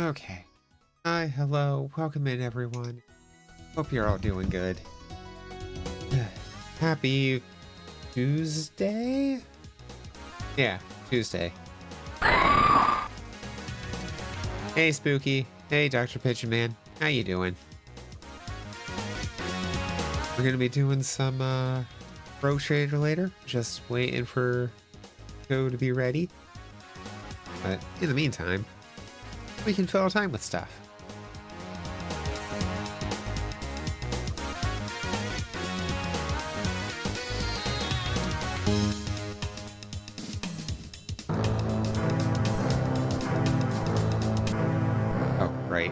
Okay. Hi, hello, welcome in everyone. Hope you're all doing good. Happy Tuesday? Yeah, Tuesday. Hey, Spooky. Hey, Dr. Pigeon Man. How you doing? We're gonna be doing some Pro Trader later. Just waiting for Joe to be ready. But in the meantime, we can fill our time with stuff. Oh, right.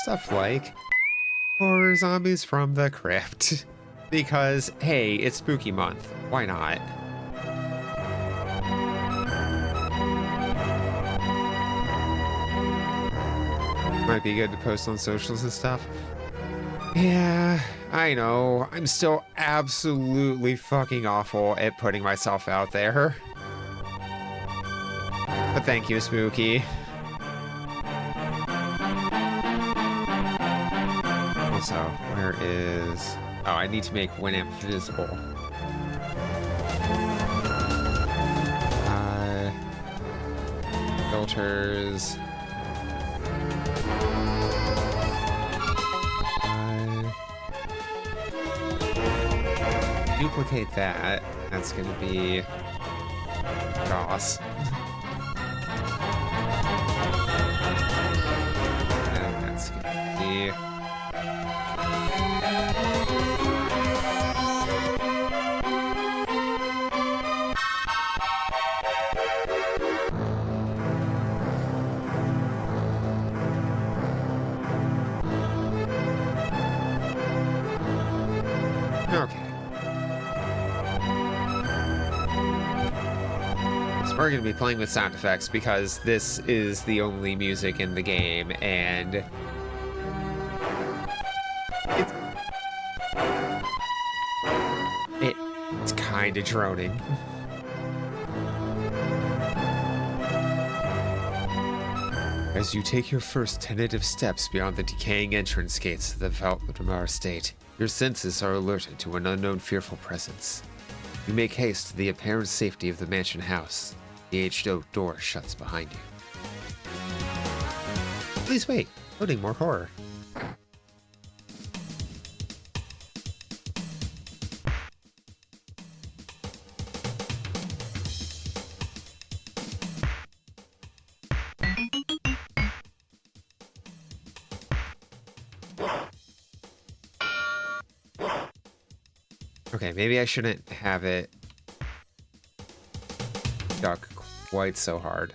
Stuff like horror zombies from the crypt. Because, hey, it's spooky month. Why not? Might be good to post on socials and stuff. Yeah, I know. I'm still absolutely fucking awful at putting myself out there. But thank you, Spooky. Also, where is... Oh, I need to make Winamp visible. Filters. Duplicate that. That's gonna be DOS. And that's gonna be okay. So we're gonna be playing with sound effects because this is the only music in the game, and it's kind of droning. As you take your first tentative steps beyond the decaying entrance gates of the Valdemar estate, your senses are alerted to an unknown fearful presence. You make haste to the apparent safety of the mansion house. The aged oak door shuts behind you. Please wait. Loading more horror. Okay, maybe I shouldn't have it duck quite so hard.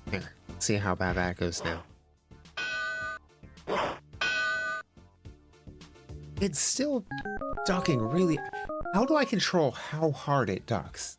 Here, let's see how bad that goes now. It's still ducking really... How do I control how hard it ducks?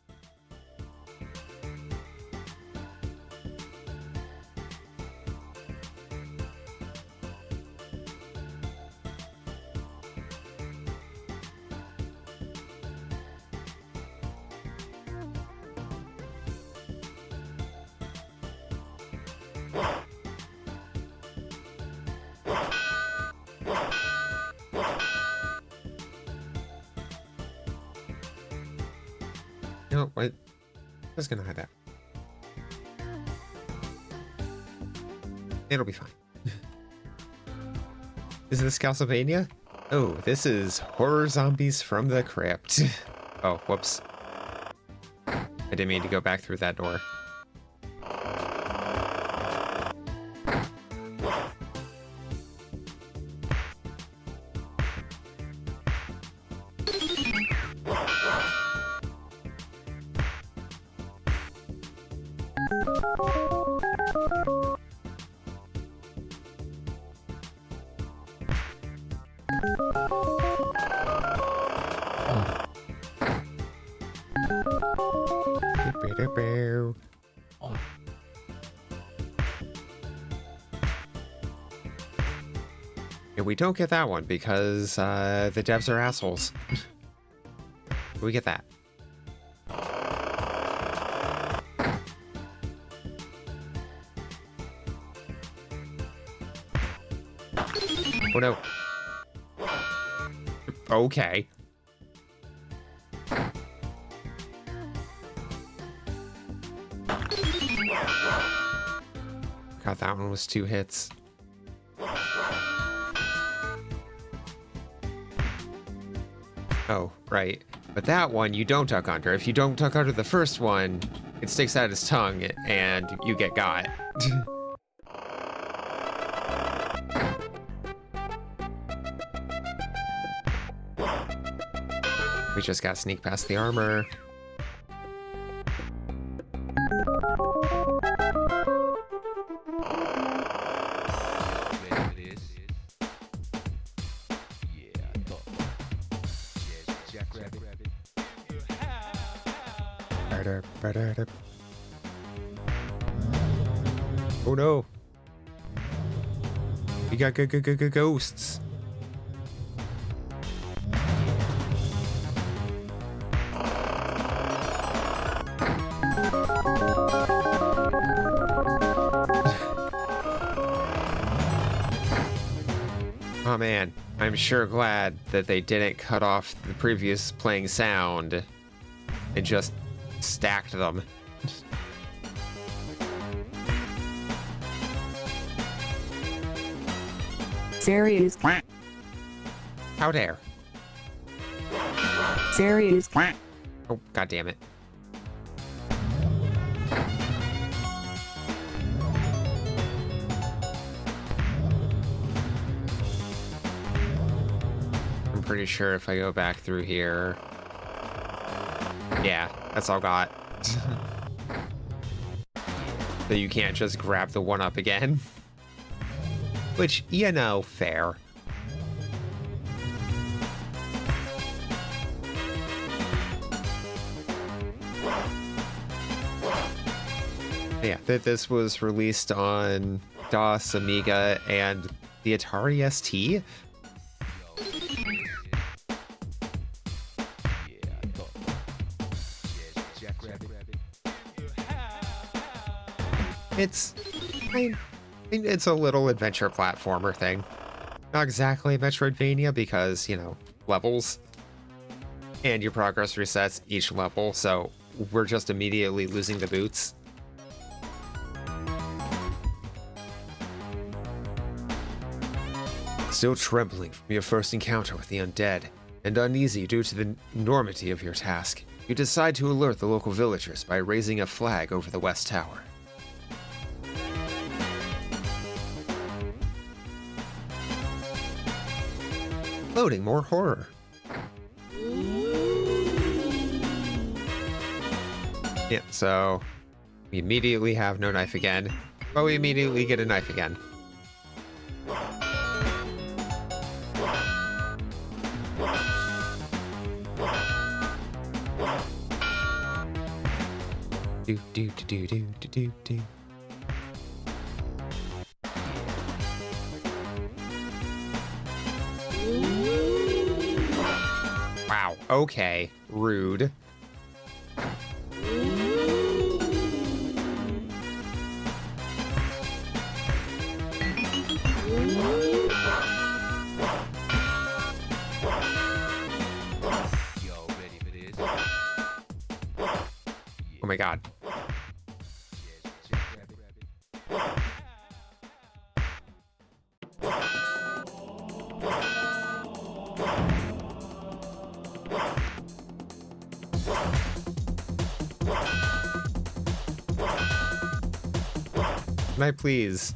No, wait. I was gonna hide that. It'll be fine. Is this Castlevania? Oh, this is Horror Zombies from the Crypt. Oh, whoops. I didn't mean to go back through that door. And we don't get that one because the devs are assholes. We get that. Oh no. Okay. God, that one was 2 hits. Oh, right. But that one you don't duck under. If you don't duck under the first one, it sticks out its tongue and you get got. We just got sneak past the armor. Oh no. We got ghosts. Oh man, I'm sure glad that they didn't cut off the previous playing sound and just stacked them. Serious. How dare. Serious. Oh, god damn it. I'm pretty sure if I go back through here... Yeah, that's all got. So you can't just grab the 1-up again. Which, you know, fair. Yeah, this was released on DOS, Amiga, and the Atari ST. It's a little adventure platformer thing. Not exactly Metroidvania because, you know, levels. And your progress resets each level, so we're just immediately losing the boots. Still trembling from your first encounter with the undead, and uneasy due to the enormity of your task, you decide to alert the local villagers by raising a flag over the West Tower. Loading more horror. Yeah, so we immediately have no knife again, but we immediately get a knife again. Do do do do do do do. Wow, okay, rude. Oh my god. Can I please?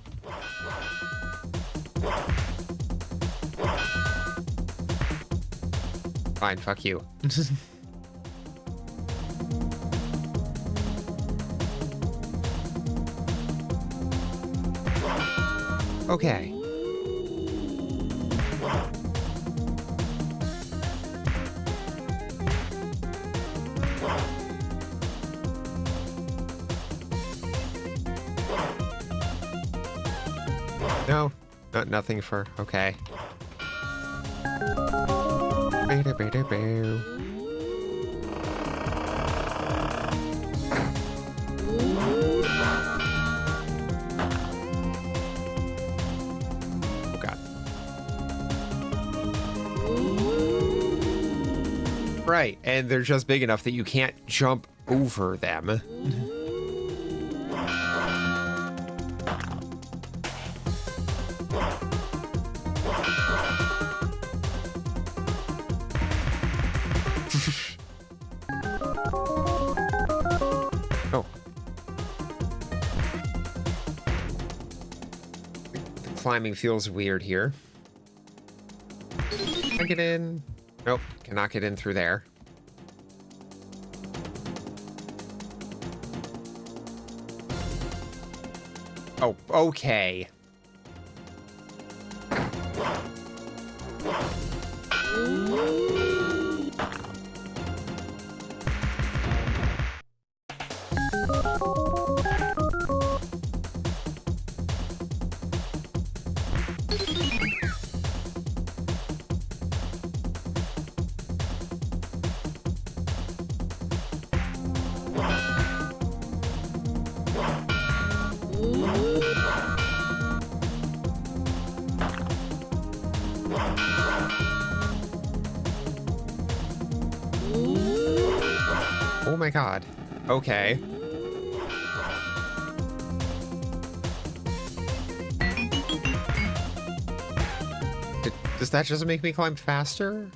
Fine, fuck you. Okay. No, nothing for, okay. Oh God. Right, and they're just big enough that you can't jump over them. Oh. The climbing feels weird here. Can I get in? Nope, cannot get in through there. Oh, okay. Oh my God. Okay. Does that just make me climb faster?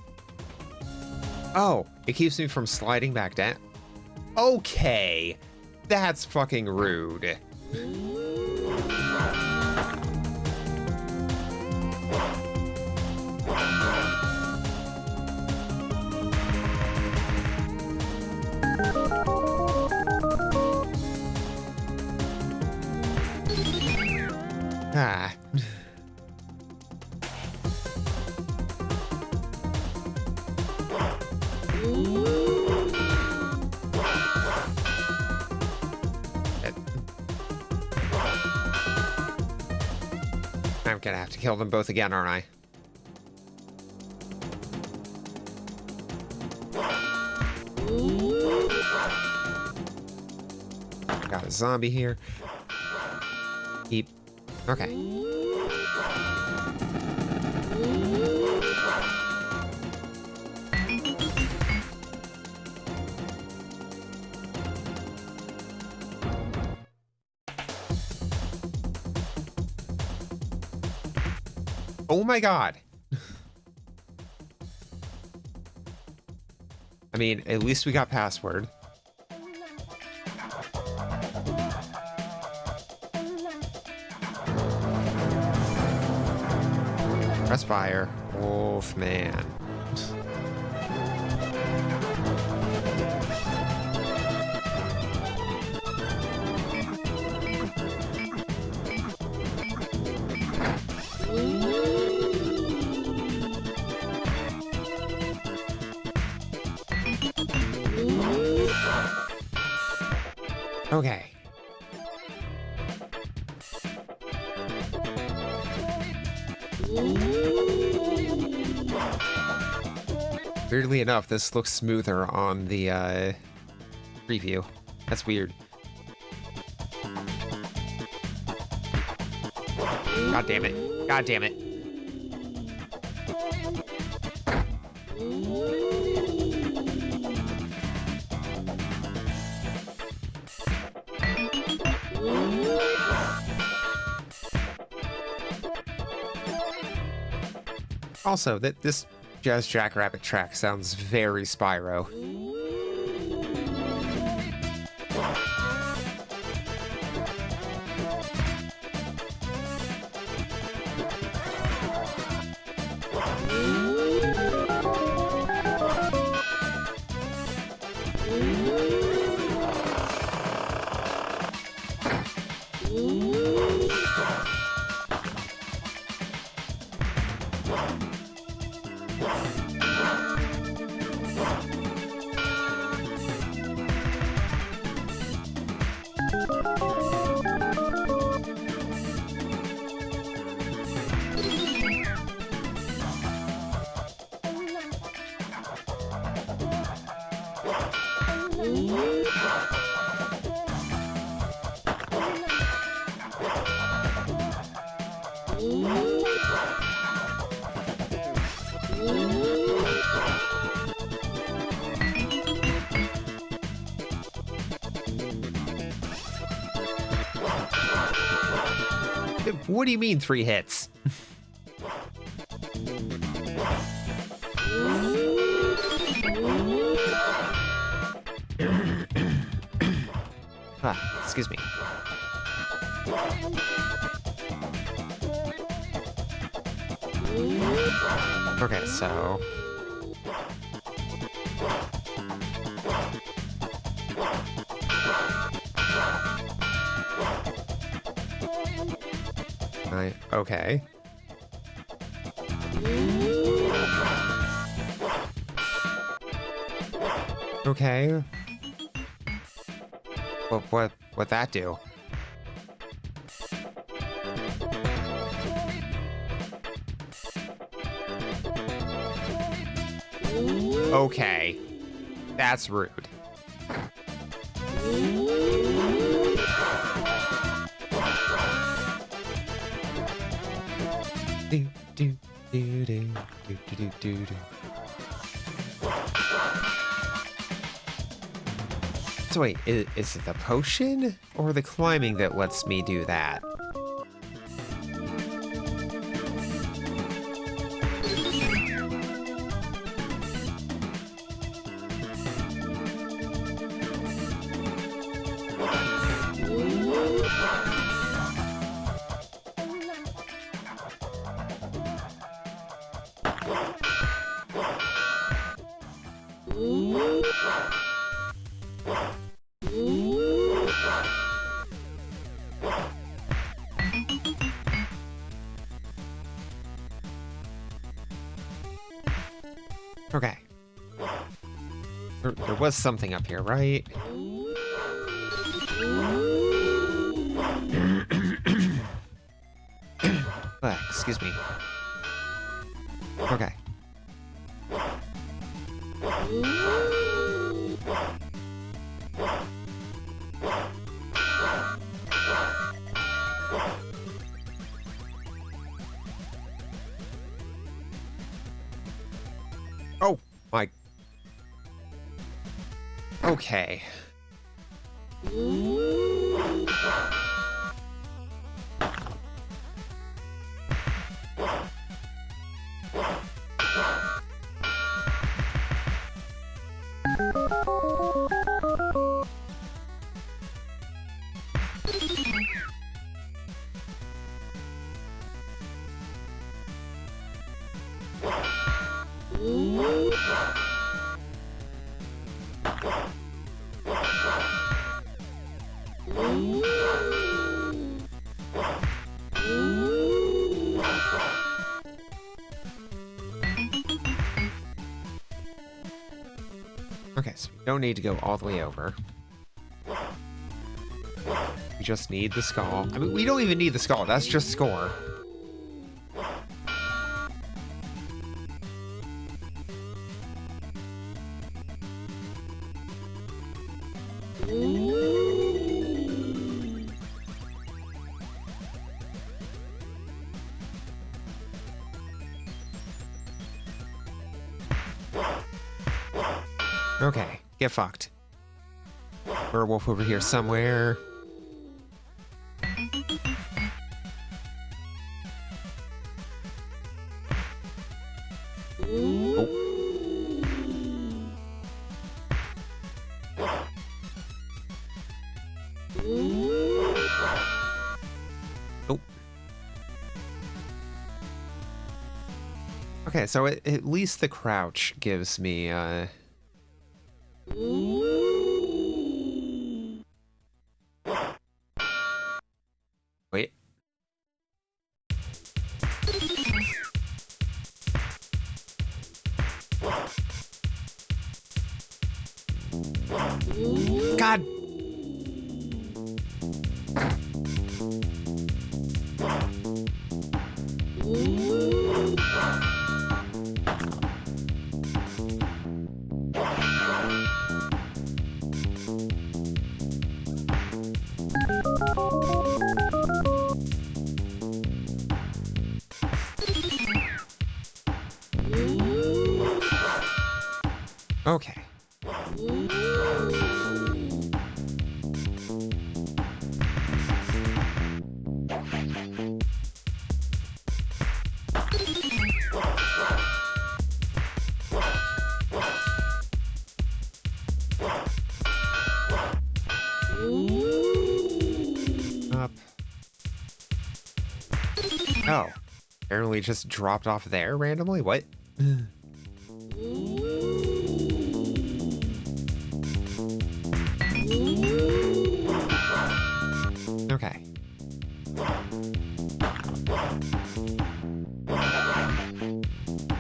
Oh, it keeps me from sliding back down. Okay. That's fucking rude. Ah. I'm gonna have to kill them both again, aren't I? Got a zombie here. Eat. Okay. Oh my God. I mean, at least we got password. Press fire. Oh, man. Okay. Weirdly enough, this looks smoother on the preview. That's weird. God damn it. God damn it. Also, this Jazz Jackrabbit track sounds very Spyro. What do you mean 3 hits? Excuse me. Okay, so... Okay. Okay. What that do? Okay. That's rude. Do, do, do, do, do, do, do, do. So wait, is it the potion or the climbing that lets me do that? Okay. There was something up here, right? Excuse me. Okay. Oh, my... Okay. Okay, so we don't need to go all the way over. We just need the skull. I mean, we don't even need the skull. That's just score. Okay, get fucked. Werewolf over here somewhere. Oh. Oh. Okay, so at least the crouch gives me, Wait. God. Okay. Up. Oh. Apparently just dropped off there randomly? What? Okay.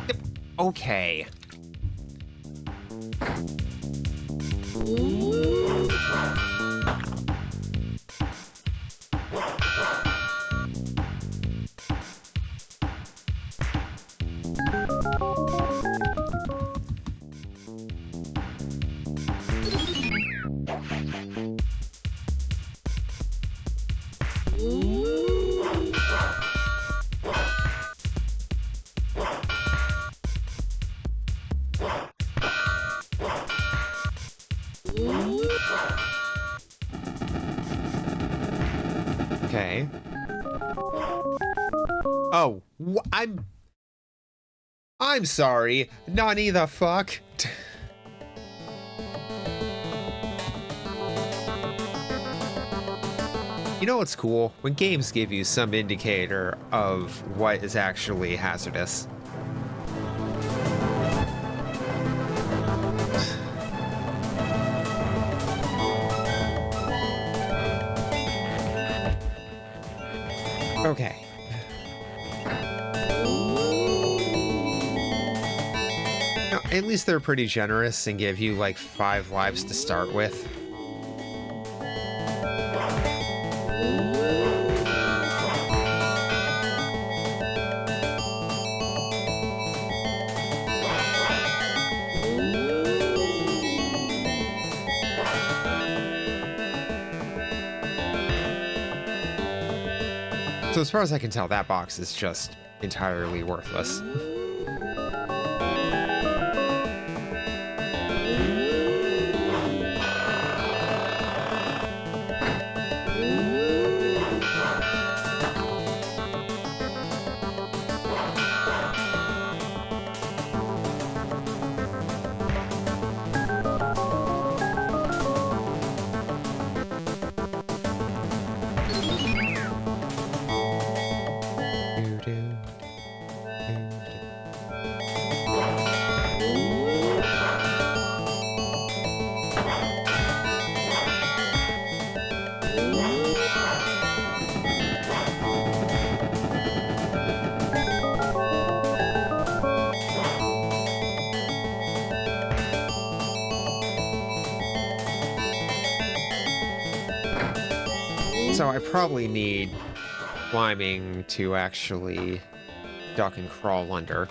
Yep. Okay. Okay. Oh, I'm sorry. Nani the fuck? You know what's cool? When games give you some indicator of what is actually hazardous. Okay. No, at least they're pretty generous and give you like 5 lives to start with. So as far as I can tell, that box is just entirely worthless. So I probably need climbing to actually duck and crawl under.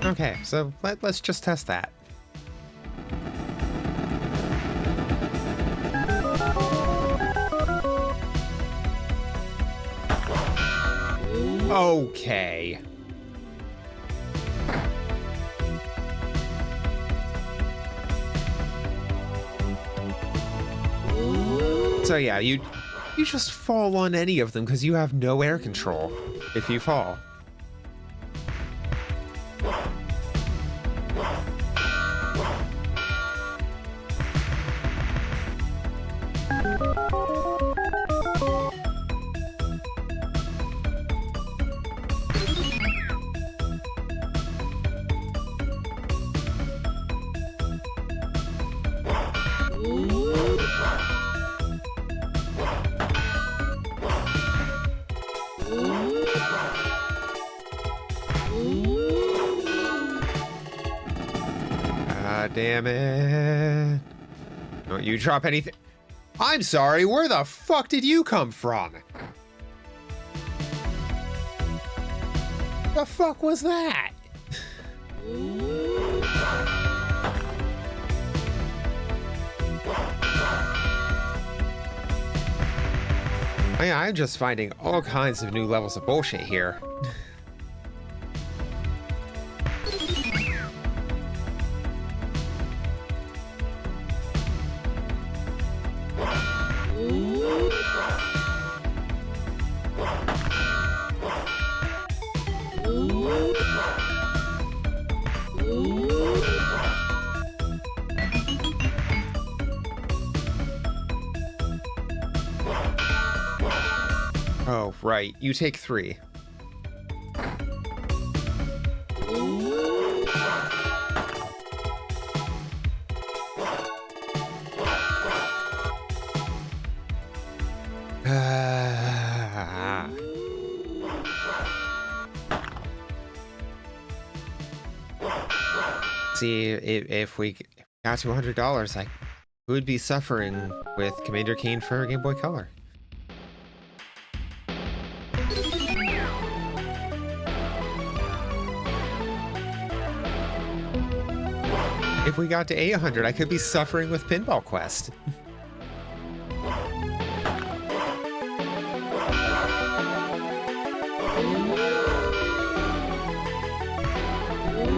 Okay, so let's just test that. Okay. So yeah, you just fall on any of them because you have no air control if you fall. God damn it. Don't you drop anything. I'm sorry, where the fuck did you come from? The fuck was that? I'm just finding all kinds of new levels of bullshit here. Oh, right. You take 3. See, if we got to $100, I would be suffering with Commander Keen for Game Boy Color. If we got to 800, I could be suffering with Pinball Quest.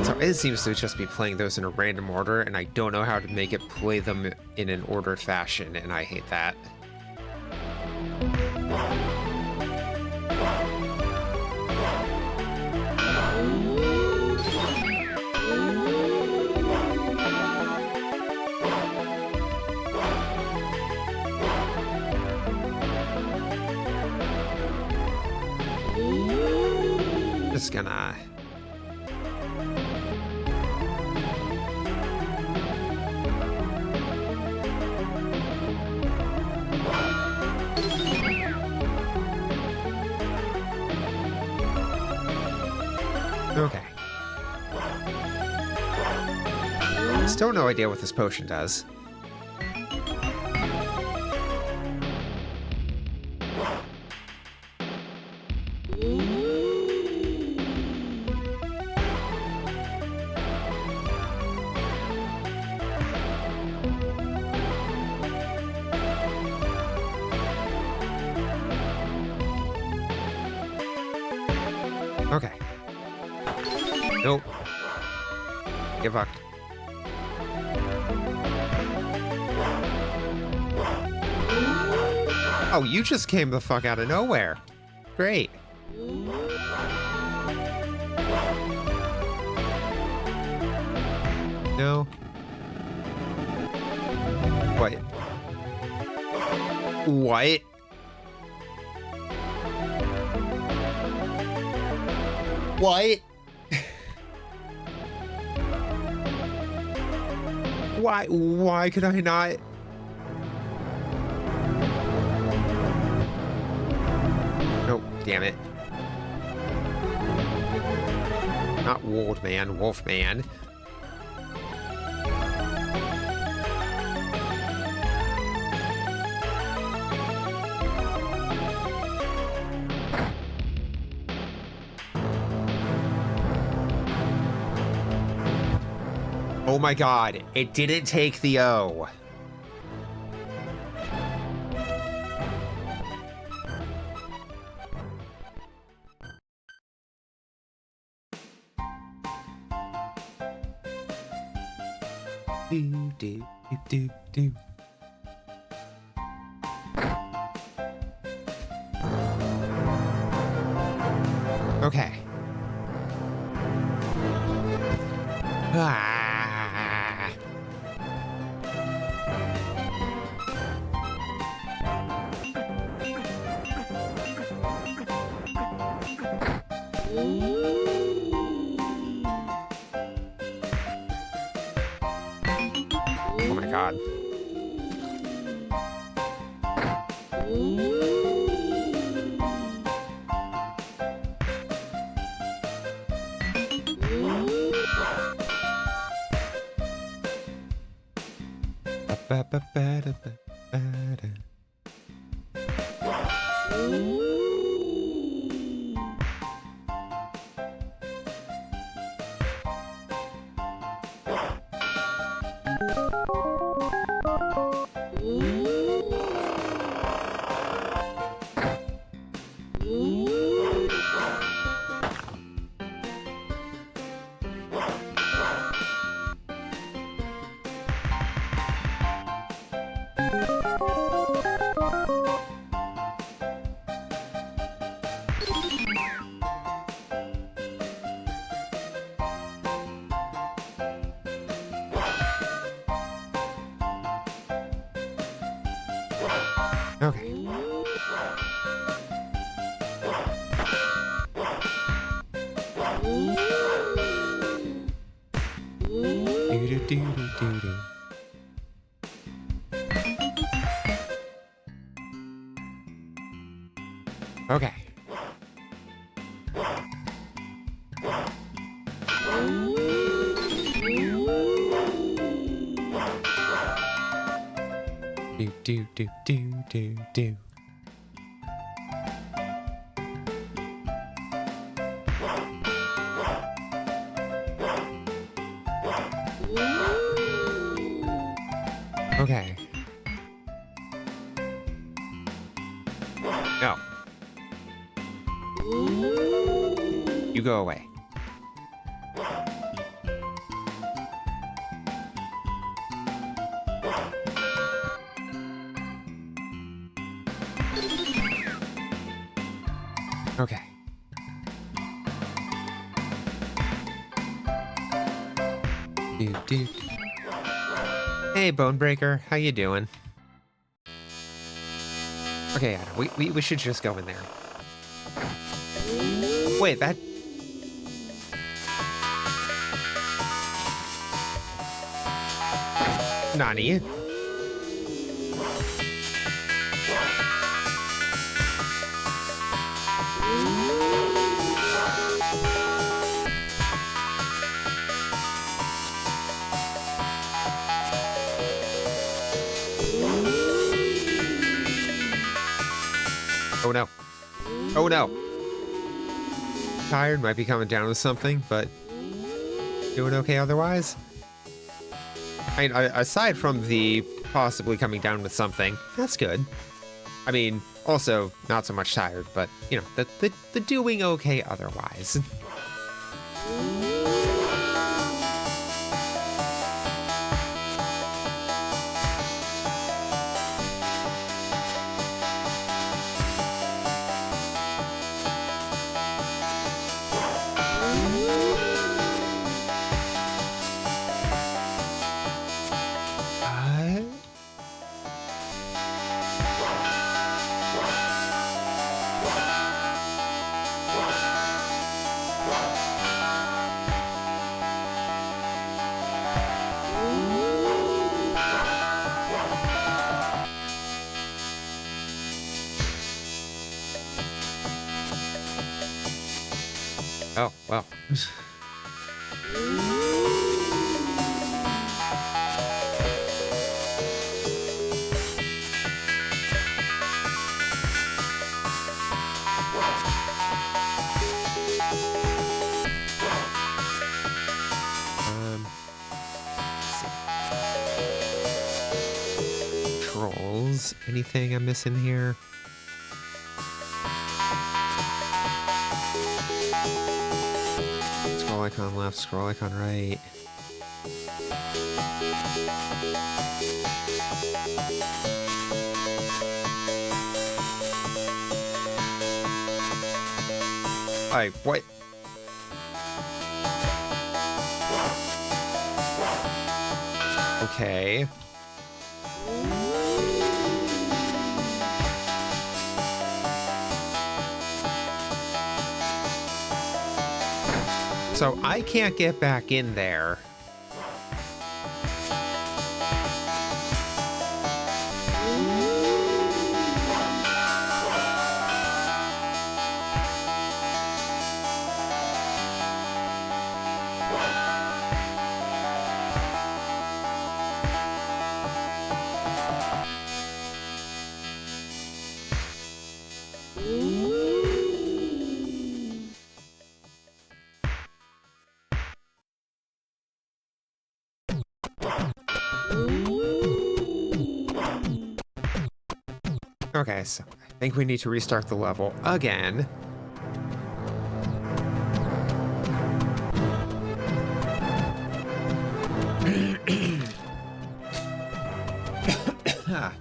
So it seems to just be playing those in a random order, and I don't know how to make it play them in an ordered fashion, and I hate that. Just gonna... Okay. Still no idea what this potion does. Okay. Nope. Get fucked. Oh, you just came the fuck out of nowhere. Great. No. What? What? What? Why could I not? Nope, damn it. Not Wolfman, Wolfman. Oh my god, it didn't take the O. Do, do, do, do. Okay. Ah. Oh my god. Okay. Do-do-do-do-do-do. Okay. Do do do do do do. Okay. No. You go away. Okay. Do. Hey, Bonebreaker, how you doing? Okay, Adam, we should just go in there. Wait, that... Nani? Oh no. Oh no. Tired, might be coming down with something, but doing okay otherwise. I mean, aside from the possibly coming down with something, that's good. I mean, also not so much tired, but you know, the doing okay otherwise. Oh, well. Trolls. Anything I'm missing here? Scroll icon left, scroll icon right. What? Okay. So I can't get back in there. Okay, so I think we need to restart the level again. Ah.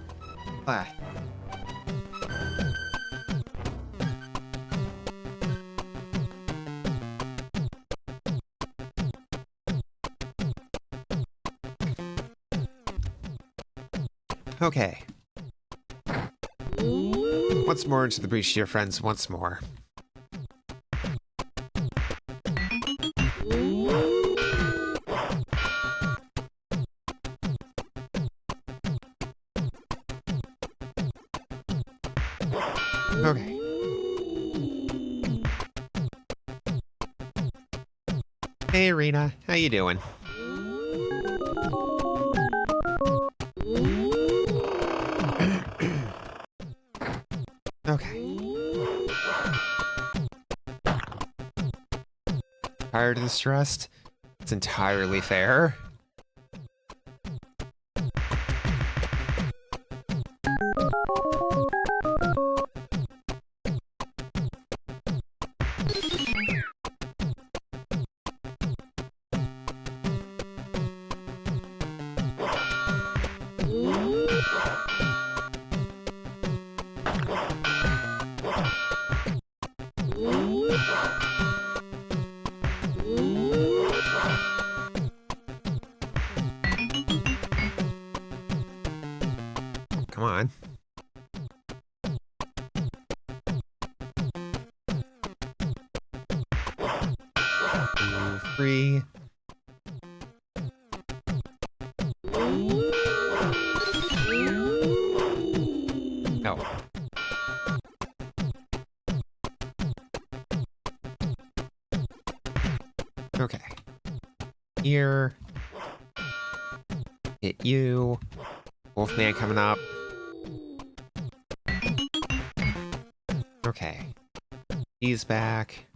Okay. Once more into the breach, dear friends, once more. Okay. Hey, Arena. How you doing? Okay. Tired and stressed? It's entirely fair. Come on. 2, 3. No. Okay. Here. Hit you. Wolfman coming up. Okay. He's back.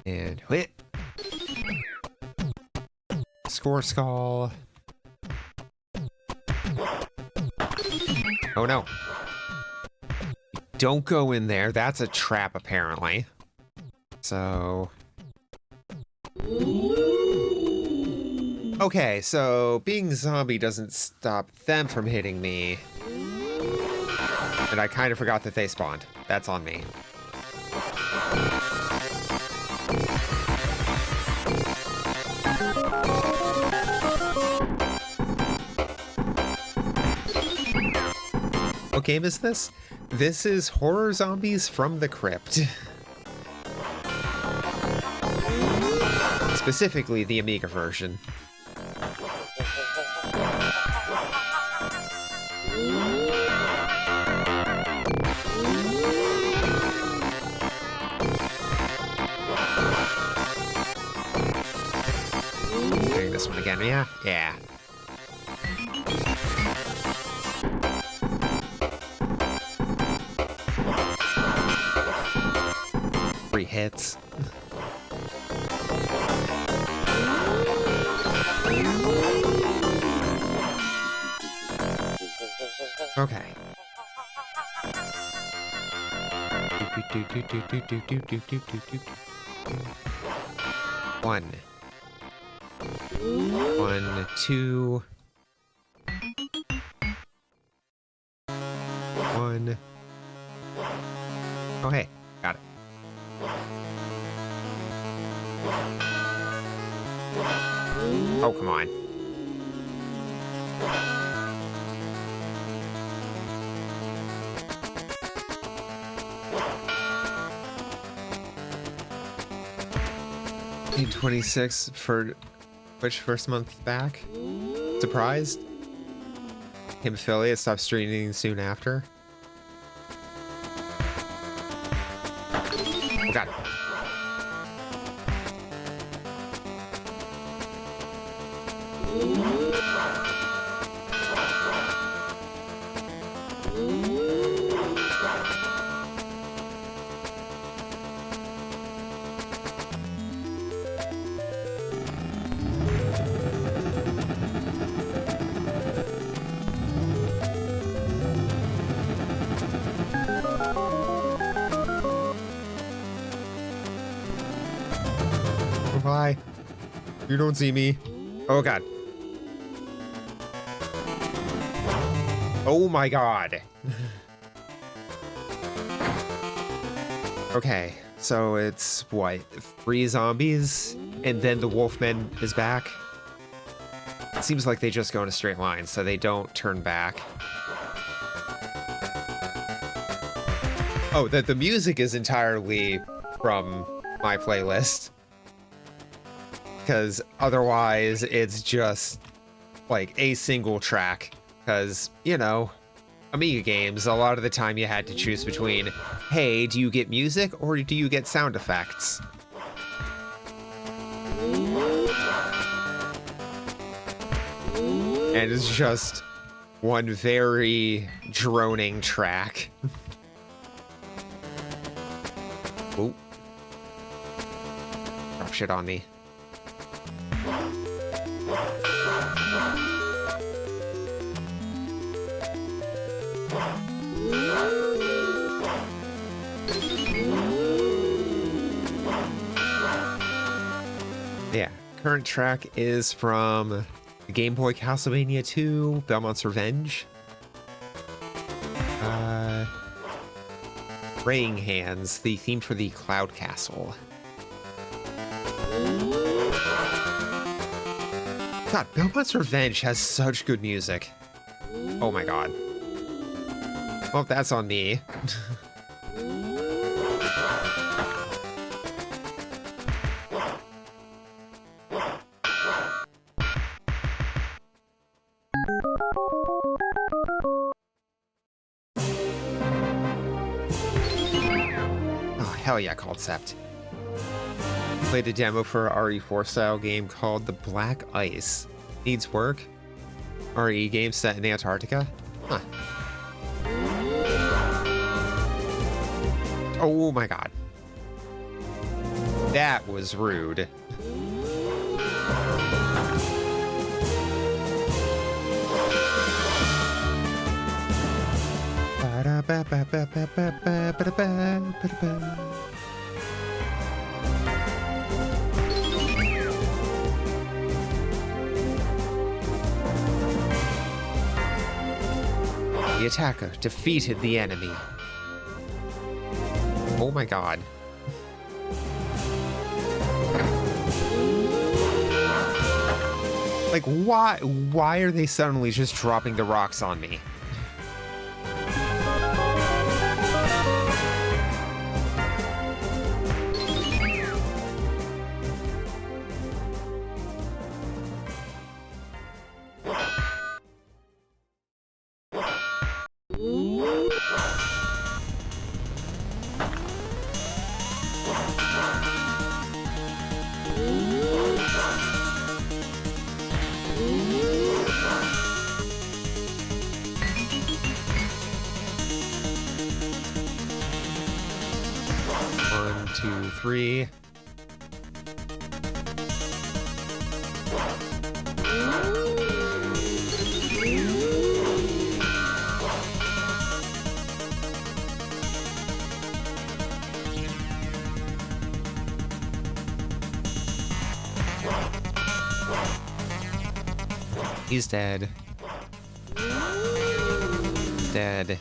And hit. Score skull. Oh no. Don't go in there. That's a trap, apparently. So... Okay, so being zombie doesn't stop them from hitting me. And I kind of forgot that they spawned. That's on me. What game is this? This is Horror Zombies from the Crypt. Specifically the Amiga version. Doing this one again, yeah? Yeah. Three hits. Okay. One. 1, 2. 1. Oh, hey. Got it. Oh, come on. $26 for which first month back? Surprised? Him affiliate stopped streaming soon after. Oh god. Bye. You don't see me. Oh, God. Oh, my God. Okay, so it's, what, 3 zombies? And then the Wolfman is back? It seems like they just go in a straight line, so they don't turn back. Oh, the music is entirely from my playlist. Because otherwise, it's just, like, a single track. Because, you know, Amiga games, a lot of the time you had to choose between, hey, do you get music or do you get sound effects? And it's just one very droning track. Oh. Drop shit on me. Yeah, current track is from the Game Boy Castlevania 2, Belmont's Revenge. Praying Hands, the theme for the Cloud Castle. God, Belmont's Revenge has such good music. Oh my god. Well, that's on me. Hell yeah, Concept. Played a demo for an RE4 style game called The Black Ice. Needs work. RE game set in Antarctica. Huh. Oh my god. That was rude. The attacker defeated the enemy. Oh my god. Like, why are they suddenly just dropping the rocks on me? One, two, three. He's dead. Dead.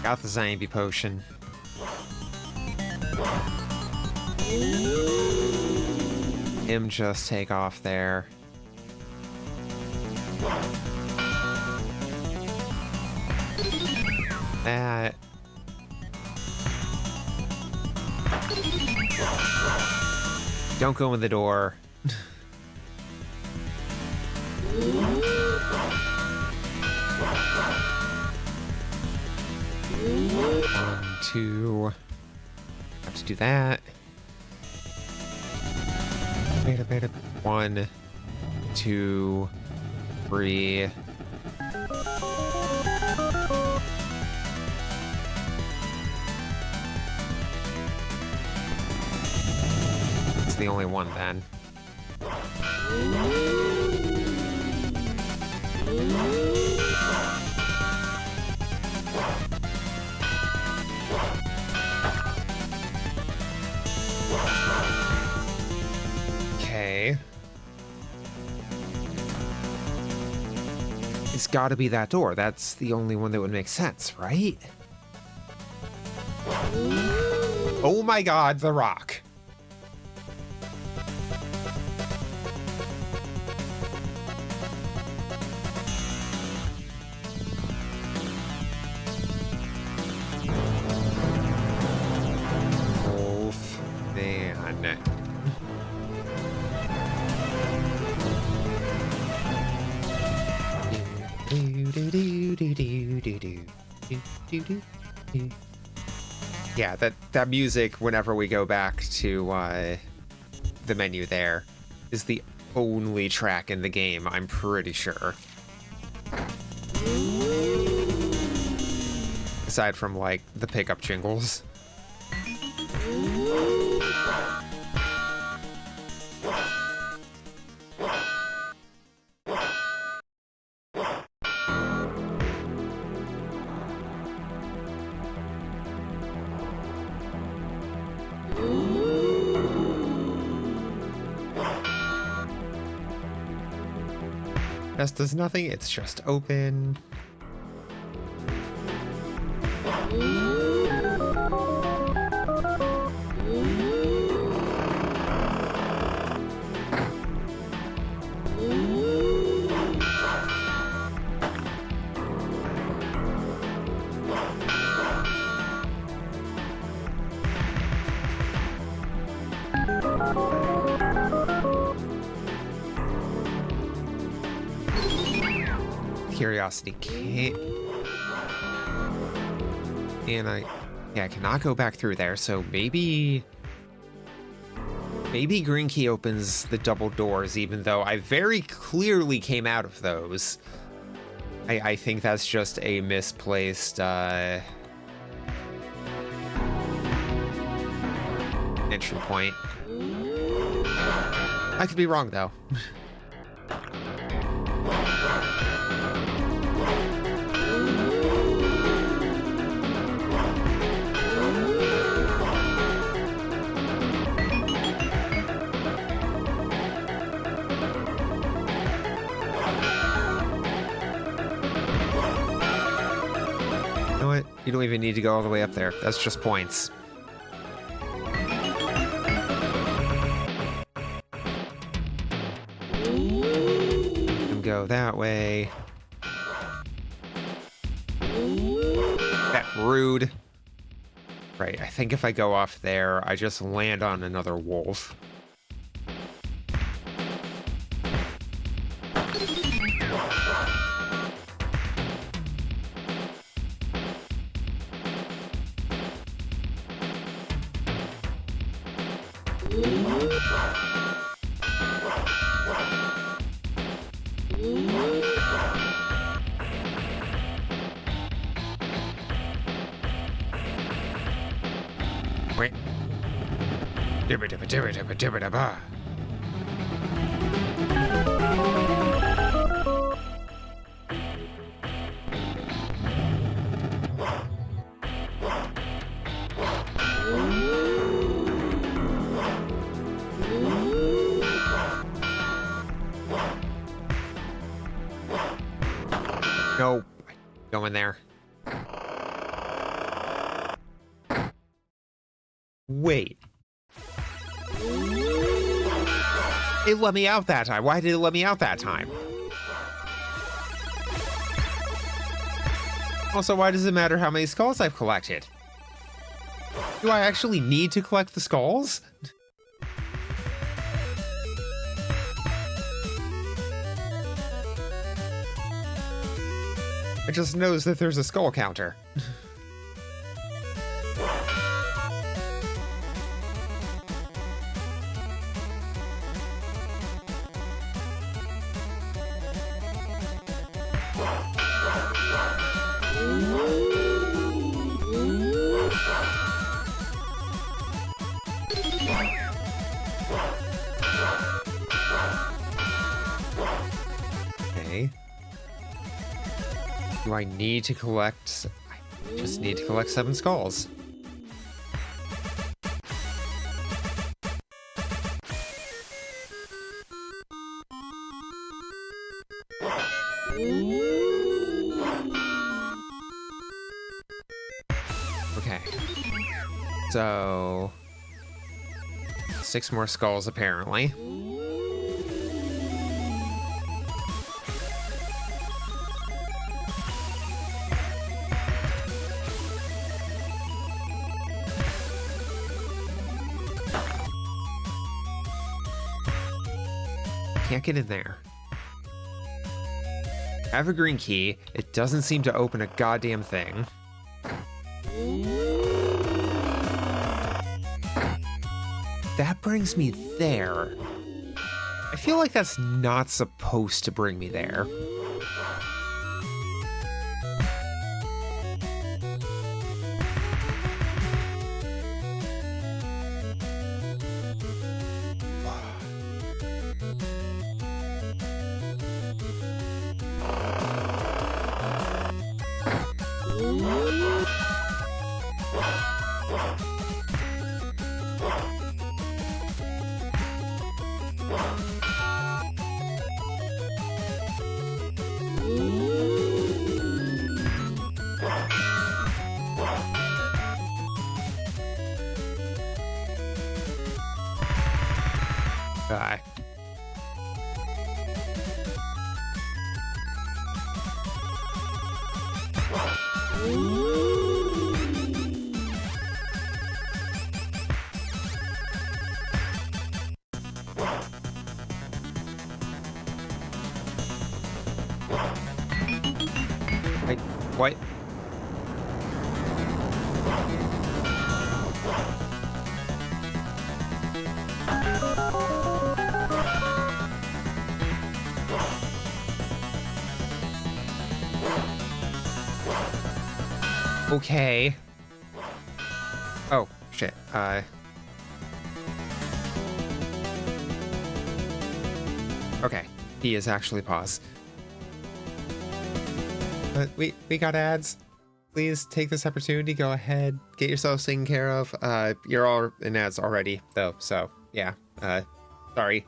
Got the zombie potion. Him just take off there. That. Don't go in the door. One, two. Have to do that. One, two, three. It's the only one then. It's gotta be that door. That's the only one that would make sense, right? Oh my god, the rock. Wolf man. Yeah, that music, whenever we go back to the menu there, is the only track in the game, I'm pretty sure. Aside from, like, the pickup jingles. Chest does nothing, it's just open. Curiosity can't. And I cannot go back through there, so maybe green key opens the double doors, even though I very clearly came out of those. I think that's just a misplaced entry point. I could be wrong though. You don't even need to go all the way up there. That's just points. And go that way. That rude. Right, I think if I go off there, I just land on another wolf. Wait. Dibba dibba dibba dibba dibba dibba. Nope. Go in there. Wait. It let me out that time. Why did it let me out that time? Also, why does it matter how many skulls I've collected? Do I actually need to collect the skulls? It just knows that there's a skull counter. Okay. Do I need to collect... I just need to collect 7 skulls. Okay. So 6 more skulls apparently. Can't get in there. I have a green key. It doesn't seem to open a goddamn thing. That brings me there. I feel like that's not supposed to bring me there. Die. Wait, what? Okay. Oh, shit. Okay. He is actually pause. But we got ads. Please take this opportunity. Go ahead. Get yourselves taken care of. You're all in ads already, though. So, yeah. Sorry.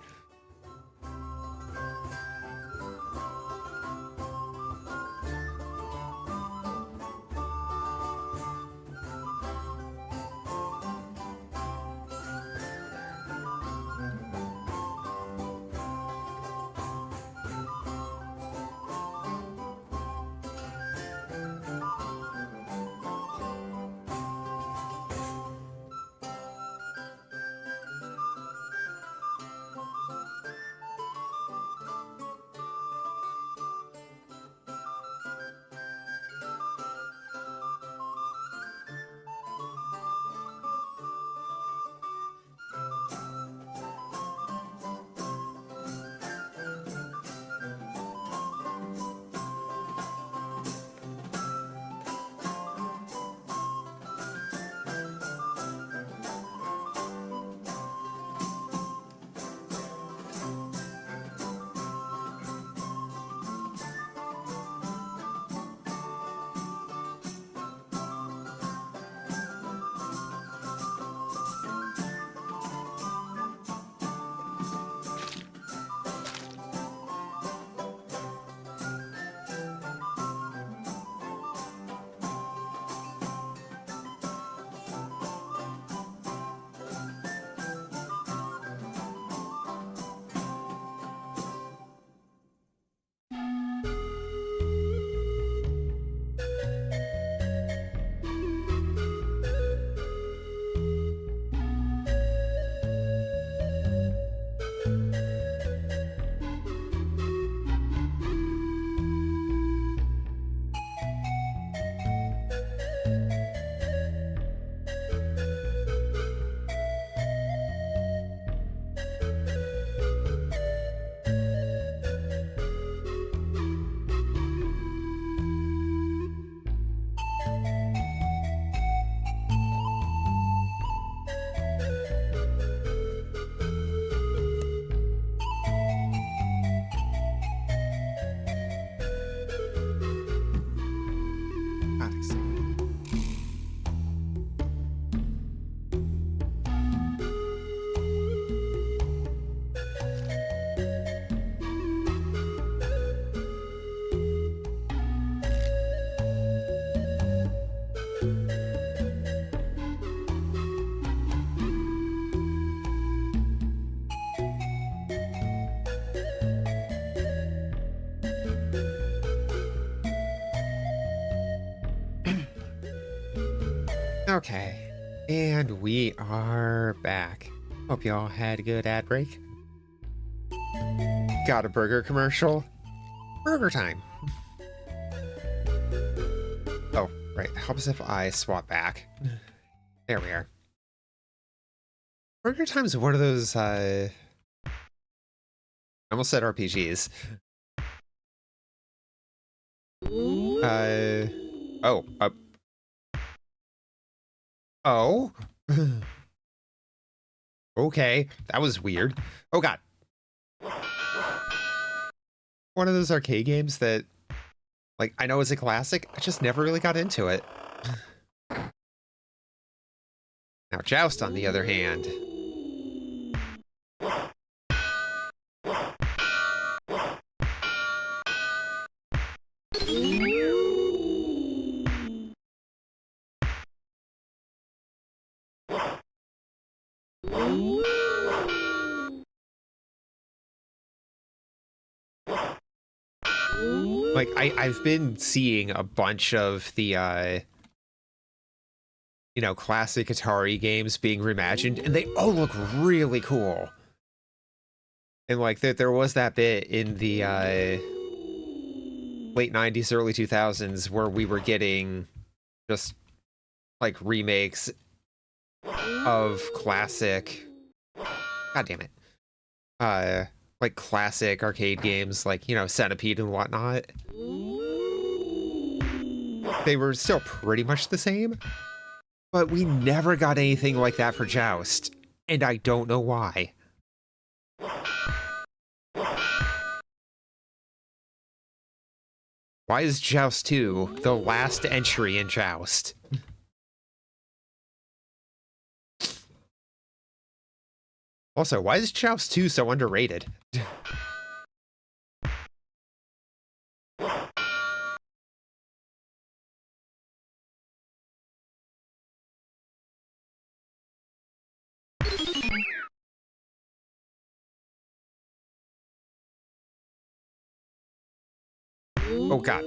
Okay, and we are back. Hope you all had a good ad break. Got a burger commercial? Burger time. Oh, right. Helps if I swap back. There we are. Burger Time is one of those, I almost said RPGs. Oh, oh. Okay, that was weird. Oh god. One of those arcade games that, like, I know it's a classic, I just never really got into it. Now, Joust, on the other hand. Like, I've been seeing a bunch of the, you know, classic Atari games being reimagined, and they all look really cool. And, like, there was that bit in the, late 90s, early 2000s where we were getting just, like, remakes of classic... God damn it. Like, classic arcade games, like, you know, Centipede and whatnot. They were still pretty much the same, but we never got anything like that for Joust, and I don't know why. Why is Joust 2 the last entry in Joust? Also, why is Joust 2 so underrated? Oh god.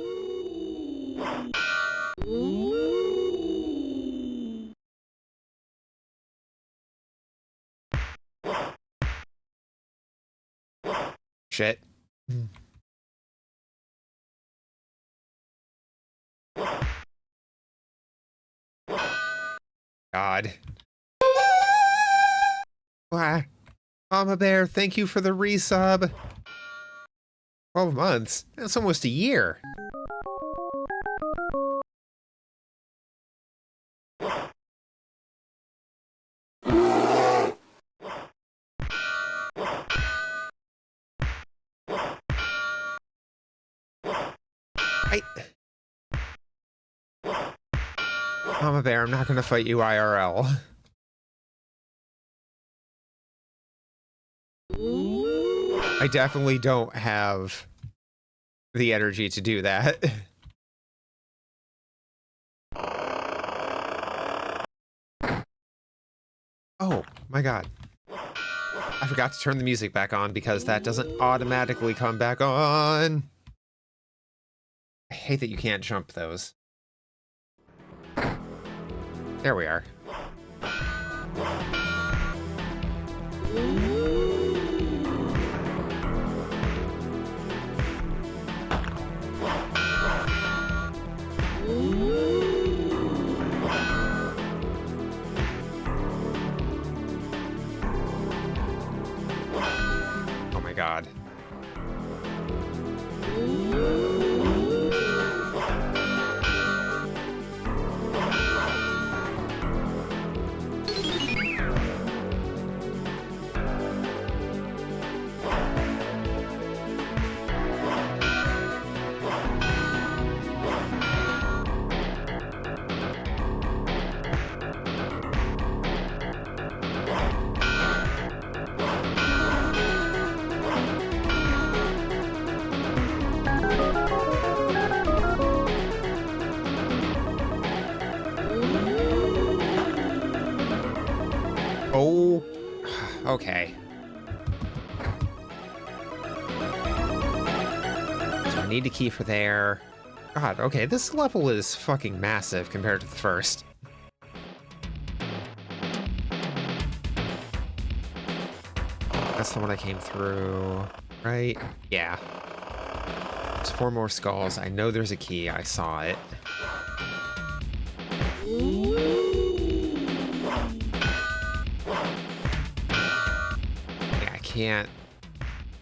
Shit. God. Ah, Mama Bear, thank you for the resub. 12 months? That's almost a year. Mama Bear, I'm not gonna fight you IRL. I definitely don't have the energy to do that. Oh, my god. I forgot to turn the music back on because that doesn't automatically come back on. I hate that you can't jump those. There we are. Oh my god. Oh, okay. So I need a key for there. God, okay, this level is fucking massive compared to the first. That's the one I came through, right? Yeah. There's 4 more skulls. I know there's a key. I saw it. Yeah, I can't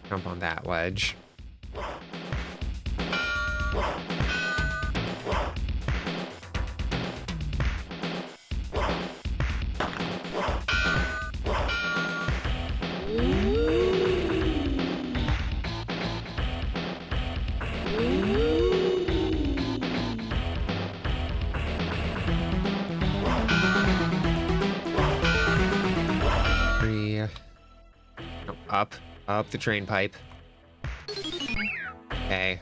jump on that ledge. Up the drain pipe. Okay.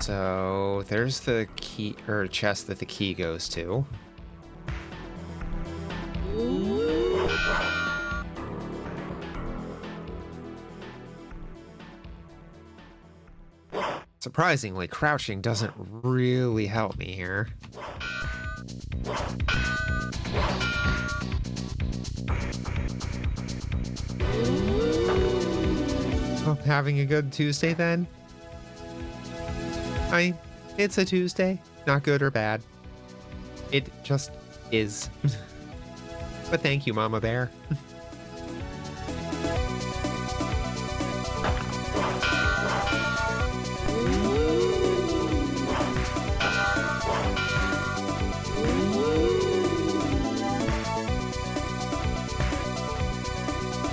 So there's the key or chest that the key goes to. Surprisingly, crouching doesn't really help me here. Oh, having a good Tuesday then? It's a Tuesday. Not good or bad. It just is. But thank you, Mama Bear.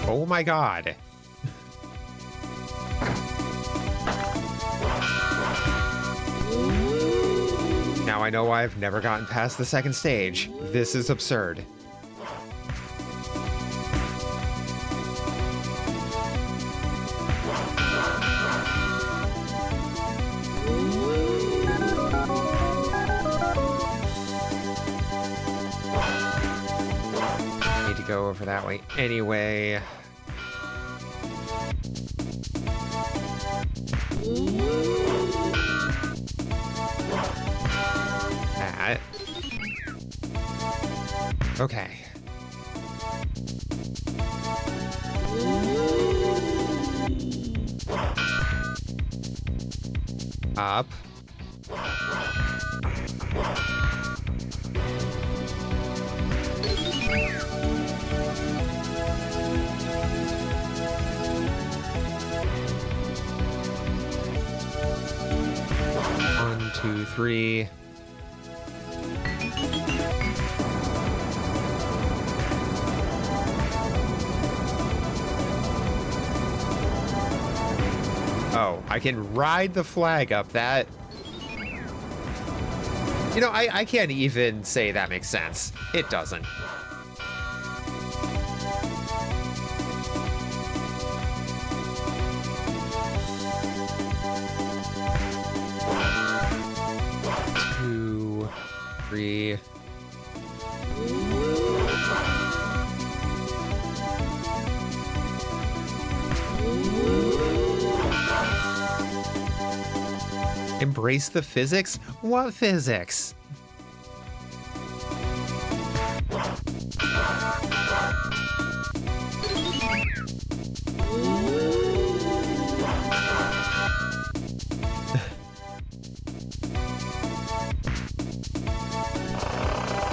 Oh my god. Now I know why I've never gotten past the second stage. This is absurd. Need to go over that way anyway. That. Okay. Up. One, two, three. Oh, I can ride the flag up that. You know, I can't even say that makes sense. It doesn't. Two, three. Embrace the physics? What physics?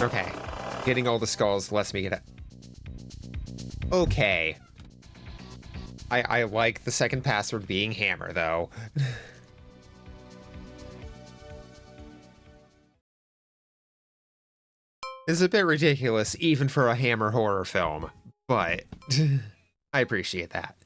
Okay. Getting all the skulls lets me get it. Okay. I like the second password being hammer, though. It's a bit ridiculous, even for a Hammer horror film, but I appreciate that.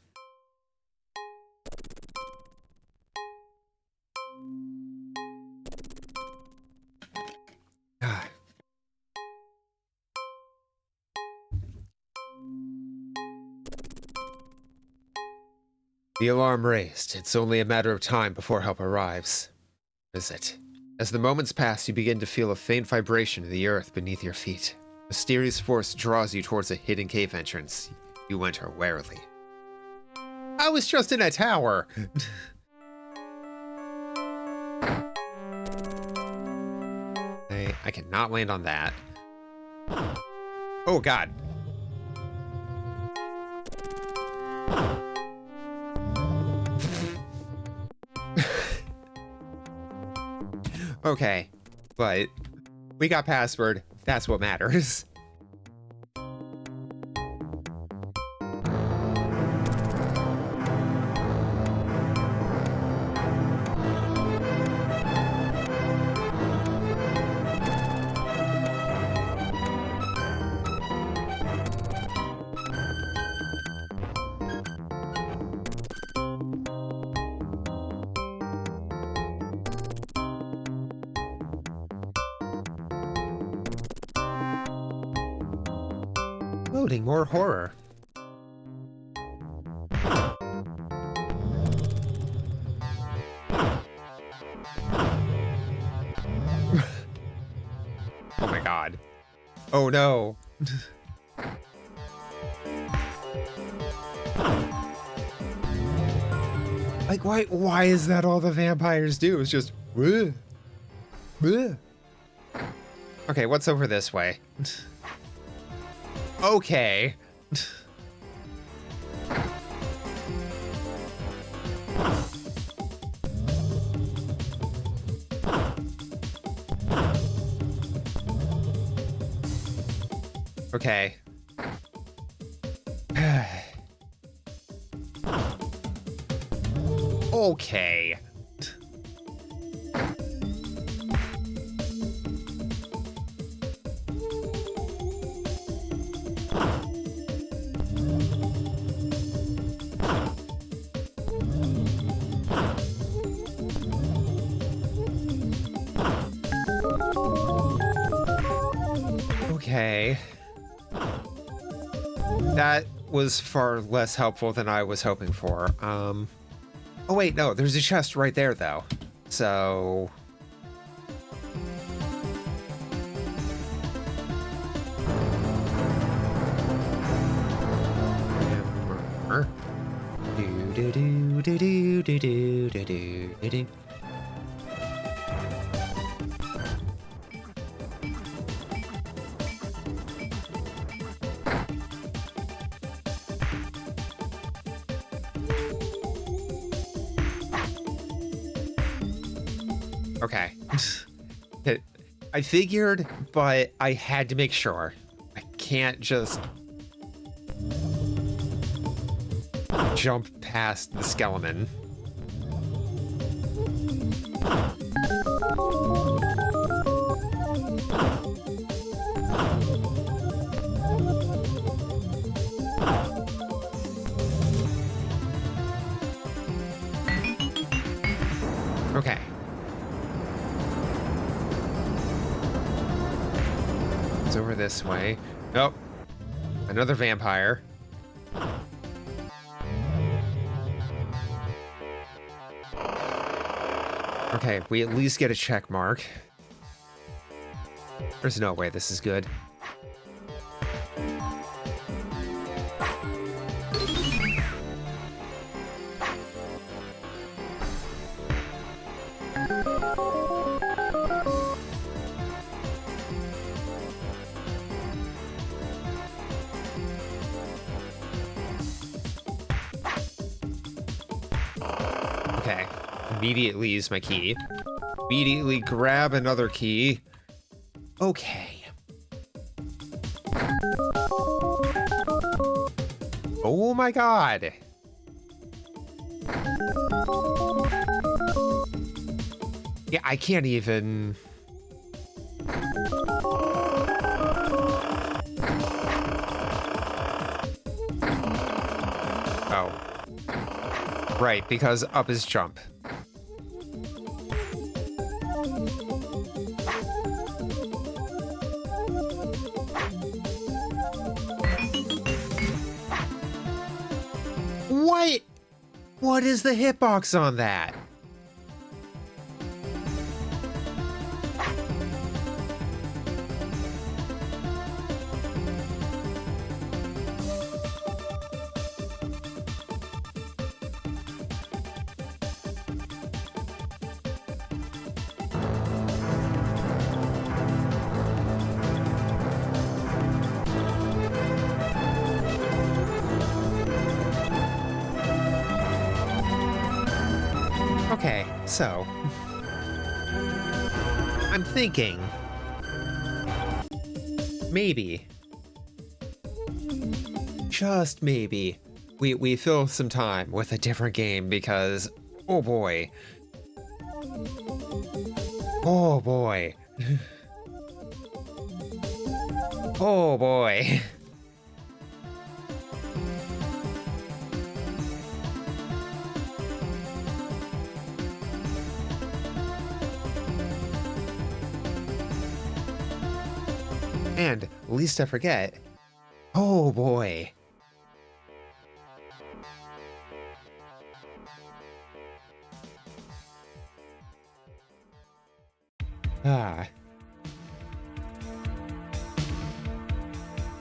The alarm raised. It's only a matter of time before help arrives. What is it? As the moments pass, you begin to feel a faint vibration in the earth beneath your feet. A mysterious force draws you towards a hidden cave entrance. You enter warily. I was just in a tower! I cannot land on that. Oh god. Okay, but we got password. That's what matters. Loading more horror. Oh my god. Oh no. Like, why is that all the vampires do? It's just bleh, bleh. Okay, what's over this way? Okay. Okay. Okay. Okay. That was far less helpful than I was hoping for. Oh wait, no, there's a chest right there though. So do do do do do do do do do do. Okay. I figured, but I had to make sure. I can't just jump past the skeleton. Okay. It's over this way. Nope. Another vampire. Okay, we at least get a check mark. There's no way this is good. Okay, immediately use my key. Immediately grab another key. Okay. Oh my god. Yeah, I can't even... Oh. Right, because up is jump. What? What is the hitbox on that? Okay, so thinking maybe, just maybe, we fill some time with a different game because, oh boy. Oh boy. Oh boy. And least I forget, oh boy. Ah.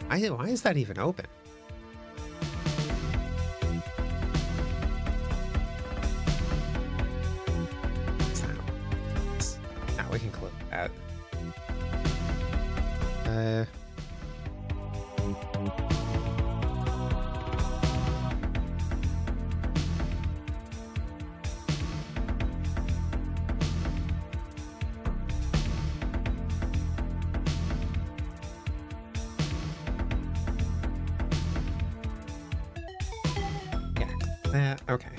Why is that even open? Now we can close that. Okay.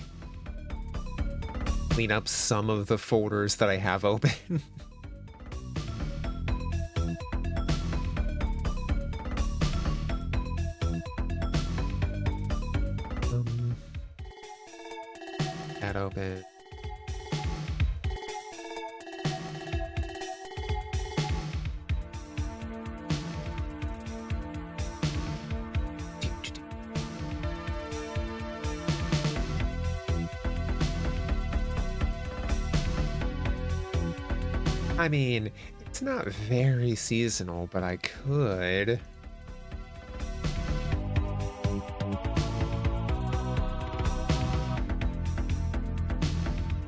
Clean up some of the folders that I have open. That open. I mean, it's not very seasonal, but I could.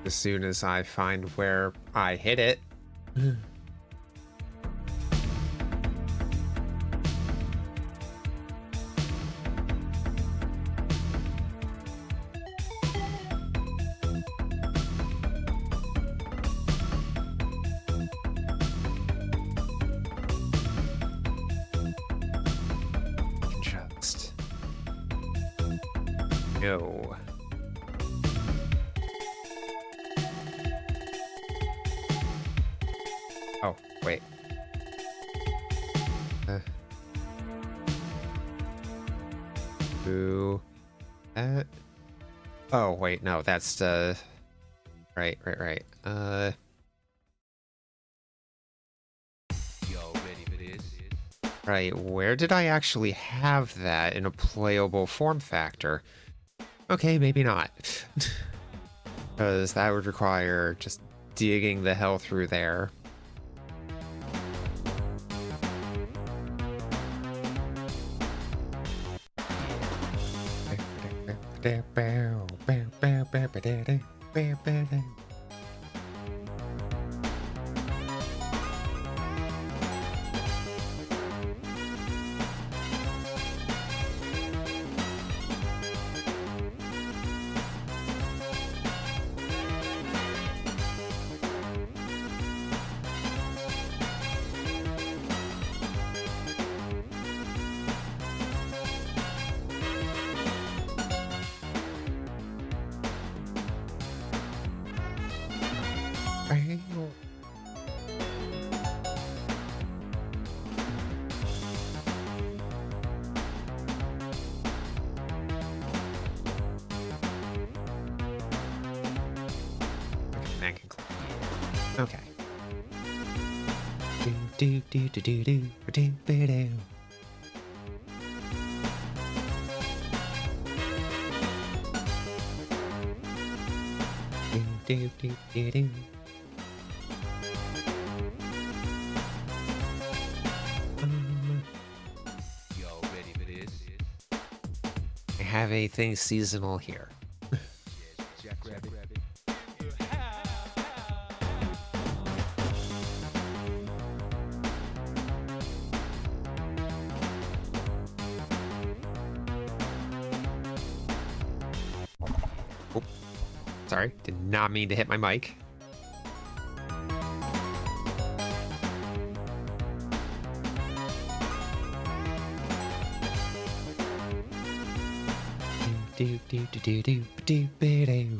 As soon as I find where I hit it. Just no. Oh, wait. Who? Oh, wait, no, that's right. Y'all ready for this? Right, where did I actually have that in a playable form factor? Okay, maybe not. Because that would require just digging the hell through there. Okay. Y'all ready for this? I have anything seasonal here. Jackrabbit. Oh, sorry, did not mean to hit my mic. do do do do do do do do.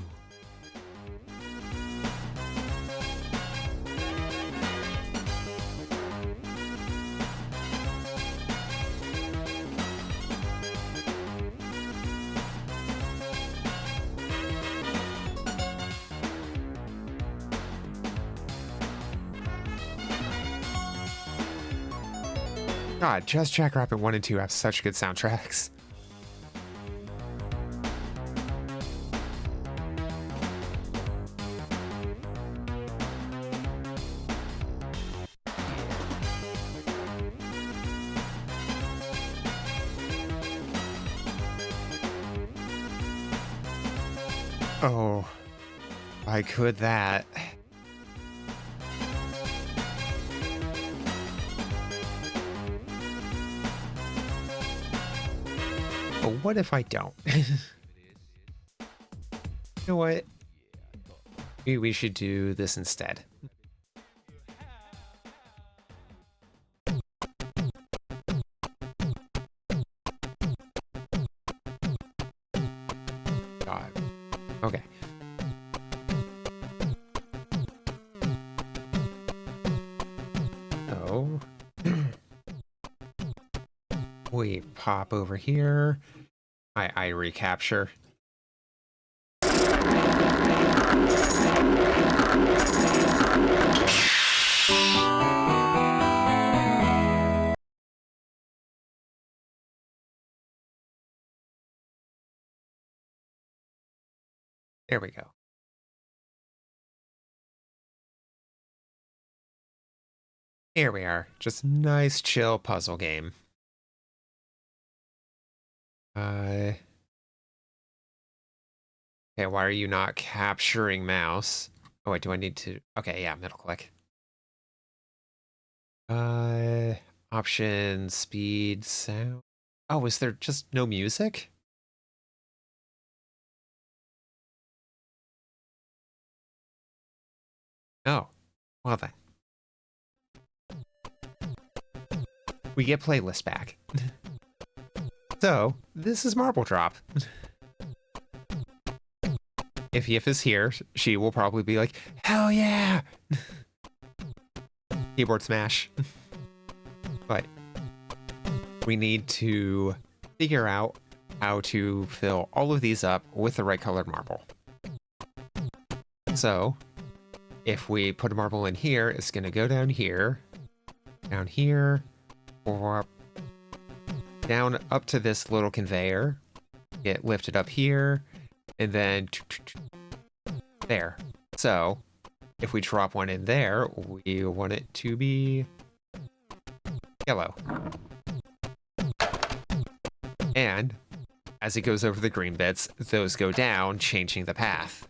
God, just Jackrabbit 1 and 2 have such good soundtracks. Oh, I could that. But what if I don't? You know what? Maybe we should do this instead. God. Okay. So we pop over here. I recapture. There we go. Here we are. Just nice, chill puzzle game. Okay, why are you not capturing mouse? Oh wait, do I need to? Okay, yeah, middle click. Options, speed, sound. Oh, is there just no music? Oh, well then. We get playlist back. So, this is Marble Drop. If Yif is here, she will probably be like, hell yeah! Keyboard smash. But we need to figure out how to fill all of these up with the right colored marble. So, if we put a marble in here, it's going to go down here, or down up to this little conveyor, get lifted up here, and then there. So, if we drop one in there, we want it to be yellow. And as it goes over the green bits, those go down, changing the path.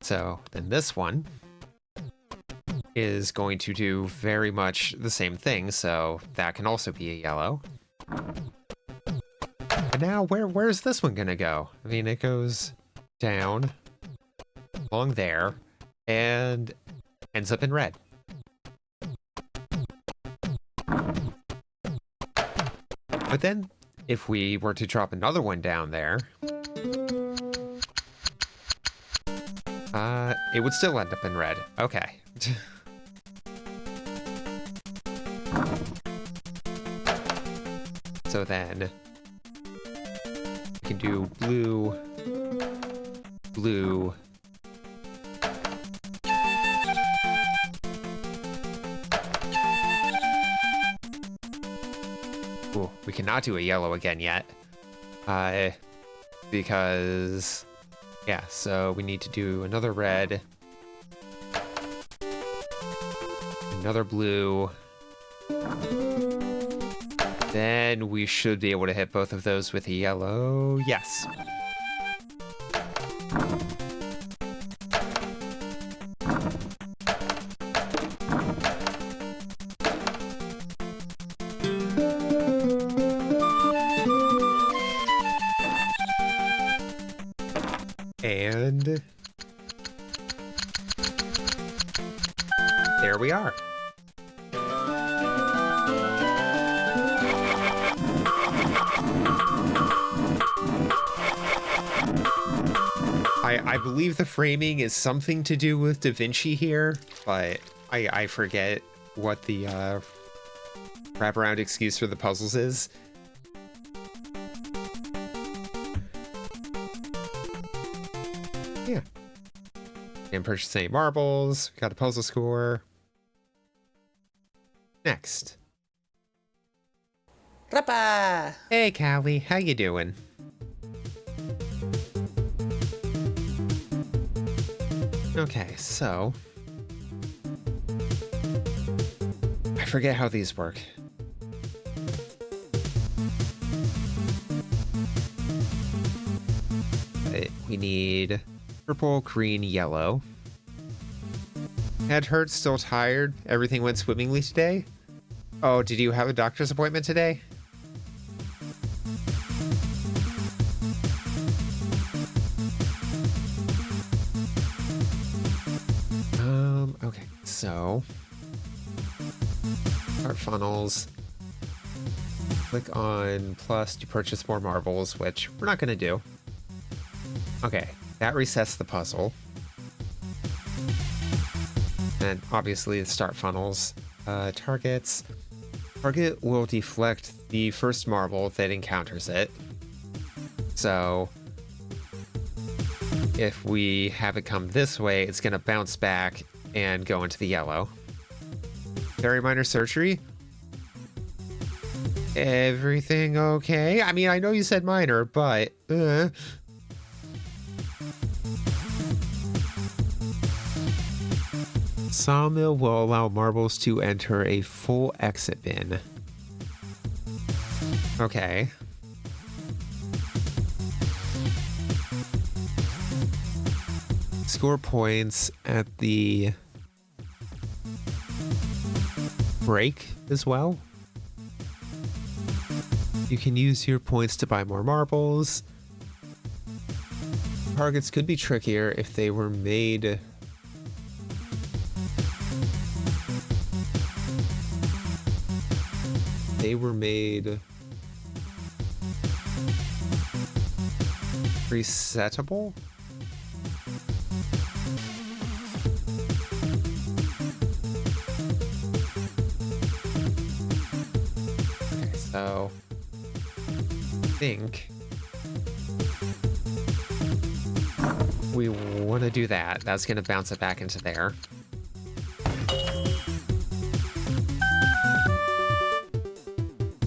So then this one is going to do very much the same thing, so that can also be a yellow. And now where's this one gonna go? I mean, it goes down along there and ends up in red. But then if we were to drop another one down there, it would still end up in red. Okay. So then we can do blue, blue, ooh, we cannot do a yellow again yet, because yeah, so we need to do another red, another blue. Then we should be able to hit both of those with a yellow. Yes. And there we are. I believe the framing is something to do with Da Vinci here, but I forget what the wraparound excuse for the puzzles is. Yeah. And purchase any marbles. We got a puzzle score. Next. Rappa! Hey, Callie. How you doing? Okay, so... I forget how these work. We need purple, green, yellow. Head hurts, still tired. Everything went swimmingly today. Oh, did you have a doctor's appointment today? Okay, so start funnels. Click on plus to purchase more marbles, which we're not gonna do. Okay, that resets the puzzle. And obviously the start funnels. Targets. Target will deflect the first marble that encounters it. So if we have it come this way, it's gonna bounce back and go into the yellow. Very minor surgery. Everything okay? I mean, I know you said minor, but Sawmill will allow marbles to enter a full exit bin. Okay. Score points at the break as well. You can use your points to buy more marbles. Targets could be trickier if they were made resettable. Okay, so I think we want to do that. That's going to bounce it back into there.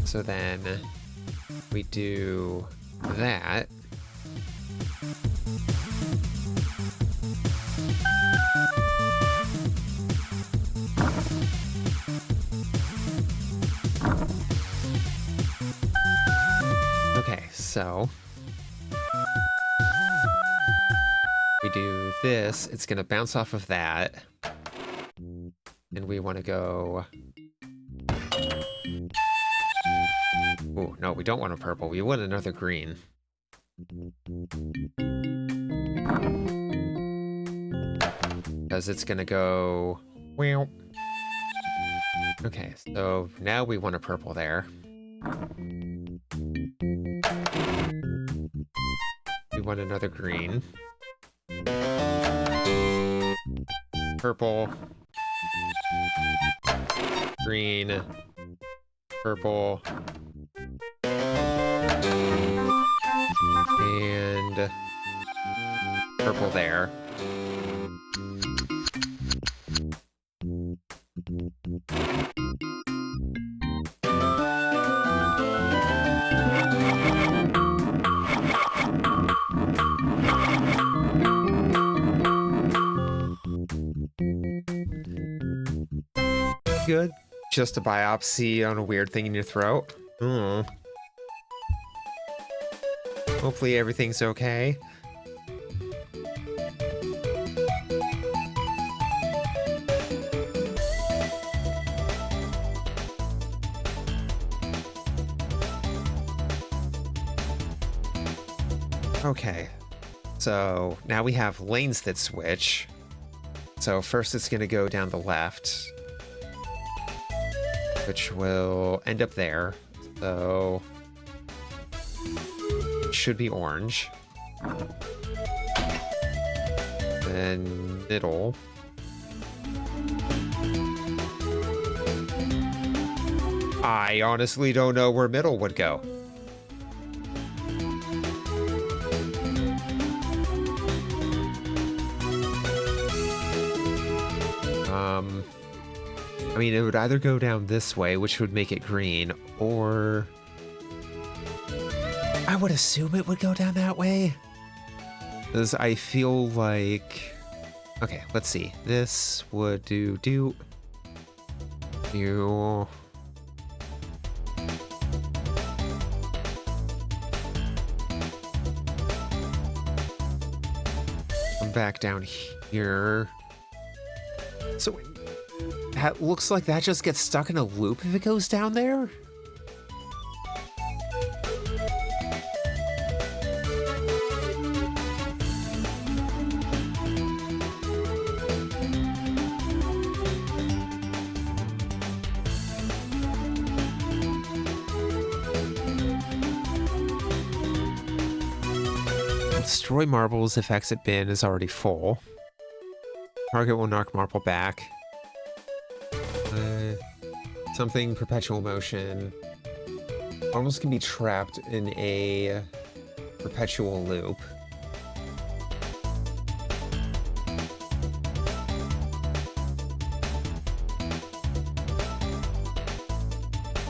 So then we do that. Okay, so we do this. It's going to bounce off of that. And we want to go... Oh, no, we don't want a purple. We want another green. Because it's going to go... Well. Okay, so now we want a purple there. We want another green. Purple. Green. Purple. And purple there. Good. Just a biopsy on a weird thing in your throat. Hopefully everything's okay. Okay. So now we have lanes that switch. So first it's going to go down the left, which will end up there. So it should be orange. Then middle. I honestly don't know where middle would go. I mean, it would either go down this way, which would make it green, or I would assume it would go down that way. Because I feel like... Okay, let's see. This would do... Come back down here. So that looks like that just gets stuck in a loop if it goes down there? Destroy marbles if exit bin is already full. Target will knock marble back. Something perpetual motion. Marbles can be trapped in a perpetual loop.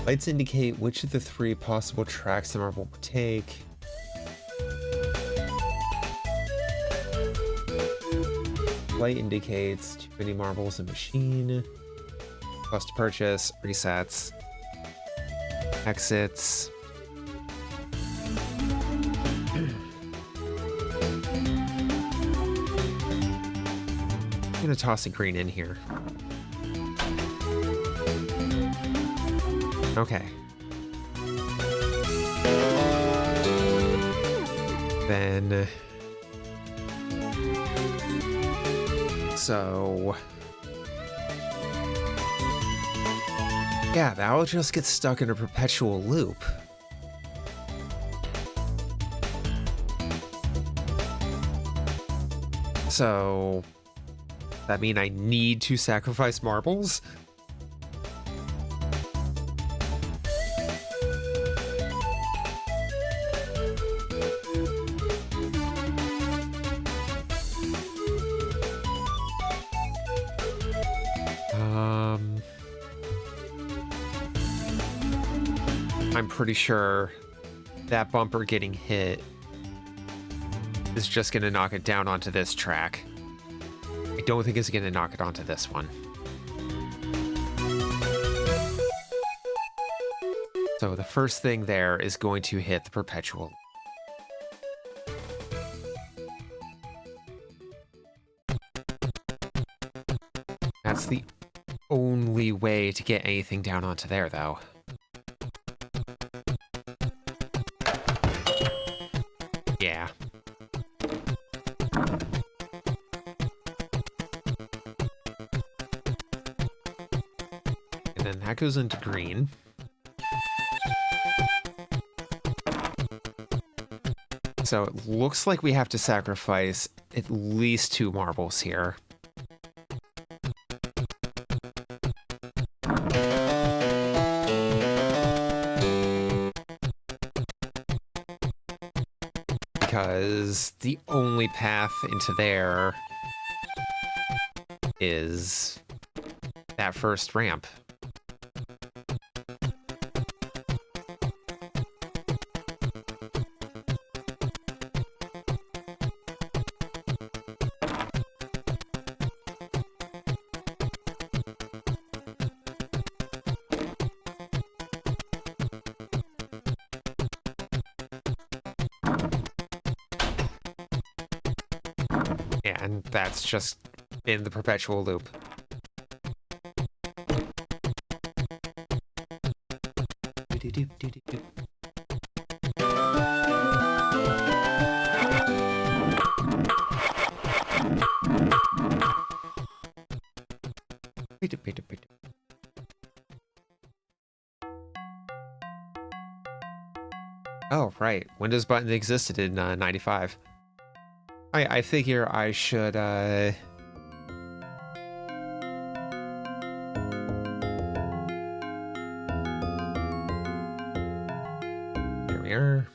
Lights indicate which of the 3 possible tracks the marble will take. Light indicates too many marbles in machine. Cost to purchase, resets, exits. I'm gonna toss a green in here. Okay. Then... So... Yeah, that'll just get stuck in a perpetual loop. So... that mean I need to sacrifice marbles? I'm pretty sure that bumper getting hit is just going to knock it down onto this track. I don't think it's going to knock it onto this one. So the first thing there is going to hit the perpetual. That's the only way to get anything down onto there, though. Yeah. And then that goes into green. So it looks like we have to sacrifice at least 2 marbles here. Because the only path into there is that first ramp. And that's just in the perpetual loop. Oh, right. Windows button existed in 95. I figure I should, Here we are.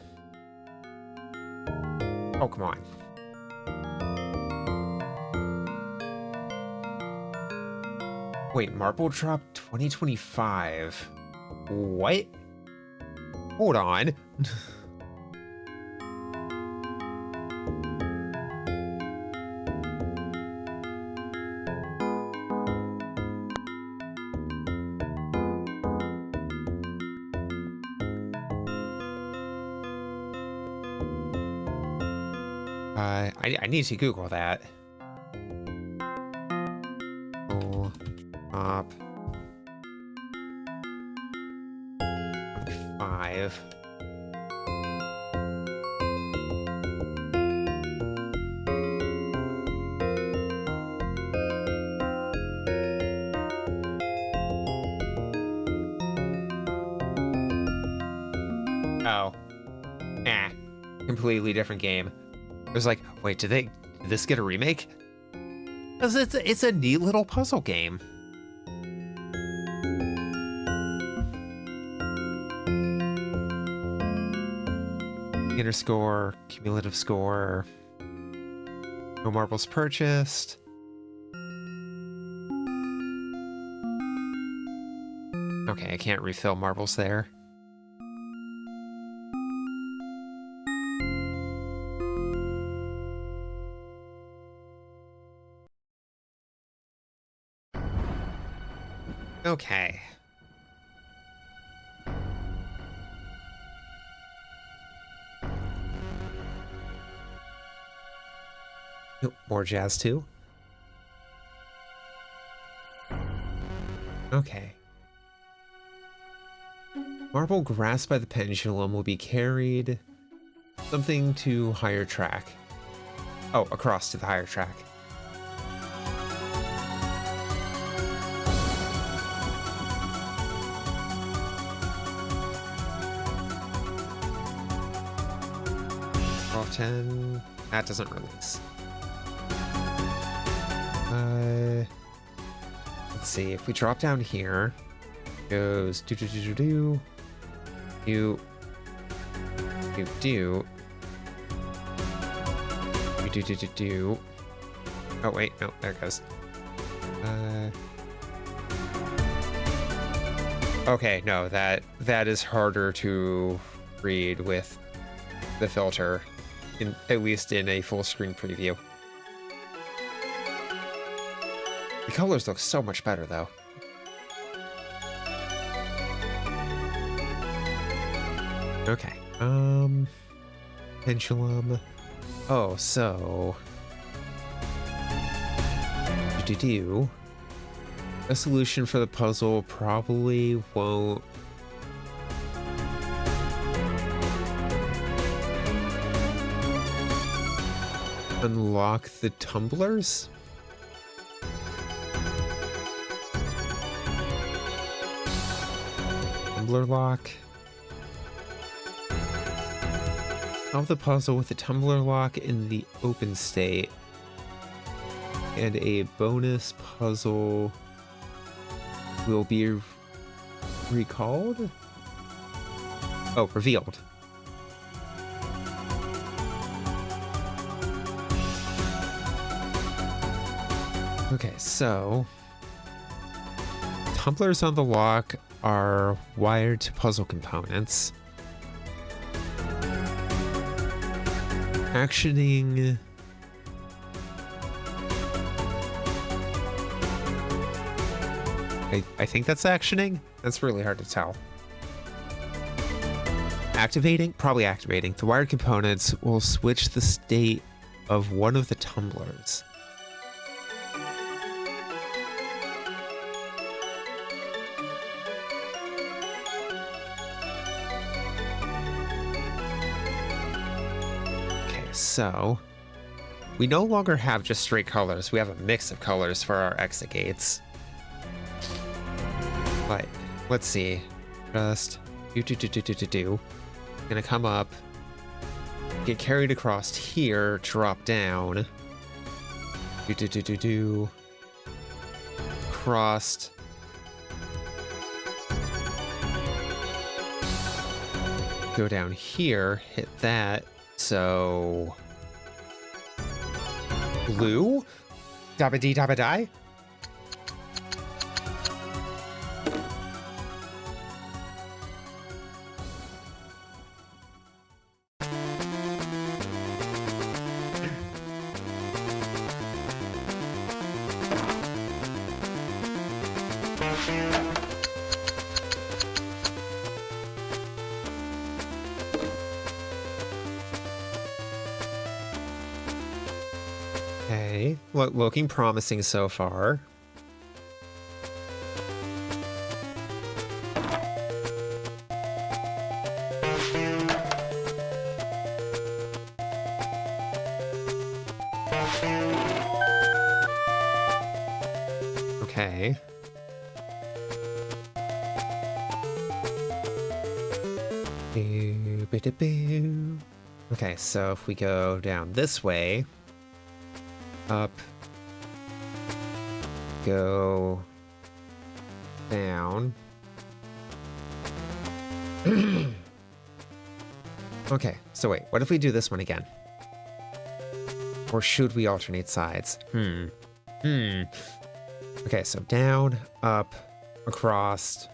Oh, come on. Wait, Marble Drop 2025. What? Hold on. I need to Google that. Oh, top 5. Oh, completely different game. I was like, wait, did this get a remake? Because it's a neat little puzzle game. Inner score, cumulative score, no marbles purchased. Okay, I can't refill marbles there. Okay. Oh, more jazz too. Okay. Marble grasped by the pendulum will be carried something to higher track. Oh, across to the higher track. $12.10. That doesn't release. Let's see, if we drop down here, it goes do. Oh wait, no, there it goes. Okay, no, that is harder to read with the filter, at least in a full screen preview. The colors look so much better, though. Okay. Pendulum. Oh, so... A solution for the puzzle probably won't... unlock the tumblers? Tumbler lock. Solve the puzzle with the tumbler lock in the open state. And a bonus puzzle will be recalled? Oh, revealed. Okay, so tumblers on the lock are wired to puzzle components. Actioning I think that's actioning. That's really hard to tell. Activating? Probably activating. The wired components will switch the state of one of the tumblers. So, we no longer have just straight colors. We have a mix of colors for our exit gates. But let's see. Just do. Gonna come up, get carried across here, drop down. Do. Crossed. Go down here, hit that. So blue? Dabba dee dabba die? Okay, looking promising so far. Okay. Boo-ba-da-boo. Okay, so if we go down this way, up, go down. Okay, so wait, what if we do this one again? Or should we alternate sides? Okay, so down, up, across.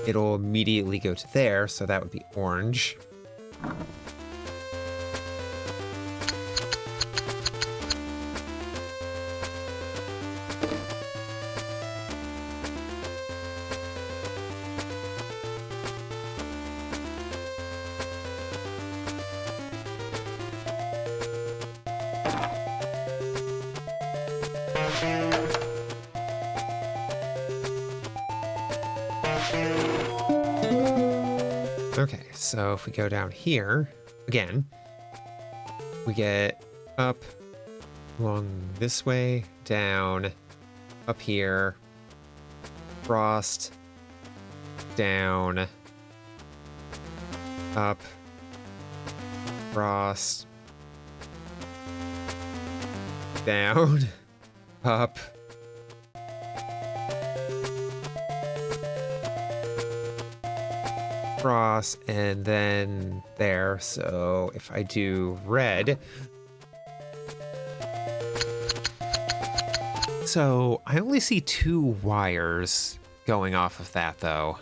It'll immediately go to there, so that would be orange. Okay, so if we go down here, again, we get up, along this way, down, up here, frost, down, up, frost, down, up, cross, and then there. So if I do red, so I only see 2 wires going off of that though.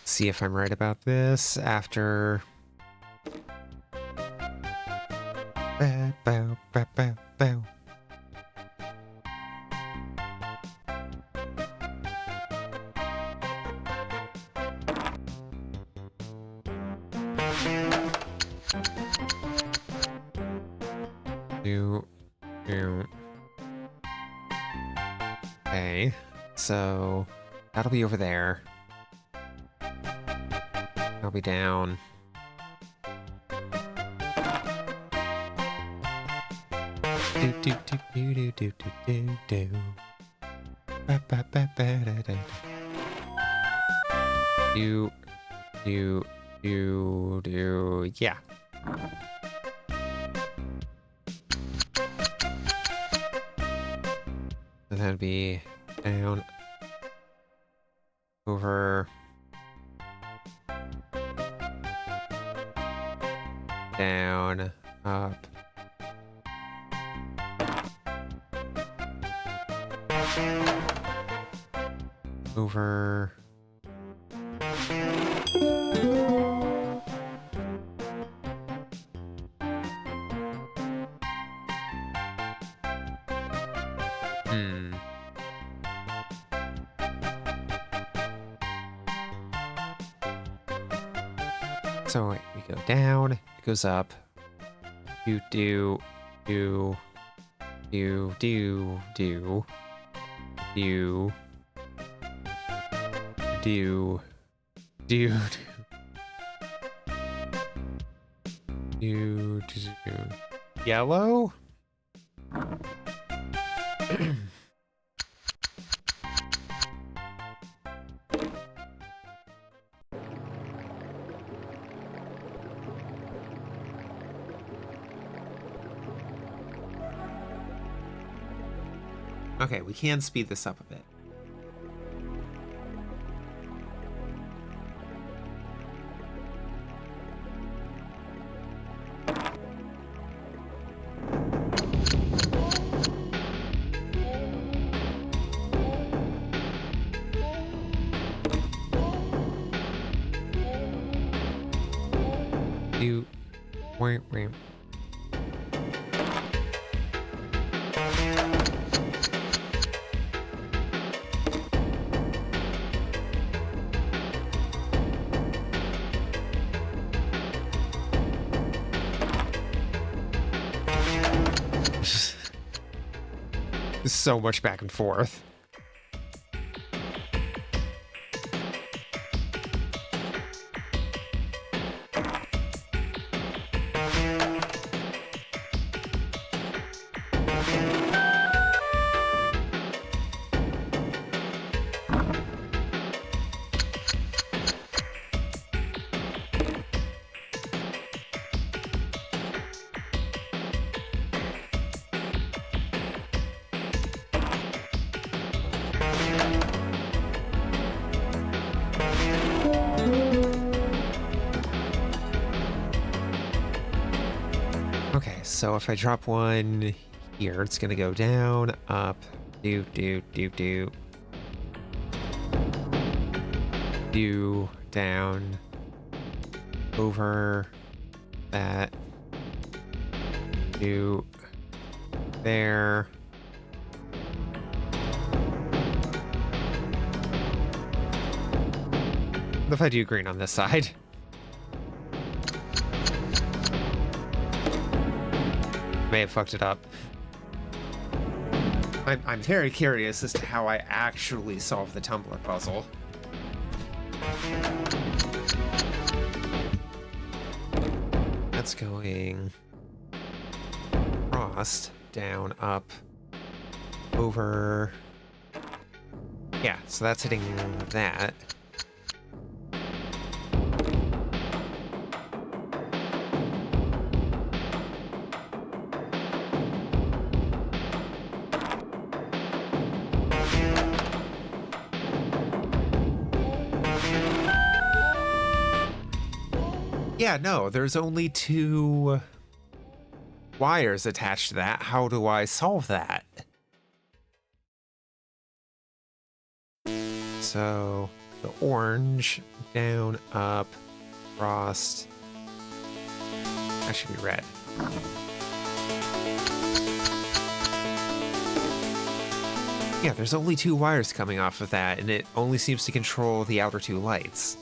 See if I'm right about this after. Bow, bow, bow, bow, bow. Okay, so that'll be over there. I'll be down. Do do do do do do do do. Ba ba ba ba da da. Do do do do. Yeah. So that'd be down, over, down, up, over, So wait, we go down, it goes up. Do, do, do, do, do, do, do, do, do, do, do. Yellow? Okay, we can speed this up a bit. Wait. So much back and forth. Okay, so if I drop one here, it's gonna go down, up, do, down, over, that, do, there. What if I do green on this side? May have fucked it up. I'm very curious as to how I actually solve the tumbler puzzle. That's going across, down, up, over. Yeah, so that's hitting that. Yeah, no, there's only 2 wires attached to that. How do I solve that? So, the orange, down, up, across. That should be red. Yeah, there's only 2 wires coming off of that, and it only seems to control the outer 2 lights.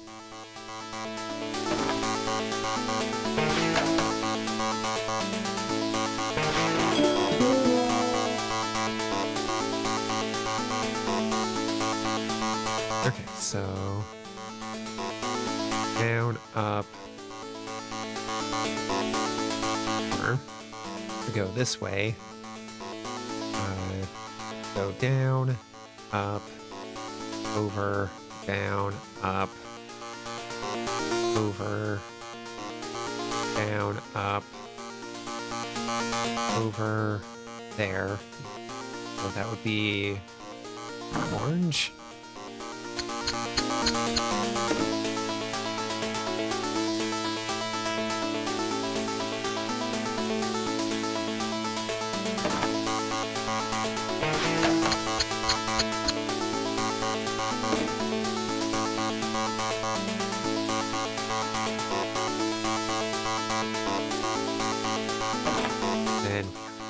Okay, so down, up, or we go this way. Go down, up, over, down, up, over, down, up, over, there. So that would be orange.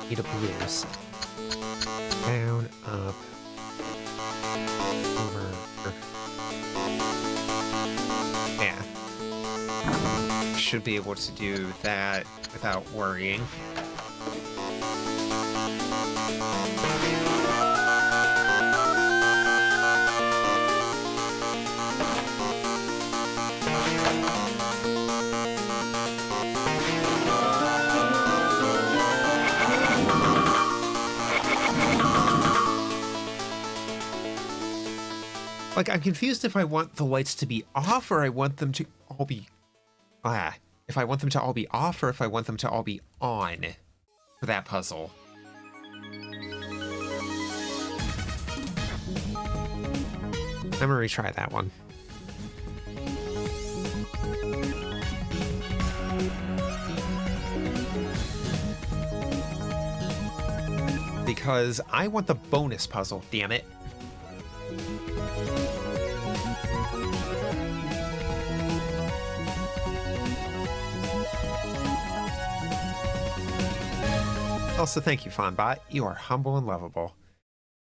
Need a blues. Down, up, over. Yeah. should be able to do that without worrying. Like, I'm confused if I want the lights to be off or I want them to all be... if I want them to all be off or if I want them to all be on for that puzzle. I'm gonna retry that one. Because I want the bonus puzzle, damn it. Also, thank you, Fonbot. You are humble and lovable.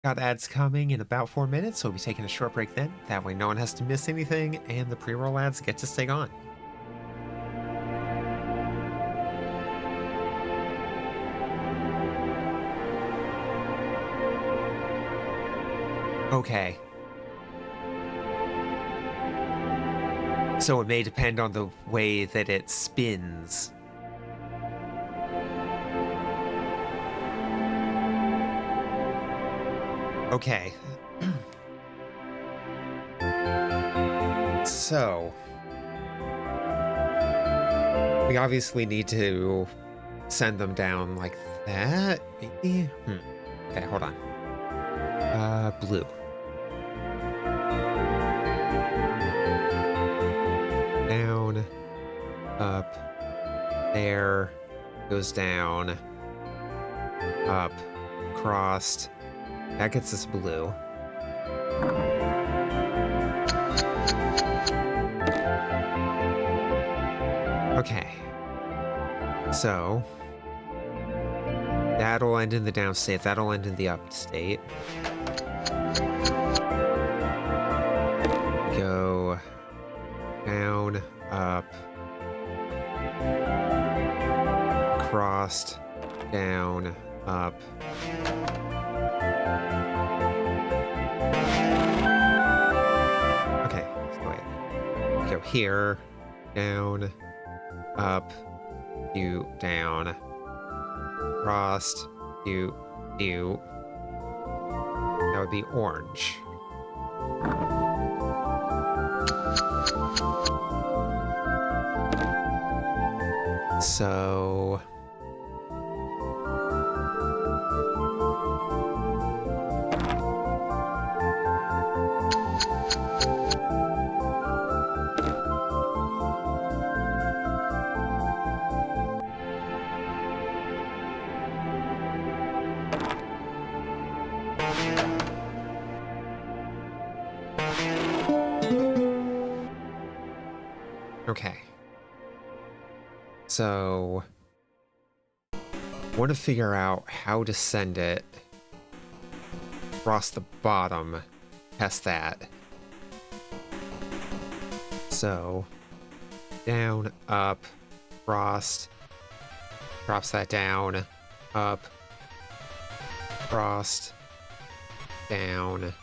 Got ads coming in about 4 minutes, so we'll be taking a short break then. That way no one has to miss anything, and the pre-roll ads get to stay on. Okay. So it may depend on the way that it spins. Okay. So, we obviously need to send them down like that, maybe? Okay, hold on. Blue. Down, up, there, goes down, up, crossed. That gets us blue. Okay. So, that'll end in the downstate, that'll end in the upstate. Go down, up, crossed, down, up. Okay, so wait. Go here, down, up, you, down, crossed, you. That would be orange. So... Okay. So, I want to figure out how to send it across the bottom. Test that. So, down, up, crossed, drops that down, up, crossed, down,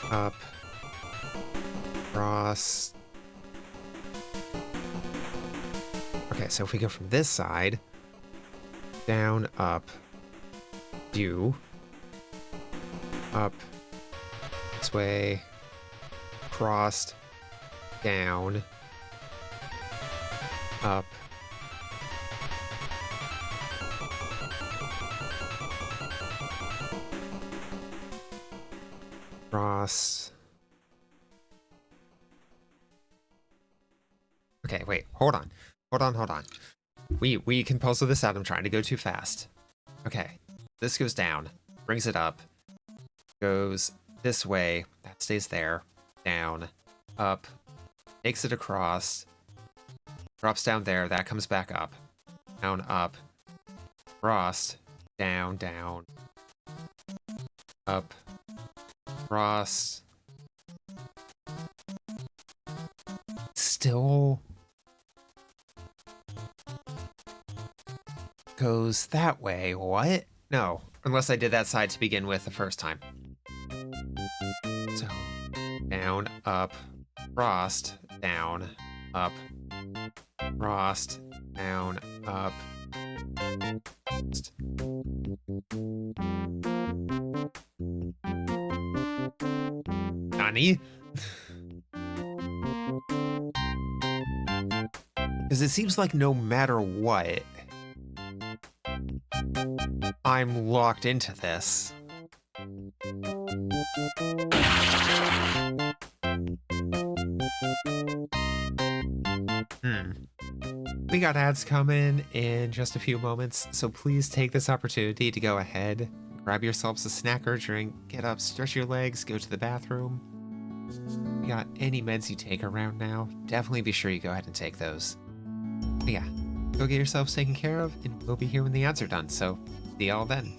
up, cross. Okay, so if we go from this side, down, up, do, up, this way, crossed, down, up, cross. Okay, wait, hold on. Hold on. We can puzzle this out. I'm trying to go too fast. Okay, this goes down, brings it up, goes this way, that stays there, down, up, takes it across, drops down there, that comes back up, down, up, crossed, down, down, up, cross, goes that way. What? No, unless I did that side to begin with the first time. So, down, up, frost, down, up, frost, down, up. Nani? Because it seems like no matter what, I'm locked into this. We got ads coming in just a few moments, so please take this opportunity to go ahead, grab yourselves a snack or drink, get up, stretch your legs, go to the bathroom. If you got any meds you take around now, definitely be sure you go ahead and take those. But yeah, go get yourselves taken care of, and we'll be here when the ads are done, so see y'all then.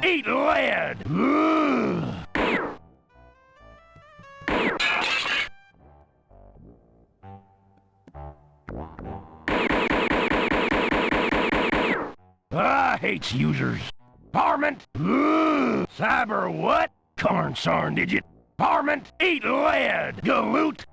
Eat lead! I hate users. Varmint! Cyber what? Cornsarn, did you? Varmint! Eat lead! Galoot!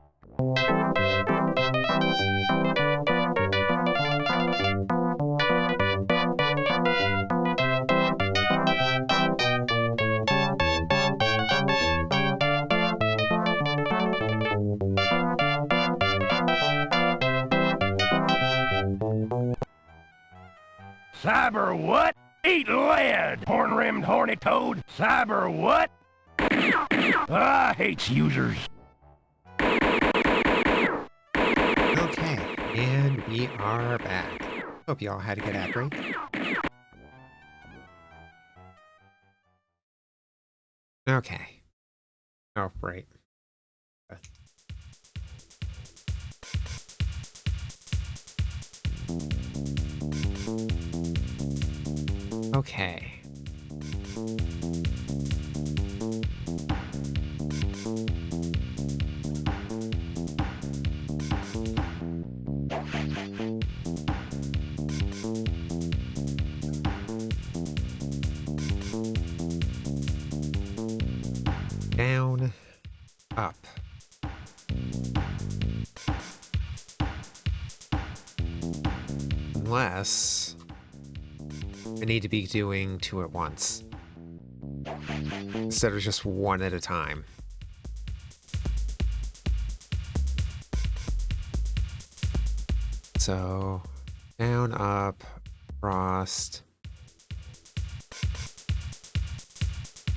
Cyber what? Eat lead! Horn-rimmed horny toad! Cyber what? I hate users. Okay, and we are back. Hope y'all had a good ad break. Okay. Oh, right. Okay. up. Unless I need to be doing 2 at once instead of just 1 at a time. So down, up, frost.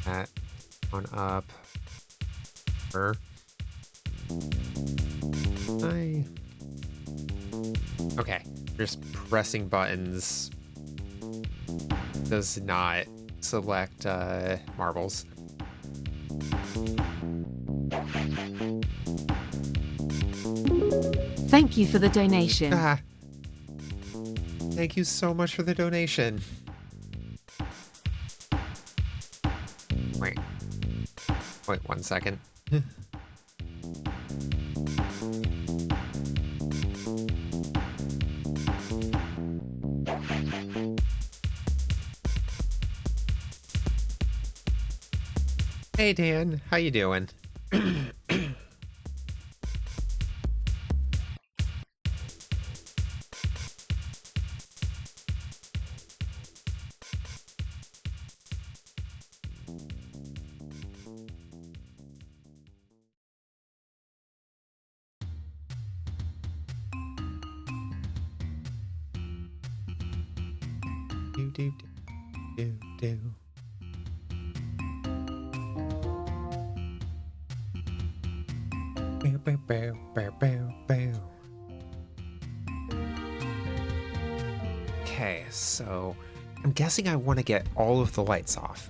That one up. Okay, just pressing buttons does not select marbles. Thank you for the donation. Thank you so much for the donation. Wait 1 second. Hey Dan, how you doing? Do. Okay, so I'm guessing I want to get all of the lights off.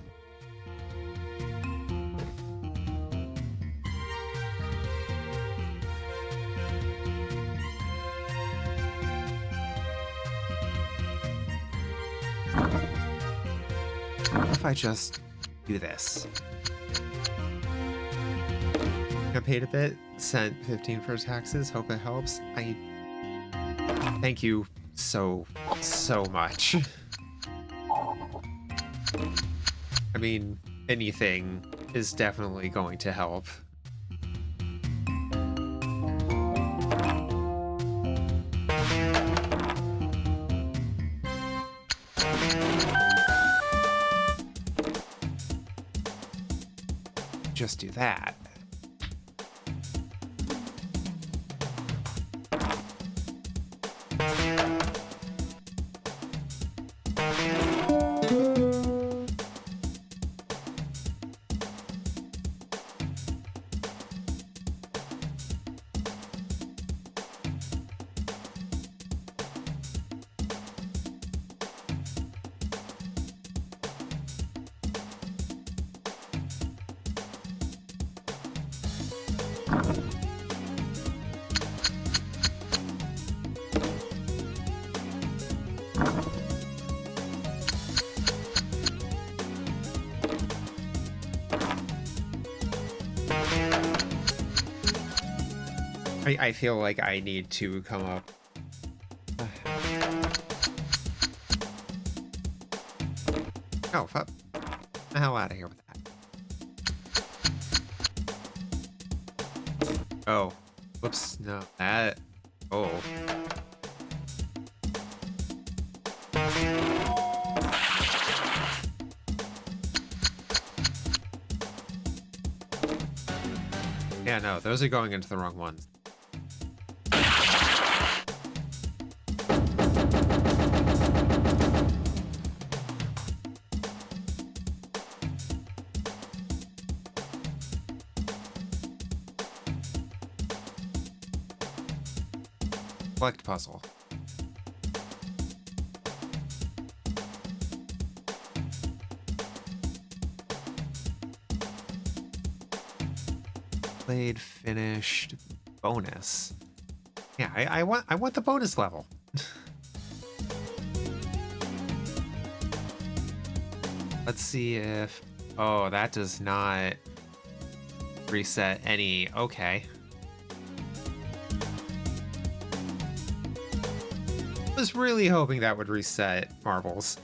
What if I just do this? I paid a bit, sent 15 for taxes, hope it helps. Thank you so much. I mean, anything is definitely going to help. Just do that. I feel like I need to come up. Oh, fuck. The hell out of here with that. Oh. Whoops. No. That. Oh. Yeah, no, those are going into the wrong ones. Select puzzle. Played, finished, bonus. Yeah, I want the bonus level. Let's see if... Oh, that does not reset any... Okay. I was really hoping that would reset marbles.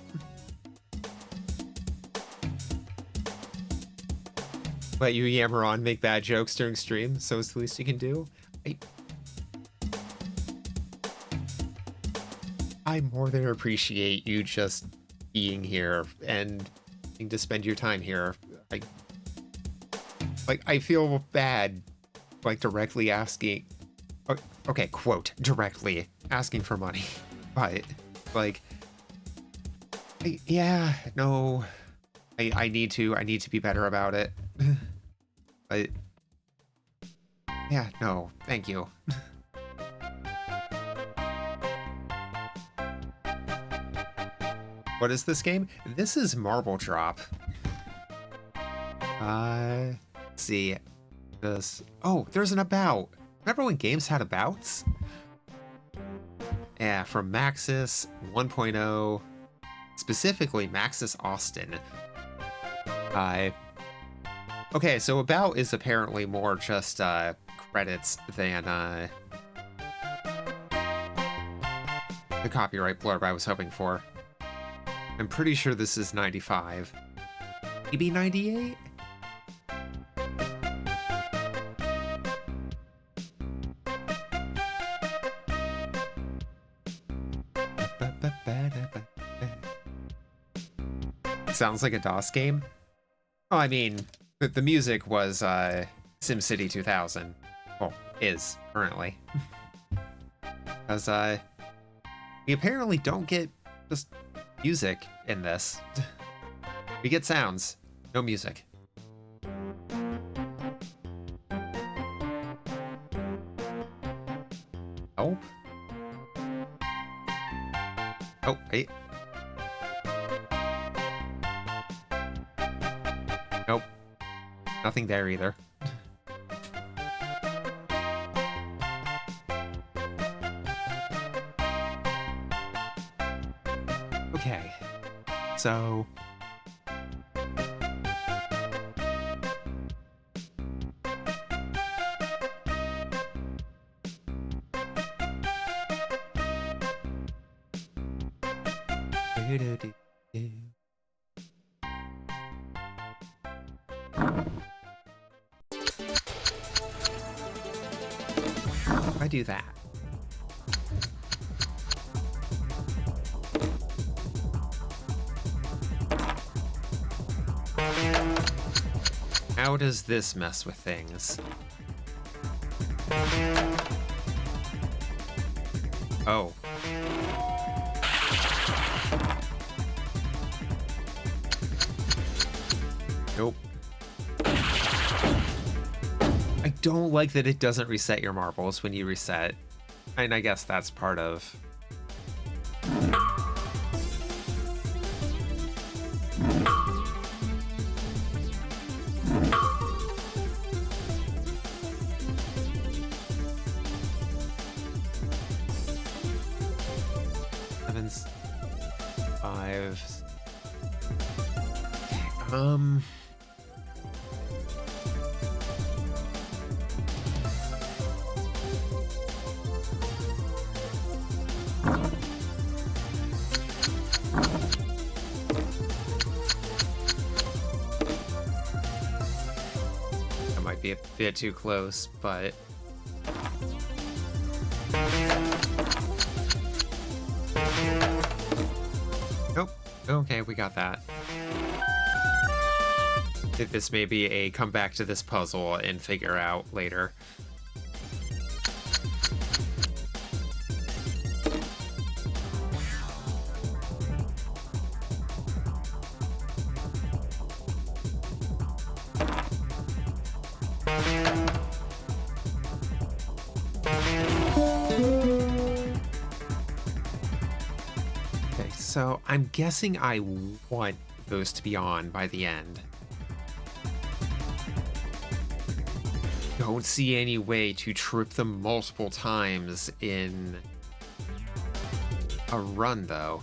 let you yammer on, make bad jokes during stream, so it's the least you can do. I more than appreciate you just being here and getting to spend your time here. I feel bad, like, directly asking... Okay, quote, directly asking for money. But, like... yeah, no... I need to be better about it. But... yeah, no, thank you. What is this game? This is Marble Drop. Let's see. Oh, there's an about. Remember when games had abouts? Yeah, from Maxis 1.0, specifically Maxis Austin. Okay, so about is apparently more just credits than the copyright blurb I was hoping for. I'm pretty sure this is 95. Maybe 98? Sounds like a DOS game. Oh, I mean, the music was SimCity 2000. Well, is currently. Because we apparently don't get just music in this. We get sounds, no music. Help? Oh, wait. Nope. Nothing there either. Okay. So... I do that. How does this mess with things? Oh. Nope. I don't like that it doesn't reset your marbles when you reset. And I guess that's part of... That might be a bit too close, but... Nope. Okay, we got that. This may be a come back to this puzzle and figure out later. Okay, so I'm guessing I want those to be on by the end. Don't see any way to trip them multiple times in a run, though.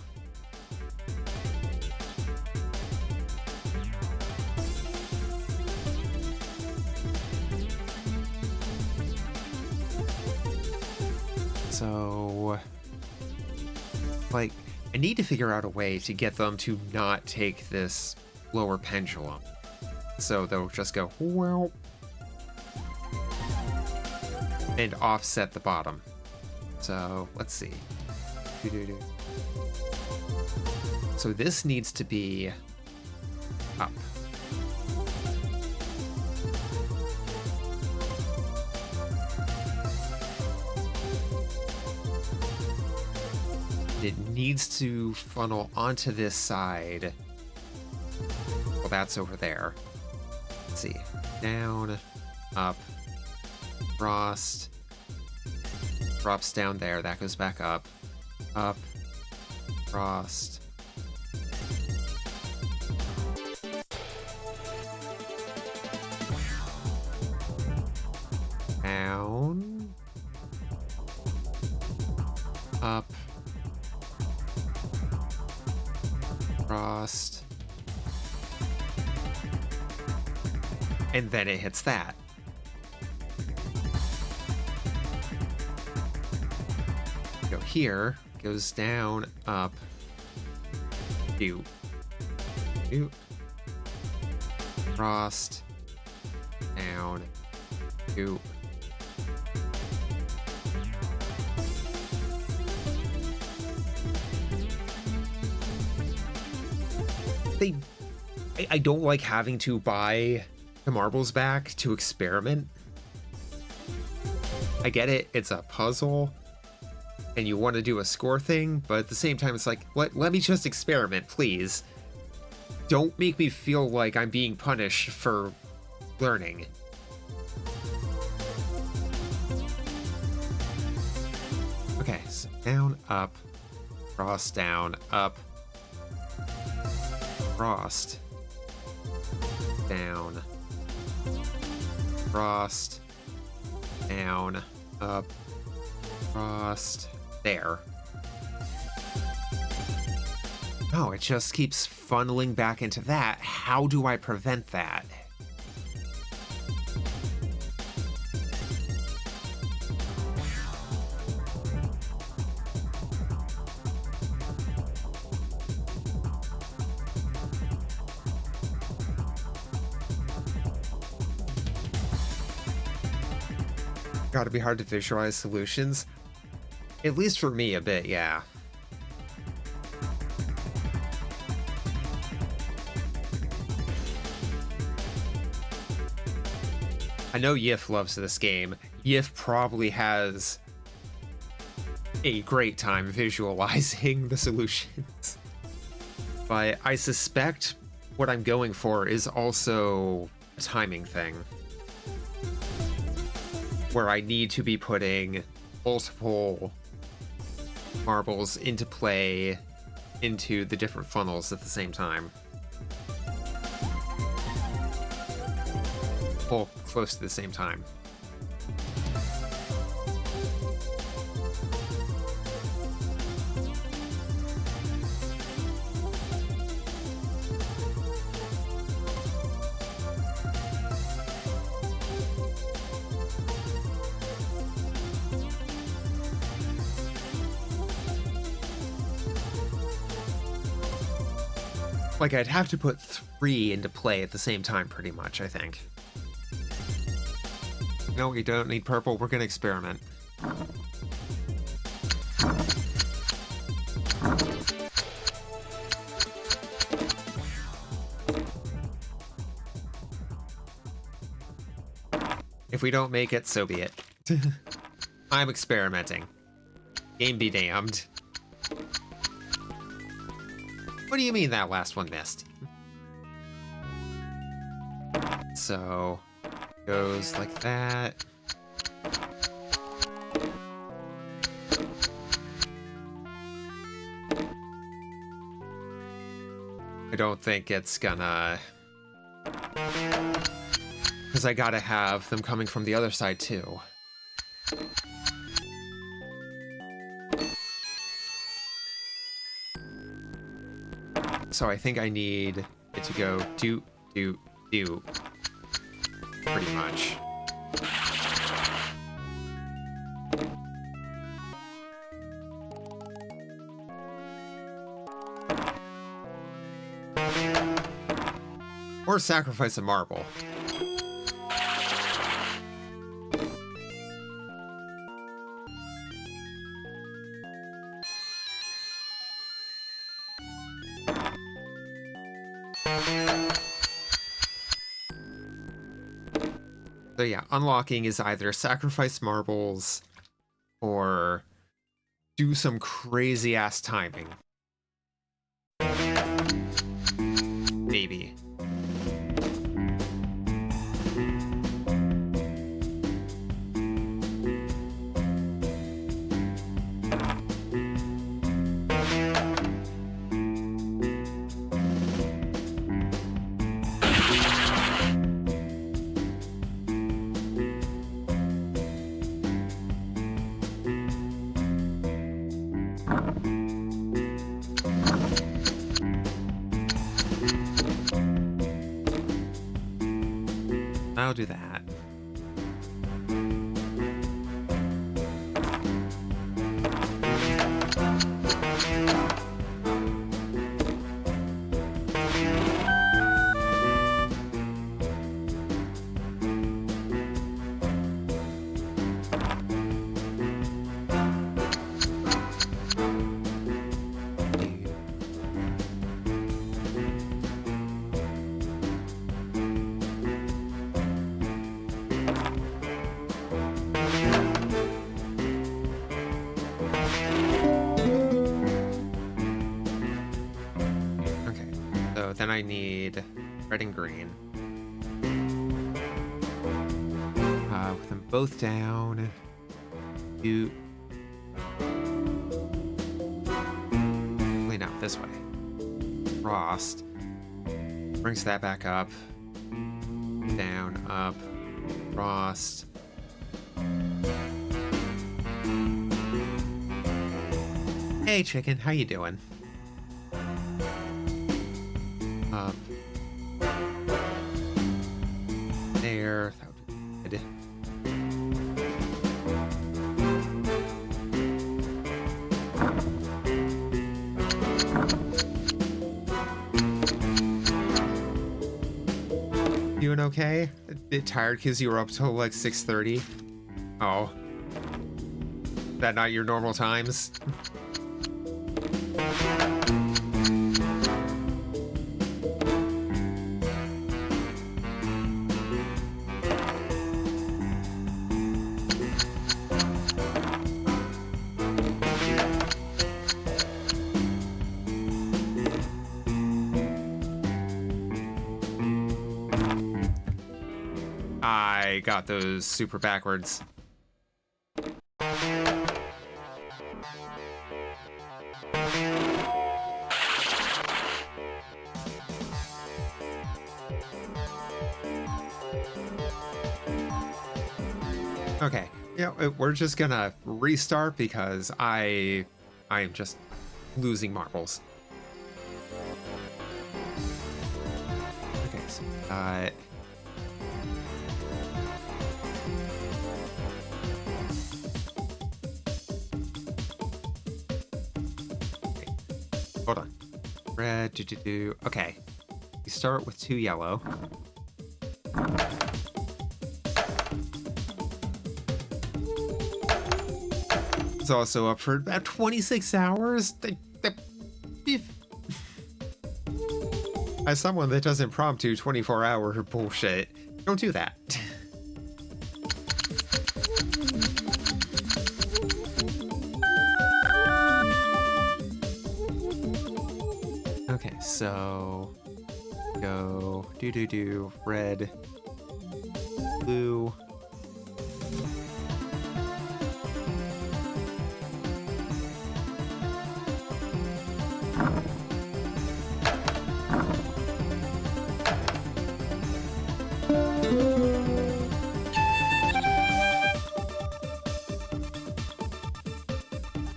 So, like, I need to figure out a way to get them to not take this lower pendulum. So they'll just go well and offset the bottom. So let's see. Doo-doo-doo. So this needs to be up. It needs to funnel onto this side. Well, that's over there. Let's see. Down, up, frost. Drops down there. That goes back up. Up, frost. Down. Up. Frost. And then it hits that. Go here, goes down, up, do, frost, down, do. I don't like having to buy the marbles back to experiment. I get it, it's a puzzle, and you want to do a score thing, but at the same time, it's like, let me just experiment, please. Don't make me feel like I'm being punished for learning. Okay, so down, up, frost, down, up, frost, down, frost, down, up, frost, there. Oh, it just keeps funneling back into that. How do I prevent that? Gotta be hard to visualize solutions. At least for me, a bit, yeah. I know Yif loves this game. Yif probably has a great time visualizing the solutions. But I suspect what I'm going for is also a timing thing, where I need to be putting multiple marbles into play into the different funnels at the same time. Well, close to the same time. Like, I'd have to put 3 into play at the same time, pretty much, I think. No, we don't need purple. We're gonna experiment. If we don't make it, so be it. I'm experimenting. Game be damned. What do you mean that last one missed? So, goes like that. I don't think it's gonna... Because I gotta have them coming from the other side too. So I think I need it to go do, pretty much. Or sacrifice a marble. So yeah, unlocking is either sacrifice marbles or do some crazy ass timing. Maybe. I'll do that. Then I need red and green. With them both down. You. Wait, no, this way. Frost. Brings that back up. Down, up. Frost. Hey, chicken, how you doing? Up. There. That would be good. Doing okay? A bit tired because you were up till like 6:30. Oh. Is that not your normal times? I got those super backwards. Okay, yeah, we're just gonna restart because I am just losing marbles. Okay, so hold on. Red, okay. We start with 2 yellow. It's also up for about 26 hours. As someone that does impromptu 24-hour bullshit, don't do that. Okay, so go red, blue.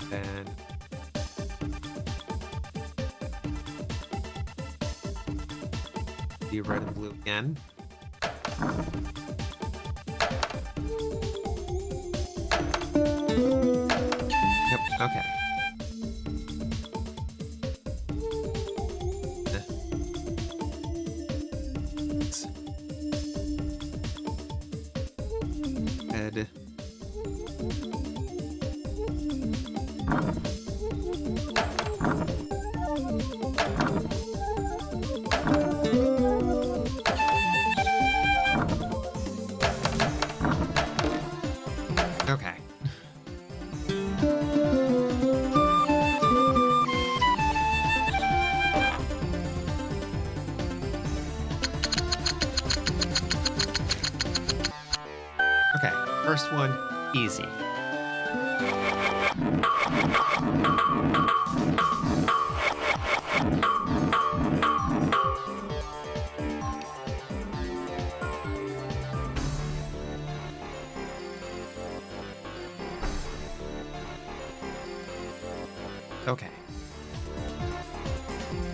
Then the red and blue again. Yep, okay. First one, easy. Okay.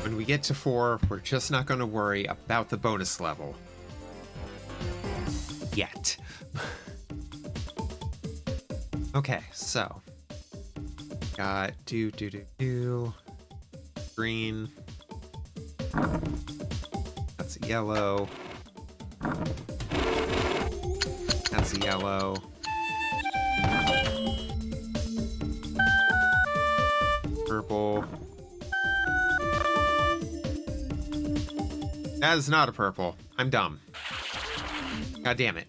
When we get to 4, we're just not going to worry about the bonus level. Yet. Okay, so. Got green. That's a yellow. That's a yellow. Purple. That is not a purple. I'm dumb. God damn it.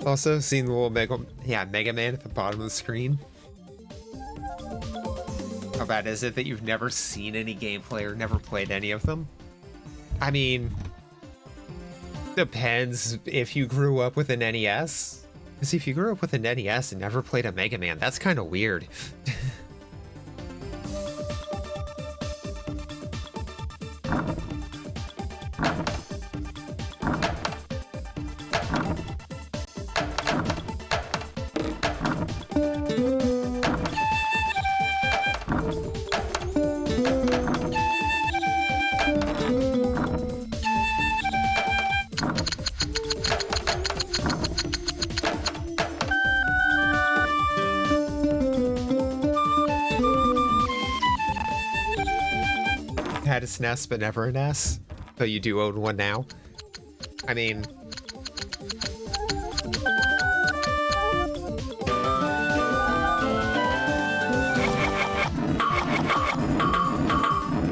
Also, seeing the little Mega Man at the bottom of the screen. How bad is it that you've never seen any gameplay or never played any of them? I mean, depends if you grew up with an NES. Because if you grew up with an NES and never played a Mega Man, that's kind of weird. Had a SNES but never an S, so you do own one now. I mean,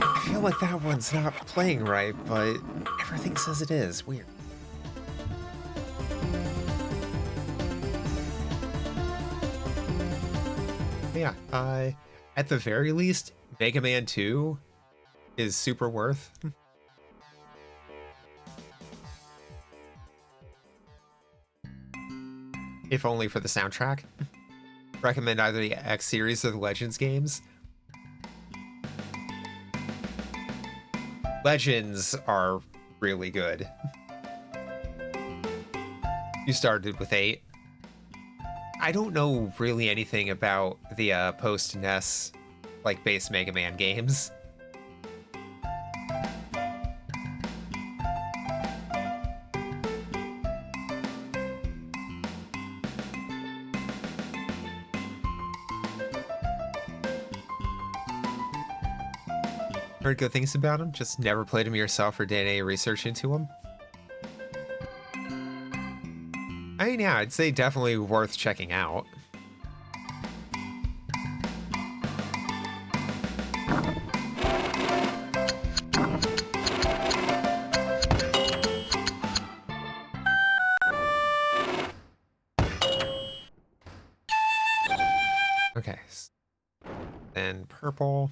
I feel like that one's not playing right, but everything says it is. Weird. Yeah, at the very least, Mega Man 2 is super worth. If only for the soundtrack. Recommend either the X series or the Legends games. Legends are really good. You started with 8. I don't know really anything about the post-NES, like, base Mega Man games. Heard good things about them, just never played them yourself or did any research into them. I mean, yeah, I'd say definitely worth checking out. Okay. Then purple.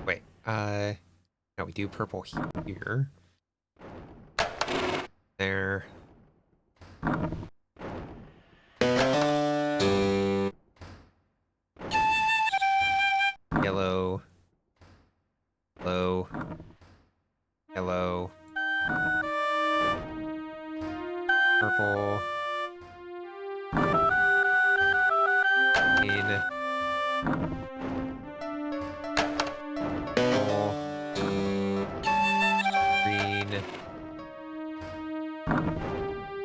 Wait, no, we do purple here. There. Yellow. Yellow. Yellow. Purple. Green.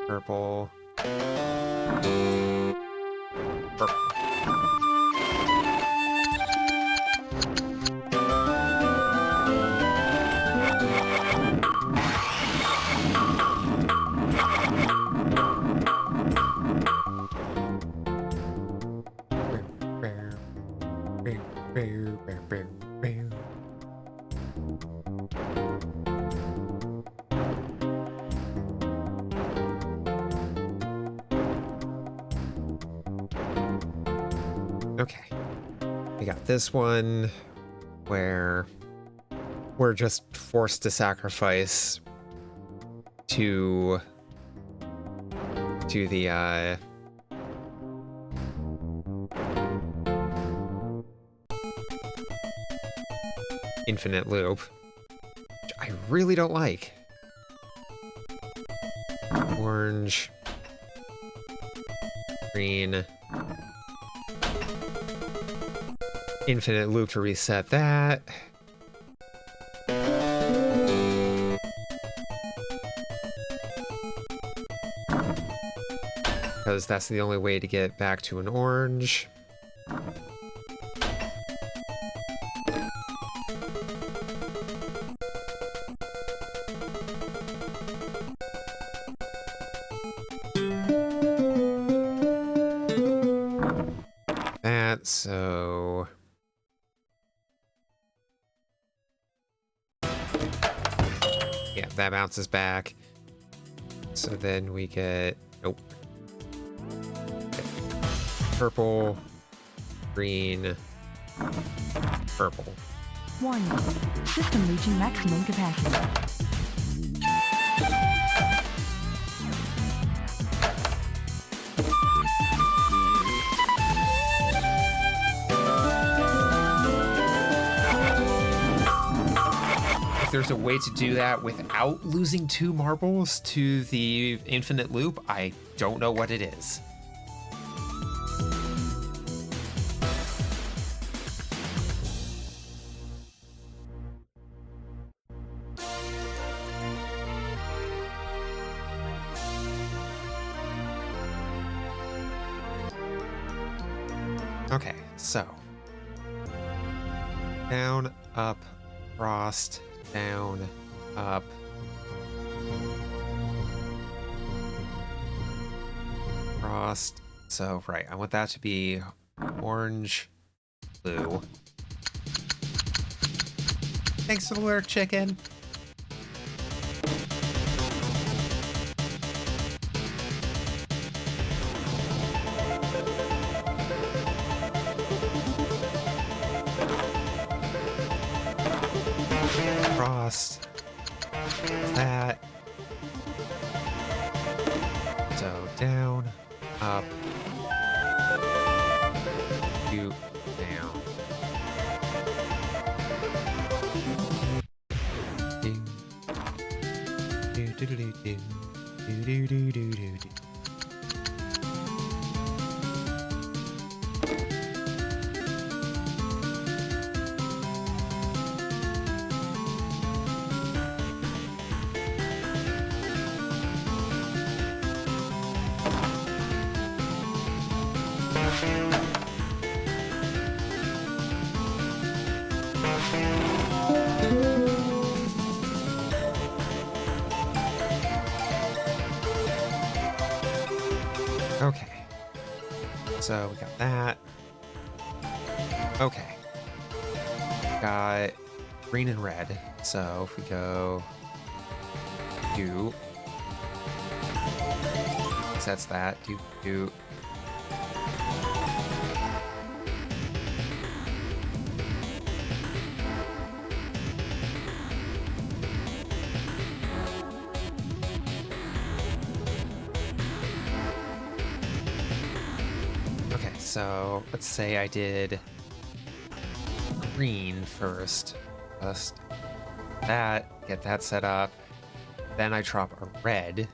Purple. Purple. Okay, we got this one where we're just forced to sacrifice to the infinite loop, which I really don't like. Orange, green, infinite loop to reset that. Because that's the only way to get back to an orange. That, so... yeah, that bounces back. So then we get... nope. Purple, green, purple. Warning. System reaching maximum capacity. If there's a way to do that without losing 2 marbles to the infinite loop, I don't know what it is. Okay, so down, up, frost, down, up. Frost. So, right, I want that to be orange, blue. Thanks for the lurk, chicken. Frost. That. So down, up, you, down. Do do do do do do do do do do. Okay. So we got that. Okay. Got green and red. So if we go do sets that do. So let's say I did green first. Just that, get that set up. Then I drop a red in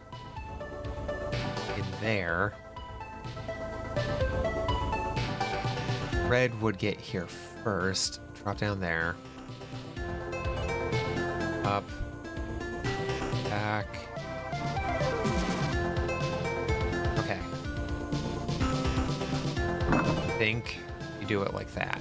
there. Red would get here first. Drop down there. Up. Back. Okay. I think you do it like that.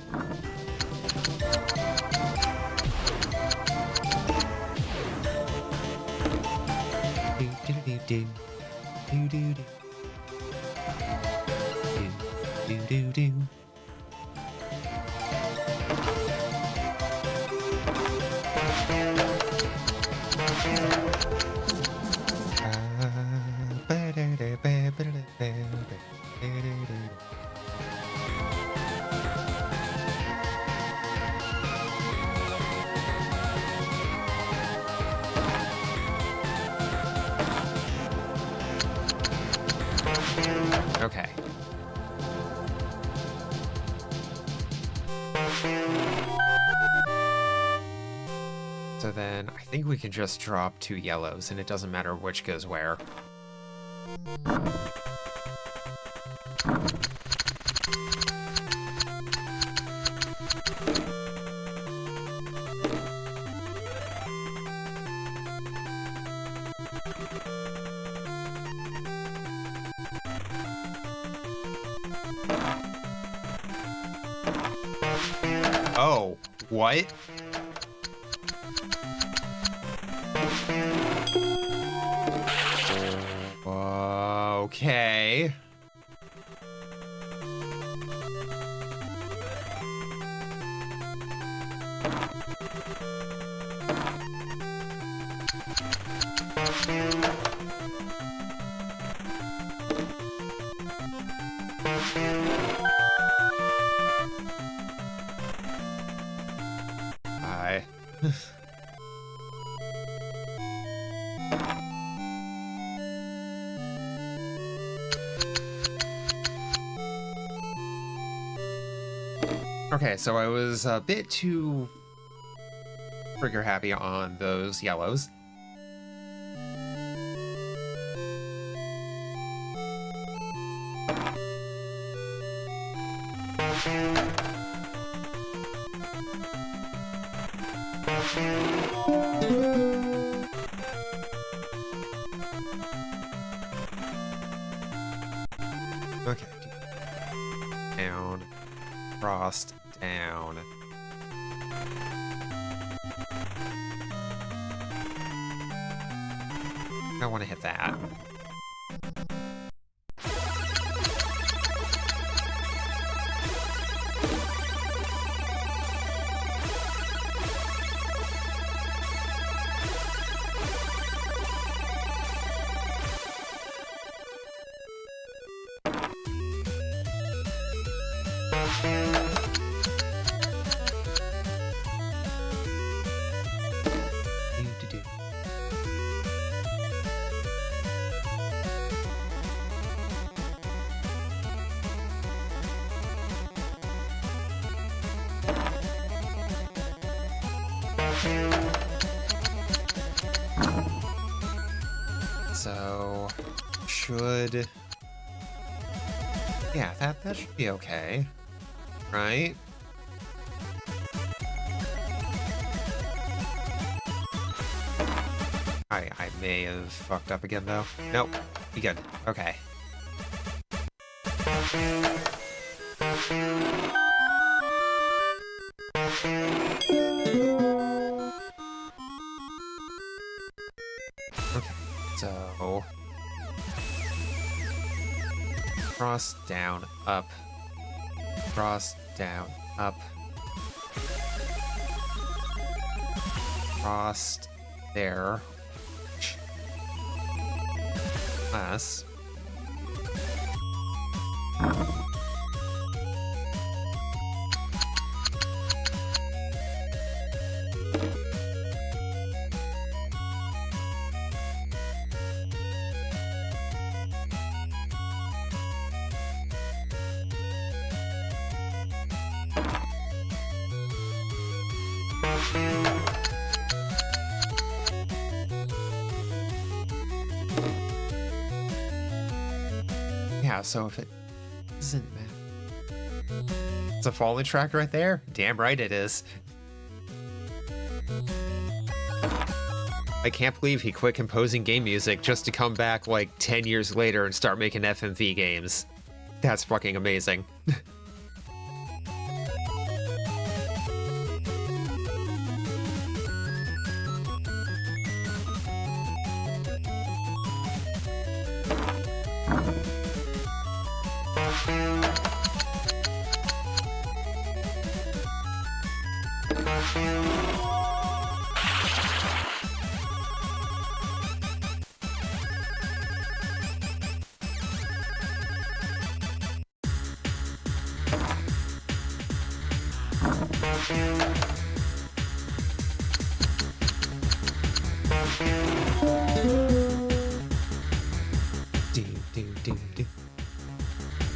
So then I think we can just drop 2 yellows, and it doesn't matter which goes where. Oh, what? Okay. Hi. Okay, so I was a bit too trigger happy on those yellows. Okay. Down. Frost. Down. I want to hit that. So, should... Yeah, that should be okay. Right? I may have fucked up again, though. Nope. Be good. Okay. Okay, so... Cross, down, up. Cross, down, up. Crossed there. Less. Yeah, so if it doesn't matter. It's a falling track right there? Damn right it is. I can't believe he quit composing game music just to come back like 10 years later and start making FMV games. That's fucking amazing.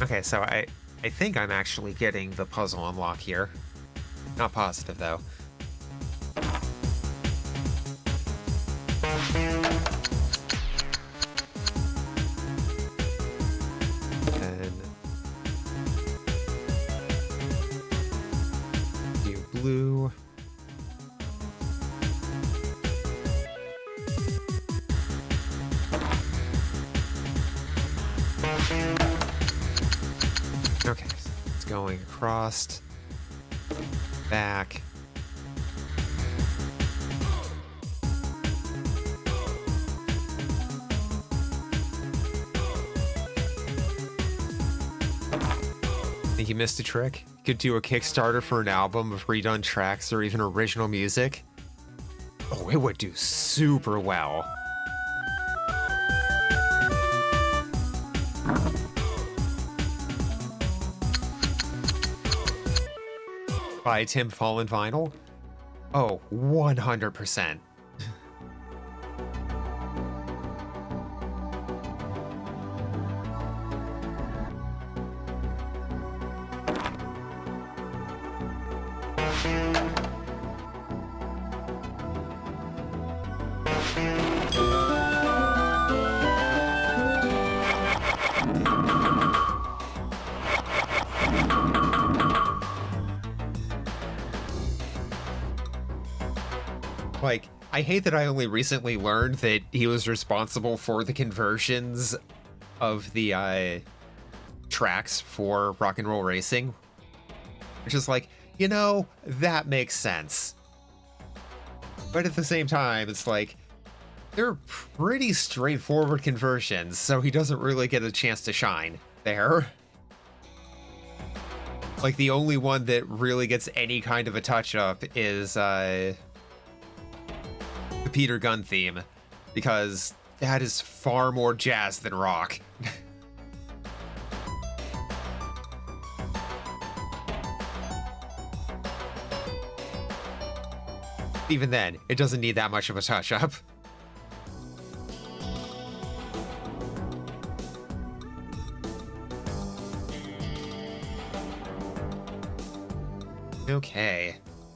Okay, so I think I'm actually getting the puzzle unlock here. Not positive, though. going across, back. Think you missed a trick? Could do a Kickstarter for an album of redone tracks or even original music. Oh, it would do super well. By Tim Fallen Vinyl? Oh, 100%. Like, I hate that I only recently learned that he was responsible for the conversions of the tracks for Rock and Roll Racing. Which is like, you know, that makes sense. But at the same time, it's like, they're pretty straightforward conversions, so he doesn't really get a chance to shine there. Like, the only one that really gets any kind of a touch-up is, the Peter Gunn theme, because that is far more jazz than rock. Even then, it doesn't need that much of a touch-up. Okay.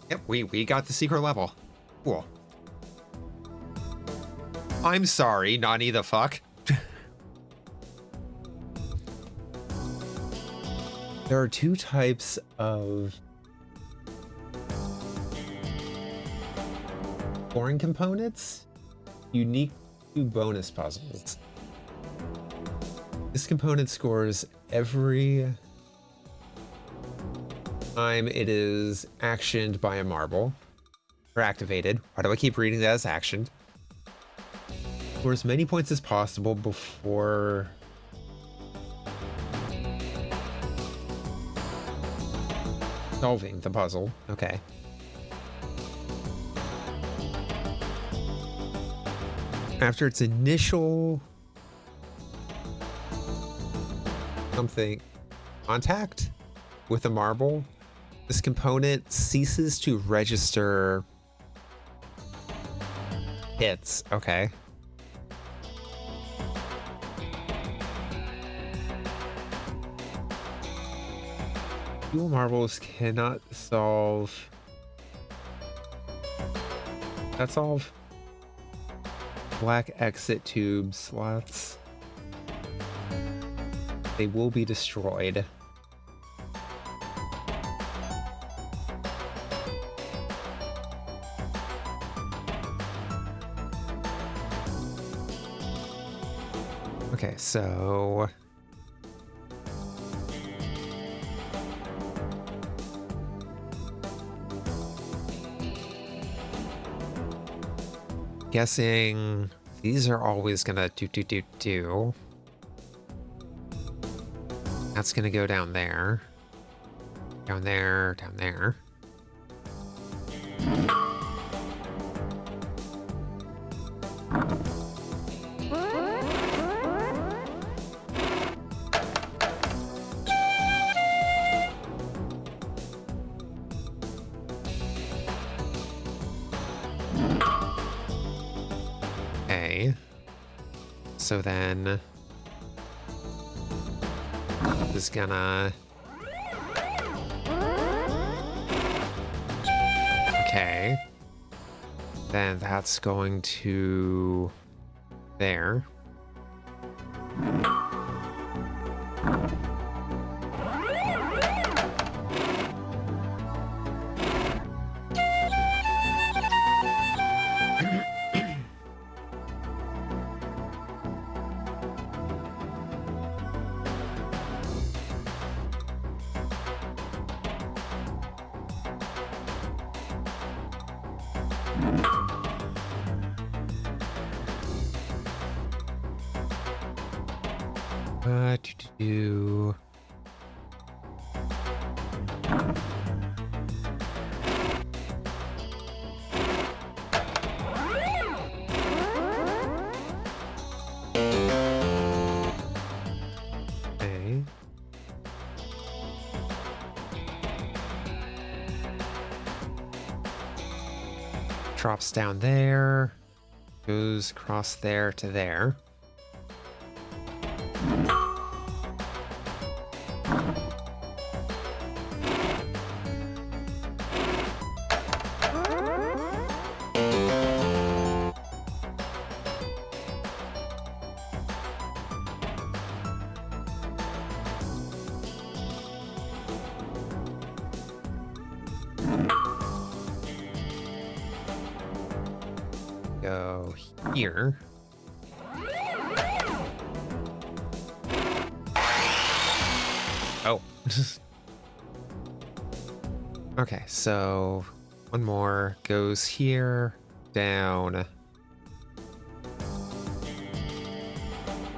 Yep, we got the secret level. Cool. I'm sorry, Nani the fuck. There are two types of scoring components unique to bonus puzzles. This component scores every time it is actioned by a marble, or activated. Why do I keep reading that as actioned? For as many points as possible before solving the puzzle. Okay. After its initial contact with a marble, this component ceases to register hits. Okay. Dual marbles cannot solve. That solve black exit tube slots. They will be destroyed. Okay, so guessing these are always gonna do. That's gonna go down there. Down there, down there. Okay. So then is gonna okay. Then that's going to there. Do. Okay. Drops down there, goes across there to there. Go here. Oh. Okay, so one more goes here, down,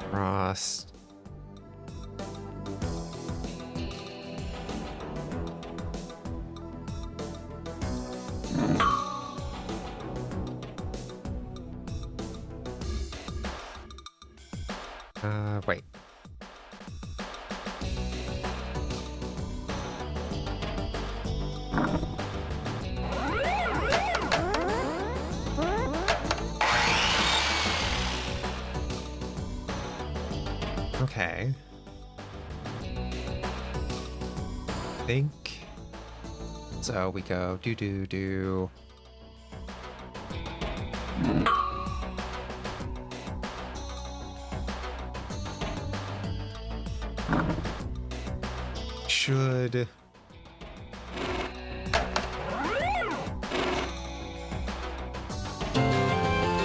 across. Wait. Okay. Think. So we go do. Should.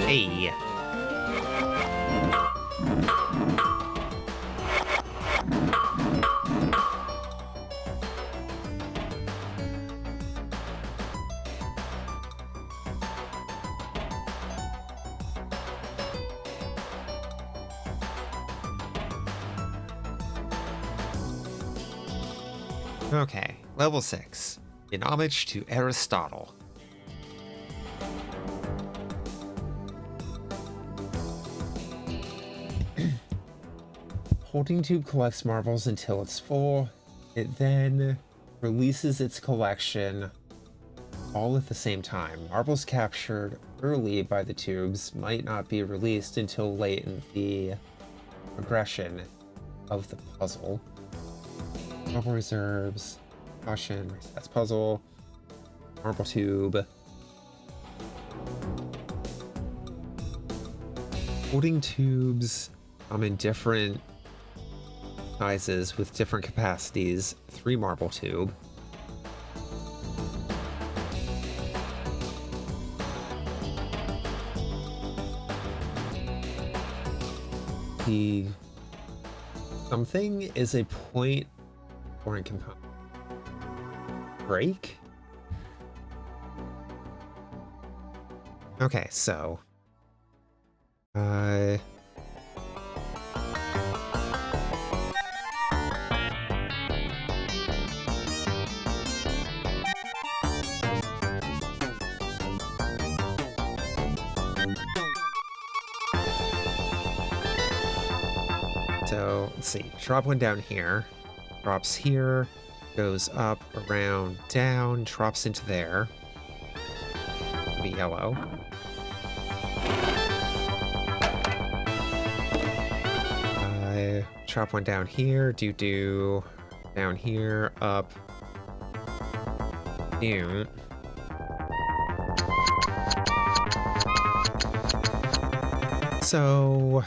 Hey. Okay, level 6. In homage to Aristotle. Holding Tube collects marbles until it's full. It then releases its collection all at the same time. Marbles captured early by the tubes might not be released until late in the progression of the puzzle. Marble reserves, caution, resets puzzle, marble tube. Holding tubes come in different sizes with different capacities. 3 marble tube. The something is a point foreign component. Break? Okay, so let's see. Drop one down here. Drops here. Goes up, around, down. Drops into there. Be yellow. Drop one down here. Do down here. Up. Down. So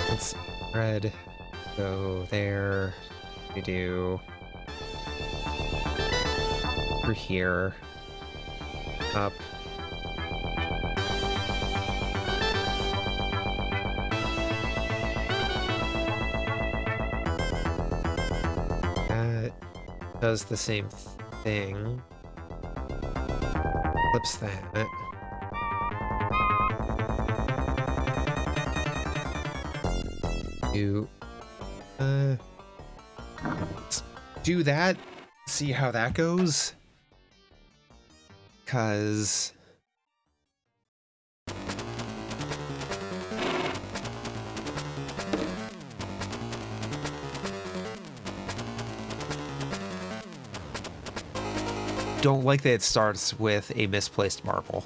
let's see. Red. Go there. We do through here. Up. That does the same thing. Flips that. Let's do that. See how that goes. 'Cause don't like that it starts with a misplaced marble.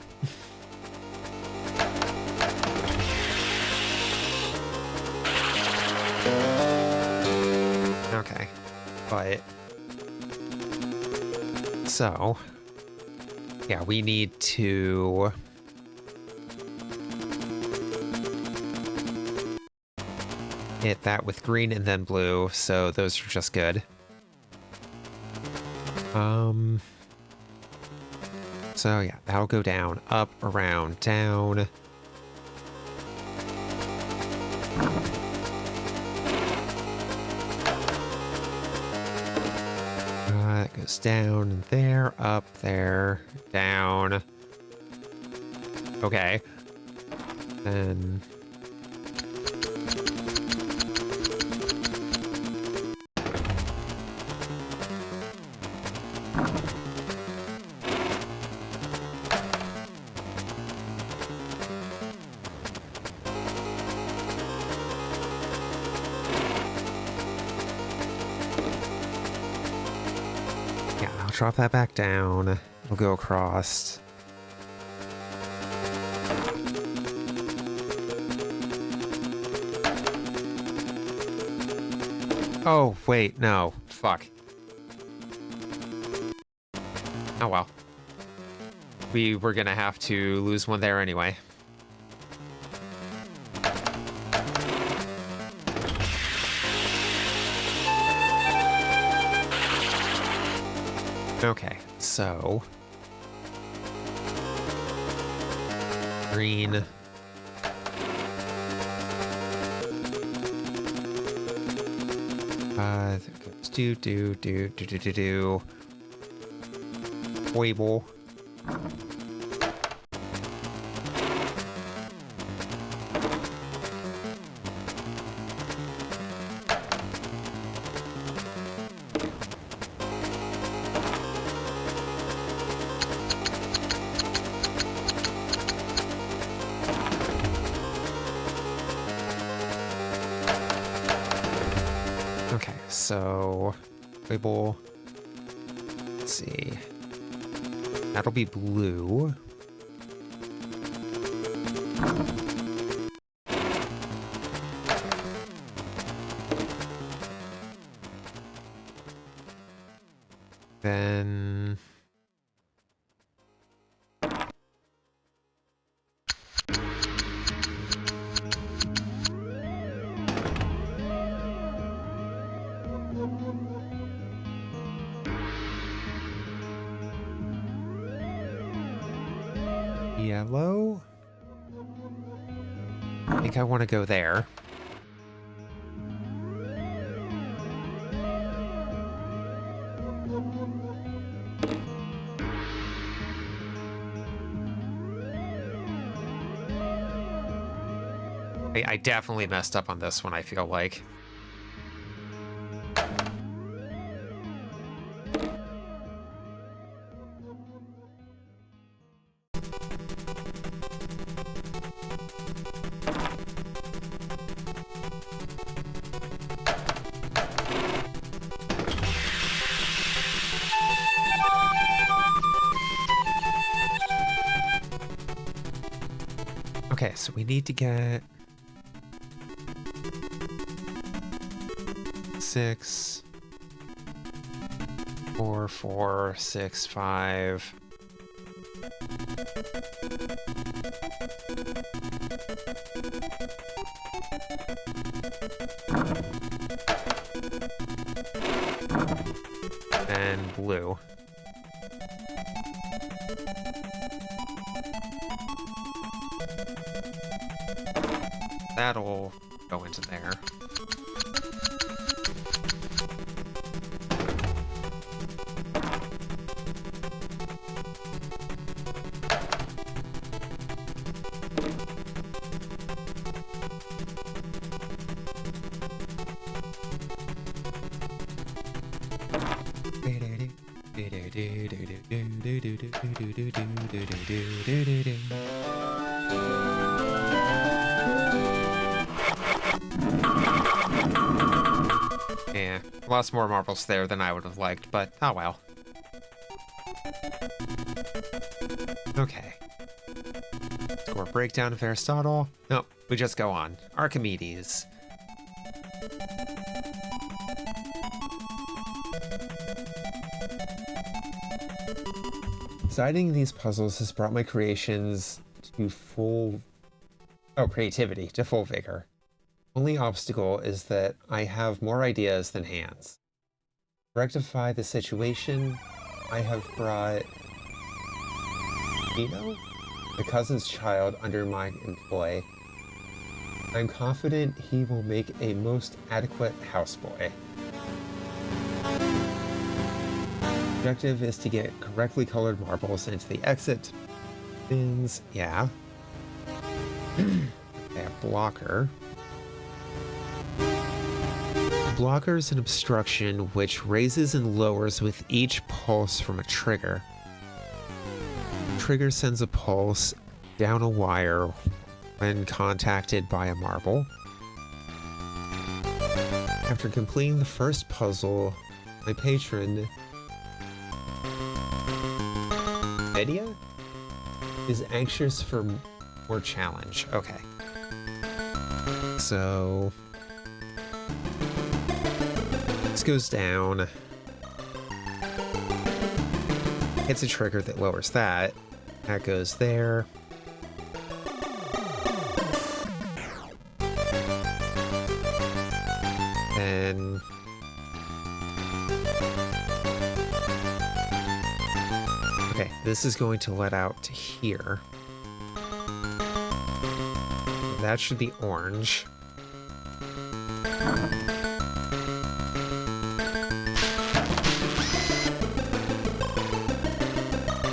Okay, but so yeah, we need to hit that with green and then blue, so those are just good. So yeah, that'll go down, up, around, down. That goes down there, up there, down. Okay. Then drop that back down. We'll go across. Oh, wait, no. Fuck. Oh well. We were gonna have to lose one there anyway. Okay, so green. Do. Wable. Okay, so label. Let's see. That'll be blue. Then yellow. I think I want to go there. I definitely messed up on this one, I feel like. Okay, so we need to get 6, 4, 4, 6, 5. And blue. That'll go into there. Yeah, lots more marbles there than I would have liked, but oh well. Okay. Score breakdown of Aristotle. No, we just go on. Archimedes. Deciding these puzzles has brought my creations to creativity to full vigor. Only obstacle is that I have more ideas than hands. To rectify the situation, I have brought Nino, the cousin's child, under my employ. I'm confident he will make a most adequate houseboy. Objective is to get correctly colored marbles into the exit bins. Yeah. They have blocker. Blocker is an obstruction which raises and lowers with each pulse from a trigger. Trigger sends a pulse down a wire when contacted by a marble. After completing the first puzzle, my patron, Media, is anxious for more challenge. Okay. So this goes down. Hits a trigger that lowers that. That goes there. And okay, this is going to let out to here. That should be orange.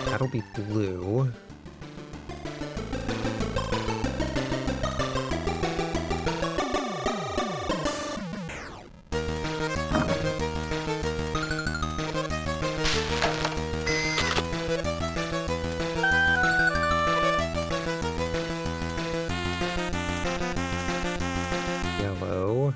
That'll be blue. Yellow.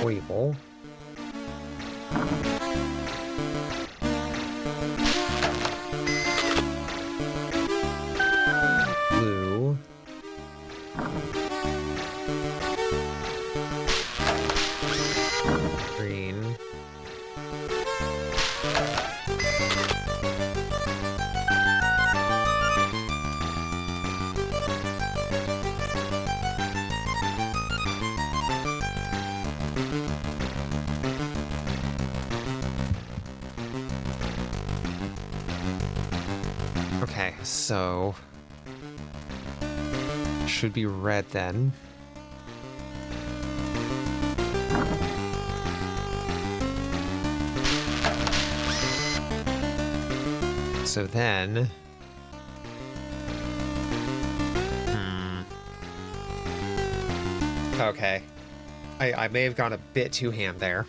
Oval. Blue. Green. Okay, so should be red then. So then, okay, I may have gone a bit too ham there.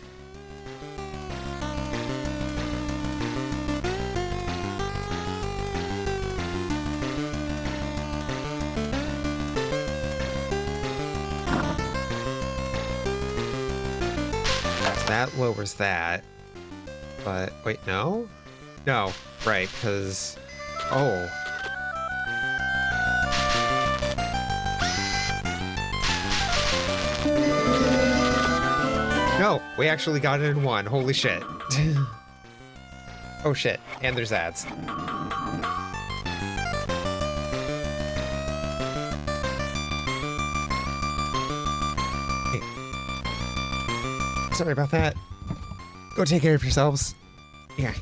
That lowers that, but wait, no? No, right, because, oh. No, we actually got it in one, holy shit. Oh shit, and there's ads. Sorry about that. Go take care of yourselves. Yeah.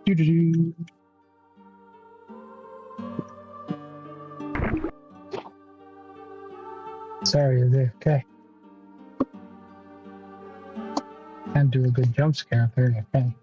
Doo-doo-doo. Sorry, is it okay? Can't do a good jump scare up here, okay?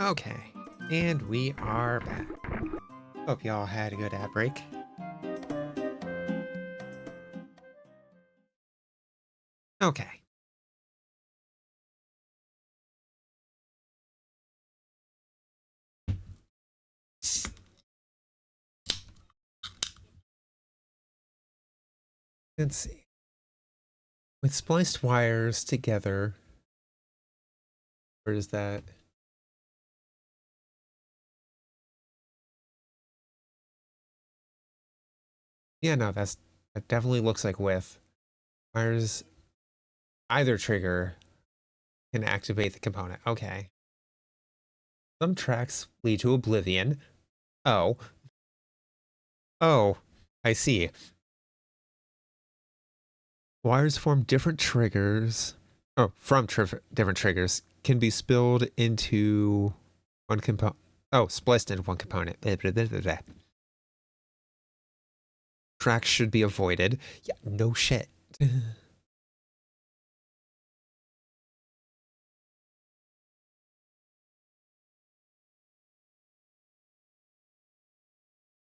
Okay. And we are back. Hope y'all had a good ad break. Okay. Let's see. With spliced wires together, where is that? Yeah, no, that definitely looks like with wires. Either trigger can activate the component. Okay. Some tracks lead to oblivion. Oh. Oh, I see. Wires form different triggers. Oh, from different triggers can be spilled into one component. Oh, spliced into one component. Blah, blah, blah, blah, blah. Tracks should be avoided. Yeah, no shit.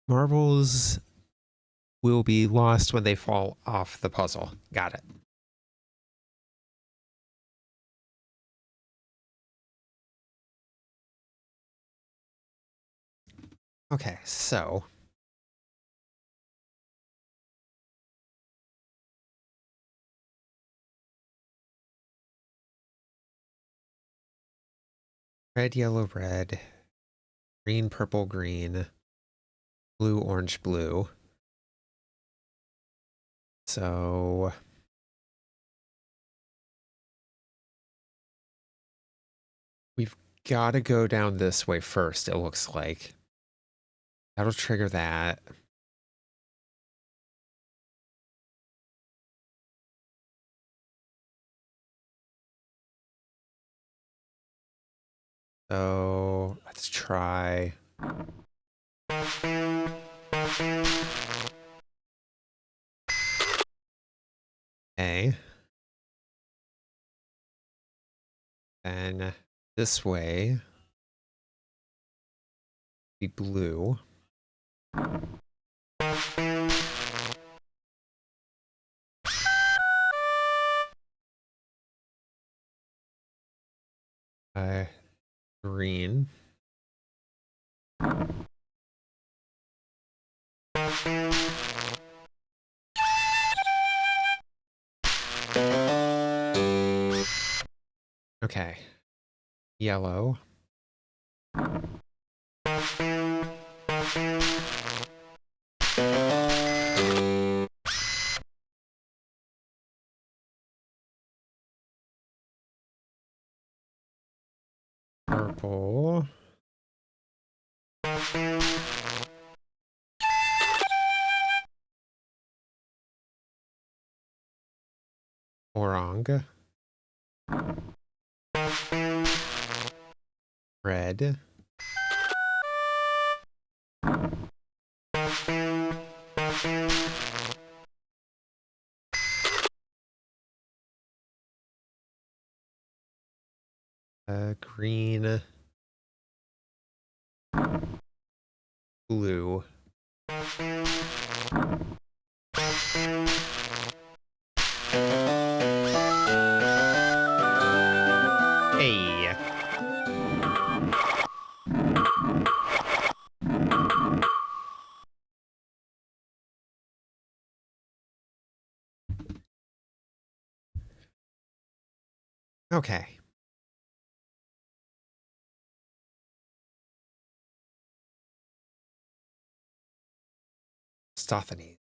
Marbles will be lost when they fall off the puzzle. Got it. Okay, so red, yellow, red, green, purple, green, blue, orange, blue. So we've got to go down this way first, it looks like. That'll trigger that. So let's try. Okay. Then this way be blue. Green. Okay. Yellow. Purple. Orange. Red. Green. Blue. Hey. Okay. Stothanes.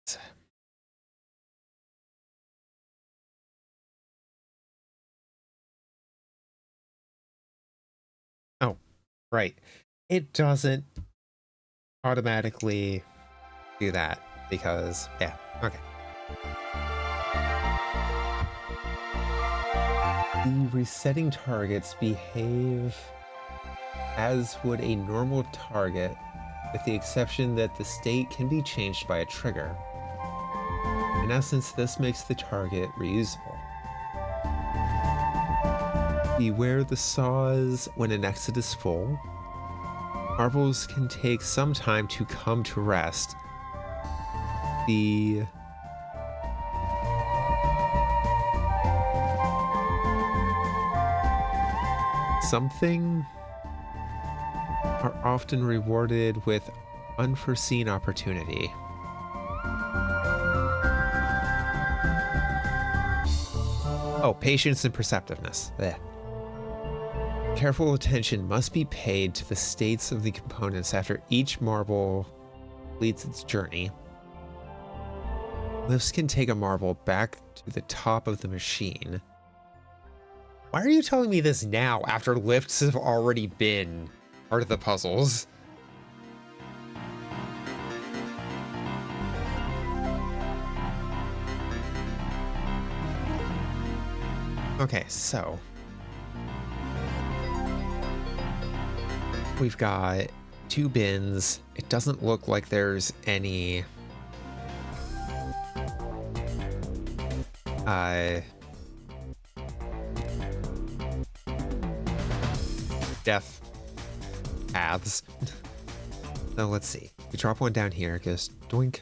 Oh, right. It doesn't automatically do that because, yeah, okay. The resetting targets behave as would a normal target, with the exception that the state can be changed by a trigger. In essence, this makes the target reusable. Beware the saws when an exit is full. Marbles can take some time to come to rest. The something are often rewarded with unforeseen opportunity. Oh, patience and perceptiveness. Blech. Careful attention must be paid to the states of the components after each marble completes its journey. Lifts can take a marble back to the top of the machine. Why are you telling me this now after lifts have already been part of the puzzles? Okay, so we've got 2 bins. It doesn't look like there's any death paths. So let's see. We drop one down here. It goes doink,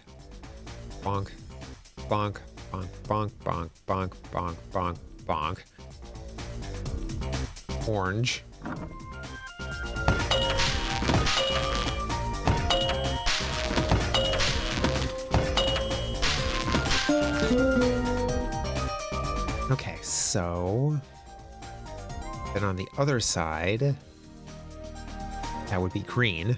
bonk, bonk, bonk, bonk, bonk, bonk, bonk, bonk, bonk. Orange. Okay, so then on the other side, that would be green.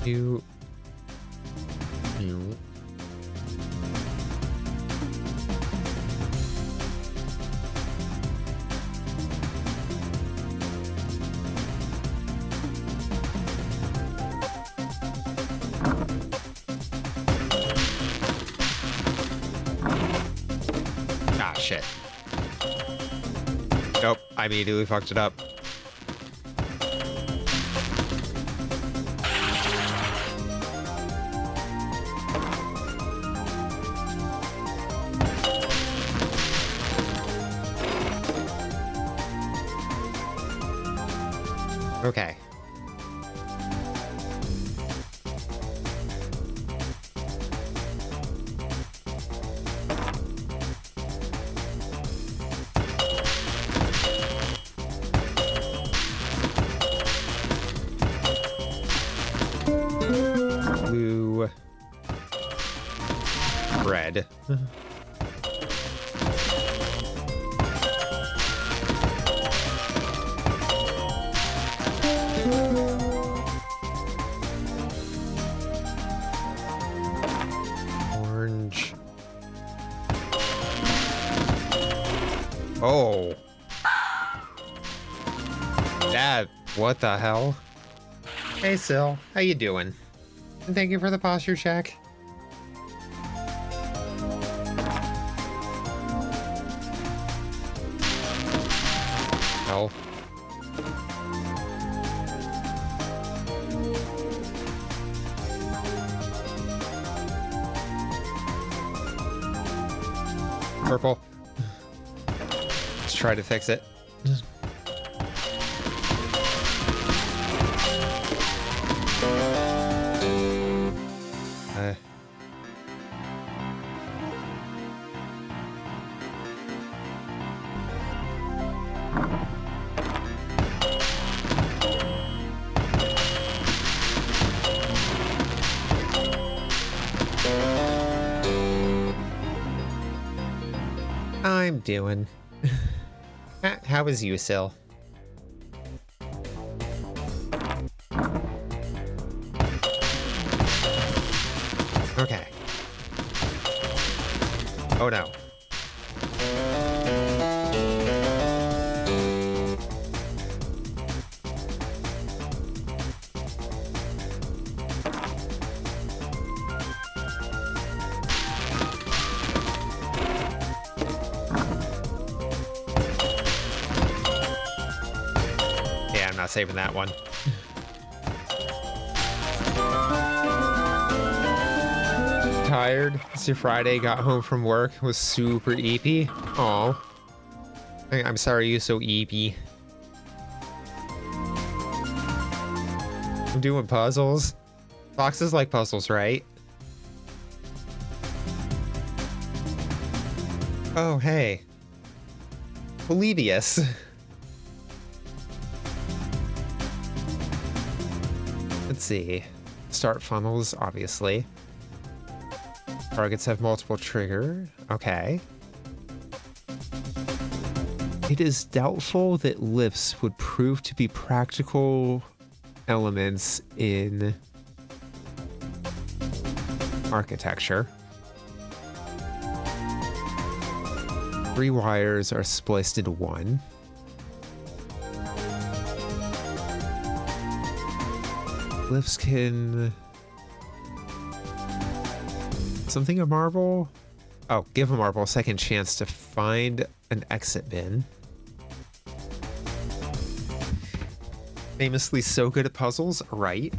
You. Ah, shit. Nope, I immediately fucked it up. Okay. Blue. Red. Orange. Oh. That, what the hell? Hey, Sil. How you doing? And thank you for the posture check. Hell. Purple. Let's try to fix it. I'm doing. How is you, Sil? Okay. Oh no. Yeah, I'm not saving that one. tired? It's your Friday, got home from work, was super eepy. Aw. I'm sorry you're so eepy. I'm doing puzzles. Foxes like puzzles, right? Oh, hey. Polybius. Let's see. Start funnels, obviously. Targets have multiple trigger. Okay. It is doubtful that lifts would prove to be practical elements in architecture. 3 wires are spliced into one. Lifts can... Something a marble? Oh, give a marble a second chance to find an exit bin. Famously so good at puzzles, right?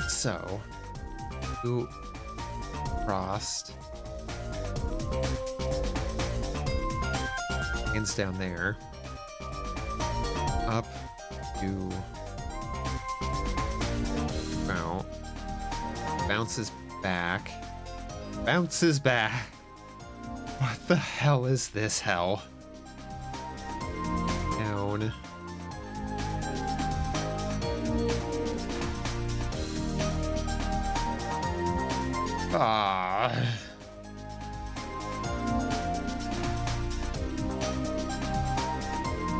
So, ooh, frost. Pins down there. Up to mount. Bounces back. Bounces back. What the hell is this hell? Down. Ah.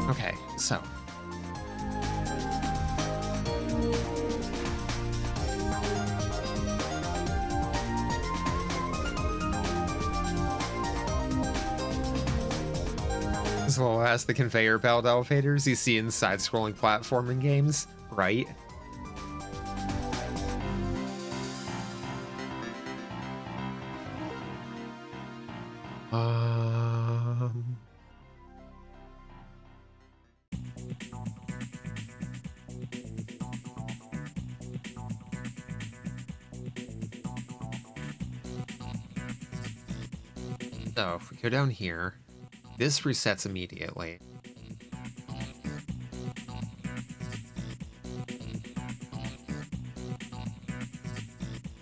Okay, so. As well as the conveyor belt elevators you see in side-scrolling platforming games, right? So if we go down here, this resets immediately.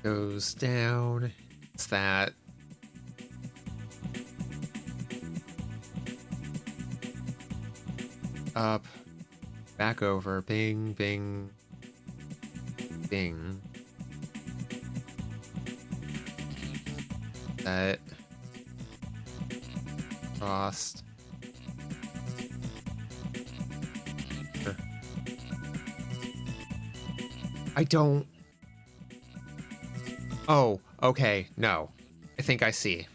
Goes down. It's that. Up. Back over. Bing, bing, bing. That. Lost. Sure. I don't. Oh, okay. No. I think I see.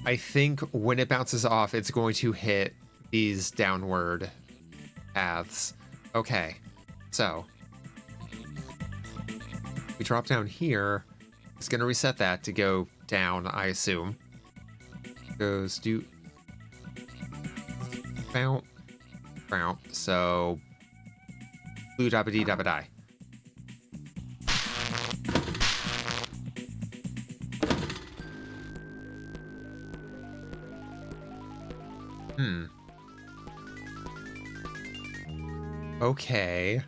I think when it bounces off, it's going to hit these downward paths. Okay. So. We drop down here. It's going to reset that to go down, I assume. Goes do bounce, bounce. So blue dabba dee dabba die. Okay.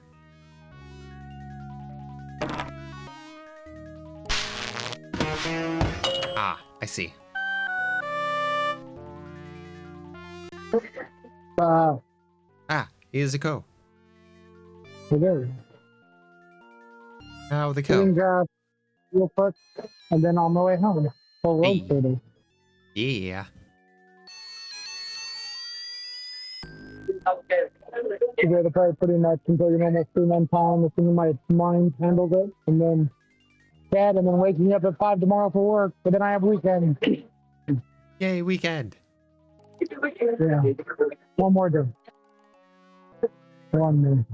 Ah, I see. Ah, here's the go. There. Now the Doing go. real quick, and then on my way home. Full road Hey. today. Yeah. You gotta try putting that until you're almost 3 months time. The thing in my mind handled it, and then bed, and then waking up at 5 tomorrow for work. But then I have weekend. Yay, weekend. Yeah. One more day. One more.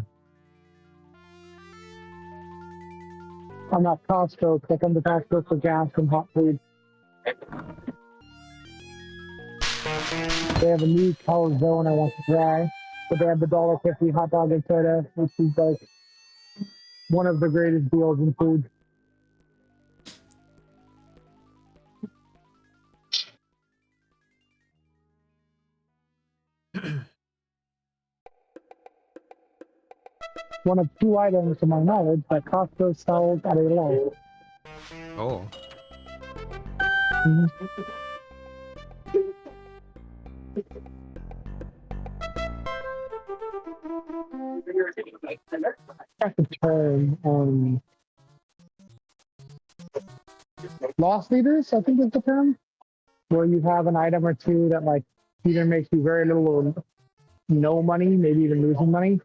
I'm at Costco, because I come to Costco for gas and hot food. They have a new color zone I want to try. But they have the $1.50 hot dog and soda, which is like one of the greatest deals in food. One of two items, to my knowledge, that Costco sells at a low. Oh. Mhm. That's the term. Loss leaders, I think is the term, where you have an item or two that like either makes you very little or no money, maybe even losing money,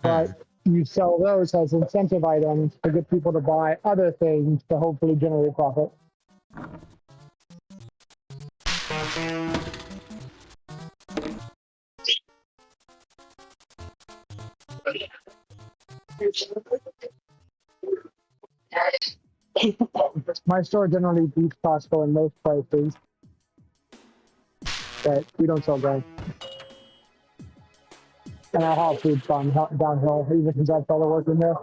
but you sell those as incentive items to get people to buy other things to hopefully generate profit. My store generally beats Costco in most prices, but we don't sell guns. And our hot food's gone downhill, even since I started working there.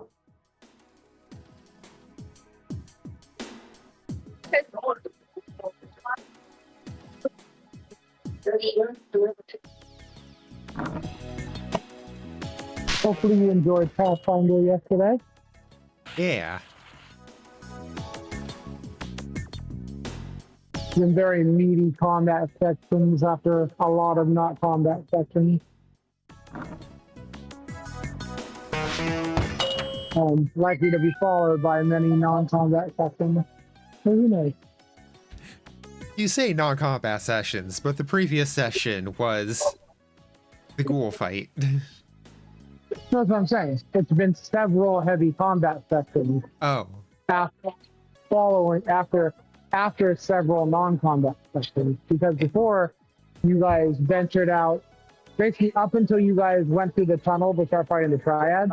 Hopefully you enjoyed Pathfinder yesterday. Yeah. Some very meaty combat sections after a lot of not combat sections. Likely to be followed by many non-combat sections. So who knows? You say non-combat sessions, but the previous session was the ghoul fight. That's what I'm saying. It's been several heavy combat sections Oh. after several non-combat sections. Because before you guys ventured out, basically up until you guys went through the tunnel to start fighting the Triad,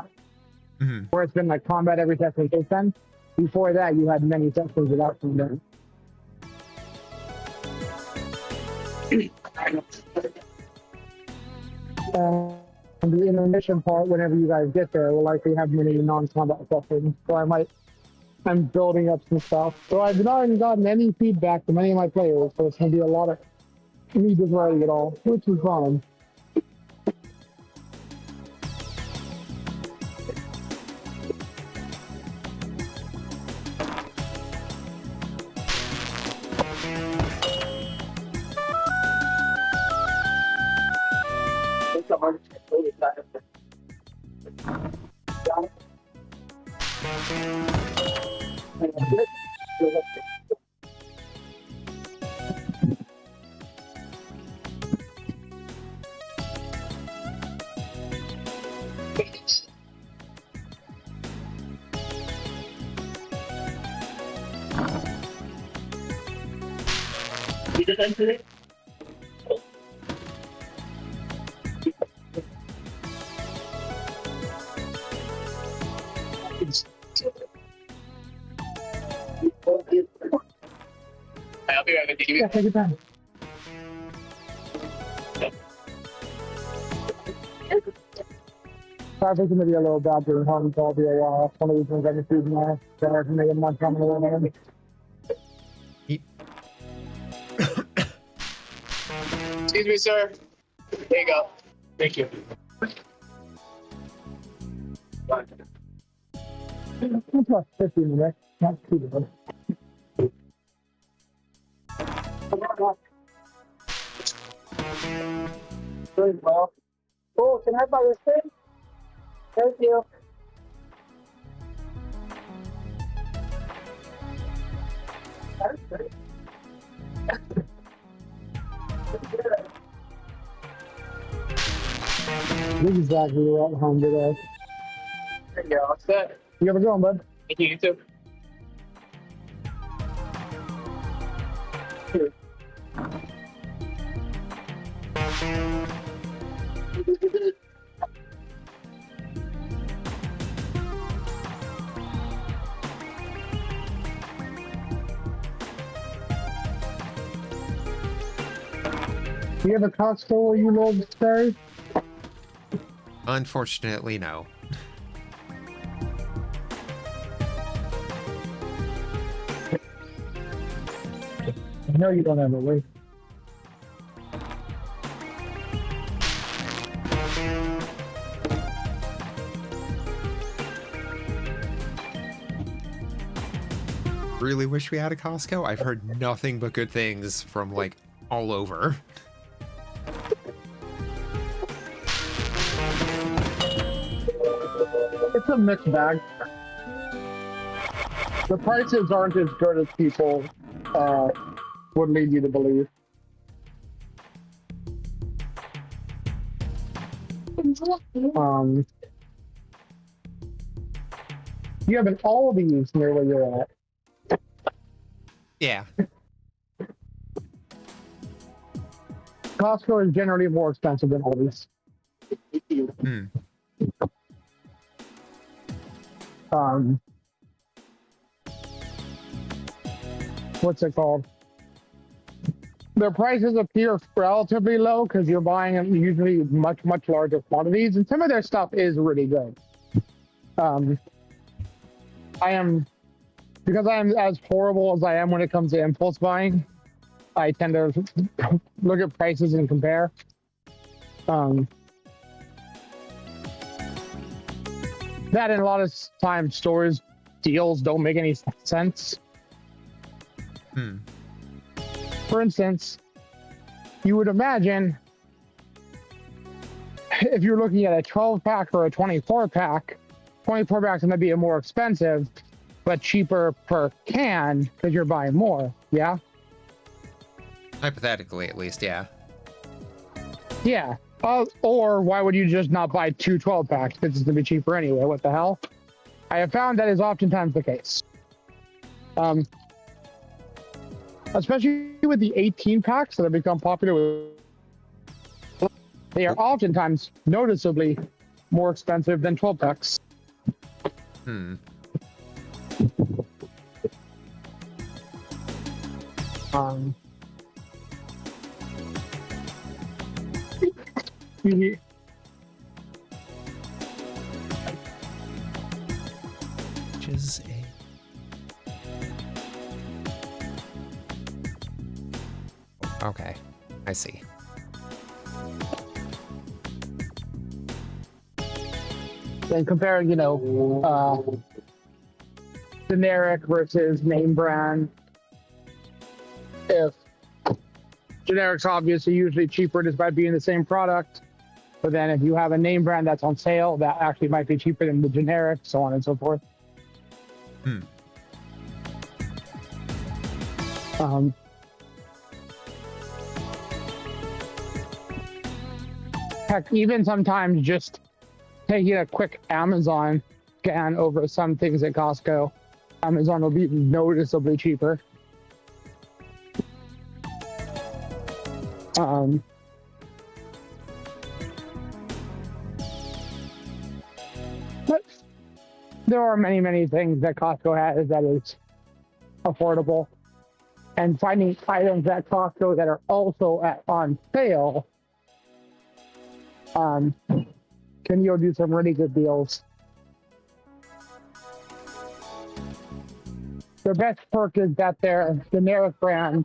where it's been like combat every section since then. Before that, you had many sections without combat. And the intermission part, whenever you guys get there, will likely have many non-combat sections. So I'm building up some stuff. So I've not even gotten any feedback from any of my players, so it's going to be a lot of me just writing it all, which is fun. Yeah, take your time. Traffic's gonna be a little bad during home, so I'll be a while. One of these things I can see tomorrow. So I can make a month coming around. Excuse me, sir. There you go. Thank you. It's about 15 minutes, not too bad. Very well. Oh, can I buy this thing? Thank you. This is exactly what I'm home today. There you go. All set. You have a good one, bud. Thank you. You too. Here. Do you have a Costco where you live, Terry? Unfortunately, no. know you don't ever wait. Really wish we had a Costco. I've heard nothing but good things from like all over. It's a mixed bag. The prices aren't as good as people would lead you to believe. You have an Aldi's near where you're at. Yeah. Costco is generally more expensive than Aldi's. Hmm. What's it called? Their prices appear relatively low because you're buying them usually much larger quantities, and some of their stuff is really good. Because I am as horrible as I am when it comes to impulse buying, I tend to look at prices and compare. That and a lot of times stores deals don't make any sense. For instance, you would imagine if you're looking at a 12 pack or a 24 pack, 24 pack's going to be more expensive, but cheaper per can because you're buying more. Yeah. Hypothetically, at least, yeah. Yeah. Or why would you just not buy two 12 packs? Because it's going to be cheaper anyway. What the hell? I have found that is oftentimes the case. Especially with the 18 packs that have become popular, they are oftentimes noticeably more expensive than 12 packs. You- Which is a... Okay, I see. and compare, generic versus name brand. If generic's obviously usually cheaper just by being the same product, but then if you have a name brand that's on sale, that actually might be cheaper than the generic, so on and so forth. Heck, even sometimes just taking a quick Amazon scan over some things at Costco, Amazon will be noticeably cheaper. But there are many things that Costco has that is affordable. And finding items at Costco that are also on sale can do some really good deals. Their best perk is that their generic brand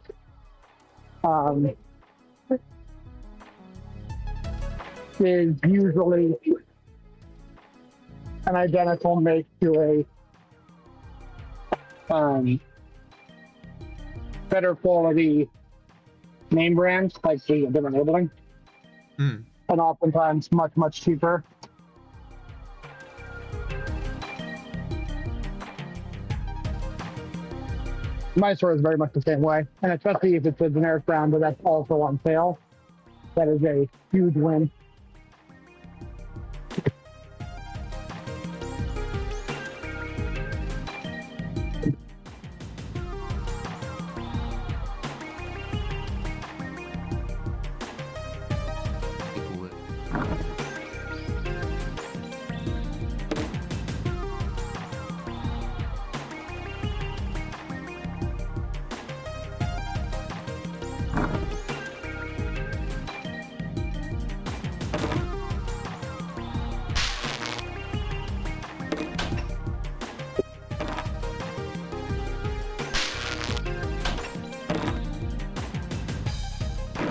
is usually an identical make to a better quality name brand, like the different labeling, and oftentimes much cheaper. My store is very much the same way, and especially if it's a generic brand but that's also on sale, that is a huge win.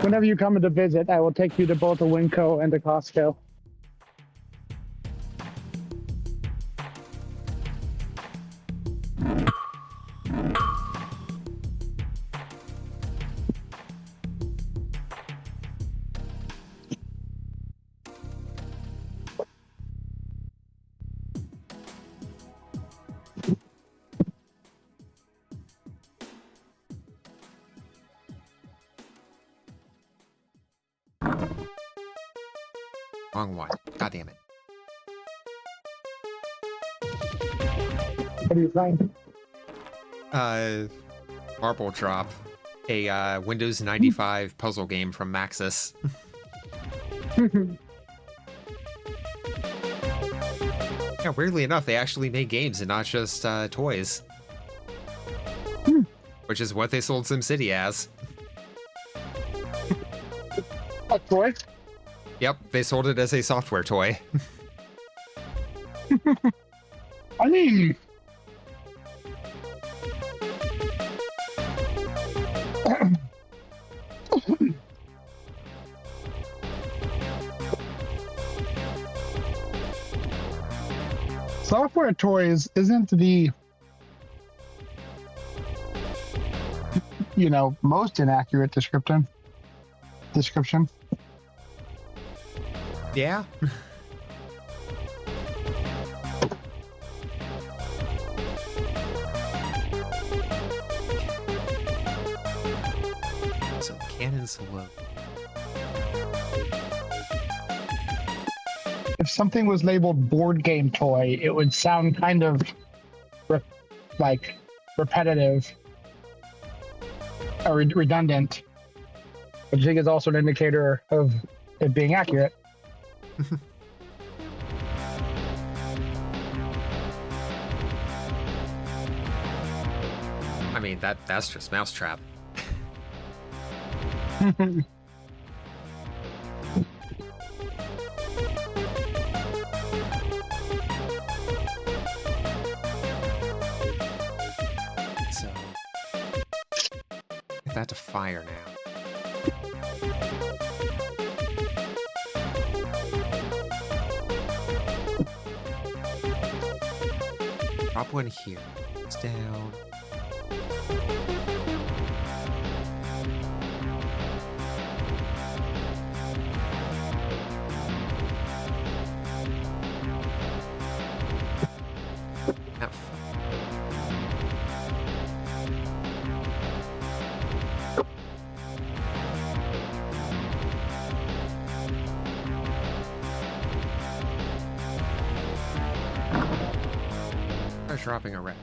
Whenever you come to visit, I will take you to both a Winco and a Costco. Wrong one. God damn it. What do you think? Marble Drop, a Windows 95 puzzle game from Maxis. Yeah, weirdly enough, they actually made games and not just toys. Which is what they sold SimCity as. A toy? Yep, they sold it as a software toy. I mean, software toys isn't the, most inaccurate description. Yeah. So Canon Solo. If something was labeled board game toy, it would sound kind of repetitive or redundant, which I think is also an indicator of it being accurate. I mean, that's just Mousetrap. So, get that to fire now. Drop one here. It's down. Dropping a red.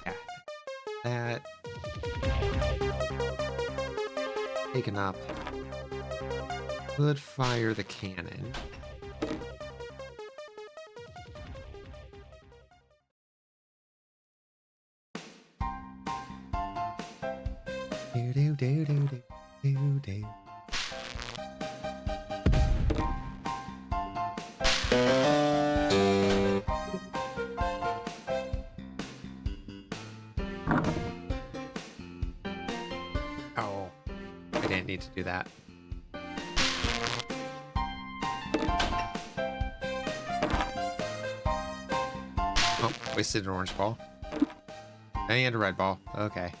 Yeah. That. Taken up. Could fire the cannon. Do. Oh, I didn't need to do that. Oh, wasted an orange ball. And a red ball. Okay.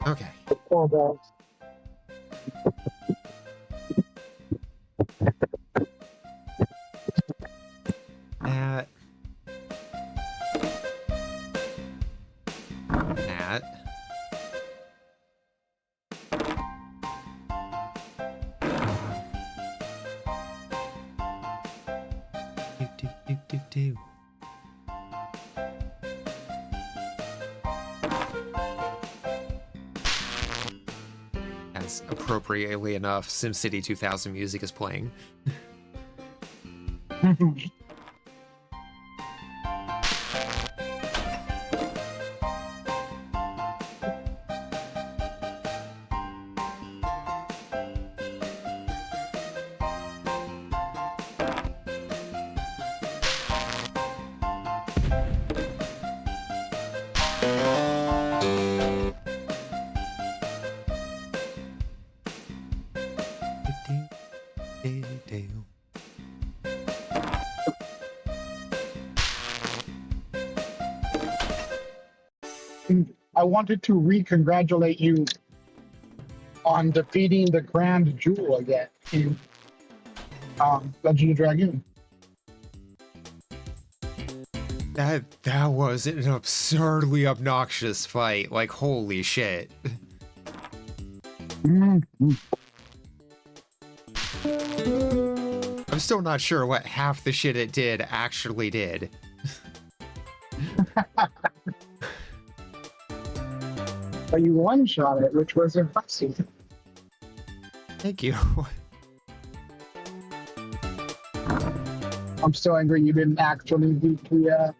Okay. 4 balls. That. Do. As appropriately enough, SimCity 2000 music is playing. I wanted to re-congratulate you on defeating the Grand Jewel again in Legend of Dragoon. That was an absurdly obnoxious fight. Like, holy shit. I'm still not sure what half the shit it did actually did. But you one-shot it, which was impressive. Thank you. I'm still angry you didn't actually beat the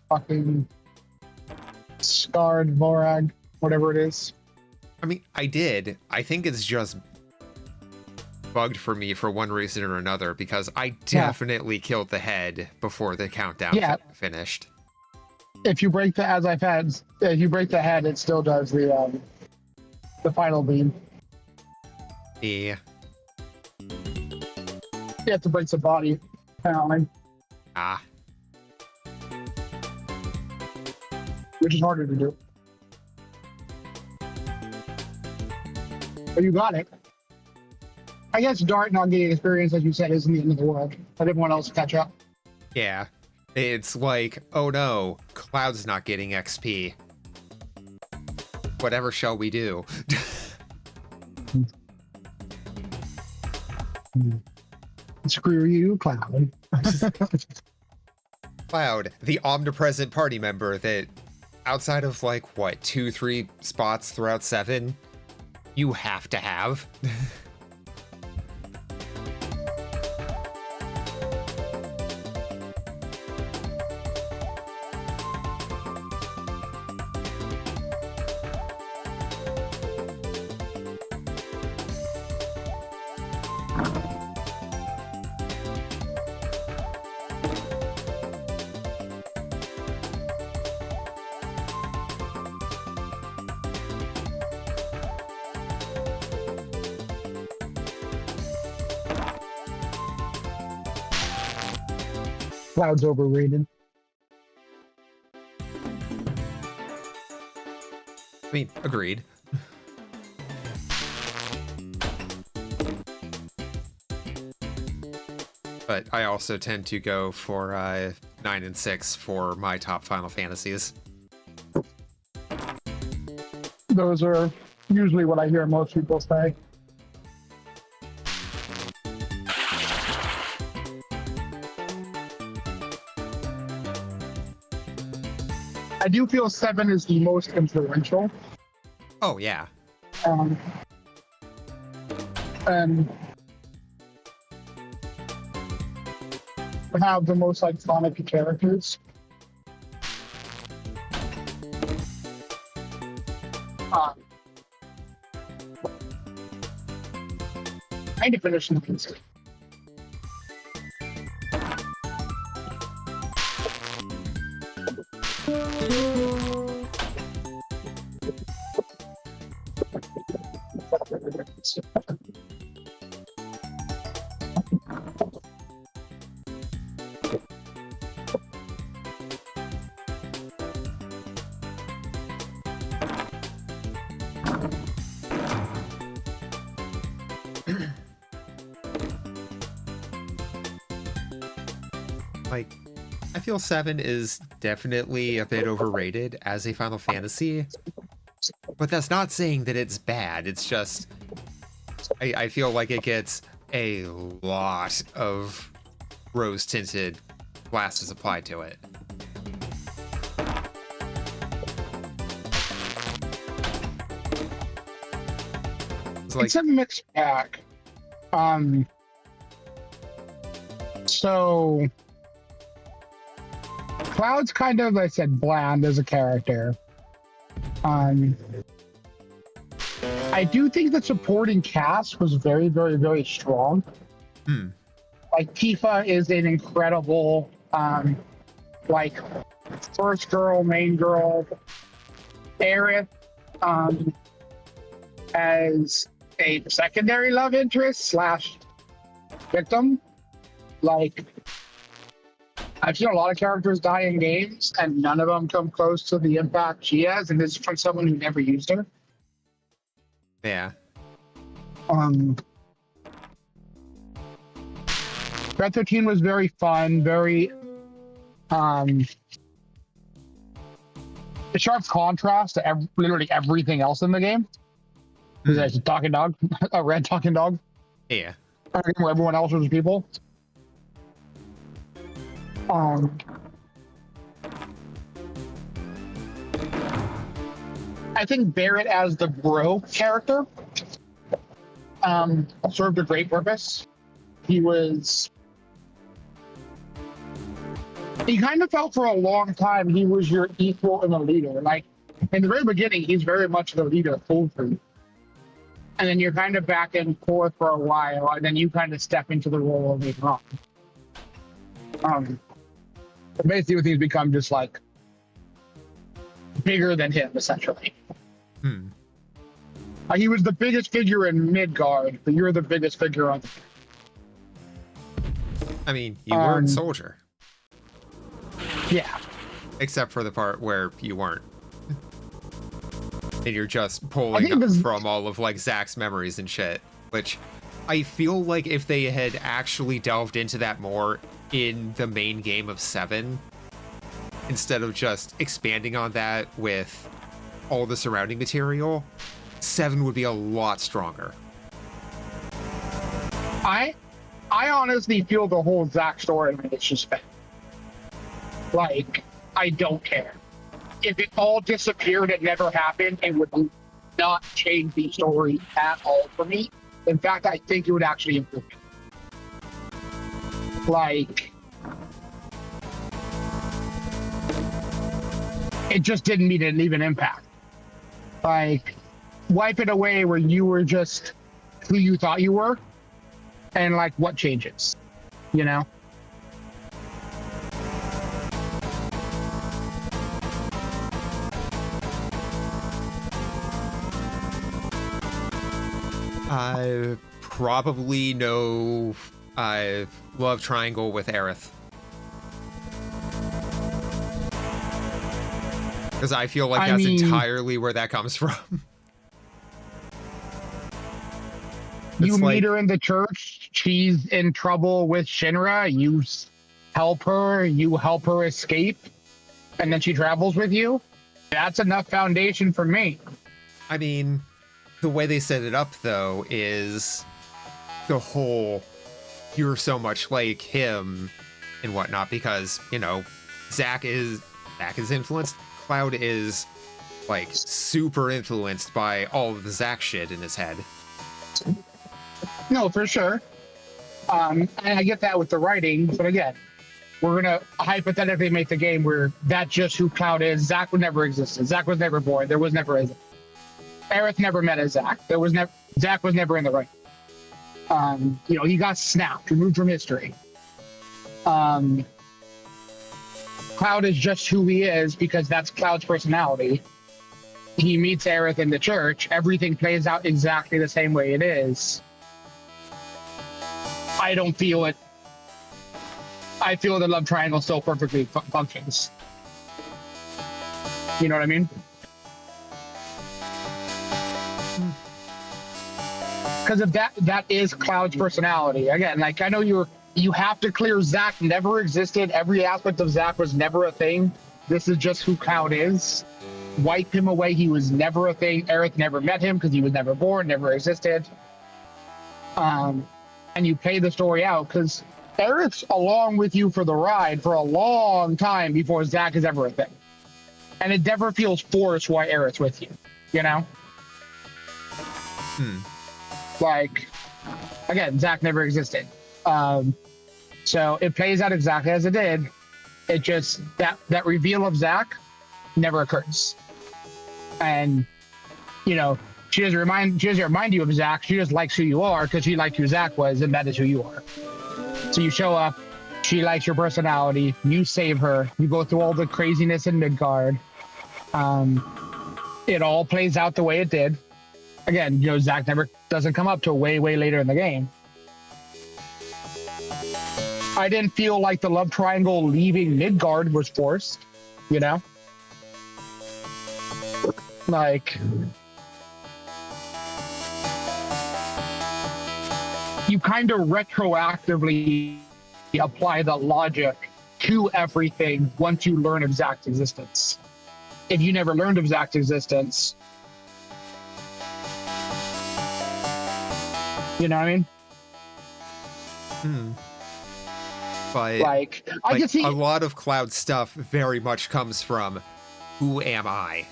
fucking scarred Vorag, whatever it is. I mean, I did. I think it's just bugged for me for one reason or another, because I definitely killed the head before the countdown finished. If you break if you break the head, it still does the final beam. Yeah. You have to break the body, apparently, Ah. which is harder to do. But you got it. I guess Dart not getting experience, as you said, isn't the end of the world. Let everyone else catch up. Yeah. It's like, oh no, Cloud's not getting XP. Whatever shall we do? Screw you, Cloud. Cloud, the omnipresent party member that outside of like, what, 2-3 spots throughout 7, you have to have. Cloud's overrated. I mean, agreed. But I also tend to go for 9 and 6 for my top Final Fantasies. Those are usually what I hear most people say. I do feel 7 is the most influential. Oh, yeah. And have the most iconic characters. I need to finish the pizza. Like, I feel 7 is definitely a bit overrated as a Final Fantasy, but that's not saying that it's bad. It's just, I feel like it gets a lot of rose-tinted glasses applied to it. It's a mixed bag. So Cloud's kind of, like I said, bland as a character. I do think the supporting cast was very, very, very strong. Like Tifa is an incredible, like first girl, main girl. Aerith, as a secondary love interest slash victim. Like, I've seen a lot of characters die in games, and none of them come close to the impact she has, and this is from someone who never used her. Yeah. Red 13 was very fun, very a sharp contrast to literally everything else in the game. There's a talking dog, a red talking dog. Yeah. Where everyone else was people. I think Barrett as the bro character served a great purpose. He kind of felt for a long time he was your equal and a leader. Like in the very beginning, he's very much the leader of Foolproof. And then you're kind of back and forth for a while, and then you kind of step into the role of later on. But basically, he's become just like bigger than him, essentially. He was the biggest figure in Midgard, but you're the biggest figure on. I mean, you weren't soldier. Yeah. Except for the part where you weren't. And you're just pulling up from all of like Zack's memories and shit, which I feel like if they had actually delved into that more in the main game of 7, instead of just expanding on that with all the surrounding material, 7 would be a lot stronger. I honestly feel the whole Zack storyline is just bad. Like, I don't care. If it all disappeared, it never happened, it would not change the story at all for me. In fact, I think it would actually improve it. Like, it just didn't mean an even impact. Like, wipe it away where you were just who you thought you were, and like, what changes, you know? I probably know I love triangle with Aerith. Because I feel like that's entirely where that comes from. You meet her in the church, she's in trouble with Shinra, you help her escape, and then she travels with you. That's enough foundation for me. I mean, the way they set it up, though, is the whole you're so much like him and whatnot, because, you know, Zack is influenced. Cloud is, like, super influenced by all of the Zack shit in his head. No, for sure. And I get that with the writing, but again, we're going to hypothetically make the game where that's just who Cloud is. Zack would never exist. Zack was never born. There was never a Aerith never met a Zack. Zack was never in the right. You know, he got snapped, removed from history. Cloud is just who he is because that's Cloud's personality. He meets Aerith in the church. Everything plays out exactly the same way it is. I don't feel it. I feel the love triangle still perfectly functions. You know what I mean? Because if that is Cloud's personality. Again, like, I know you have to clear Zack never existed. Every aspect of Zack was never a thing. This is just who Cloud is. Wipe him away. He was never a thing. Aerith never met him because he was never born, never existed. And you play the story out because Aerith's along with you for the ride for a long time before Zack is ever a thing. And it never feels forced why Aerith's with you, you know? Like, again, Zach never existed. So it plays out exactly as it did. It just that reveal of Zach never occurs. And she doesn't remind you of Zach. She just likes who you are because she liked who Zach was, and that is who you are. So you show up, she likes your personality, you save her, you go through all the craziness in Midgard. It all plays out the way it did. Again, Zach never doesn't come up till way, way later in the game. I didn't feel like the love triangle leaving Midgard was forced, Like, you kind of retroactively apply the logic to everything once you learn of Zach's existence. If you never learned of Zach's existence, you know what I mean? But Like, I can see a lot of Cloud stuff very much comes from, who am I?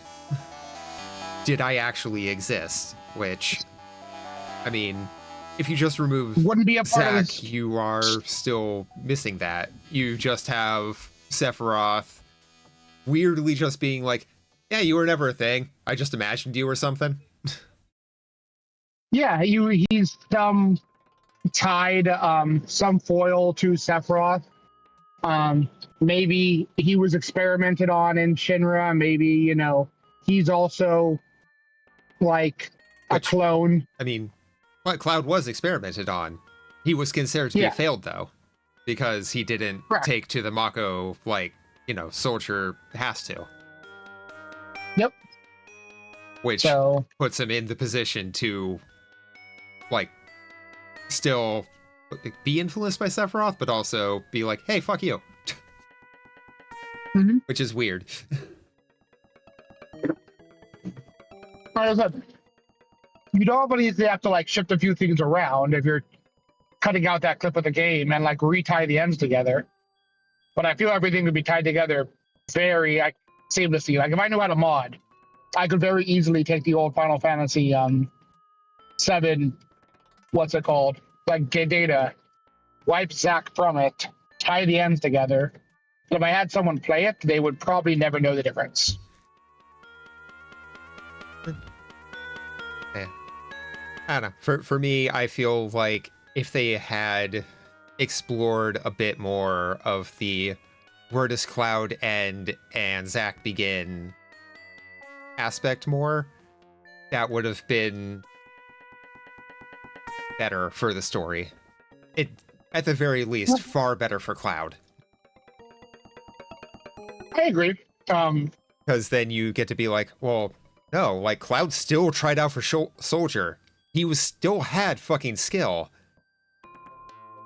Did I actually exist? Which, I mean, if you just remove wouldn't be a part of Zach, this. you are still missing that. You just have Sephiroth weirdly just being like, yeah, you were never a thing. I just imagined you or something. Yeah, he's tied some foil to Sephiroth. Maybe he was experimented on in Shinra. Maybe, he's also like a clone. I mean, what Cloud was experimented on. He was considered to be failed, though, because he didn't take to the Mako like, Soldier has to. Yep. Which puts him in the position to, like, still be influenced by Sephiroth, but also be like, hey, fuck you. Mm-hmm. Which is weird. Like I said, you don't really have to, like, shift a few things around if you're cutting out that clip of the game and, like, retie the ends together. But I feel everything would be tied together very seamlessly. Like, if I knew how to mod, I could very easily take the old Final Fantasy 7, what's it called? Like, data, wipe Zack from it, tie the ends together. But if I had someone play it, they would probably never know the difference. I don't know. For me, I feel like if they had explored a bit more of the where does Cloud end and Zack begin aspect more, that would have been better for the story. It, at the very least, far better for Cloud. I agree. Because then you get to be like, well, no, like, Cloud still tried out for Soldier. He still had fucking skill.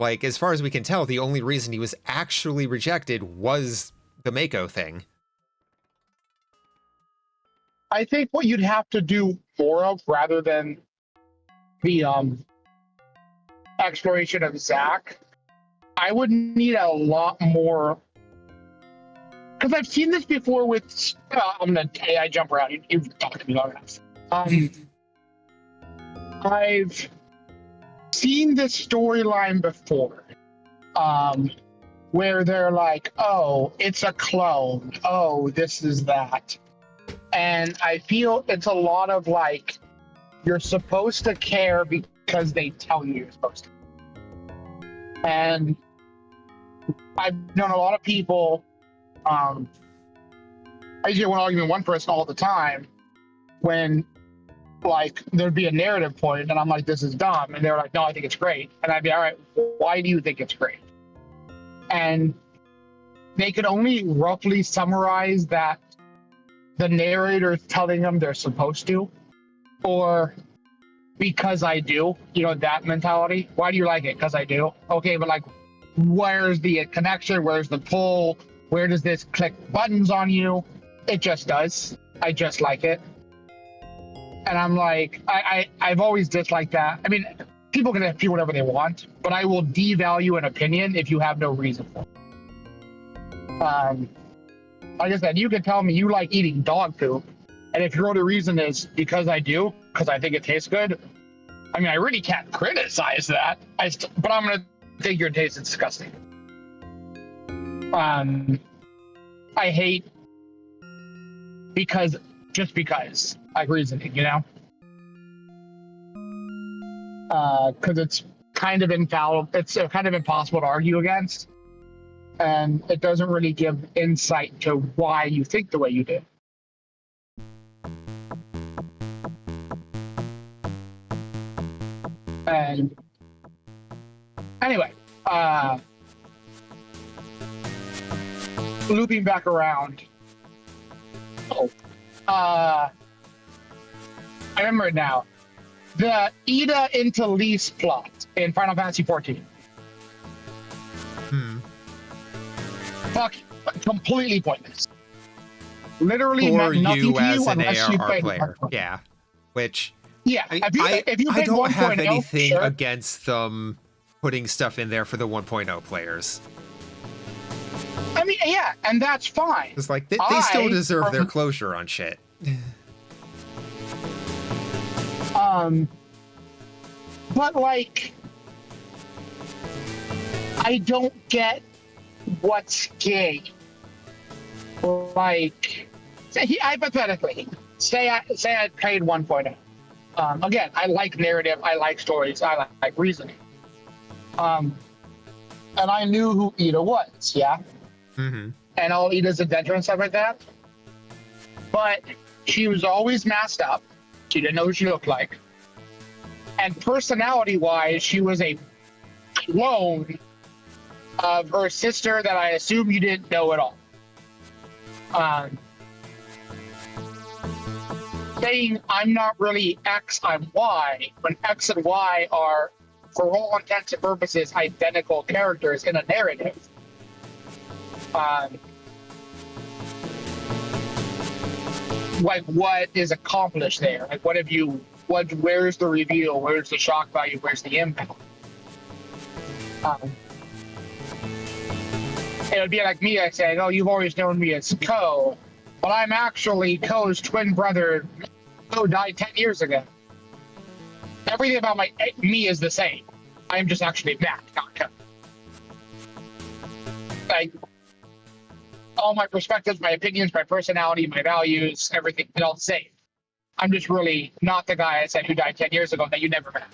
Like, as far as we can tell, the only reason he was actually rejected was the Mako thing. I think what you'd have to do more of, rather than the exploration of Zack, I would need a lot more. Because I've seen this before with. I jump around. You've talked to me long enough. I've seen this storyline before, where they're like, "Oh, it's a clone. Oh, this is that," and I feel it's a lot of like, you're supposed to care because they tell you you're supposed to. And I've known a lot of people. I used to get one argument with one person all the time when, like, there'd be a narrative point and I'm like, this is dumb. And they're like, no, I think it's great. And I'd be, all right, why do you think it's great? And they could only roughly summarize that the narrator is telling them they're supposed to, or because I do, that mentality. Why do you like it? Because I do. Okay, but like, where's the connection? Where's the pull? Where does this click buttons on you? It just does. I just like it. And I'm like, I've always disliked that. I mean, people can feel whatever they want, but I will devalue an opinion if you have no reason for it. Like I said, you can tell me you like eating dog poop, and if your only reason is because I do, because I think it tastes good, I mean, I really can't criticize that. But I'm gonna take your taste. It's disgusting. I hate because like reasoning, you know, because it's kind of infallible. It's kind of impossible to argue against, and it doesn't really give insight to why you think the way you do. And anyway, looping back around. I remember it now. The Ida into Lease plot in Final Fantasy XIV. Fuck, completely pointless. Literally For meant nothing you to as you an unless you ARR played player. hardcore. Yeah. Which Yeah, if you I played don't have 1.0, anything sure. against them putting stuff in there for the 1.0 players. I mean, yeah, and that's fine. It's like they still deserve their closure on shit. But like, I don't get what's gay. Like, hypothetically, say I played 1.0. Again, I like narrative, I like stories, I like reasoning. And I knew who Ida was, yeah? Mm-hmm. And all Ida's adventure and stuff like that. But she was always masked up. She didn't know who she looked like. And personality-wise, she was a clone of her sister that I assume you didn't know at all. Saying I'm not really X, I'm Y, when X and Y are, for all intents and purposes, identical characters in a narrative. Like, what is accomplished there? Like, where's the reveal? Where's the shock value? Where's the impact? It would be like me saying, oh, you've always known me as Ko, but I'm actually Ko's twin brother. Ko died 10 years ago. Everything about me is the same. I'm just actually Matt, not Ko. Like, all my perspectives, my opinions, my personality, my values, everything, it's all the same. I'm just really not the guy I said who died 10 years ago that you never met.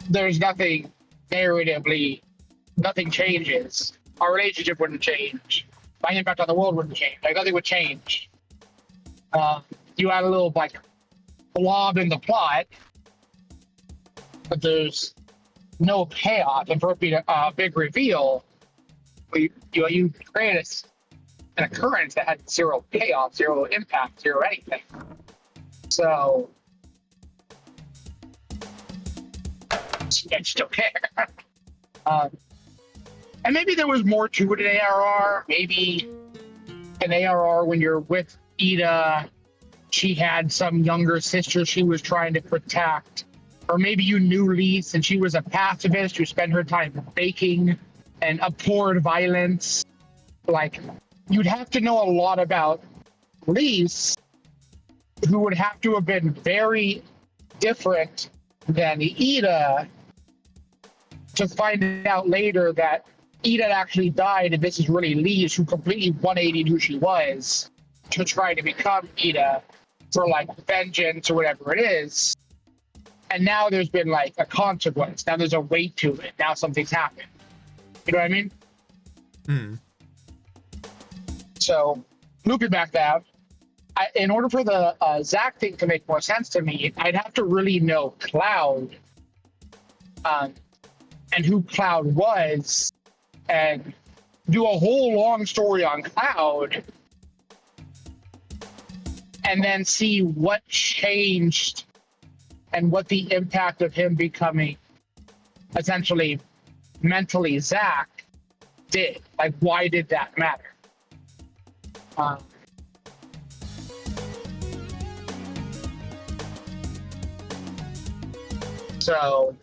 There's nothing narratively, nothing changes. Our relationship wouldn't change. My impact on the world wouldn't change. Like, nothing would change. You add a little, like, blob in the plot, but there's no payoff. And for it to be a big reveal, you create an occurrence that had zero payoff, zero impact, zero anything. So I just don't care. And maybe there was more to it in ARR. Maybe in ARR, when you're with Ida, she had some younger sister she was trying to protect. Or maybe you knew Lise and she was a pacifist who spent her time baking and abhorred violence. Like, you'd have to know a lot about Lise, who would have to have been very different than Ida, to find out later that Ida actually died and this is really Lise who completely 180'd who she was to try to become Ida for, like, vengeance or whatever it is. And now there's been, like, a consequence. Now there's a weight to it. Now something's happened. You know what I mean? Hmm. So, looping back down, in order for the Zack thing to make more sense to me, I'd have to really know Cloud, and who Cloud was, and do a whole long story on Cloud, and then see what changed and what the impact of him becoming essentially mentally Zack did. Like, why did that matter? So,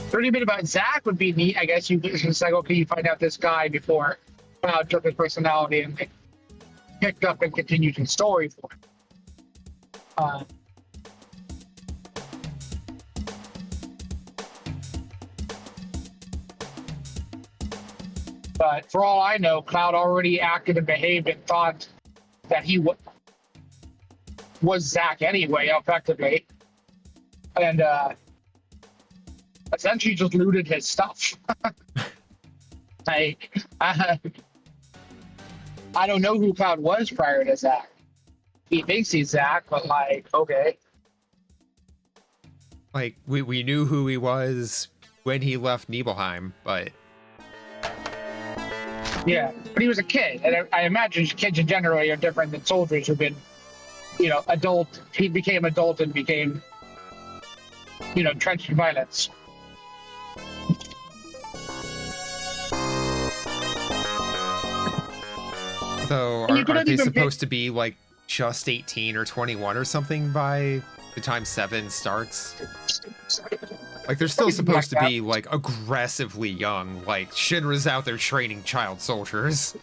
30 minutes about Zack would be neat. I guess it's like, okay, you find out this guy before Cloud took his personality and picked up and continued the story for him. But for all I know, Cloud already acted and behaved and thought that he was Zach anyway, effectively, and essentially just looted his stuff. Like, I don't know who Cloud was prior to Zach. He thinks he's Zach, but like, okay. Like, we knew who he was when he left Nibelheim, but... Yeah, but he was a kid, and I imagine kids in general are different than soldiers who've been, adult. He became adult and became, entrenched in violence. Though, And you could aren't have they even supposed to be, like, just 18 or 21 or something by the time 7 starts? Like, they're still supposed to be, like, aggressively young. Like, Shinra's out there training child soldiers.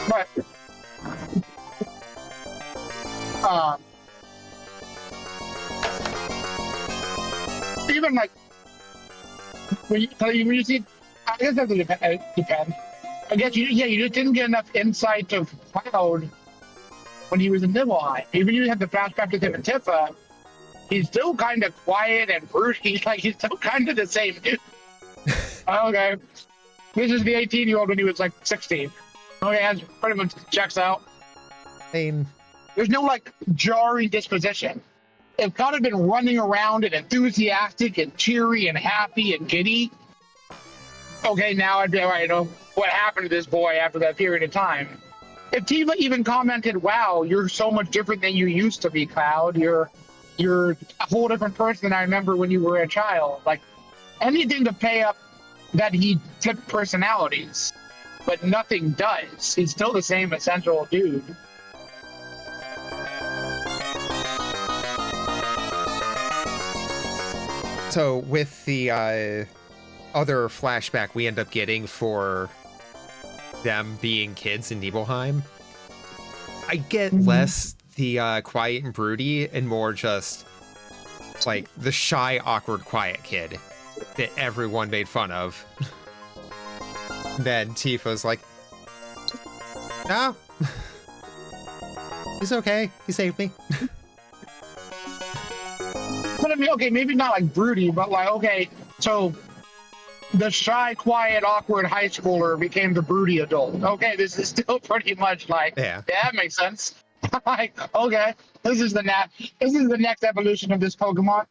But, even, like, when you see, I guess that depend. I guess you just didn't get enough insight of Cloud when he was in Nibelheim. Even you have the flashback to him and Tifa, he's still kind of quiet and broody. He's still kind of the same dude. Okay. This is the 18-year-old when he was like 16. Okay, that's pretty much checks out. Same. There's no like jarring disposition. If Cloud had been running around and enthusiastic and cheery and happy and giddy, okay, now I'd be all right, what happened to this boy after that period of time? If Tifa even commented, wow, you're so much different than you used to be, Cloud. You're a whole different person than I remember when you were a child. Like, anything to pay up that he flipped personalities, but nothing does. He's still the same essential dude. So, with the other flashback we end up getting for them being kids in Nibelheim, I get less the quiet and broody and more just like the shy, awkward, quiet kid that everyone made fun of. Then Tifa's like, no, he's okay, he saved me. But I mean, okay, maybe not like broody, but like, okay, so the shy, quiet, awkward high schooler became the broody adult. Okay, this is still pretty much like, yeah that makes sense. Like, okay, this is the next evolution of this Pokemon.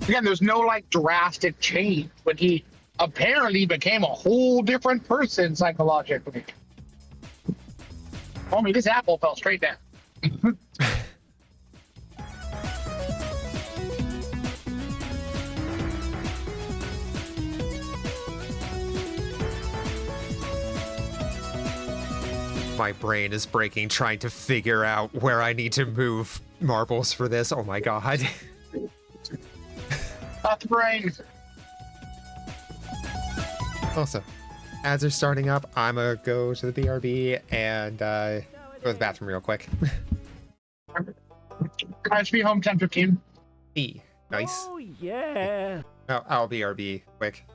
Again, there's no like drastic change, but he apparently became a whole different person psychologically. Homie, this apple fell straight down. My brain is breaking trying to figure out where I need to move marbles for this. Oh my god. Not the brain. Also, ads are starting up. I'm gonna go to the BRB and go to the bathroom real quick. I should be home 10:15. E. Nice. Oh, yeah. Oh, I'll BRB quick.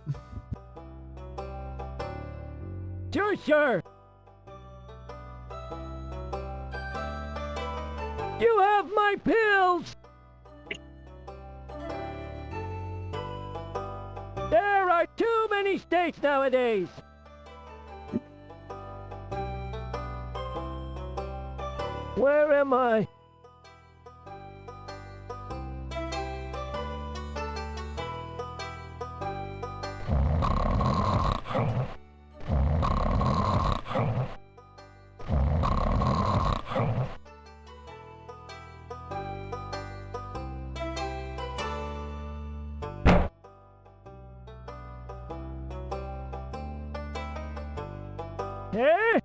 Sure. You have my pills! There are too many states nowadays! Where am I? Eh?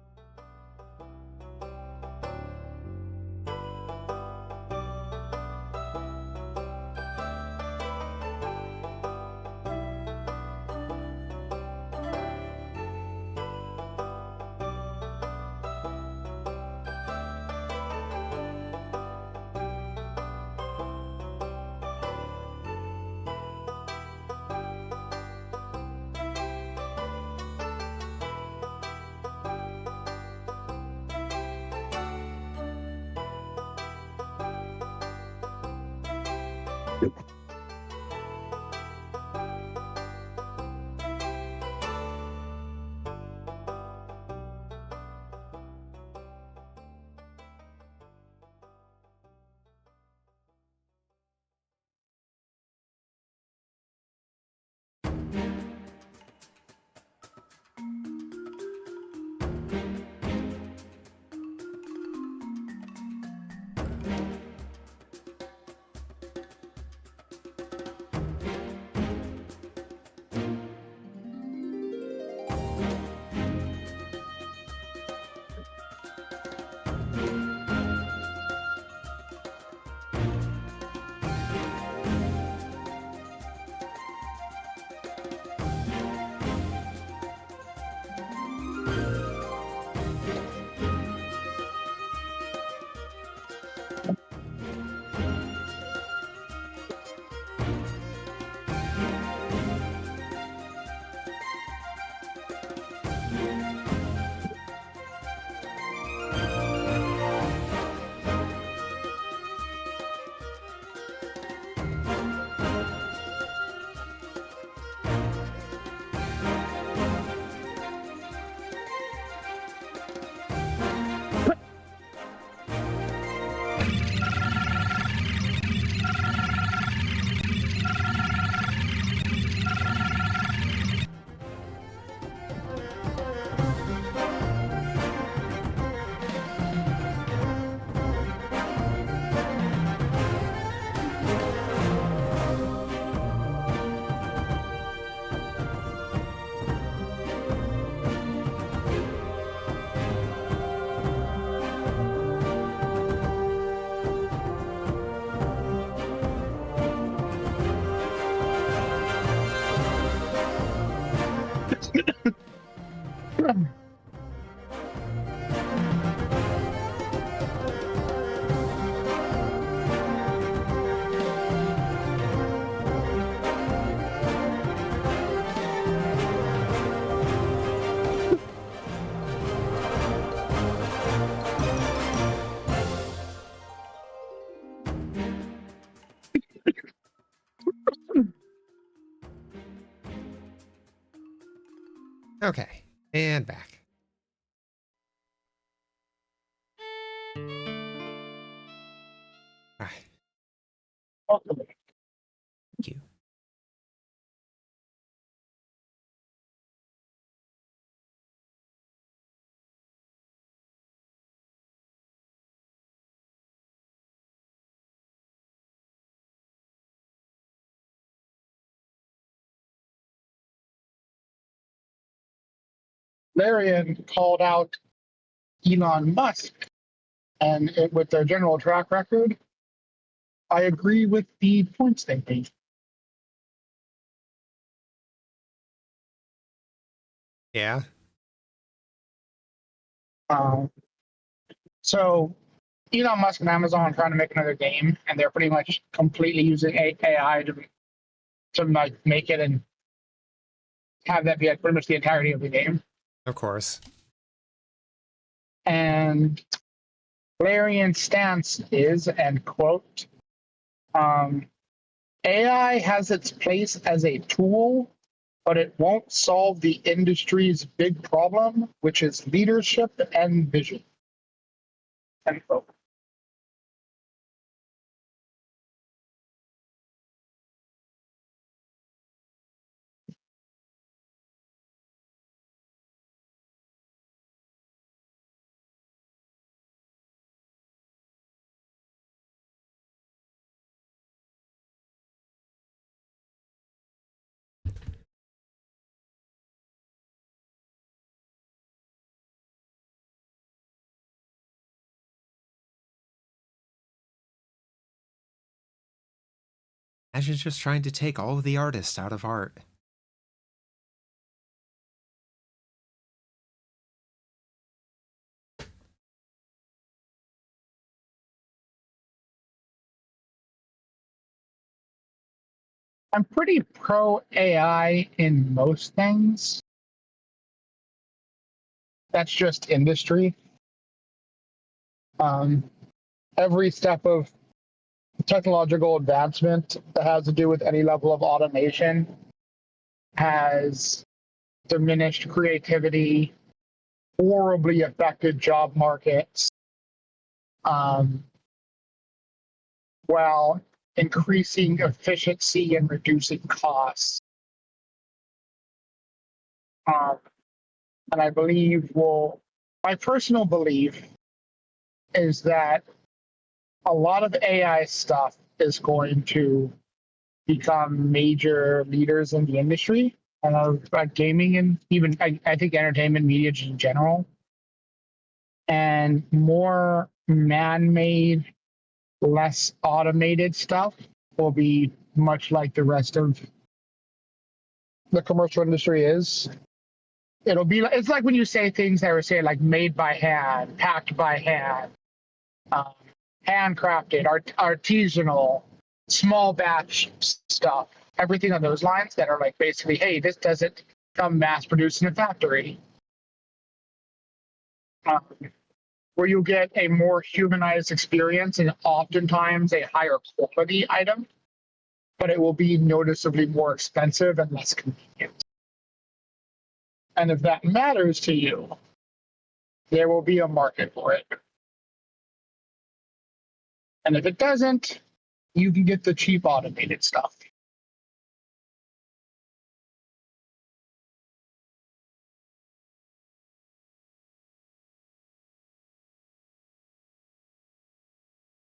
Okay, and back. All right, thank you. Larian called out Elon Musk, and with their general track record, I agree with the points they made. Yeah. Um, so Elon Musk and Amazon are trying to make another game, and they're pretty much completely using AI to like make it and have that be like pretty much the entirety of the game. Of course. And Larian's stance is, and quote, AI has its place as a tool, but it won't solve the industry's big problem, which is leadership and vision. End quote. Imagine just trying to take all of the artists out of art. I'm pretty pro AI in most things. That's just industry. Every step of technological advancement that has to do with any level of automation has diminished creativity, horribly affected job markets, um, while increasing efficiency and reducing costs. And I believe, well, my personal belief is that a lot of AI stuff is going to become major leaders in the industry of gaming and even I think entertainment media in general. And more man-made, less automated stuff will be much like the rest of the commercial industry is. It'll be it's like when you say things that were saying like made by hand, packed by hand, handcrafted, artisanal, small batch stuff, everything on those lines that are like basically, hey, this doesn't come mass produced in a factory. Where you get a more humanized experience and oftentimes a higher quality item, but it will be noticeably more expensive and less convenient. And if that matters to you, there will be a market for it. And if it doesn't, you can get the cheap automated stuff.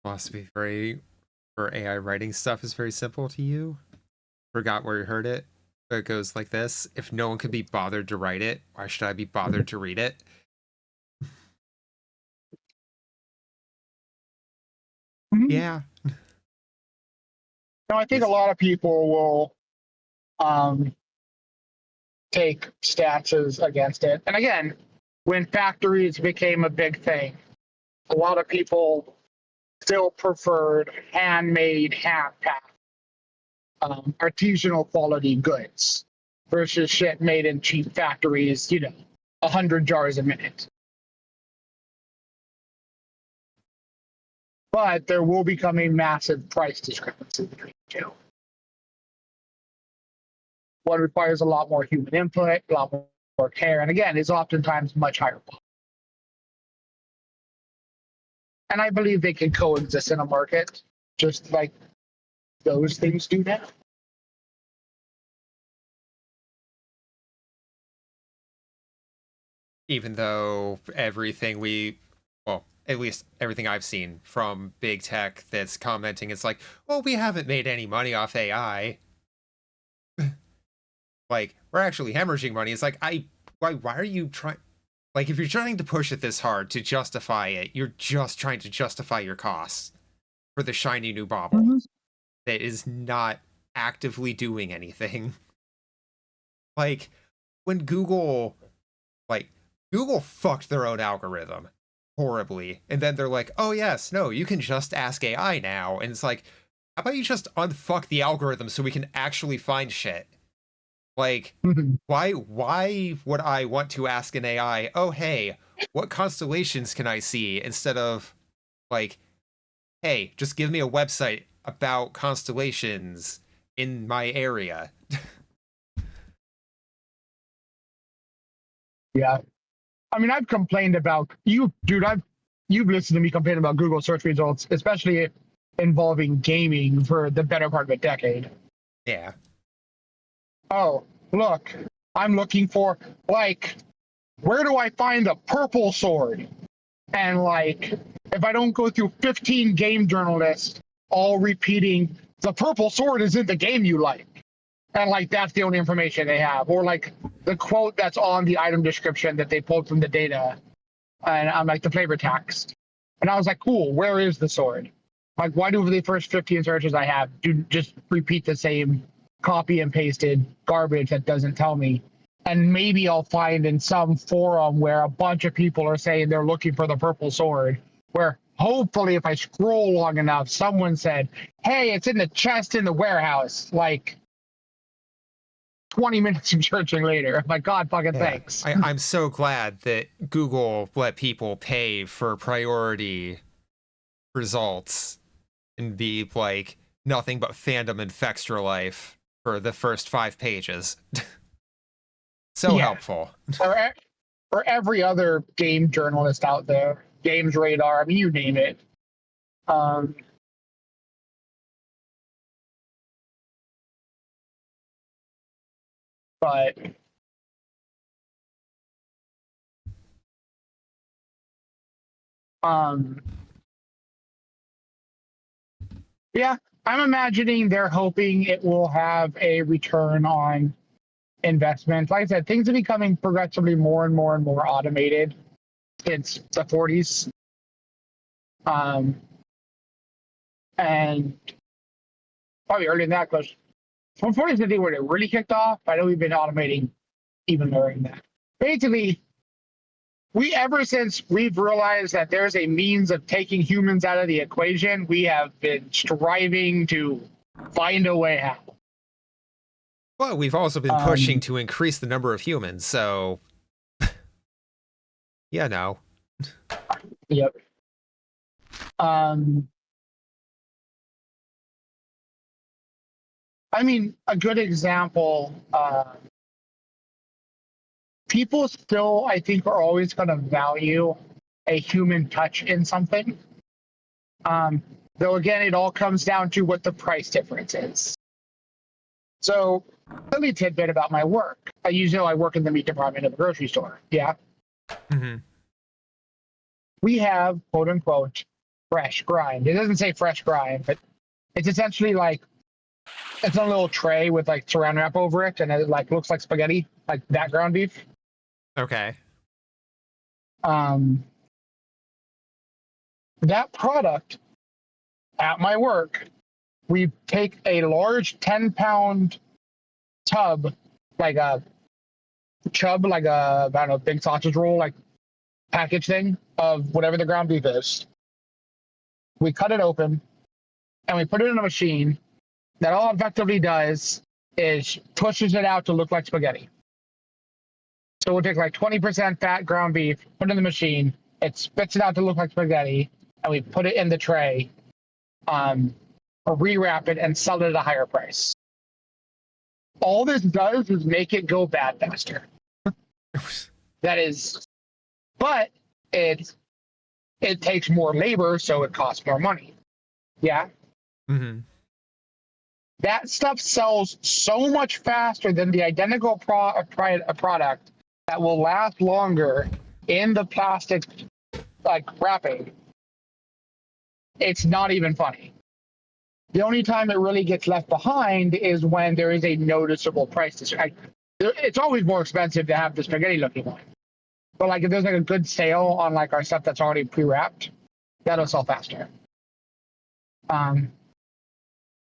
Philosophy for AI writing stuff is very simple to you. Forgot where you heard it. But it goes like this: if no one could be bothered to write it, why should I be bothered to read it? Yeah. No, I think a lot of people will take stances against it. And again, when factories became a big thing, a lot of people still preferred handmade, hand-packed, artisanal quality goods versus shit made in cheap factories, 100 jars a minute. But there will become a massive price discrepancy between the two. One requires a lot more human input, a lot more care, and again, is oftentimes much higher. And I believe they can coexist in a market, just like those things do now. Even though well, at least everything I've seen from big tech that's commenting, it's like, well, we haven't made any money off AI. Like, we're actually hemorrhaging money. It's like, why are you trying? Like, if you're trying to push it this hard to justify it, you're just trying to justify your costs for the shiny new bauble that is not actively doing anything. Like, when Google fucked their own algorithm horribly, and then they're like, oh yes, no, you can just ask AI now, and it's like, how about you just unfuck the algorithm so we can actually find shit? Like, why would I want to ask an AI, oh hey, what constellations can I see, instead of like, hey, just give me a website about constellations in my area. Yeah. I mean, I've complained about you've listened to me complain about Google search results, especially involving gaming, for the better part of a decade. Yeah. Oh, look, I'm looking for, like, where do I find the purple sword? And like, if I don't go through 15 game journalists all repeating, the purple sword is in the game you like. And like, that's the only information they have. Or like the quote that's on the item description that they pulled from the data. And I'm like, the flavor text. And I was like, cool, where is the sword? Like, why do the first 15 searches I have just repeat the same copy and pasted garbage that doesn't tell me? And maybe I'll find in some forum where a bunch of people are saying they're looking for the purple sword, where hopefully if I scroll long enough, someone said, hey, it's in the chest in the warehouse. Like 20 minutes of searching later. I'm like, God fucking thanks. I'm so glad that Google let people pay for priority results and be like nothing but fandom infects your life for the first 5 pages. So Yeah. helpful. For every other game journalist out there, Games Radar, I mean, you name it. But yeah, I'm imagining they're hoping it will have a return on investment. Like I said, things are becoming progressively more and more and more automated. It's the 40s. And probably earlier than that, because from 40s to where it really kicked off. I know we've been automating even during that. Basically, ever since we've realized that there's a means of taking humans out of the equation, we have been striving to find a way out. But we've also been pushing to increase the number of humans, so yeah, no. Yep. I mean, a good example, people still, I think, are always going to value a human touch in something. Though, again, it all comes down to what the price difference is. So, let me tidbit about my work. I work in the meat department of a grocery store. Yeah. Mm-hmm. We have, quote unquote, fresh grind. It doesn't say fresh grind, but it's essentially like it's a little tray with like saran wrap over it, and it like looks like spaghetti, like that ground beef. Okay. That product at my work, we take a large 10-pound tub, like a chub, like a, I don't know, big sausage roll, like package thing of whatever the ground beef is. We cut it open and we put it in a machine that all it effectively does is pushes it out to look like spaghetti. So we'll take like 20% fat ground beef, put it in the machine, it spits it out to look like spaghetti, and we put it in the tray, or rewrap it and sell it at a higher price. All this does is make it go bad faster. That is, but it takes more labor, so it costs more money. Yeah. Mm-hmm. That stuff sells so much faster than the identical product that will last longer in the plastic like wrapping. It's not even funny. The only time it really gets left behind is when there is a noticeable price difference. It's always more expensive to have the spaghetti looking one. But like if there's like a good sale on like our stuff that's already pre-wrapped, that'll sell faster.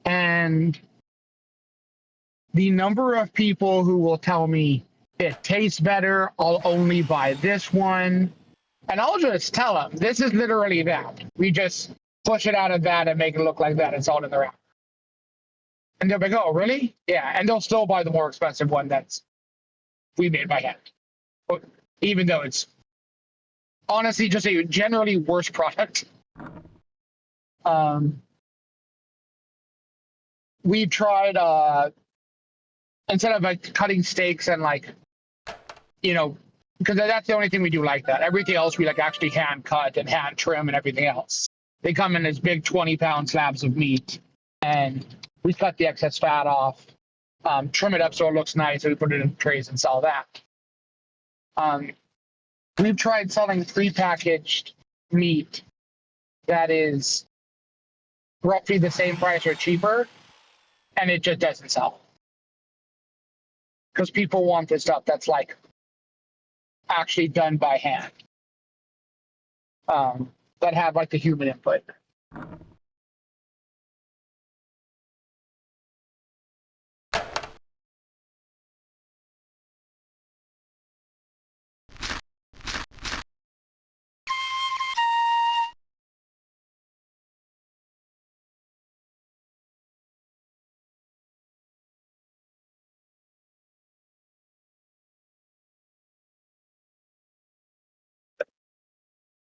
And the number of people who will tell me it tastes better, I'll only buy this one. And I'll just tell them, this is literally that. We just push it out of that and make it look like that. It's all in the wrap. And they'll be like, oh, really? Yeah. And they'll still buy the more expensive one that's we made by hand. But even though it's honestly just a generally worse product. We tried, instead of like cutting steaks and like, you know, because that's the only thing we do like that. Everything else we like actually hand cut and hand trim and everything else. They come in as big 20-pound slabs of meat, and we cut the excess fat off, trim it up so it looks nice, and we put it in trays and sell that. We've tried selling prepackaged meat that is roughly the same price or cheaper, and it just doesn't sell. Because people want this stuff that's like actually done by hand, that have like the human input.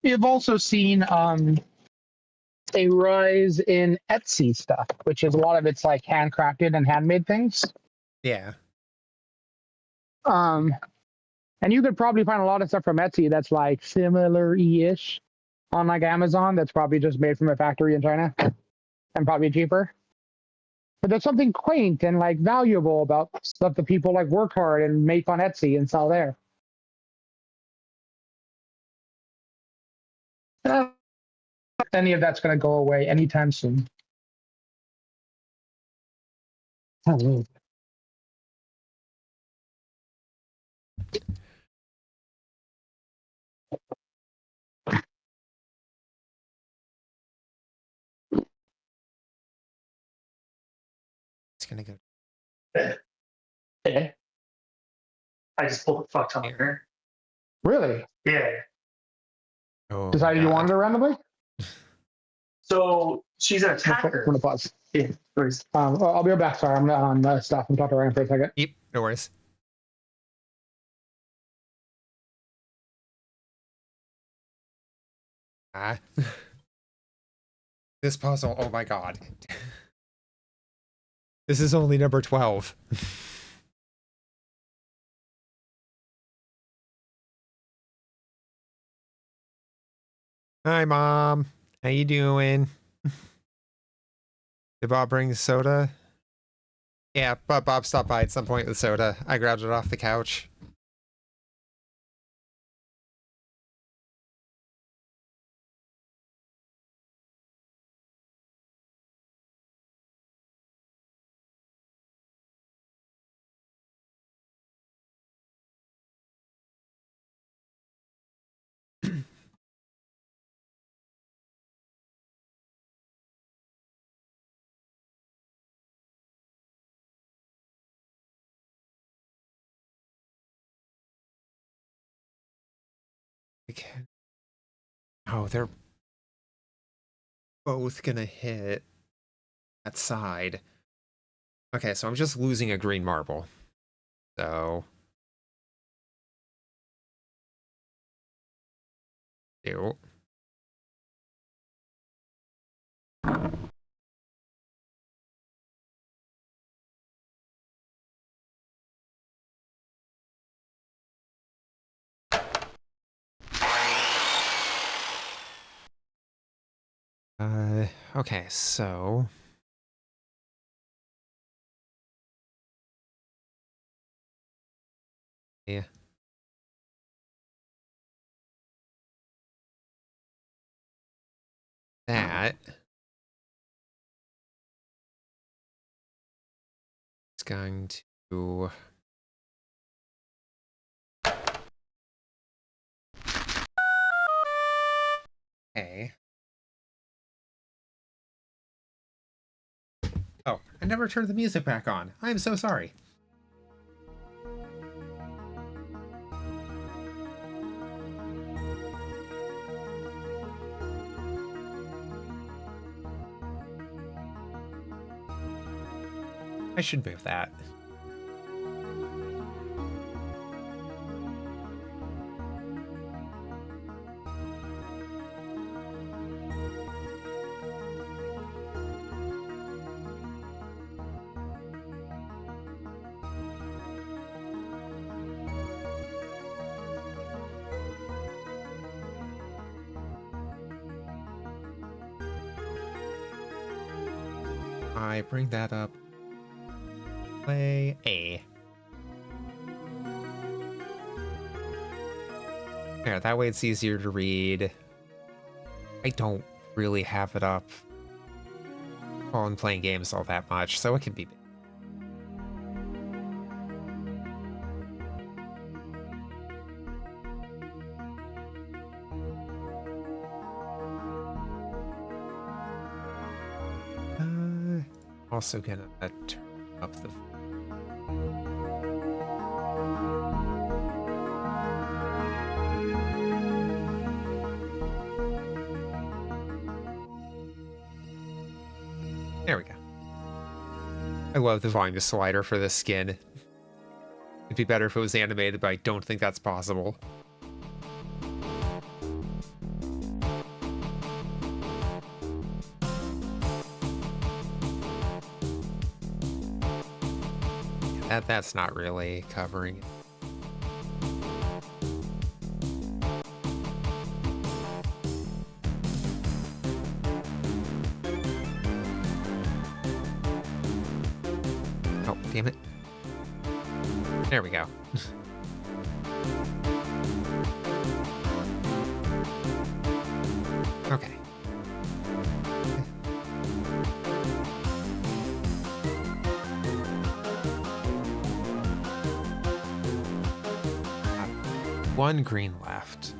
You've also seen a rise in Etsy stuff, which is a lot of it's like handcrafted and handmade things. Yeah. And you could probably find a lot of stuff from Etsy that's like similar-ish on like Amazon. That's probably just made from a factory in China and probably cheaper. But there's something quaint and like valuable about stuff that people like work hard and make on Etsy and sell there. I don't think any of that's going to go away anytime soon. Oh, It's gonna go Yeah. I just pulled the fuck on her. really? Yeah. Oh, Decided you wanted it randomly? So she's an I'm attacker. gonna pause. Yeah, please. I'll be right back. Sorry, I'm on stuff. I'm talking to Ryan for a second. Yep, no worries. Ah. This puzzle, oh my god. This is only number 12. Hi, Mom. How you doing? Did Bob bring soda? Yeah, but Bob stopped by at some point with soda. I grabbed it off the couch. Okay. Oh, they're both gonna hit that side. Okay, so I'm just losing a green marble. So... Ew. Okay, so... Yeah. That... is going to... Okay. Oh, I never turned the music back on. I am so sorry. I should move that. I bring that up. Play A. There, that way it's easier to read. I don't really have it up on playing games all that much, so it can be big. Also gonna turn up the... There we go. I love the volume slider for this skin. It'd be better if it was animated, but I don't think that's possible. That's not really covering it. Oh, damn it. There we go. Okay. One green left.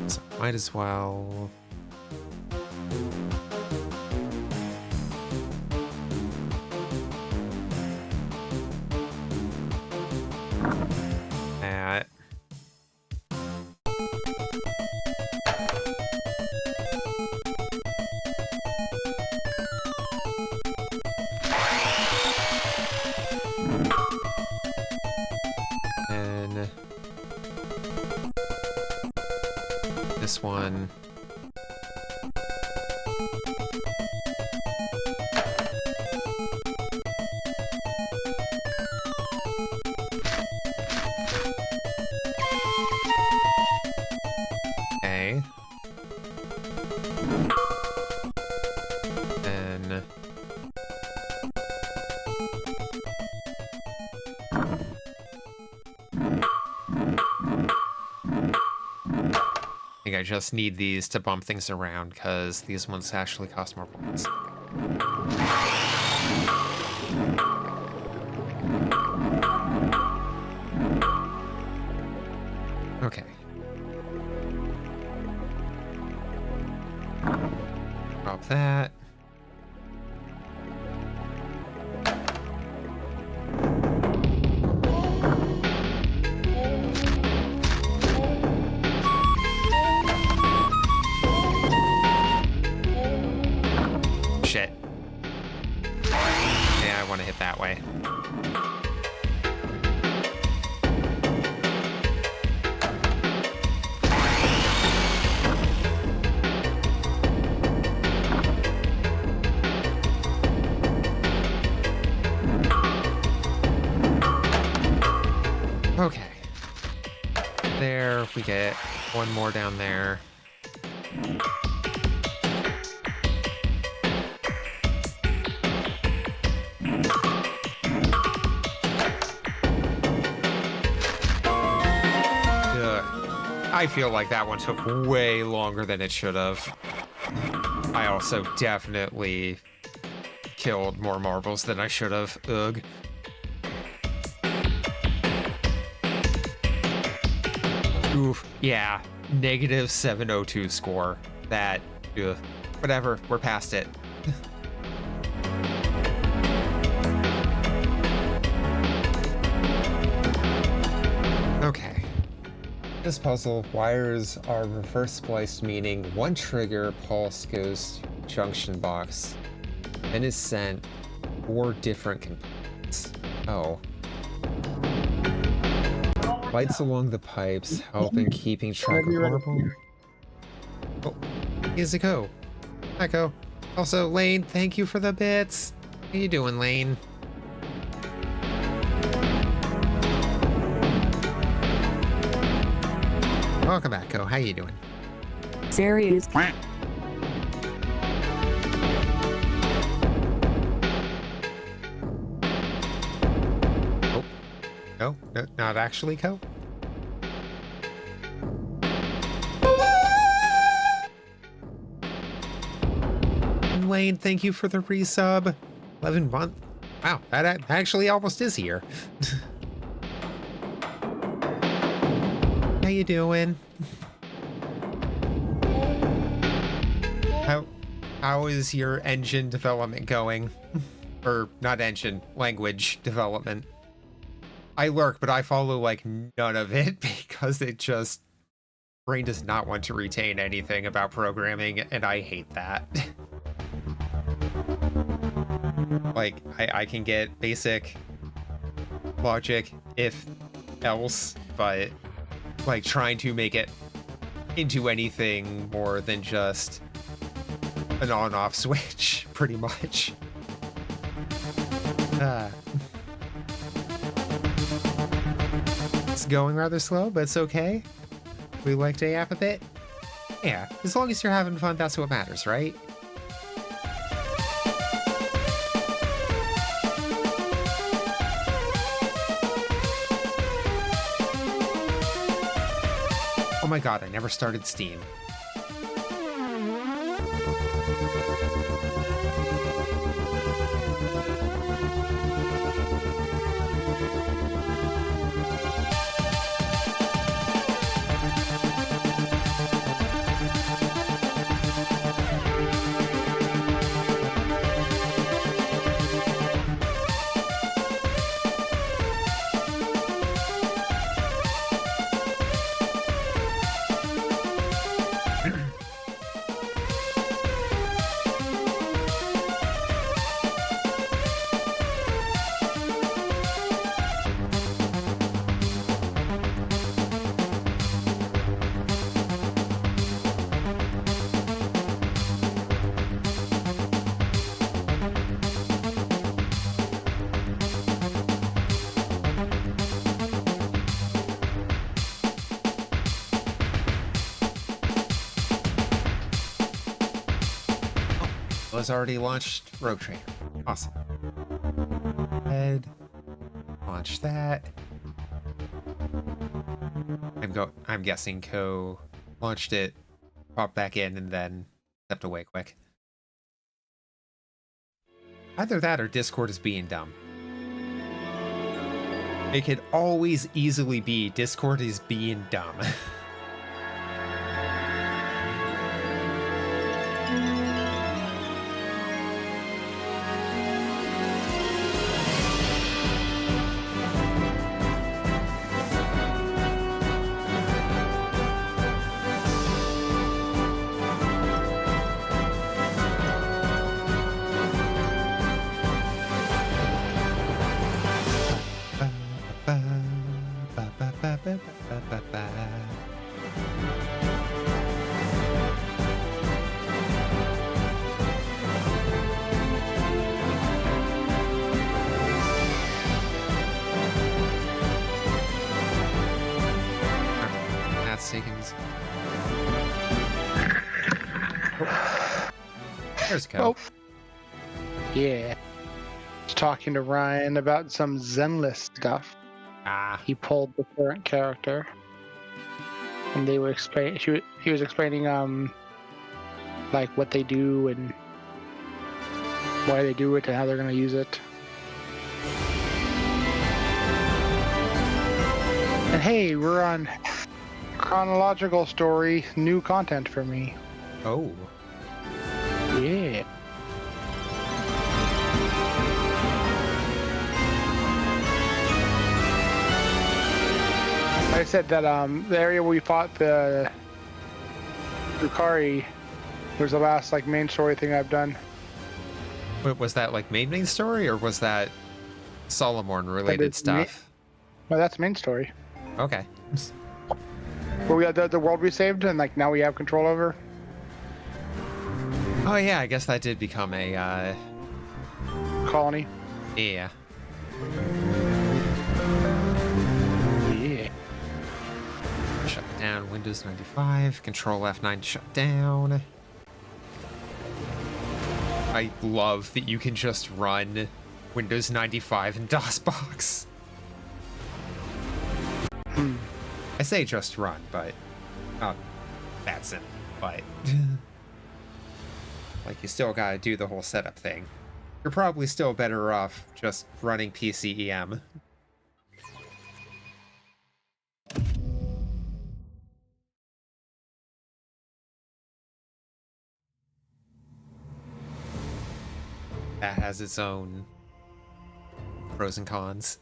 So might as well. That. And this one. Okay. Then I think I just need these to bump things around because these ones actually cost more points. Okay. Drop that. Shit. Yeah, I want to hit that way. Okay. There, we get one more down there. I feel like that one took way longer than it should have. I also definitely killed more marbles than I should have. Ugh. Oof. Yeah. Negative 702 score. That. Ugh. Whatever. We're past it. Okay. This puzzle, wires are reverse spliced, meaning one trigger pulse goes to junction box and is sent 4 different components. Oh. Lights along the pipes help in keeping track of marble. Oh, here's Echo. Echo. Also, Lane, thank you for the bits. How you doing, Lane? Welcome back, Ko. How you doing? Serious. Oh, no, not actually, Ko. Lane, thank you for the resub. 11 month. Wow, that actually almost is here. How you doing? How is your engine development going? Or not engine, language development. I lurk, but I follow like none of it because it just brain does not want to retain anything about programming, and I hate that. Like I can get basic logic if else, but like trying to make it into anything more than just an on-off switch, pretty much. It's going rather slow, but it's okay. We like to yap a bit. Yeah, as long as you're having fun, that's what matters, right? Oh my god, I never started Steam. Was already launched Rogue Trader. Awesome. Head. Launch that. I'm guessing Co launched it, popped back in, and then stepped away quick. Either that or Discord is being dumb. It could always easily be Discord is being dumb. There's Co. Oh. Yeah. Just talking to Ryan about some Zenless stuff. Ah. He pulled the current character. And they were he was explaining like what they do and why they do it and how they're gonna use it. And hey, we're on chronological story, new content for me. Oh. Yeah. I said that the area where we fought the Drukari was the last like main story thing I've done. Wait, was that like main story, or was that Solomon related stuff? No, that's main story. Okay. Where we had the world we saved and like now we have control over. Oh yeah, I guess that did become a Colony. Yeah. Yeah. Shut down Windows 95. Control F9 to shut down. I love that you can just run Windows 95 in DOSBox. I say just run, but that's it. But like, you still gotta do the whole setup thing. You're probably still better off just running PCEM. That has its own pros and cons.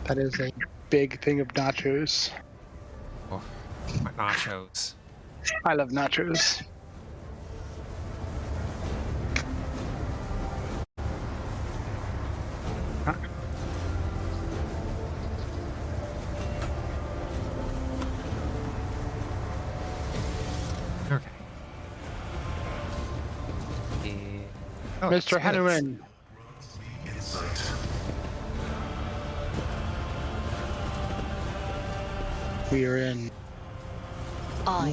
That is a big thing of nachos. Oh, my nachos. I love nachos. Oh, Mr. it's good. Hanuman. We are in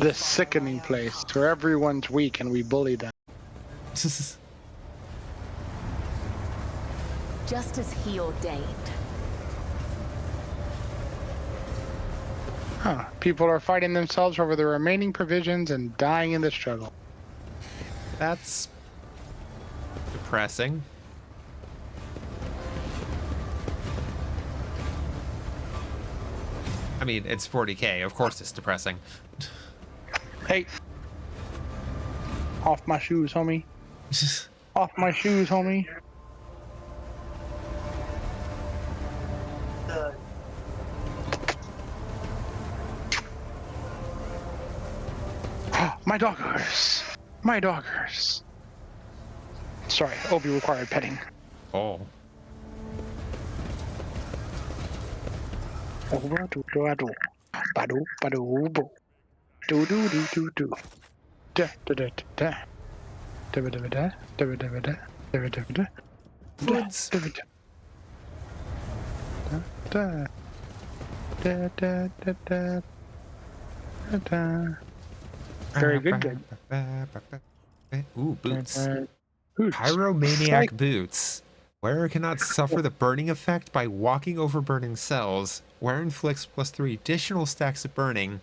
the sickening place where everyone's weak and we bully them. Just as he ordained. Huh. People are fighting themselves over the remaining provisions and dying in the struggle. That's depressing. I mean, it's 40k. Of course it's depressing. Hey. Off my shoes, homie. Off my shoes, homie. My doggers. My doggers. Sorry, Obi required petting. Oh. Over do do do. Badu badu bo. Do do do do do. Da da da da. Da da da da da da da da da da. Woods. Da da da da da da da. Very good, good. Ooh, boots. Boots. Pyromaniac Like- boots. Wearer cannot suffer the burning effect by walking over burning cells. Wearer inflicts +3 additional stacks of burning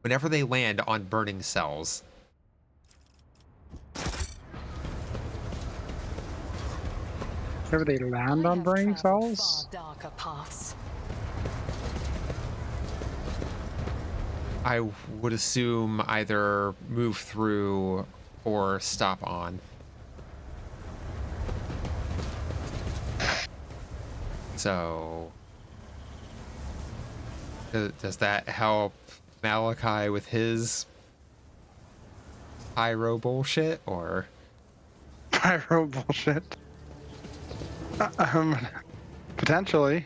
whenever they land on burning cells. Whenever they land on burning cells? Darker paths. I would assume either move through or stop on. So, does that help Malachi with his pyro bullshit, or? Pyro bullshit. Potentially.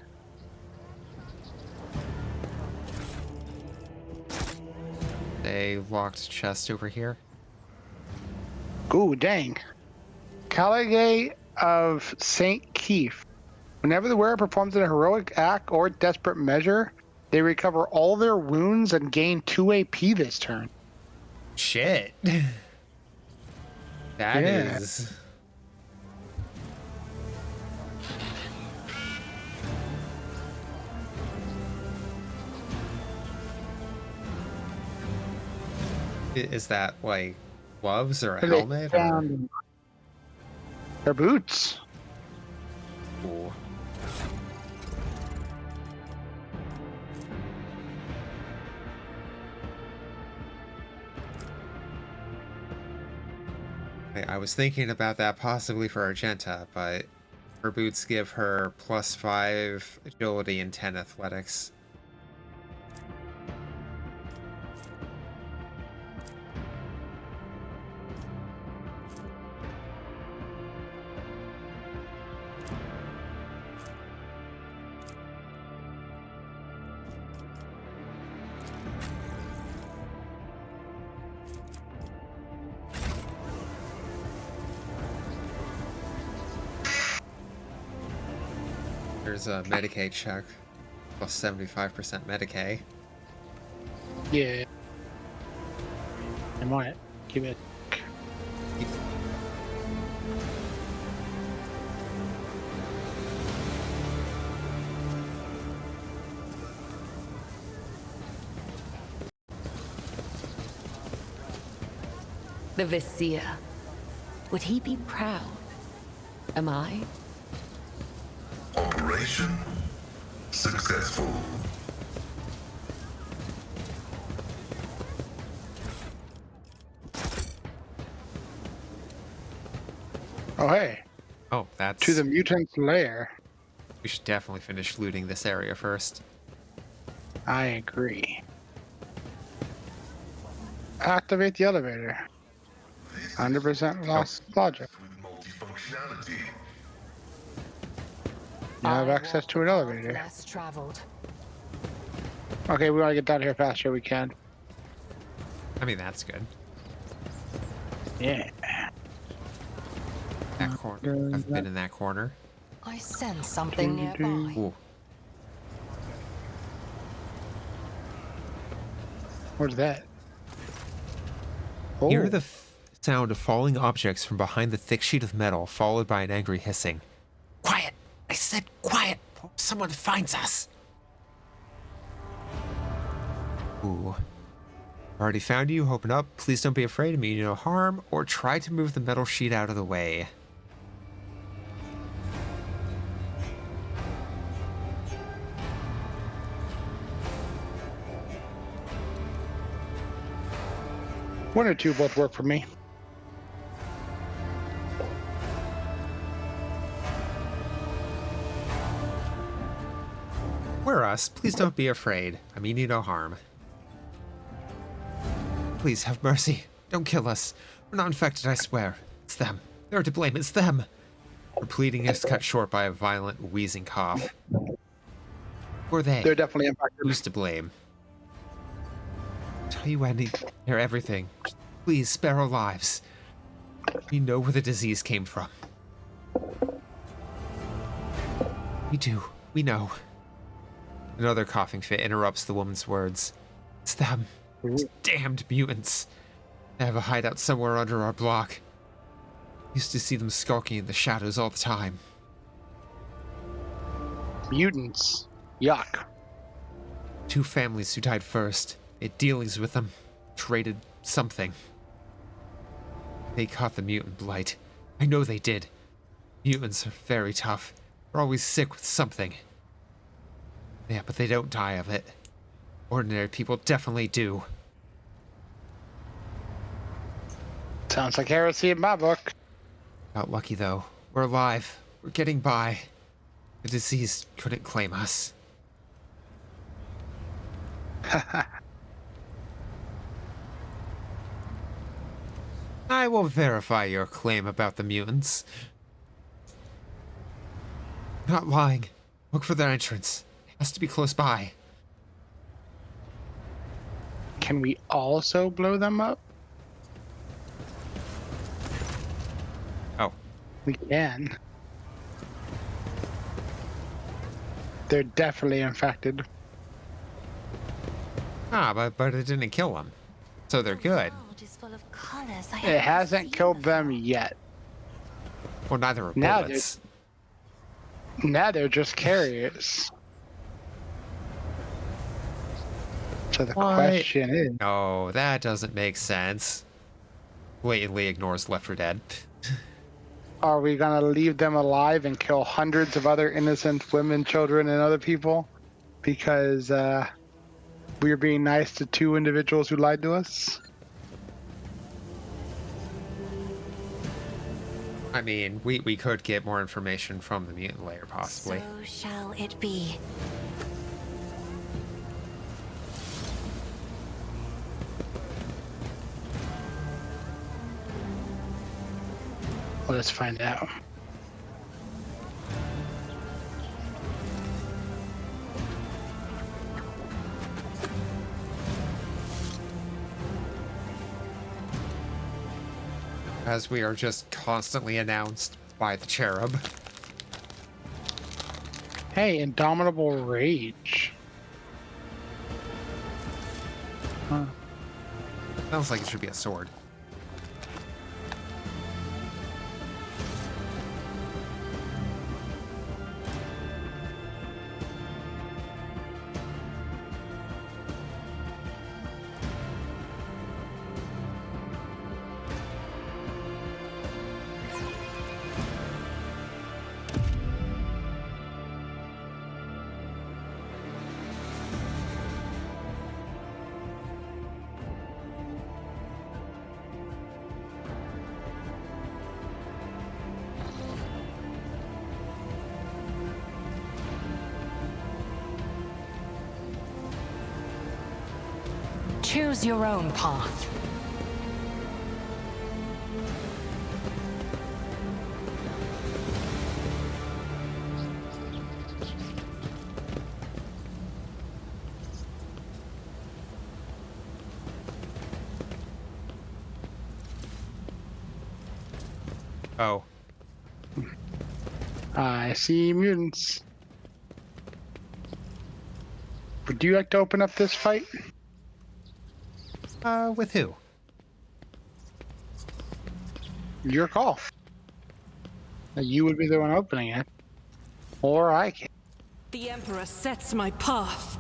A locked chest over here. Ooh, dang. Caligay of St. Keith. Whenever the wearer performs an heroic act or desperate measure, they recover all their wounds and gain 2 AP this turn. Shit. That Yeah. is. Is that like gloves or a Are they helmet? Or... found- Their boots. Ooh. I was thinking about that possibly for Argenta, but her boots give her +5 agility and 10 athletics. There's a Medicaid check, +75% Medicaid. Yeah. I might. Give it. The Vizier. Would he be proud? Am I? Operation successful. Oh, hey. Oh, that's... To the mutant's lair. We should definitely finish looting this area first. I agree. Activate the elevator. 100% lost logic. Multifunctionality. You have access to an elevator. Less traveled. Okay, we gotta get down here faster we can. I mean, that's good. Yeah. That corner. I've been in that corner. I sense something nearby. Ooh. What's that? Hear the sound of falling objects from behind the thick sheet of metal, followed by an angry hissing. Quiet! I said quiet! Someone finds us! Ooh. Already found you. Open up. Please don't be afraid of me. No harm. Or try to move the metal sheet out of the way. One or two both work for me. We're us. Please don't be afraid. I mean you no harm. Please have mercy. Don't kill us. We're not infected, I swear. It's them. They're to blame. It's them. Her pleading is cut short by a violent, wheezing cough. Who are they? They're definitely impacted. Who's to blame? Tell you hear everything. Please spare our lives. We know where the disease came from. We do. We know. Another coughing fit interrupts the woman's words. It's them. It's damned mutants. They have a hideout somewhere under our block. Used to see them skulking in the shadows all the time. Mutants. Yuck. 2 families who died first. Made dealings with them. Traded something. They caught the mutant blight. I know they did. Mutants are very tough. They're always sick with something. Yeah, but they don't die of it. Ordinary people definitely do. Sounds like heresy in my book. Got lucky though. We're alive. We're getting by. The disease couldn't claim us. I will verify your claim about the mutants. Not lying. Look for their entrance. It has to be close by. Can we also blow them up? Oh. We can. They're definitely infected. Ah, but it didn't kill them. So they're good. It hasn't killed them yet. Well, neither are Now bullets. Now they're just carriers. So the question is... No, that doesn't make sense. Blatantly ignores Left 4 Dead. Are we gonna leave them alive and kill hundreds of other innocent women, children, and other people? Because we are being nice to 2 individuals who lied to us? I mean, we could get more information from the mutant layer, possibly. So shall it be. Well, let's find out. As we are just constantly announced by the cherub. Hey, Indomitable Rage. Huh. Sounds like it should be a sword. Choose your own path. Oh. I see mutants. Would you like to open up this fight? With who? Your call. You would be the one opening it. Or I can. The Emperor sets my path.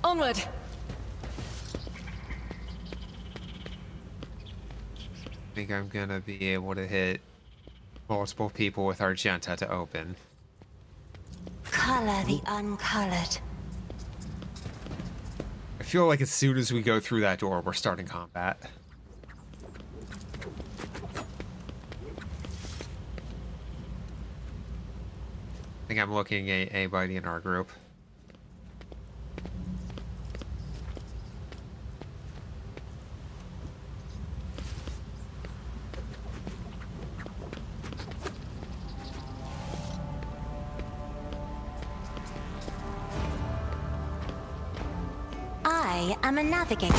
Onward! I think I'm gonna be able to hit multiple people with Argenta to open. Color the uncolored. I feel like as soon as we go through that door, we're starting combat. I think I'm looking at anybody in our group. I am a navigator. The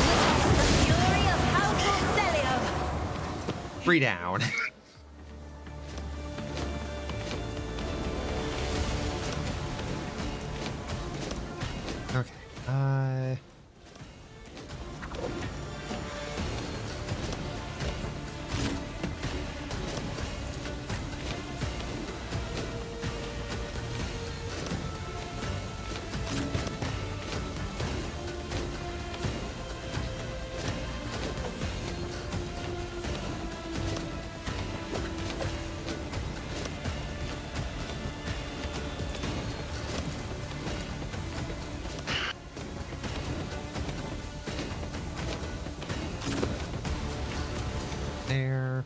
fury of House Celio. 3 down. Okay. There.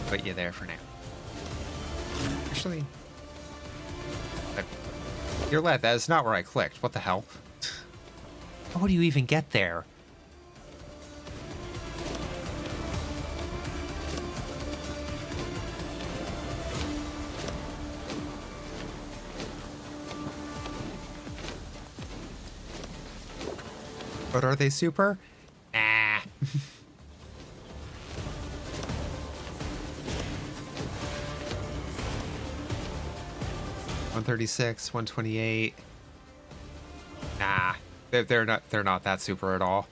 Put you there for now. Actually, you're left. That is not where I clicked. What the hell? How do you even get there? But are they super? Ah. 136, 128. Nah, they're not that super at all.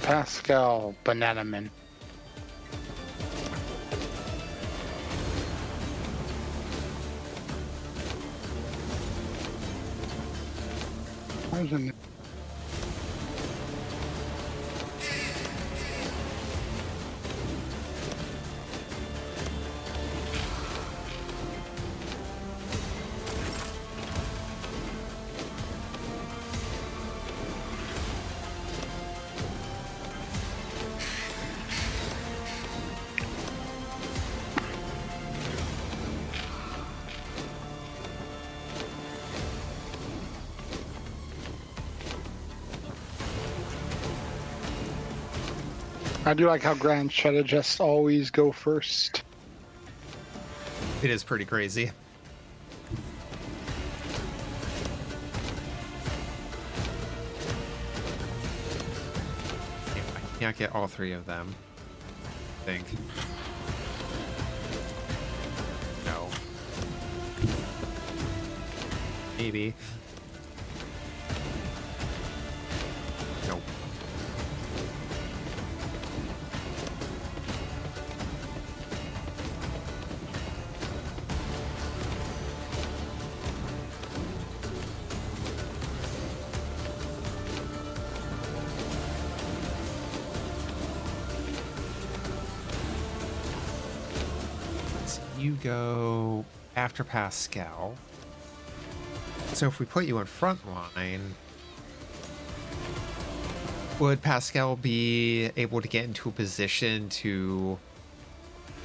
Pascal Bananaman. Where's the... I do like how Grand should have just always go first. It is pretty crazy. I can't get all three of them, I think. No. Maybe. Nope. you go after Pascal. So if we put you in front line, would Pascal be able to get into a position to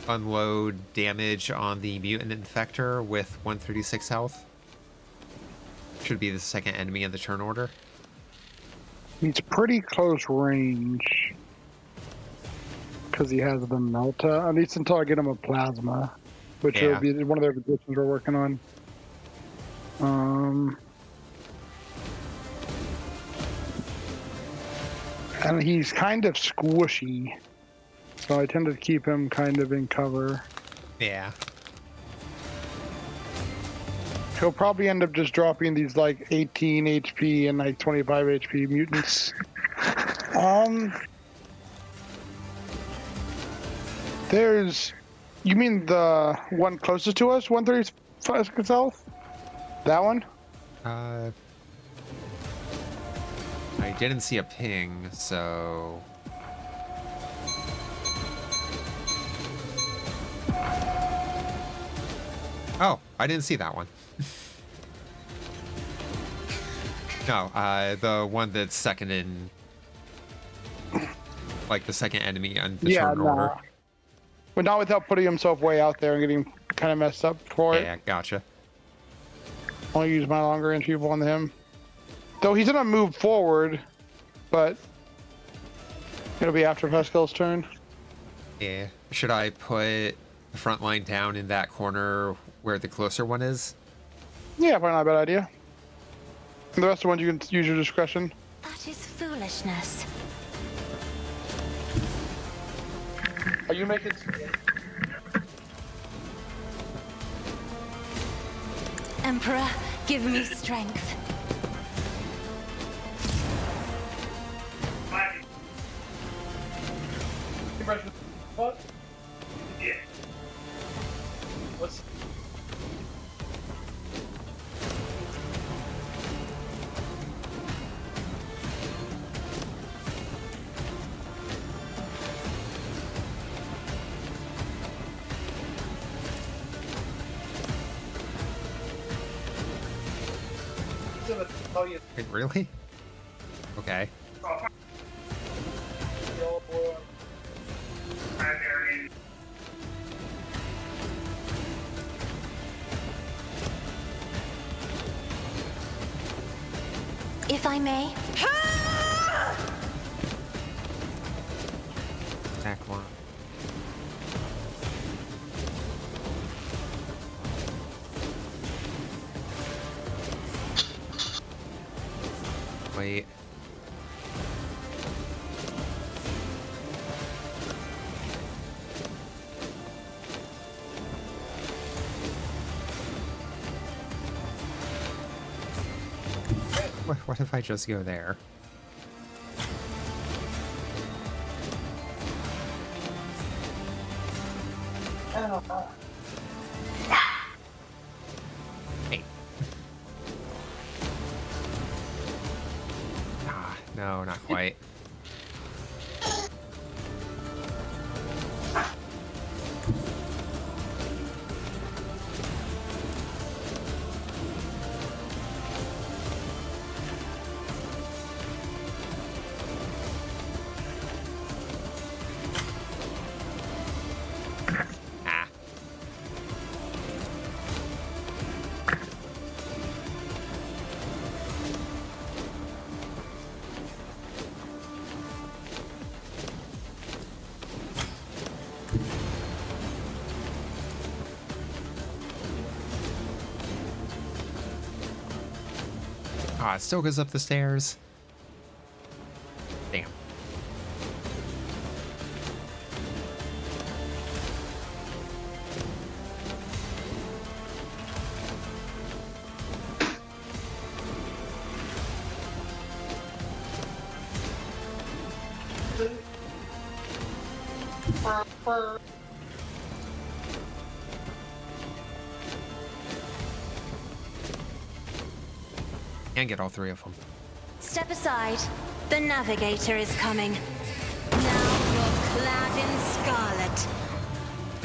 unload damage on the mutant infector with 136 health? Should be the second enemy in the turn order. He's pretty close range. Because he has the Melta, at least until I get him a Plasma. Which will be one of their positions we're working on. And he's kind of squishy. So I tend to keep him kind of in cover. Yeah. He'll probably end up just dropping these like 18 HP and like 25 HP mutants. There's, you mean the one closest to us, 135 health? That one? I didn't see a ping, so... Oh, I didn't see that one. No, the one that's second in... Like the second enemy on the turn order. But not without putting himself way out there and getting kind of messed up for it. Yeah, gotcha. Only use my longer range people on him. Though he's gonna move forward, but it'll be after Pascal's turn. Yeah. Should I put the front line down in that corner where the closer one is? Yeah, probably not a bad idea. And the rest of the ones you can use your discretion. That is foolishness. Are you making... Emperor, give me strength. What? Yeah. What's... Wait, really? Okay. If I may. Back one. Wait. What if I just go there? Hey. Ah, no, not quite. Ah, it still goes up the stairs. Damn. And get all three of them. Step aside. The navigator is coming. Now you're clad in scarlet.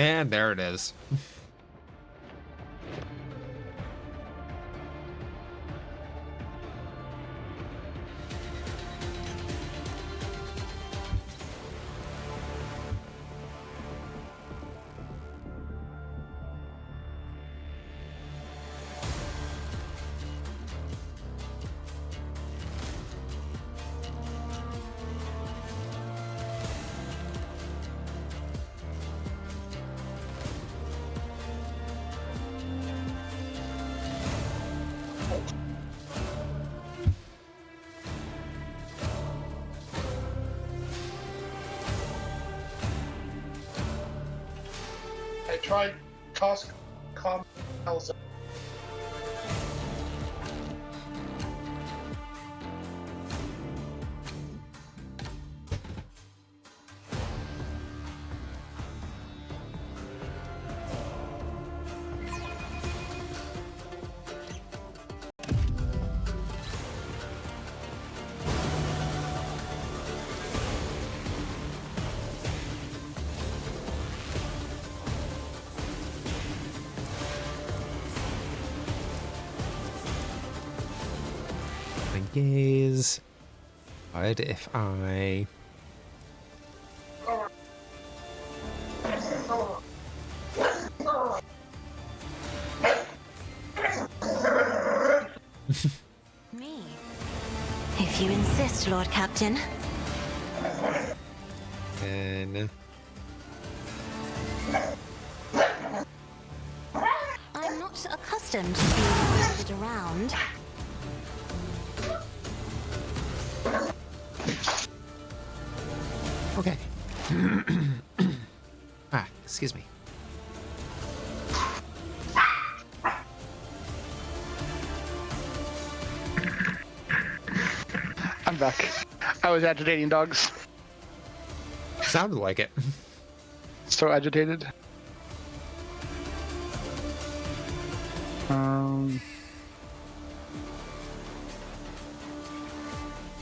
And there it is. Try cost com. My gaze. What if I... Me. If you insist, Lord Captain. And... I'm not accustomed to being wielded around. Okay. Excuse me. I'm back. I was agitating dogs. Sounded like it. So agitated.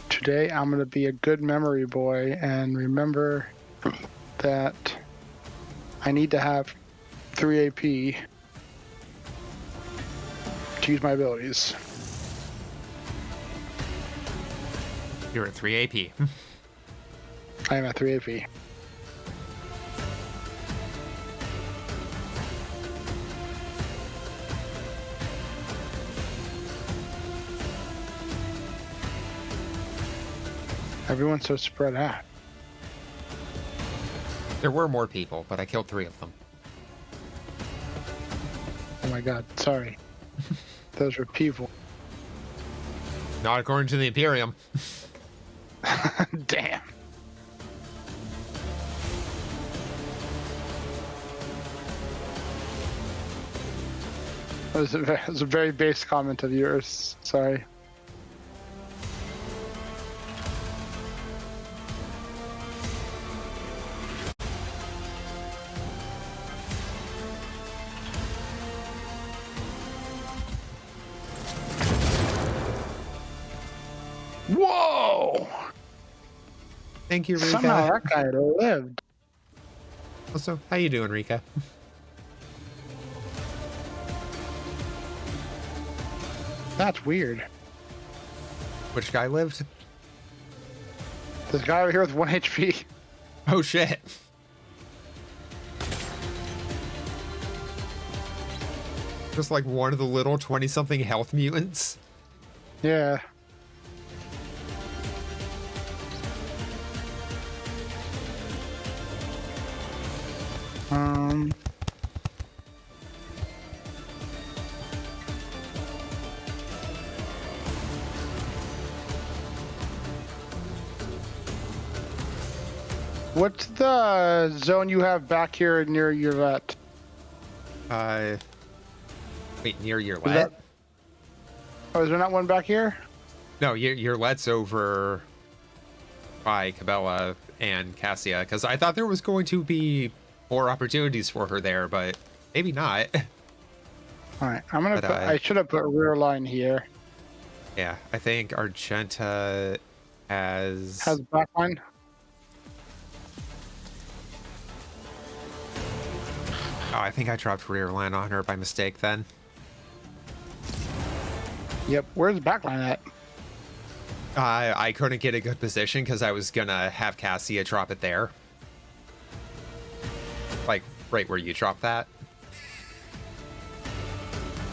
Today I'm gonna be a good memory boy and remember that I need to have 3 AP to use my abilities. You're at 3 AP. I am at 3 AP. Everyone's so spread out. There were more people, but I killed 3 of them. Oh my god, sorry. Those were people. Not according to the Imperium. Damn. That was a very base comment of yours. Sorry. Whoa! Thank you, Rika. Somehow that guy lived. Also, how you doing, Rika? That's weird. Which guy lived? This guy over here with 1 HP. Oh, shit. Just like one of the little 20-something health mutants. Yeah. What's the zone you have back here near your vet? Wait, near your Is let? Oh, is there not one back here? No, your let's over by Cabela and Cassia, because I thought there was going to be more opportunities for her there, but maybe not. All right, I'm gonna But, put. I should have put rear line here. Yeah, I think Argenta has back line. Oh, I think I dropped rear line on her by mistake then. Yep. Where's the back line at? I couldn't get a good position because I was gonna have Cassia drop it there. Like, right where you dropped that.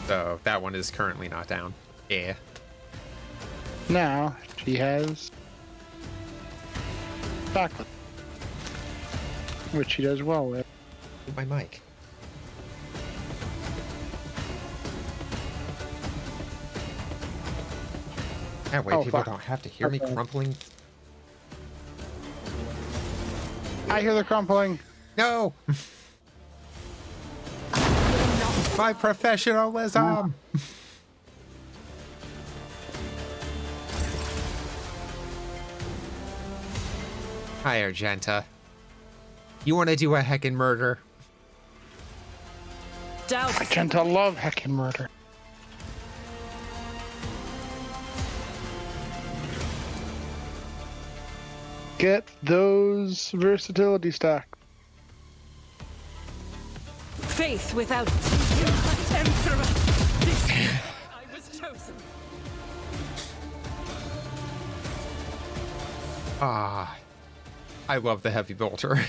So, that one is currently not down. Yeah. Now, she has back line, which she does well with. My mic. That way people don't have to hear me crumpling. I hear the crumpling. No! My professionalism. Hi, Argenta. You want to do a heckin' murder? I tend to love heckin' murder. Get those versatility stacks. Faith without Emperor. I was chosen. Ah, I love the heavy bolter.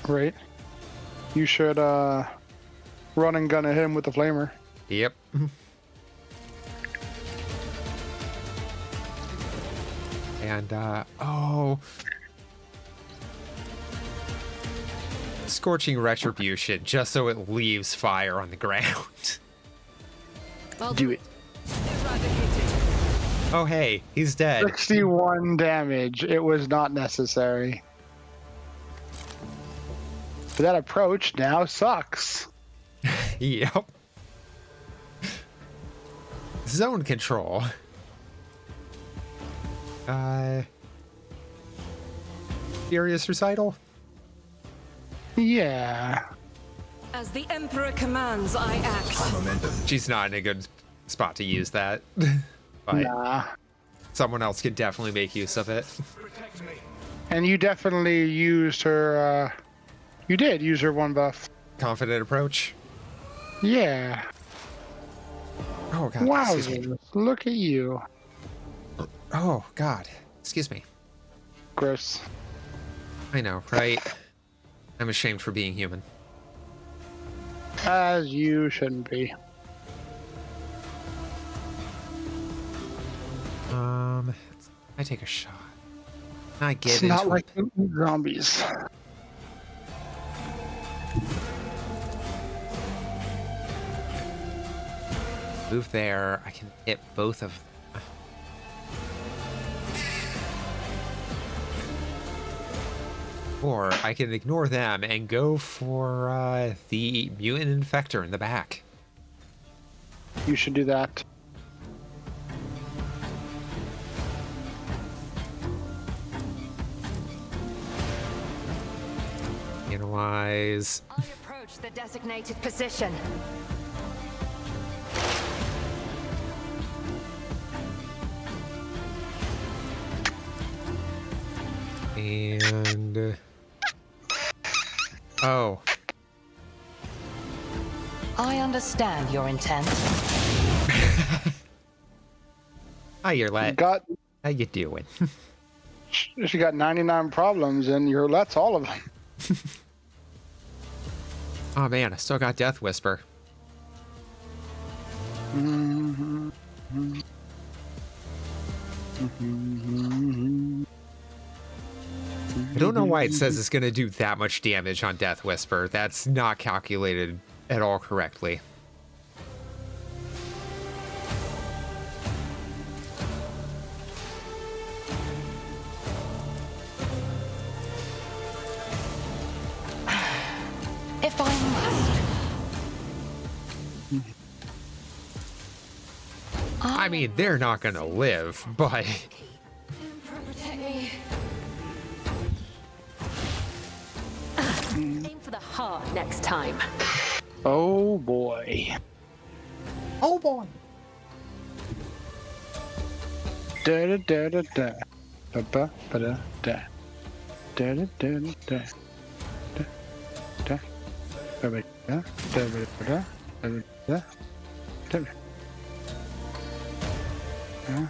Right. You should run and gun at him with the flamer. Yep. And oh, scorching retribution, just so it leaves fire on the ground. I'll Do it. Oh hey, he's dead. 61 damage. It was not necessary. But that approach now sucks. Yep. Zone control. Furious recital? Yeah. As the Emperor commands, I act. Momentum. She's not in a good spot to use that. But Nah. someone else could definitely make use of it. And you definitely used her, you did use her one buff. Confident approach. Yeah. Oh god. Wow. Excuse me. Look at you. Oh god. Excuse me. Gross. I know, right? I'm ashamed for being human. As you shouldn't be. I take a shot. I get It's into not like it. zombies. Move there. I can hit both of. Or I can ignore them and go for the mutant infector in the back. You should do that. Analyze. I approach the designated position. And oh, I understand your intent. hi, Yerlet. Got How you doing? she got 99 problems, and your let's all of them. Oh man, I still got Death Whisper. I don't know why it says it's going to do that much damage on Death Whisper. That's not calculated at all correctly. If I must. I mean, they're not going to live, but Protect me. Aim for the heart next time. Oh boy. oh boy. Da da da da da. Ba ba ba da da. Da da da da da. Da da. Ba ba da da ba ba da da da da. Da.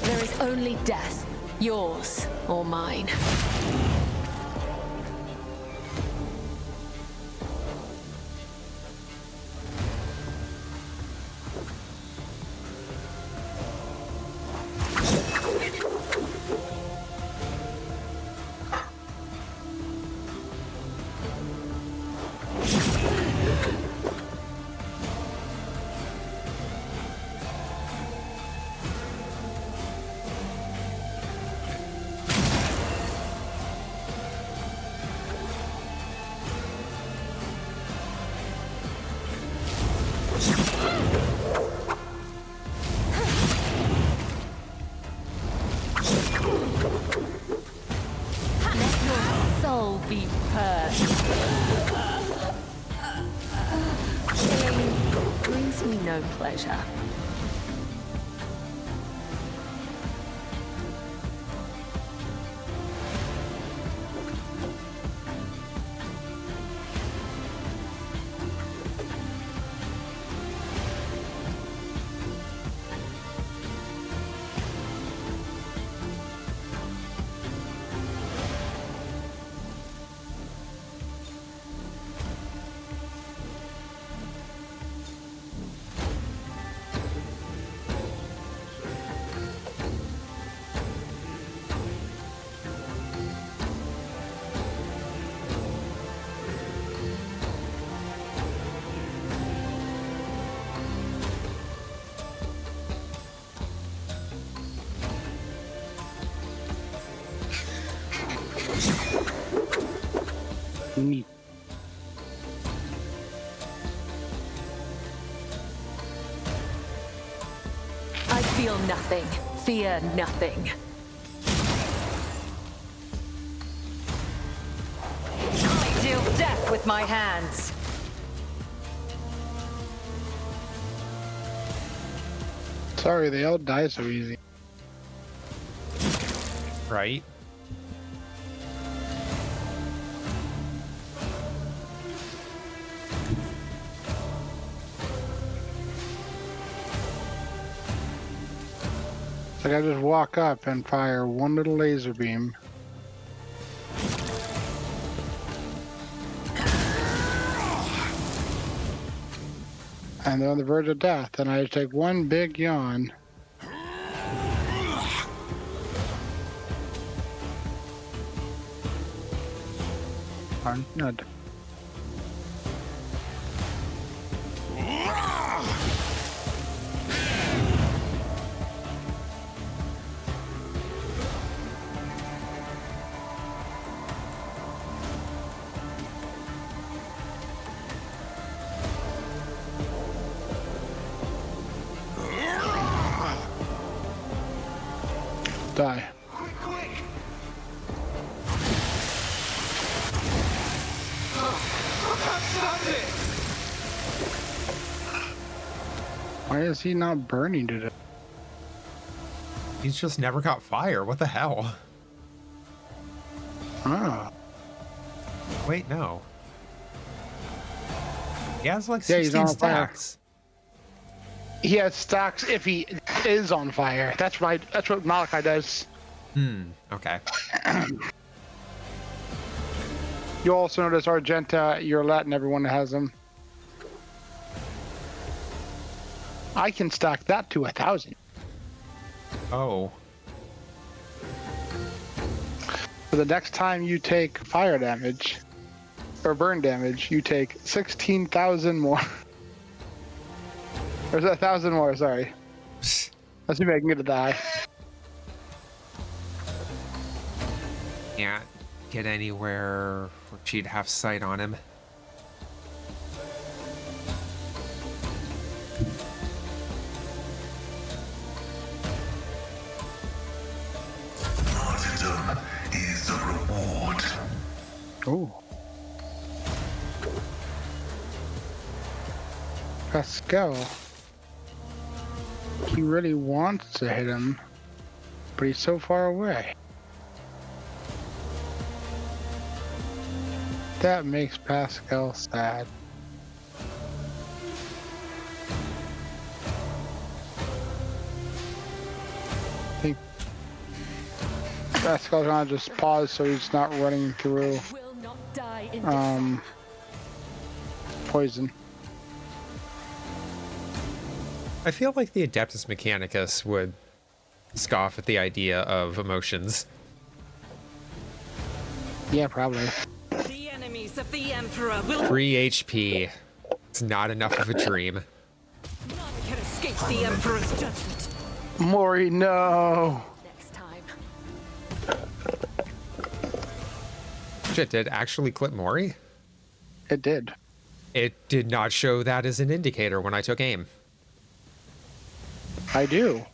There is only death, yours or mine. be purged. Killing brings me no pleasure. Neat. I feel nothing, fear nothing. I deal death with my hands. Sorry, they all die so easy. Right? It's like I just walk up and fire one little laser beam. And they're on the verge of death, and I just take one big yawn. I'm not. Die. Why is he not burning to death? He's just never got fire. What the hell? Oh. Wait, no. He has like Yeah, he's 16 on fire. stacks. He has stacks if he is on fire. That's what Malachi does. Okay. You also notice Argenta, you're letting everyone has them. I can stack that to 1,000. Oh. So the next time you take fire damage or burn damage, you take 16,000 more. Or is that 1,000 more? Sorry. Let's see if I can get it to die. Can't get anywhere where she'd have sight on him. Martyrdom is the reward. Ooh. Pascal. He really wants to hit him, but he's so far away. That makes Pascal sad. I think Pascal's gonna just pause so he's not running through Will not die in poison. I feel like the Adeptus Mechanicus would scoff at the idea of emotions. Yeah, probably. The enemies of the Emperor will 3 HP. It's not enough of a dream. none can escape the Emperor's judgment. Mori, no. Next time. Shit, did it actually clip Mori? It did. It did not show that as an indicator when I took aim. I do.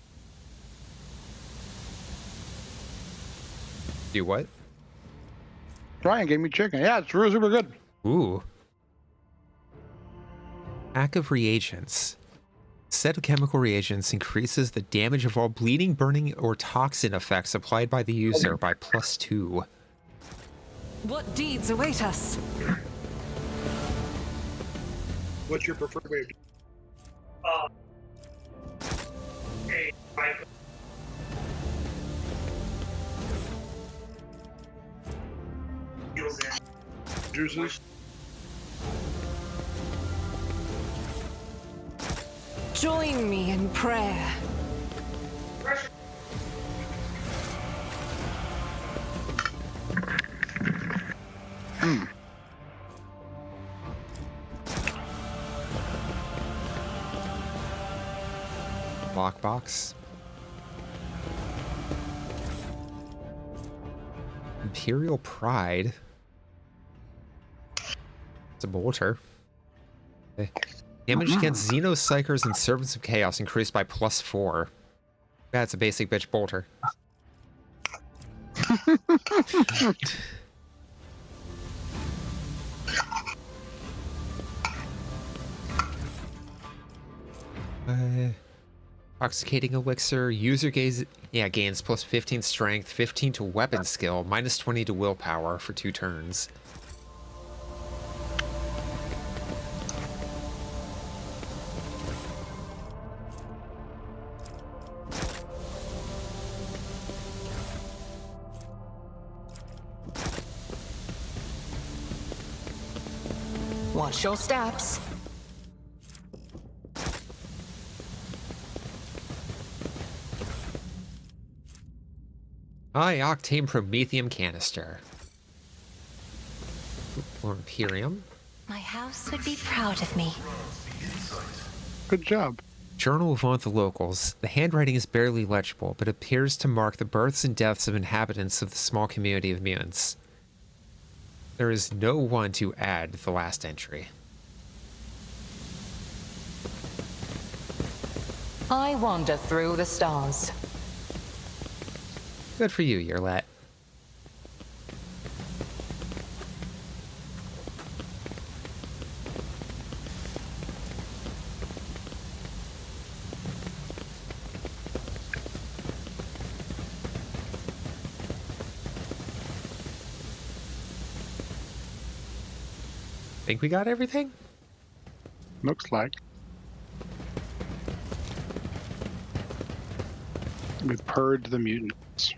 Do what? Ryan gave me chicken. Yeah, it's really super good. Ooh. Pack of reagents. Set of chemical reagents increases the damage of all bleeding, burning, or toxin effects applied by the user by +2. What deeds await us? What's your preferred way of juices? Join me in prayer. Lockbox. Imperial Pride. It's a bolter. Okay. Damage against Xenopsychers and Servants of Chaos increased by +4. That's a basic bitch bolter. Intoxicating Elixir. User gains +15 strength, 15 to weapon skill, -20 to willpower for 2 turns. Watch your steps. High octane promethium canister. Or Imperium. My house would be proud of me. Good job. Journal of one of the locals. The handwriting is barely legible, but appears to mark the births and deaths of inhabitants of the small community of mutants. There is no one to add the last entry. I wander through the stars. Good for you, Yerlet. Think we got everything? Looks like. We purged the mutants.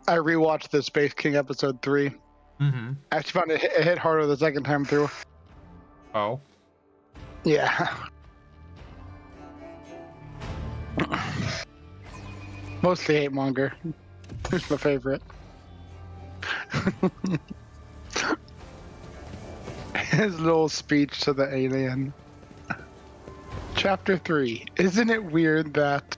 I rewatched the Space King episode 3. Mm-hmm. I actually found it hit harder the second time through. Oh. Yeah. Mostly hate monger. Who's my favorite? His little speech to the alien. Chapter 3. Isn't it weird that...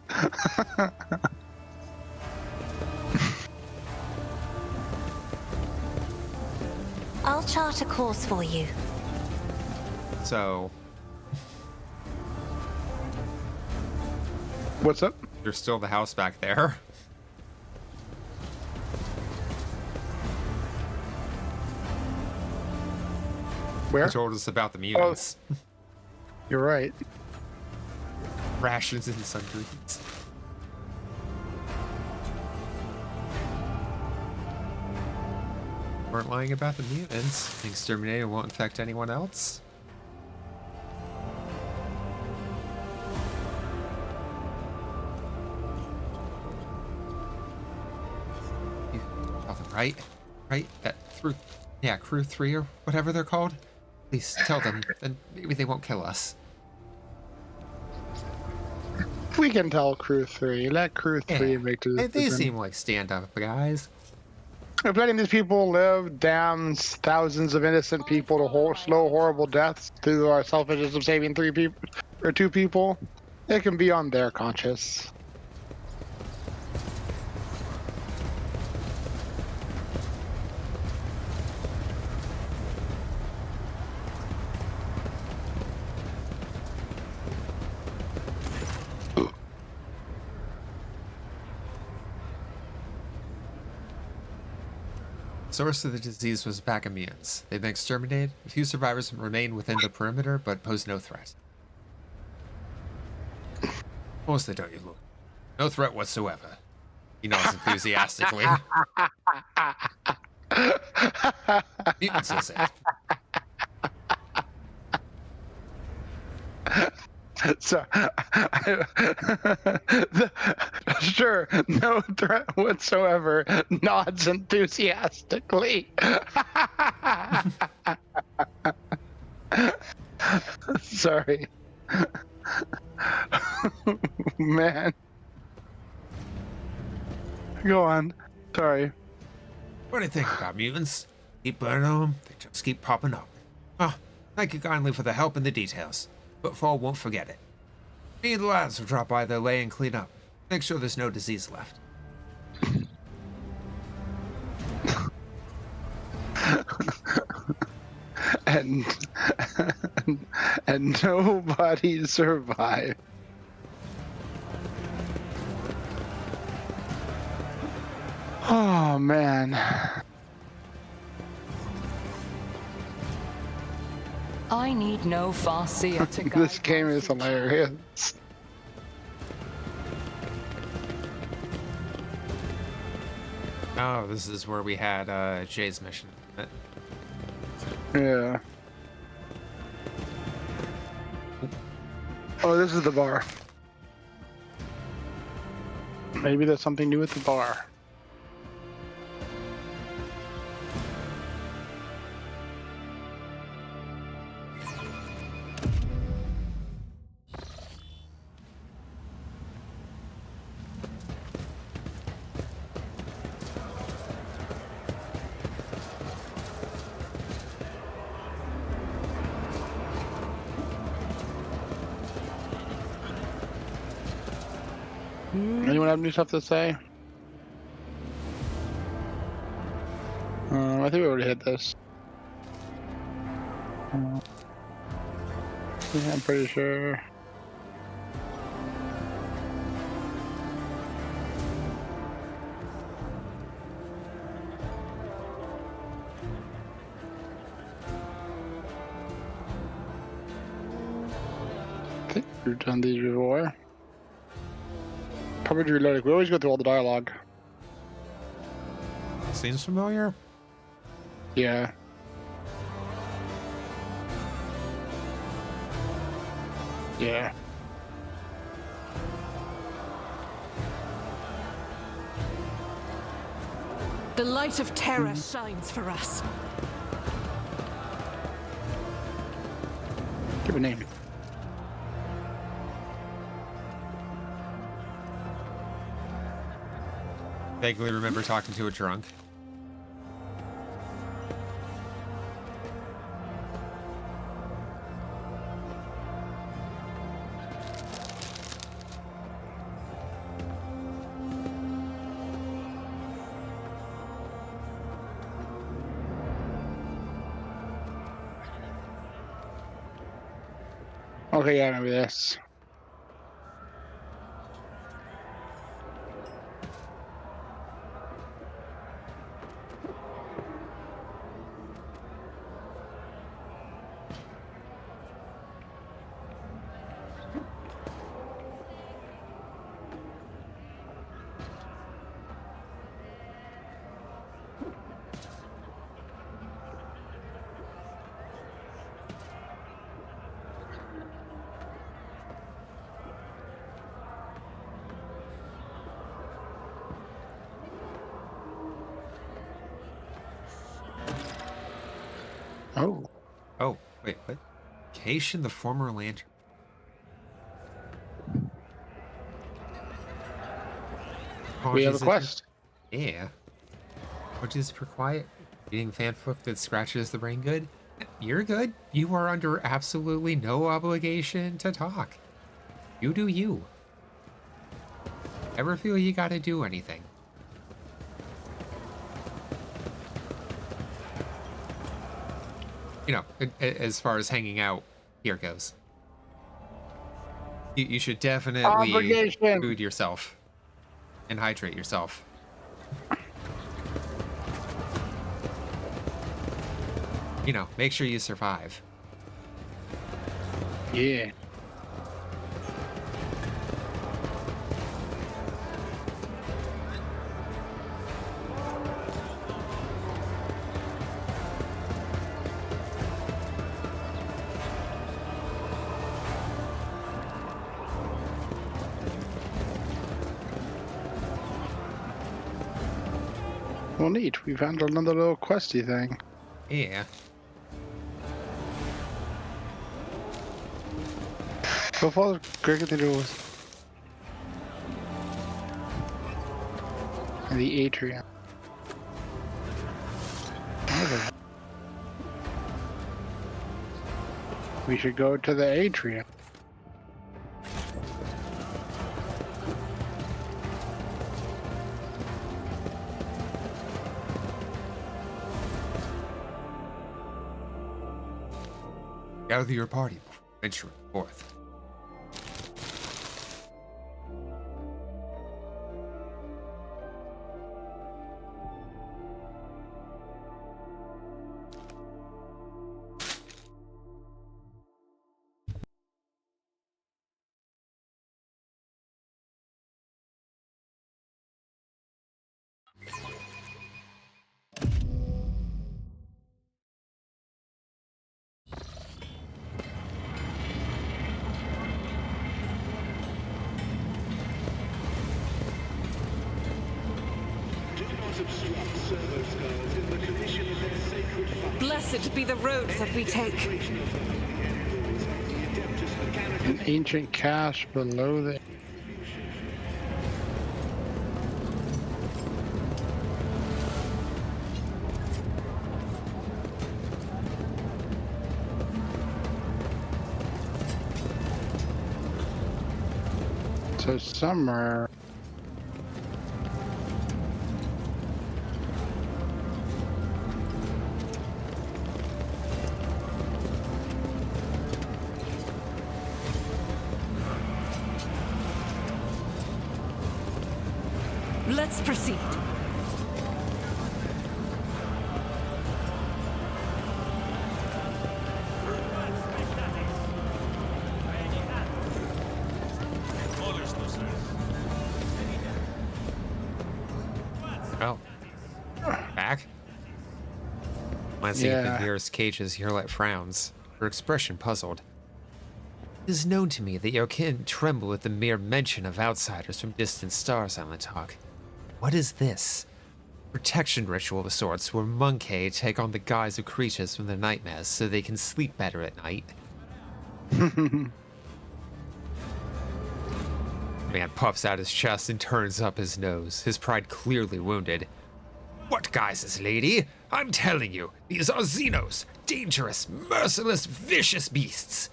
I'll chart a course for you. So, What's up? there's still the house back there. Where? He told us about the mutants. You're right. Rations and sundries. Weren't lying about the mutants. The exterminator won't infect anyone else. You tell them, right? Right? That crew 3 or whatever they're called. Please tell them, then maybe they won't kill us. We can tell Crew 3. Let Crew 3 make the They decision. seem like stand-up guys. If letting these people live damns thousands of innocent people to slow, horrible deaths through our selfishness of saving 3 people or 2 people, it can be on their conscience. source of the disease was pack of mutants. They've been exterminated. A few survivors remain within the perimeter, but pose no threat. Mostly don't you look. No threat whatsoever. He nods enthusiastically. Mutants, is it? So, sure, no threat whatsoever. Nods enthusiastically. Sorry. Man. Go on. Sorry. What do you think about mutants? Keep burning them, they just keep popping up. Oh, thank you kindly for the help and the details. Footfall won't forget it. Me and the lads will drop by their lay and clean up. Make sure there's no disease left. and and nobody survived. Oh man. I need no farseer to guide This game is hilarious. Oh, this is where we had Jay's mission. Yeah. Oh, this is the bar. Maybe there's something new at the bar. Anyone have new stuff to say? I think we already hit this. Yeah, I'm pretty sure. I think we've done these before. Coverage reloading. We always go through all the dialogue. Seems familiar? Yeah. Yeah. The light of terror shines for us. Give a name. Vaguely remember talking to a drunk. Okay, yeah, I remember this. Oh. Oh, wait, what? Cation, the former lantern. We have a Apologies if quest. Yeah. Apologies for quiet. Eating fanfic that scratches the brain good. You're good. You are under absolutely no obligation to talk. You do you. Ever feel you gotta do anything? You know, as far as hanging out, here goes. You should definitely Obligation. food yourself and hydrate yourself. You know, make sure you survive. Yeah. Well, neat. We found another little questy thing. Yeah. Go follow Greg the doors. In the atrium. We should go to the atrium. Gather your party before venturing forth. Blessed be the roads that we take. An ancient cache below the. So somewhere. Let's proceed. Oh. Back? Glancing at the nearest cages, Hurlet frowns, her expression puzzled. It is known to me that your kin tremble at the mere mention of outsiders from distant stars, Silent Talk. What is this? Protection ritual of sorts where Monkey take on the guise of creatures from their nightmares so they can sleep better at night. Man puffs out his chest and turns up his nose, his pride clearly wounded. What guises, lady? I'm telling you, these are Xenos, dangerous, merciless, vicious beasts.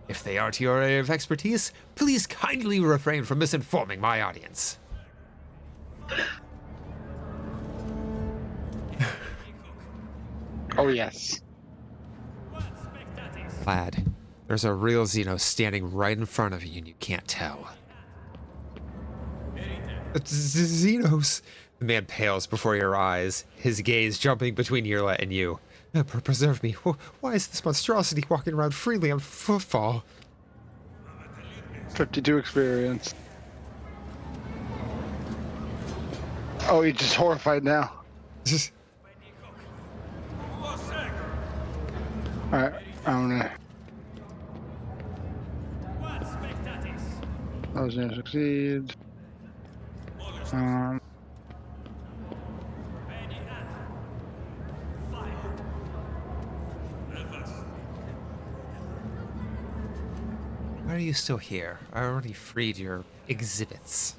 If they aren't your area of expertise, please kindly refrain from misinforming my audience. Oh, yes. Lad, there's a real Xeno standing right in front of you and you can't tell. Xenos! The man pales before your eyes, his gaze jumping between Yurla and you. Preserve me. Why is this monstrosity walking around freely on footfall? 52 experience. Oh, he's just horrified now. Alright, I'm gonna. I was gonna succeed. Why are you still here? I already freed your exhibits.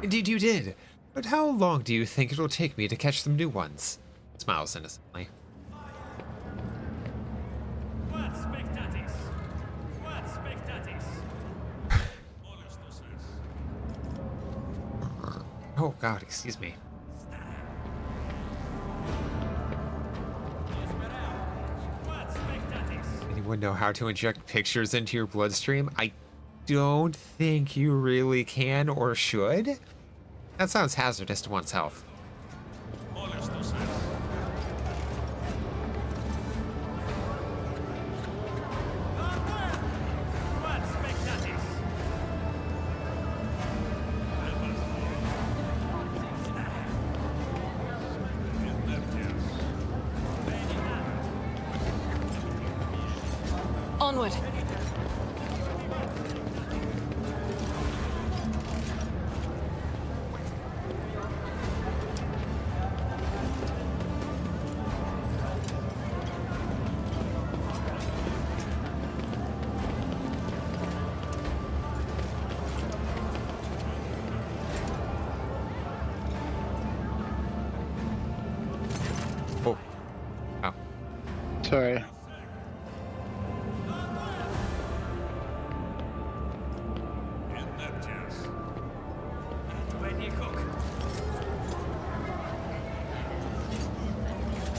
Indeed you did. But how long do you think it'll take me to catch some new ones? Smiles innocently. Oh god, excuse me. Anyone know how to inject pictures into your bloodstream? I don't think you really can or should. That sounds hazardous to one's health. Sorry.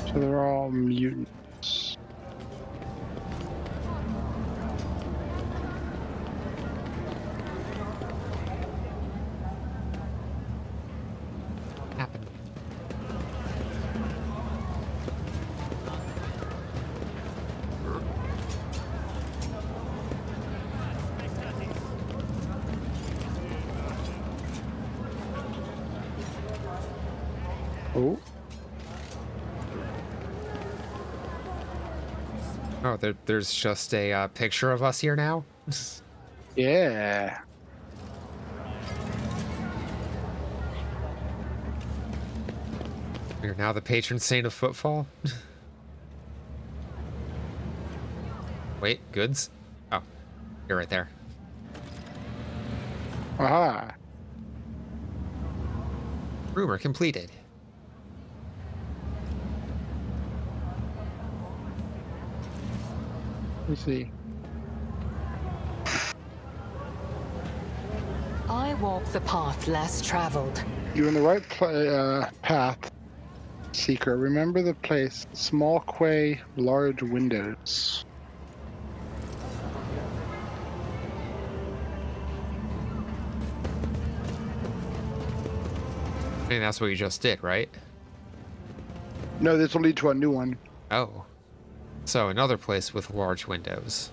So they're all mutants. Happened. Oh. Oh, there's just a picture of us here now? Yeah. You're now the patron saint of footfall? Wait, goods? Oh, you're right there. Aha. Rumor completed. Let me see. I walk the path less traveled. You're in the right path, Seeker. Remember the place. Small quay, large windows. I mean, that's what you just did, right? No, this will lead to a new one. Oh. So, another place with large windows.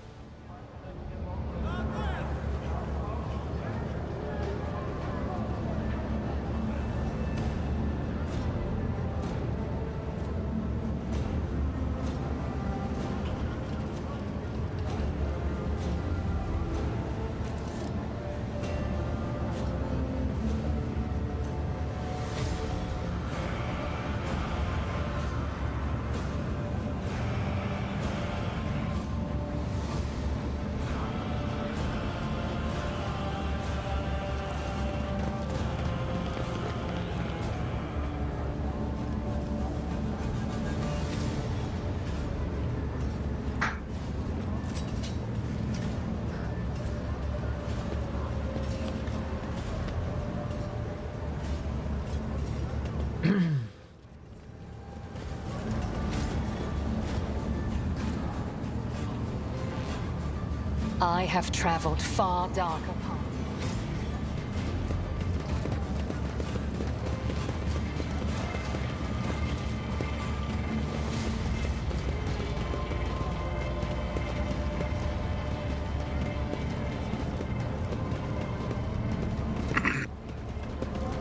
I have traveled far darker paths.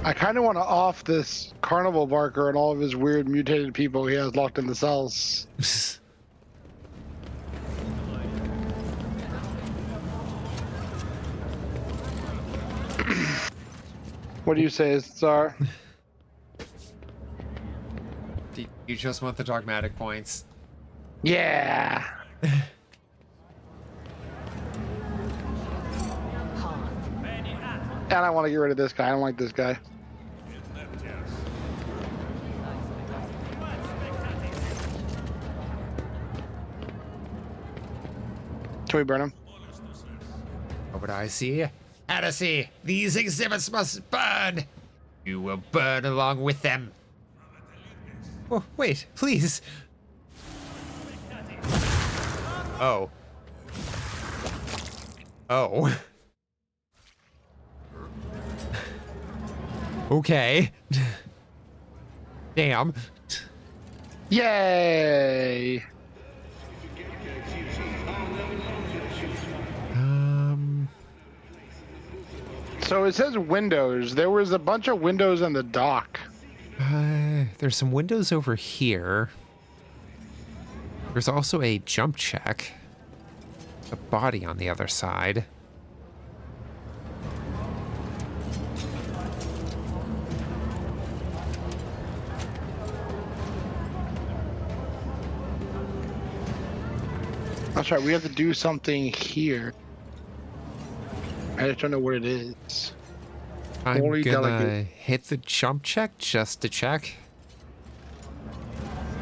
I kind of want to off this carnival barker and all of his weird mutated people he has locked in the cells. What do you say, Czar? Do you just want the dogmatic points? Yeah. And I want to get rid of this guy. I don't like this guy. Can we burn him? What would I see? Heresy! These exhibits must burn! You will burn along with them. Oh, wait, please. Oh. Oh. Okay. Damn. Yay! So it says windows. There was a bunch of windows on the dock. There's some windows over here. There's also a jump check. A body on the other side. That's right, we have to do something here. I just don't know what it is. I'm Holy gonna delegate. hit the jump check just to check.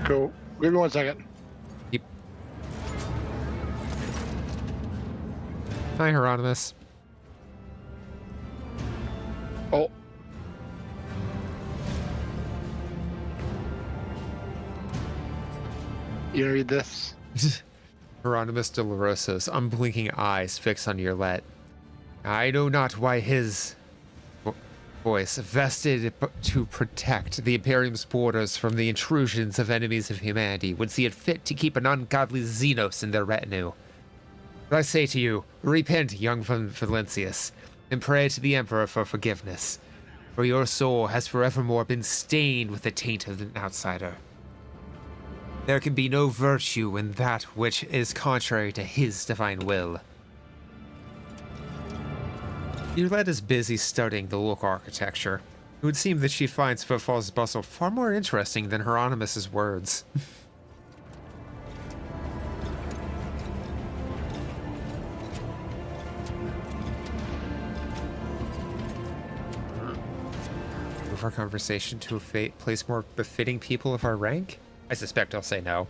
Cool. Give me 1 second. Yep. Hi, Hieronymus. Oh. You gonna read this? Hieronymus Dolorosa's unblinking eyes fix on Yerlet. I know not why his voice, vested to protect the Imperium's borders from the intrusions of enemies of humanity, would see it fit to keep an ungodly Xenos in their retinue. But I say to you, repent, young von Valentius, and pray to the Emperor for forgiveness, for your soul has forevermore been stained with the taint of an outsider. There can be no virtue in that which is contrary to his divine will. Yerlet is busy studying the local architecture. It would seem that she finds Fafal's bustle far more interesting than Hieronymus's words. Move our conversation to a place more befitting people of our rank? I suspect I'll say no.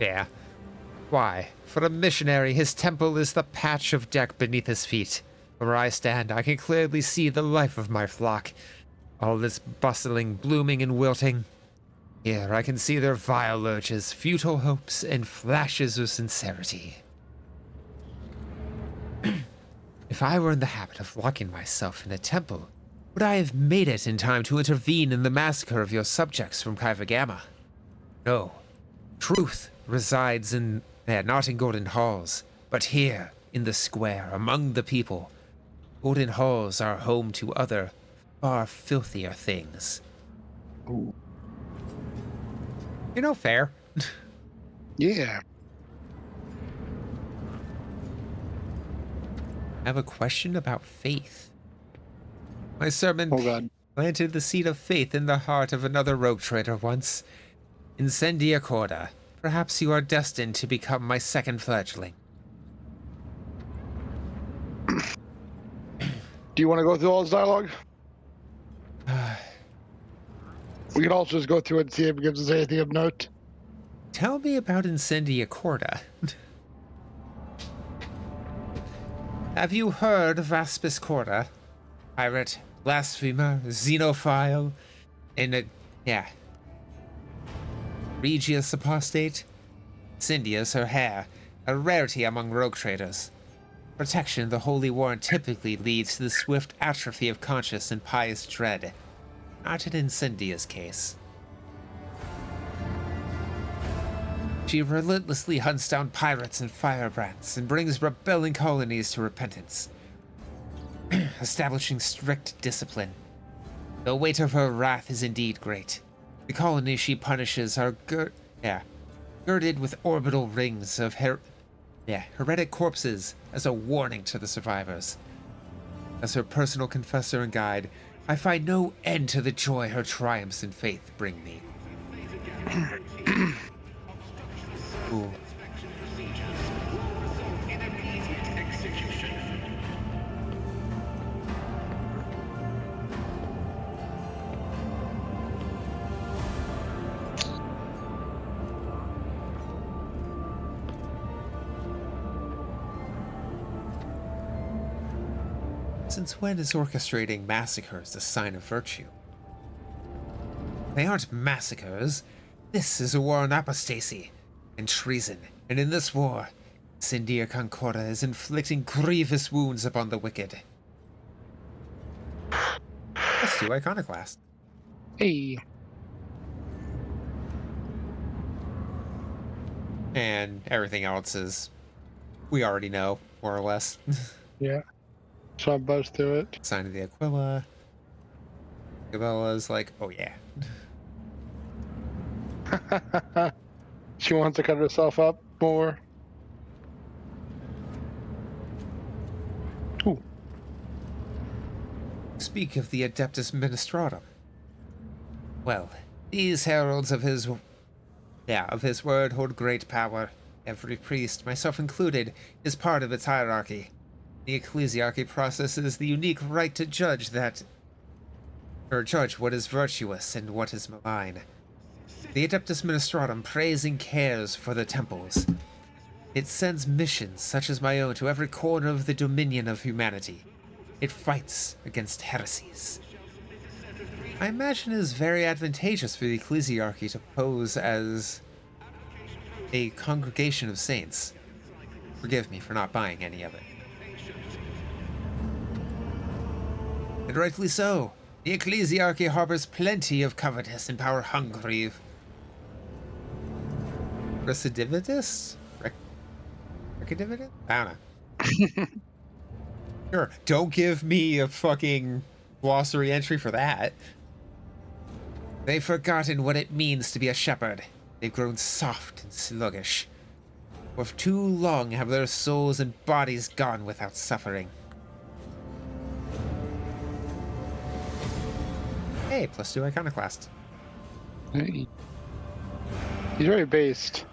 Yeah. Why? For a missionary, his temple is the patch of deck beneath his feet. Where I stand, I can clearly see the life of my flock. All this bustling, blooming, and wilting. Here, I can see their vile urges, futile hopes, and flashes of sincerity. If I were in the habit of locking myself in a temple, would I have made it in time to intervene in the massacre of your subjects from Kaivagama? No. Truth resides not in golden halls, but here, in the square, among the people. Golden halls are home to other, far filthier things. Ooh. You know, fair. Yeah. I have a question about faith. My sermon Oh God. planted the seed of faith in the heart of another rogue trader once. Incendia Corda, perhaps you are destined to become my second fledgling. Do you want to go through all this dialogue? We can also just go through it and see if it gives us anything of note. Tell me about Incendia Corda. Have you heard of Aspis Corda? Pirate, blasphemer, xenophile, and Regius apostate? Incendia's her hair, a rarity among rogue traders. Protection in the Holy War typically leads to the swift atrophy of conscience and pious dread. Not in Incendia's case. She relentlessly hunts down pirates and firebrands and brings rebelling colonies to repentance, establishing strict discipline. The weight of her wrath is indeed great. The colonies she punishes are girded with orbital rings of heretic corpses as a warning to the survivors. As her personal confessor and guide, I find no end to the joy her triumphs in faith bring me. Ooh. Since when is orchestrating massacres a sign of virtue? They aren't massacres. This is a war on apostasy and treason, and in this war, Incendia Concorda is inflicting grievous wounds upon the wicked. Let's do Iconoclast. Hey. And everything else is, we already know, more or less. Yeah. So I buzzed through it. Sign of the Aquila. Gabella's like, oh yeah. She wants to cut herself up more. Ooh. Speak of the Adeptus Ministratum. Well, these heralds of his word hold great power. Every priest, myself included, is part of its hierarchy. The ecclesiarchy possesses the unique right to judge what is virtuous and what is malign. The Adeptus Ministratum prays and cares for the temples. It sends missions such as my own to every corner of the dominion of humanity. It fights against heresies. I imagine it is very advantageous for the ecclesiarchy to pose as a congregation of saints. Forgive me for not buying any of it. And rightfully so. The ecclesiarchy harbors plenty of covetous and power-hungry recidivists? Recidivists? I don't know. Sure, don't give me a fucking glossary entry for that. They've forgotten what it means to be a shepherd. They've grown soft and sluggish. For too long have their souls and bodies gone without suffering. Hey, +2 iconoclast. He's very based.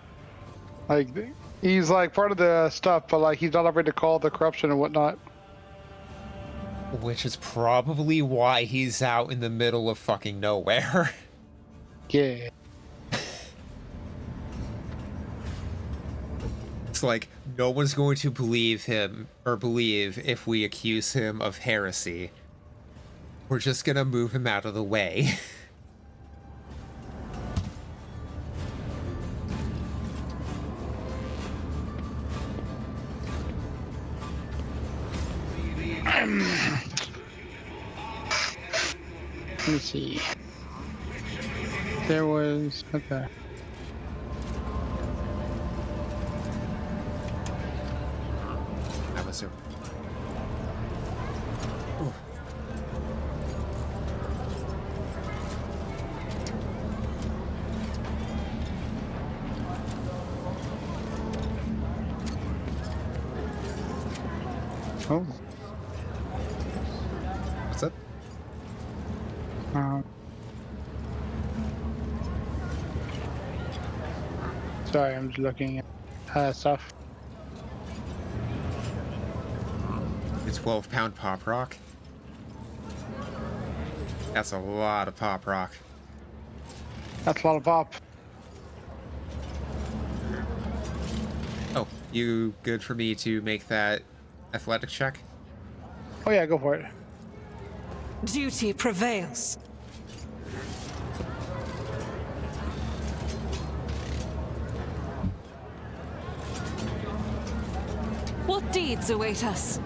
Like, he's like part of the stuff, but like he's not afraid to call the corruption and whatnot. Which is probably why he's out in the middle of fucking nowhere. Yeah. It's like, no one's going to believe him, or believe if we accuse him of heresy. We're just gonna move him out of the way. Let me see. There was okay. That was a... Ooh. Oh. What's up? Sorry, I'm just looking at stuff. A 12-pound pop rock. That's a lot of pop rock. That's a lot of pop. Oh, you good for me to make that athletic check? Oh yeah, go for it. Duty prevails. What deeds await us?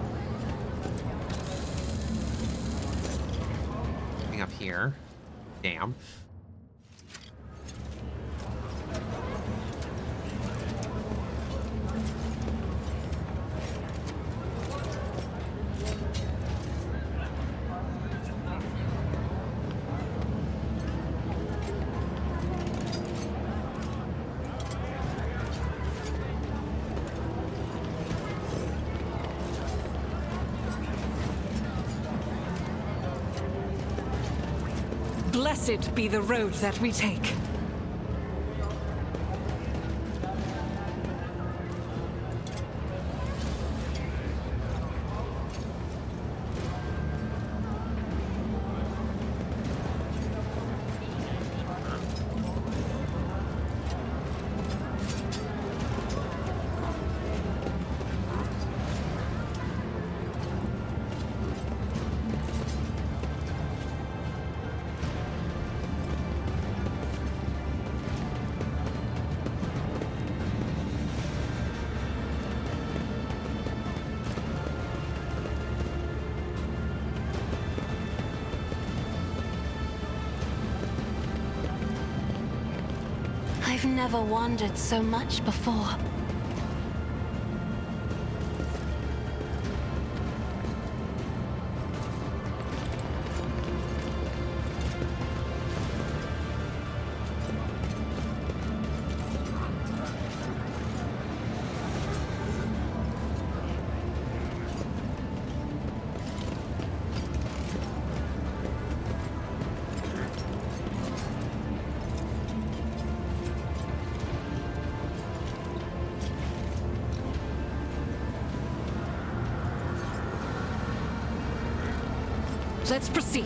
Coming up here. Damn. Blessed be the road that we take. I've never wandered so much before. Let's proceed.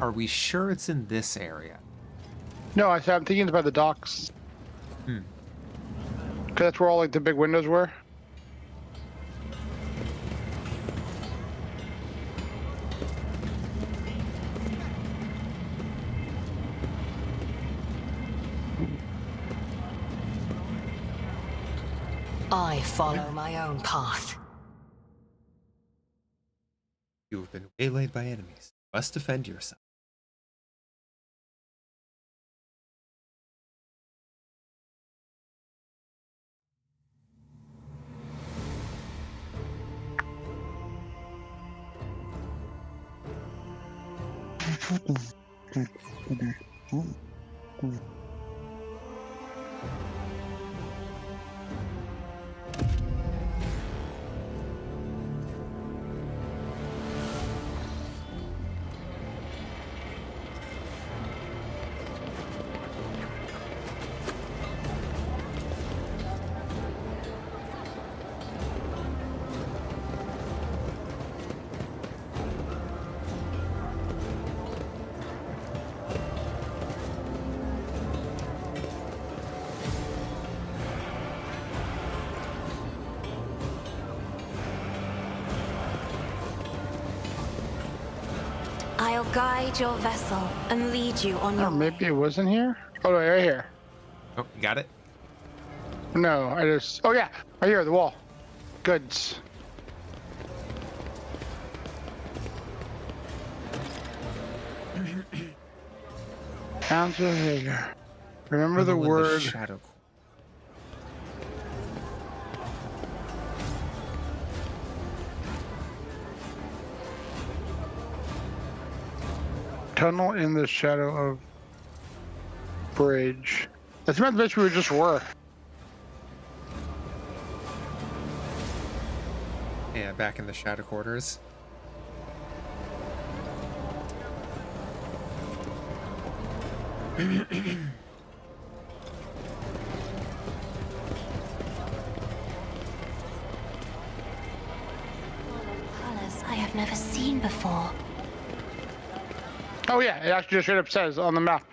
Are we sure it's in this area? No, I'm thinking about the docks. Hmm. Cause that's where all like the big windows were. I follow my own path. You have been waylaid by enemies. You must defend yourself. I'll guide your vessel and lead you on Oh, your maybe way. it wasn't here. Oh, right here. Oh, you got it? No, I just. Oh yeah, right here, the wall. Goods. Pounds of vigor. Remember the Tunnel in word. shadow. Tunnel in the shadow of bridge. That's about the best we just were. Yeah, back in the shadow quarters. Palace I have never seen before. Oh yeah, it actually just straight up says on the map.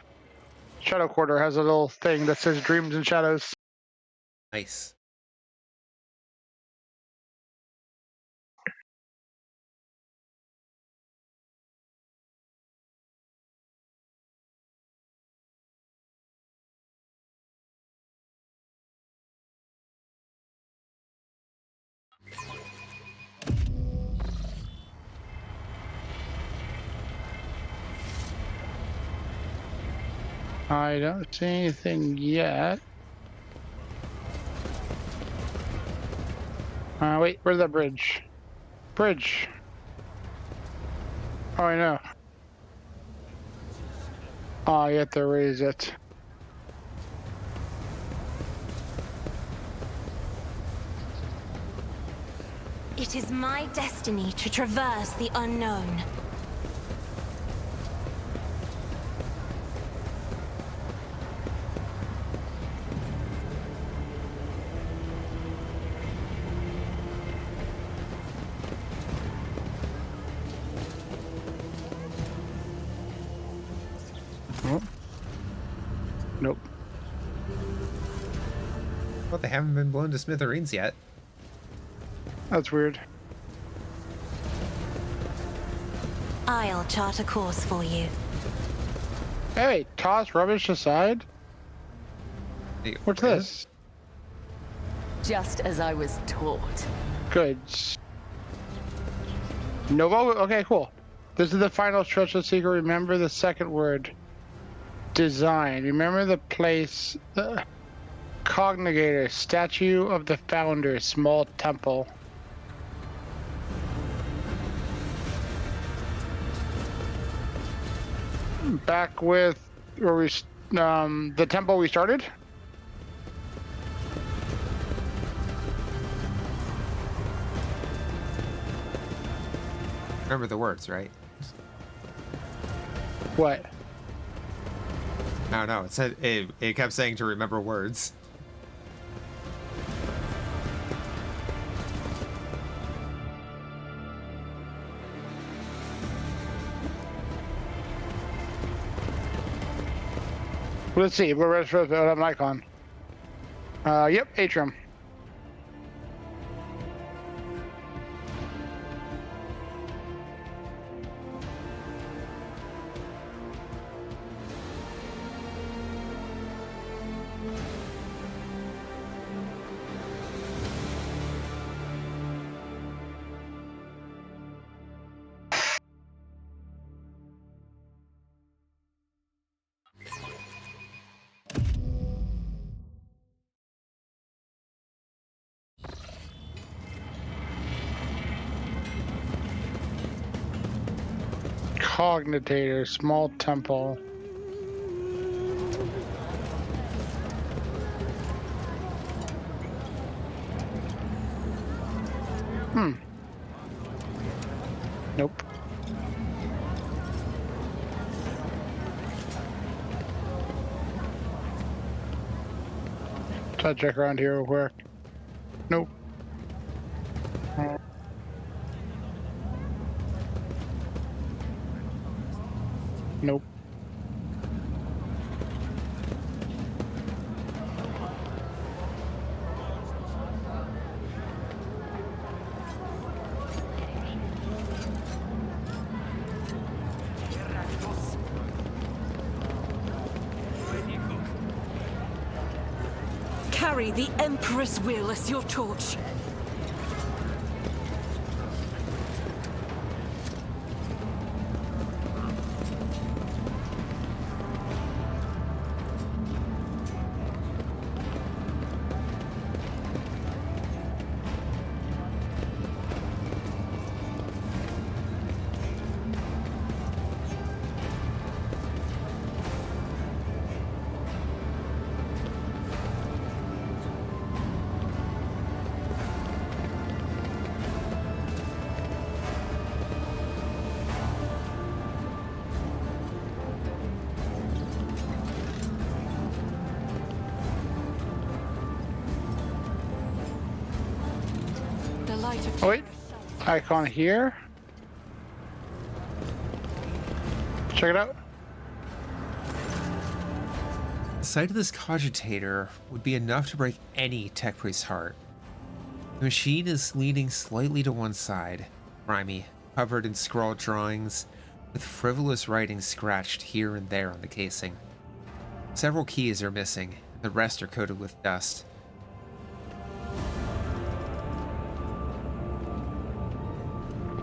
Shadow Quarter has a little thing that says Dreams and Shadows. Nice. I don't see anything yet. Wait, where's that bridge? Bridge. Oh, I know. Oh, you have to raise it. It is my destiny to traverse the unknown. Oh. Nope. Well, they haven't been blown to smithereens yet. That's weird. I'll chart a course for you. Hey, toss rubbish aside. Hey, What's where? this? Just as I was taught. Goods. Novo? Okay, cool. This is the final stretch of secret. Remember the second word. Design. Remember the place. Cognigator. Statue of the founder. Small temple. Back with where we the temple we started. Remember the words, right? What? No, it said it kept saying to remember words. Let's see. We're ready for an icon. Yep, atrium. Cognitator, small temple. Nope. Try to check around here real quick. Nope. Nope. Carry the Emperor's will as your torch. Oh wait, icon here. Check it out. The sight of this cogitator would be enough to break any tech priest's heart. The machine is leaning slightly to one side, grimy, covered in scrawled drawings, with frivolous writing scratched here and there on the casing. Several keys are missing, and the rest are coated with dust.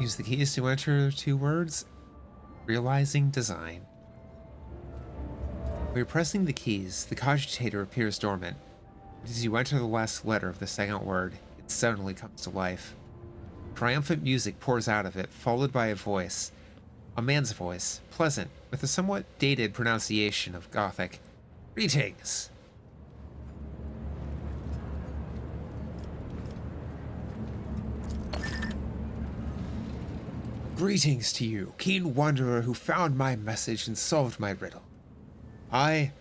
Use the keys to enter 2 words. Realizing design. When you're pressing the keys, the cogitator appears dormant. But as you enter the last letter of the second word, it suddenly comes to life. Triumphant music pours out of it, followed by a voice. A man's voice, pleasant, with a somewhat dated pronunciation of Gothic. Greetings! Greetings to you, keen wanderer who found my message and solved my riddle. I,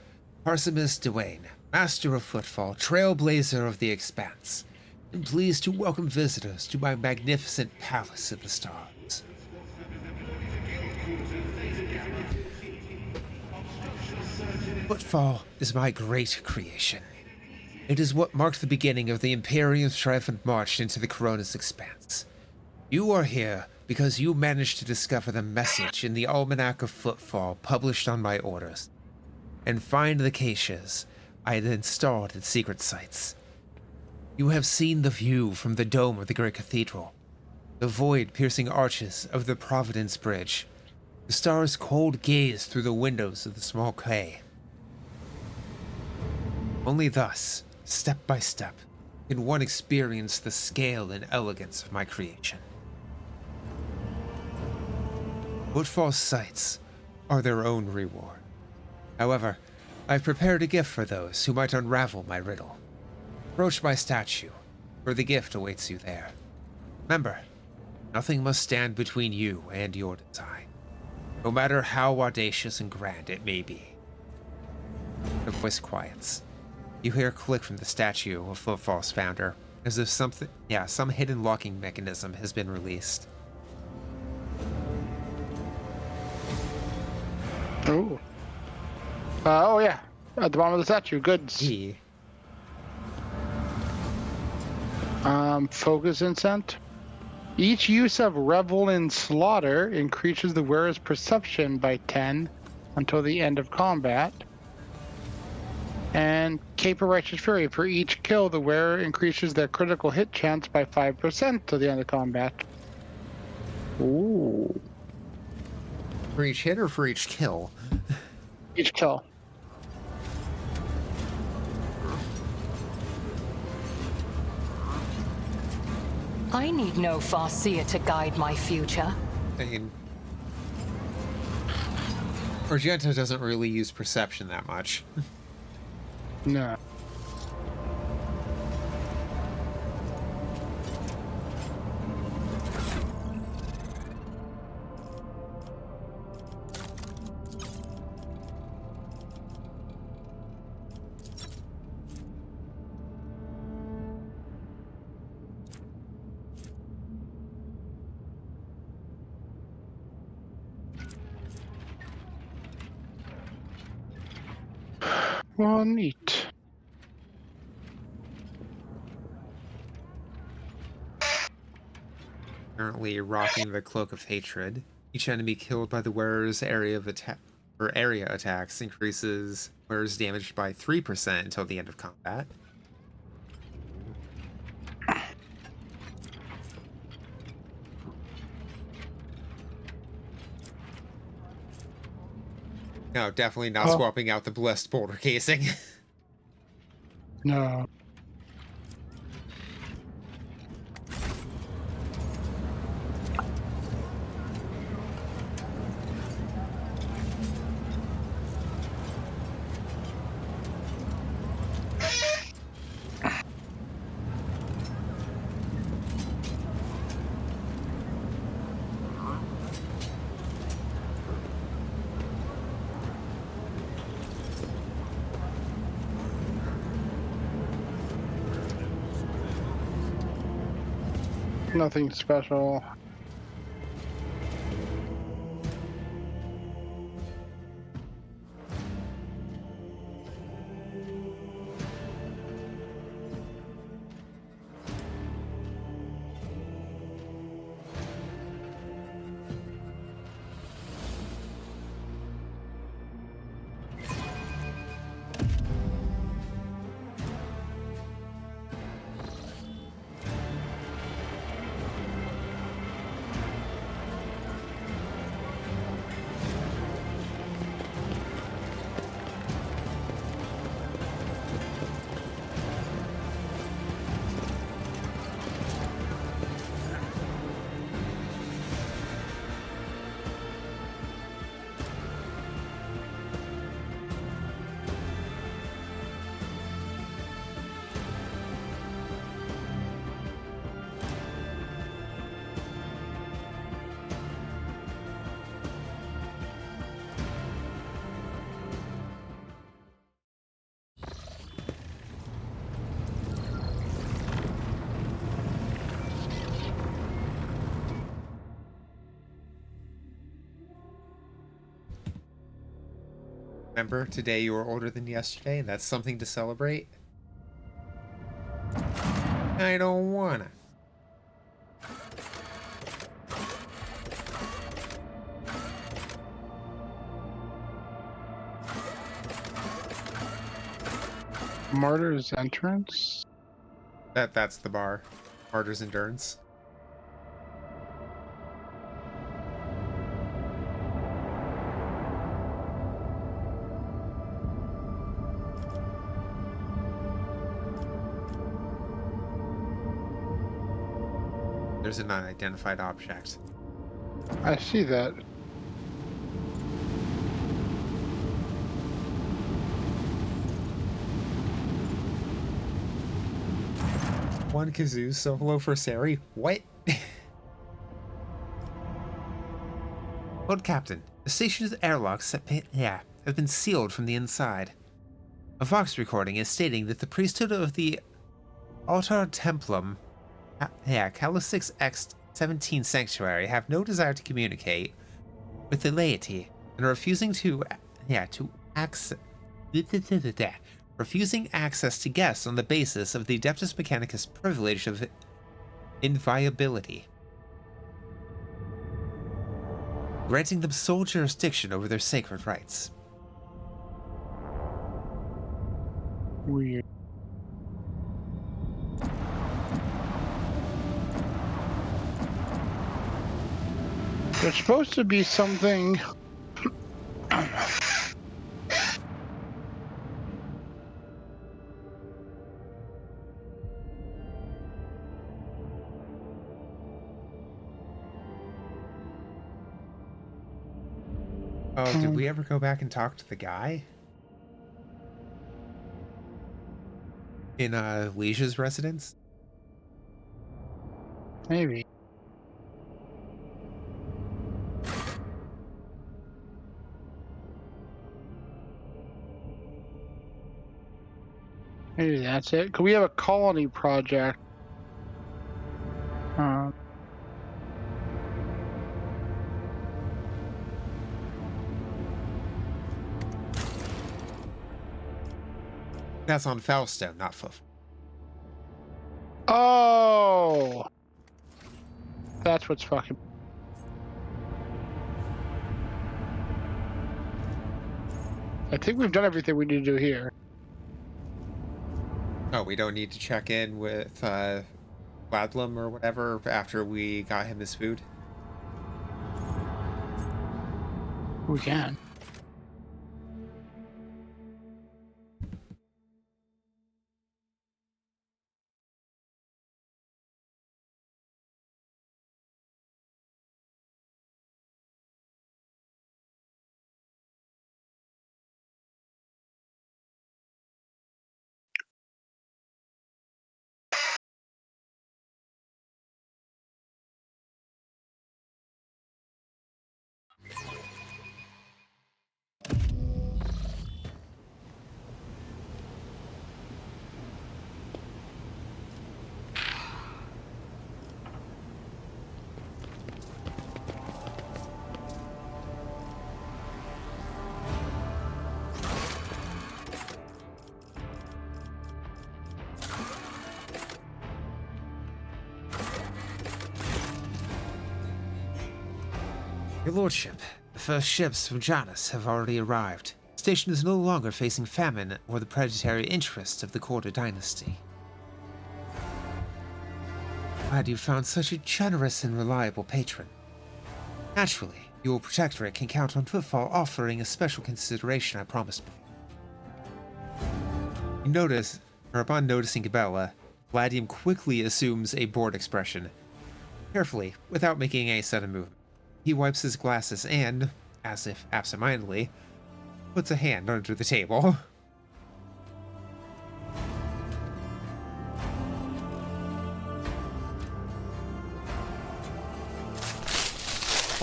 Parsimus Duane, master of footfall, trailblazer of the expanse, am pleased to welcome visitors to my magnificent palace of the stars. Footfall is my great creation. It is what marked the beginning of the Imperium's triumphant march into the Corona's expanse. You are here because you managed to discover the message in the Almanac of Footfall published on my orders, and find the caches I had installed at secret sites. You have seen the view from the dome of the great cathedral, the void-piercing arches of the Providence Bridge, the stars' cold gaze through the windows of the small quay. Only thus, step by step, can one experience the scale and elegance of my creation. Footfall sites are their own reward. However, I've prepared a gift for those who might unravel my riddle. Approach my statue, for the gift awaits you there. Remember, nothing must stand between you and your design, no matter how audacious and grand it may be. The voice quiets. You hear a click from the statue of Footfall's founder, as if some hidden locking mechanism has been released. Ooh. Oh yeah. At the bottom of the statue, goods. E. Focus incent. Each use of revel in slaughter increases the wearer's perception by 10 until the end of combat. And Cape of Righteous Fury. For each kill, the wearer increases their critical hit chance by 5% till the end of combat. Ooh. For each hit or for each kill? Each kill. I need no Farseer to guide my future. I mean, Argento doesn't really use perception that much. No. Well, neat. Currently rocking the Cloak of Hatred. Each enemy killed by the wearer's area of attack or area attacks increases wearer's damage by 3% until the end of combat. No, definitely not swapping out the blessed boulder casing. No. Nothing special. Remember, today you were older than yesterday, and that's something to celebrate? I don't wanna. Martyr's entrance? That's the bar. Martyr's Endurance. There's an unidentified object. I see that. One kazoo solo for Sari? What? Lord Captain, the station's airlocks have been sealed from the inside. A Vox recording is stating that the priesthood of the Altar Templum, Calisix X-17 Sanctuary, have no desire to communicate with the laity and are refusing to refusing access to guests on the basis of the Adeptus Mechanicus privilege of inviolability, granting them sole jurisdiction over their sacred rights. Weird. There's supposed to be something. Oh, did we ever go back and talk to the guy in Leisha's residence? Maybe. Maybe that's it. Could we have a colony project? That's on Falstone, not Foof. Oh, that's what's fucking. I think we've done everything we need to do here. Oh, we don't need to check in with Wadlam or whatever after we got him his food? We can. Your Lordship, the first ships from Janus have already arrived. The station is no longer facing famine or the predatory interests of the Quarter Dynasty. Glad you found such a generous and reliable patron. Naturally, your protectorate can count on Footfall offering a special consideration I promised before. You notice, or upon noticing Bella, Gladium quickly assumes a bored expression. Carefully, without making a sudden movement. He wipes his glasses and, as if absentmindedly, puts a hand under the table.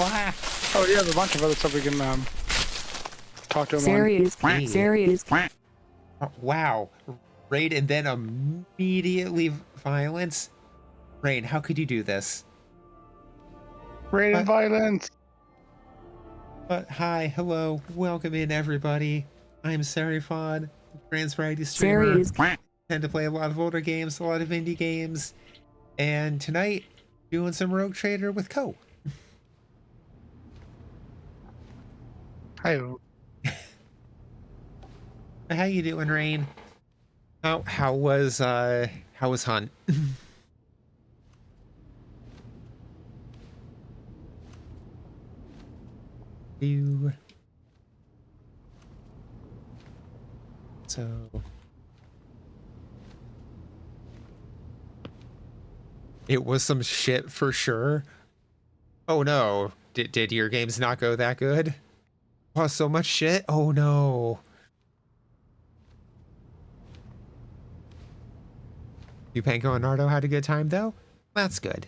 Oh, yeah, there's a bunch of other stuff we can talk to him on. Serious. Wow. Raid and then immediately violence? Rain, how could you do this? Raid and violence. But hi, hello, welcome in everybody. I'm Serifon, trans variety streamer. Tend to play a lot of older games, a lot of indie games. And tonight, doing some Rogue Trader with Ko. Hi. How you doing, Rain? How was Hunt? So it was some shit for sure. Oh no, did your games not go that good? Oh, so much shit. Oh no. You Panko and Nardo had a good time though? That's good.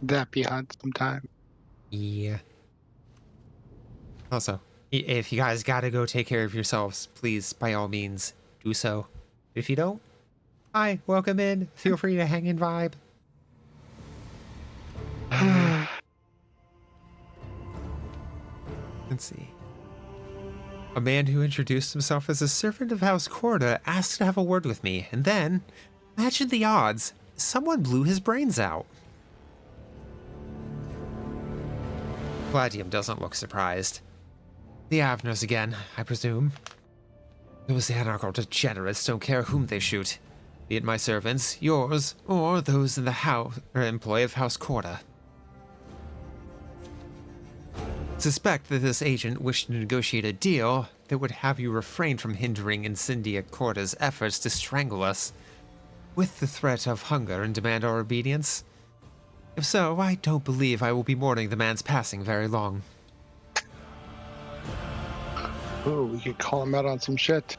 That be hard sometime. Yeah. Also, if you guys gotta go take care of yourselves, please, by all means, do so. If you don't, hi, welcome in. Feel free to hang and vibe. Let's see. A man who introduced himself as a servant of House Corda asked to have a word with me, and then, imagine the odds, someone blew his brains out. Gladium doesn't look surprised. The Avners again, I presume. Those anarchical degenerates don't care whom they shoot, be it my servants, yours, or those in the house or employ of House Corda. Suspect that this agent wished to negotiate a deal that would have you refrain from hindering Incendia Corda's efforts to strangle us, with the threat of hunger and demand our obedience. If so, I don't believe I will be mourning the man's passing very long. Oh, we could call him out on some shit.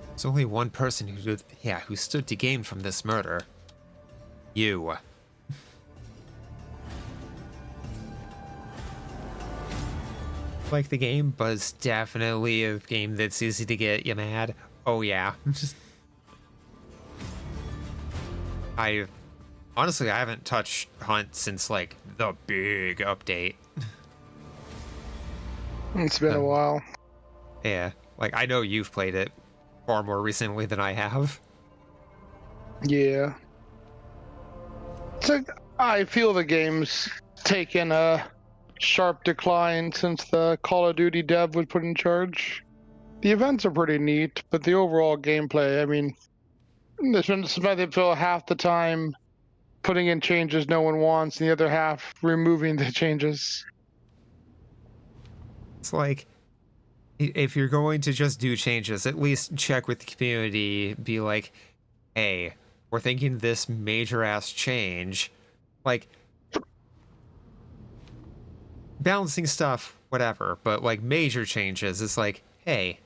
There's only one person who stood to gain from this murder. You. Like the game, but it's definitely a game that's easy to get you mad. Oh yeah. Honestly, I haven't touched Hunt since like the big update. It's been a while. Yeah, like I know you've played it far more recently than I have. Yeah. So I feel the game's taken a sharp decline since the Call of Duty dev was put in charge. The events are pretty neat, but the overall gameplay, I mean, there's been they feel half the time putting in changes no one wants, and the other half removing the changes. It's like, if you're going to just do changes, at least check with the community, be like, hey, we're thinking this major ass change. Like, balancing stuff, whatever, but like major changes, it's like, hey,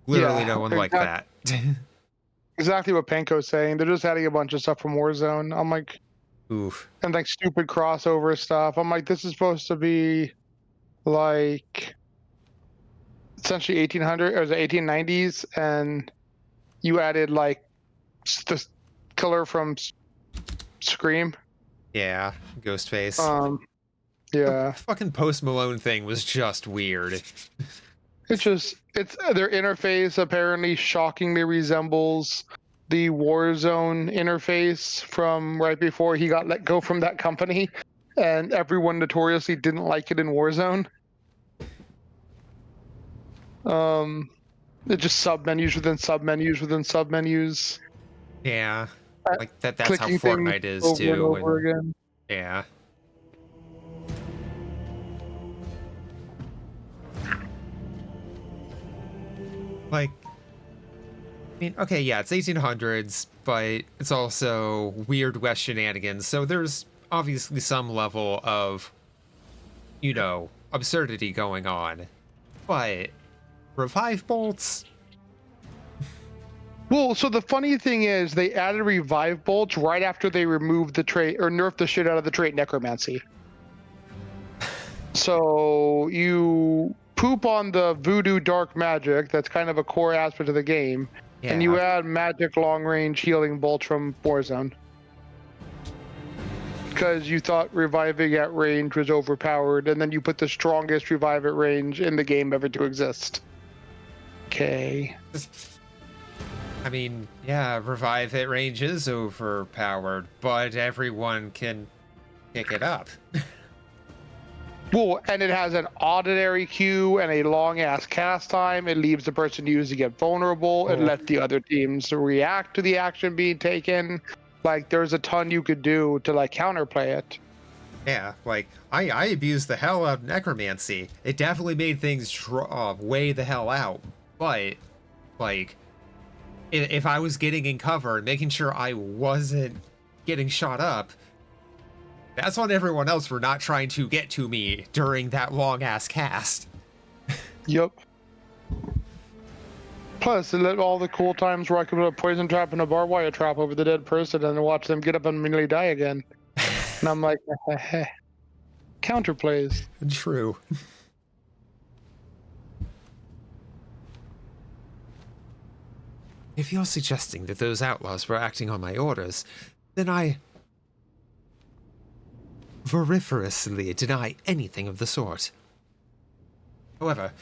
literally no one like that. Exactly what Panko's saying. They're just adding a bunch of stuff from Warzone. I'm like, oof. And like stupid crossover stuff. I'm like, this is supposed to be like essentially 1800 or the 1890s, and you added like the killer from Scream. Yeah, Ghostface. Yeah. The fucking Post Malone thing was just weird. It's their interface apparently shockingly resembles the Warzone interface from right before he got let go from that company, and everyone notoriously didn't like it in Warzone. It's just submenus within submenus within submenus. Yeah, like that's how Clicking Fortnite things is over too. and over again. Yeah. Like, I mean, okay, yeah, it's 1800s, but it's also weird West shenanigans, so there's obviously some level of, you know, absurdity going on. But revive bolts? Well, so the funny thing is, they added revive bolts right after they removed the trait or nerfed the shit out of the trait necromancy. So you poop on the voodoo dark magic, that's kind of a core aspect of the game, and you add magic long range healing bolts from Warzone. Because you thought reviving at range was overpowered, and then you put the strongest revive at range in the game ever to exist. Okay. I mean, yeah, revive at range is overpowered, but everyone can pick it up. Well, and it has an ordinary queue and a long-ass cast time. It leaves the person using it vulnerable. It lets the other teams react to the action being taken. Like, there's a ton you could do to, like, counterplay it. Yeah, like, I abused the hell out of necromancy. It definitely made things way the hell out. But, like, if I was getting in cover and making sure I wasn't getting shot up, that's on everyone else for not trying to get to me during that long-ass cast. Yep. Plus, it let all the cool times where I could put a poison trap and a barbed wire trap over the dead person and then watch them get up and immediately die again. And I'm like, counterplays. True. if you're suggesting that those outlaws were acting on my orders, then I vociferously deny anything of the sort. However,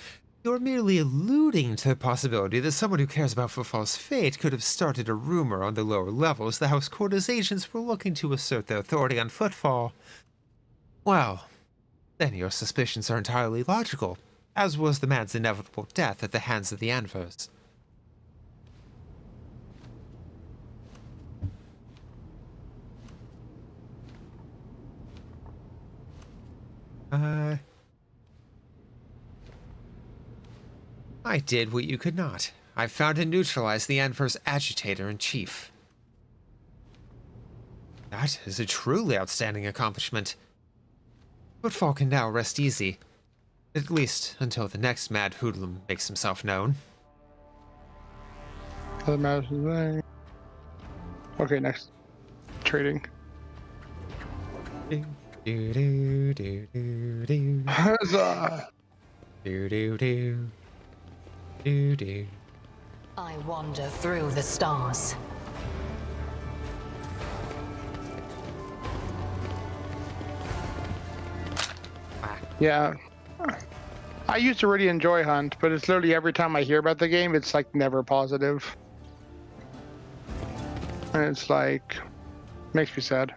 you're merely alluding to the possibility that someone who cares about Footfall's fate could have started a rumor on the lower levels that House Corda's agents were looking to assert their authority on Footfall. Well, then your suspicions are entirely logical, as was the man's inevitable death at the hands of the Anvers. I did what you could not. I found and neutralized the Anver's agitator-in-chief. That is a truly outstanding accomplishment. Footfall can now rest easy. At least until the next mad hoodlum makes himself known. Okay, next. Trading. Do, do, do, do, do, do. Huzzah! Do, do, do. Do, do. I wander through the stars. Yeah. I used to really enjoy Hunt, but it's literally every time I hear about the game, it's like never positive. And it's like, makes me sad.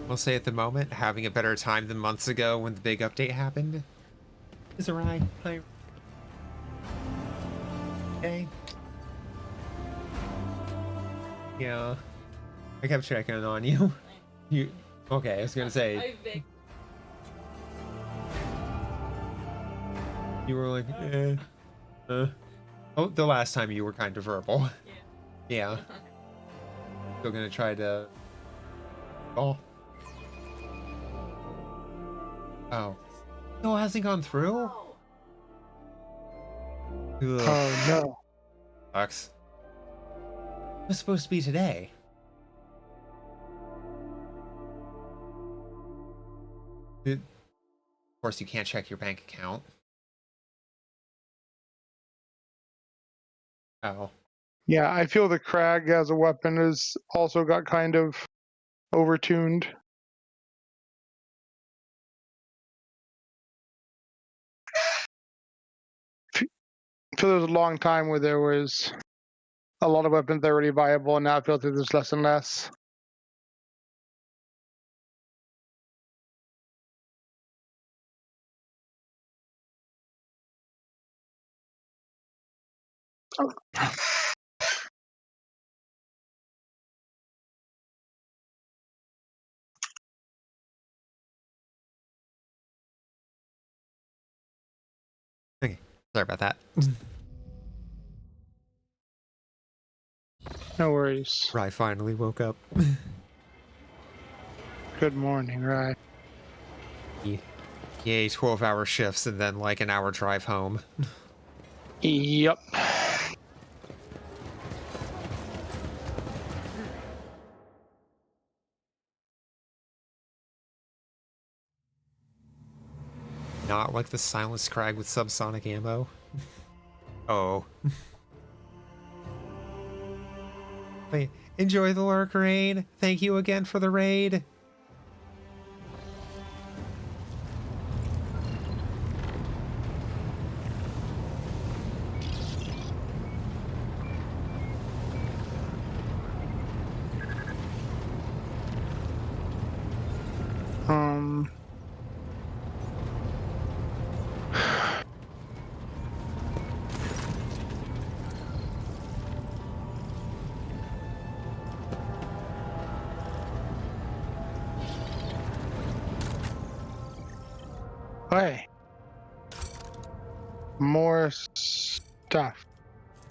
We'll say at the moment, having a better time than months ago when the big update happened. Is a ride. Okay. Yeah. I kept checking on you. You okay, I was gonna say. You were like, Oh, the last time you were kind of verbal. Yeah. Still gonna try to. Oh. Oh. No, it hasn't gone through? Ugh. Oh no. Sucks. It was supposed to be today. Of course, you can't check your bank account. Oh. Yeah, I feel the Crag as a weapon has also got kind of overtuned. I feel there was a long time where there was a lot of weapons that were really viable, and now I feel like there's less and less. Okay. Sorry about that. No worries. Rye finally woke up. Good morning, right? Yay, 12-hour shifts and then like an hour drive home. Yep. Not like the silenced Crag with subsonic ammo. Oh. Wait, enjoy the lurk raid. Thank you again for the raid. Hey. More stuff.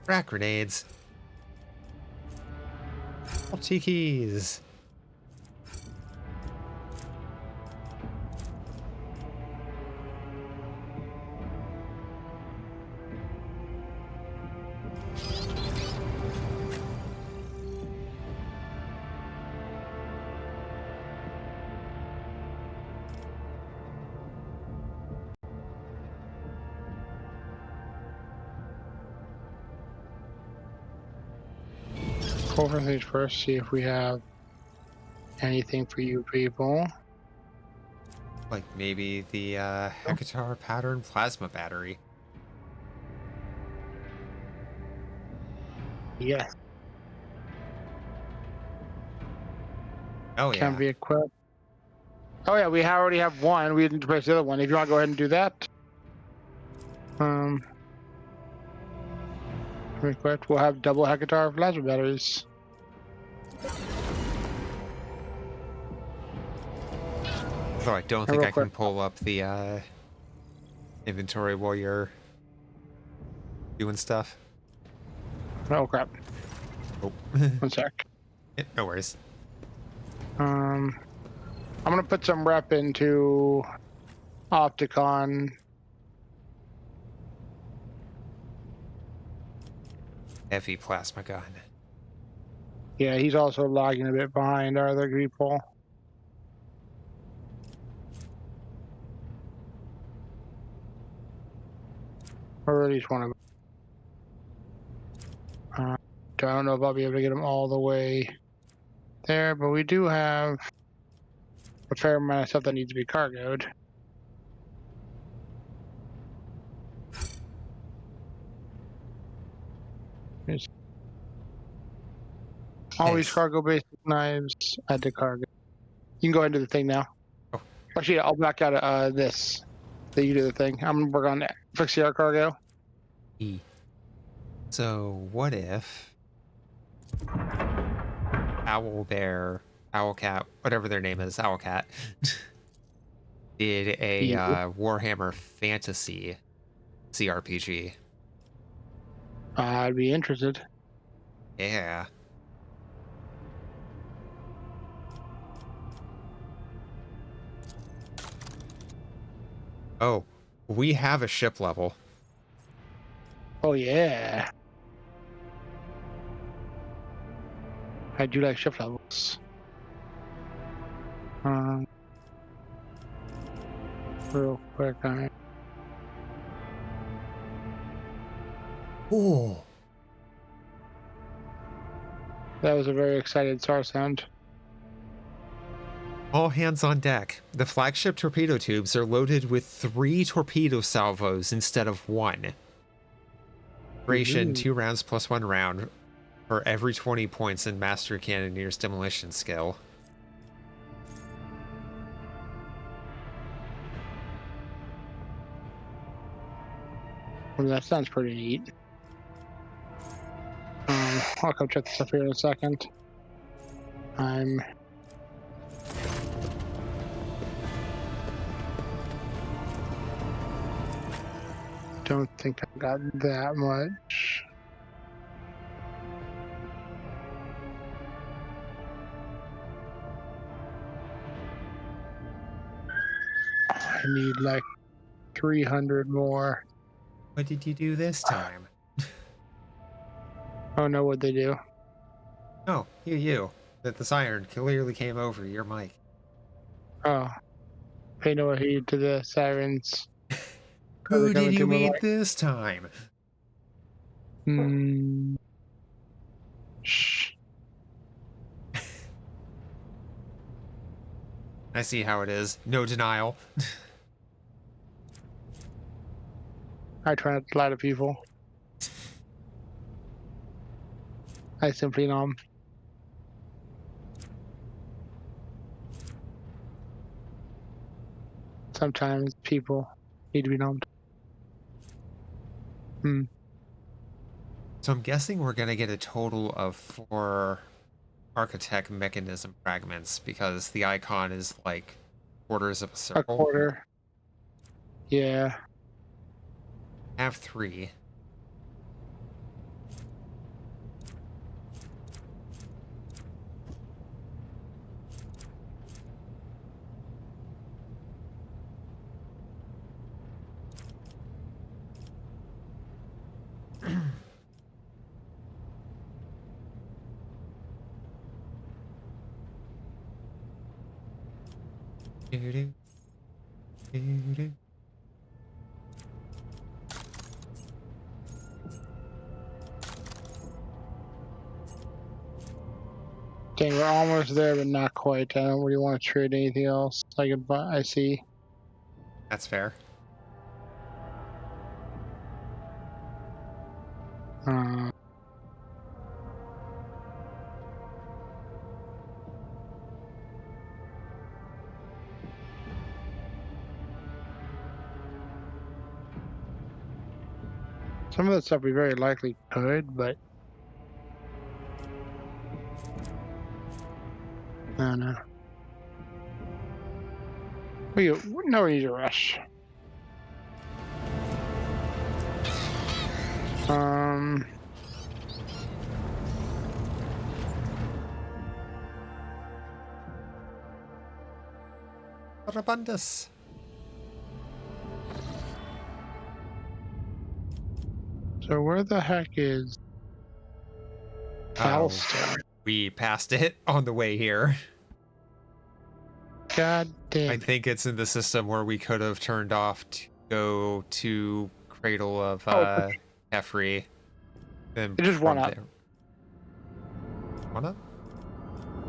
Rack grenades. Tikis. pull for things first, see if we have anything for you people. Like maybe the Hecatar pattern plasma battery. Yes. Oh Can yeah. be equipped. Oh yeah, we already have one. We didn't replace the other one. If you want to go ahead and do that. Equipped. We'll have double Hecatar plasma batteries. Though I don't And think real I can quick. pull up the inventory while you're doing stuff. Oh crap. Oh. 1 sec. No worries. I'm gonna put some rep into Opticon. Heavy plasma gun. Yeah, he's also lagging a bit behind our other people. Or at least one of them. I don't know if I'll be able to get them all the way there, but we do have a fair amount of stuff that needs to be cargoed. Always Nice. cargo basic knives, add to cargo. You can go ahead and do the thing now. Oh. Actually, I'll back out of this. So you do the thing. I'm gonna work on fixing our cargo. So what if Owl Bear, Owl Cat, whatever their name is, Owl Cat, did a Warhammer Fantasy CRPG? I'd be interested. Yeah. Oh, we have a ship level. Oh yeah. I do like ship levels. Real quick, Oh. that was a very excited SAR sound. All hands on deck. The flagship torpedo tubes are loaded with 3 torpedo salvos instead of 1. Duration 2 rounds plus 1 round for every 20 points in Master Cannonier's demolition skill. Well, that sounds pretty neat. I'll come check this up here in a second. Don't think I got that much. I need like 300 more. What did you do this time? Oh no, what'd they do? Oh, you. That the siren clearly came over your mic. Oh, pay no heed to the sirens. Who did you mean meet this time? Shh. I see how it is. No denial. I try not to lie to people. I simply nom. Sometimes people need to be nommed. So I'm guessing we're going to get a total of 4 architect mechanism fragments because the icon is like quarters of a circle. A quarter. Yeah. I have 3. Dang, we're almost there, but not quite. I don't really want to trade anything else. I see. That's fair. Uh, some of that stuff we very likely could, but I don't know. No need to rush. Abundus. So where the heck is Calstone? We passed it on the way here. God damn I it. think it's in the system where we could have turned off to go to Cradle of Hefri. Then It just one from up. there- One up?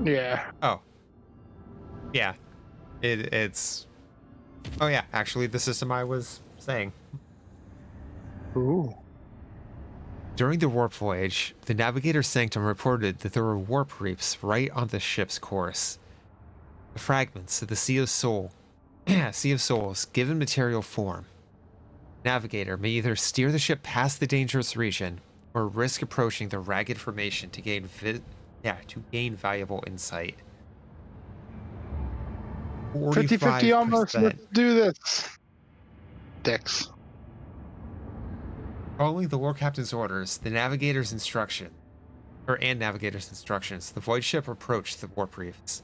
Yeah. Oh. Yeah. It's... Oh yeah, actually the system I was saying. Ooh. During the warp voyage, the Navigator Sanctum reported that there were warp reefs right on the ship's course. The fragments of the Sea of Souls, given material form. Navigator may either steer the ship past the dangerous region or risk approaching the ragged formation to gain valuable insight. 50-50 almost. 45%. Let's do this. Dicks. Following the war captain's orders, the navigator's instructions, the void ship approached the warp reefs.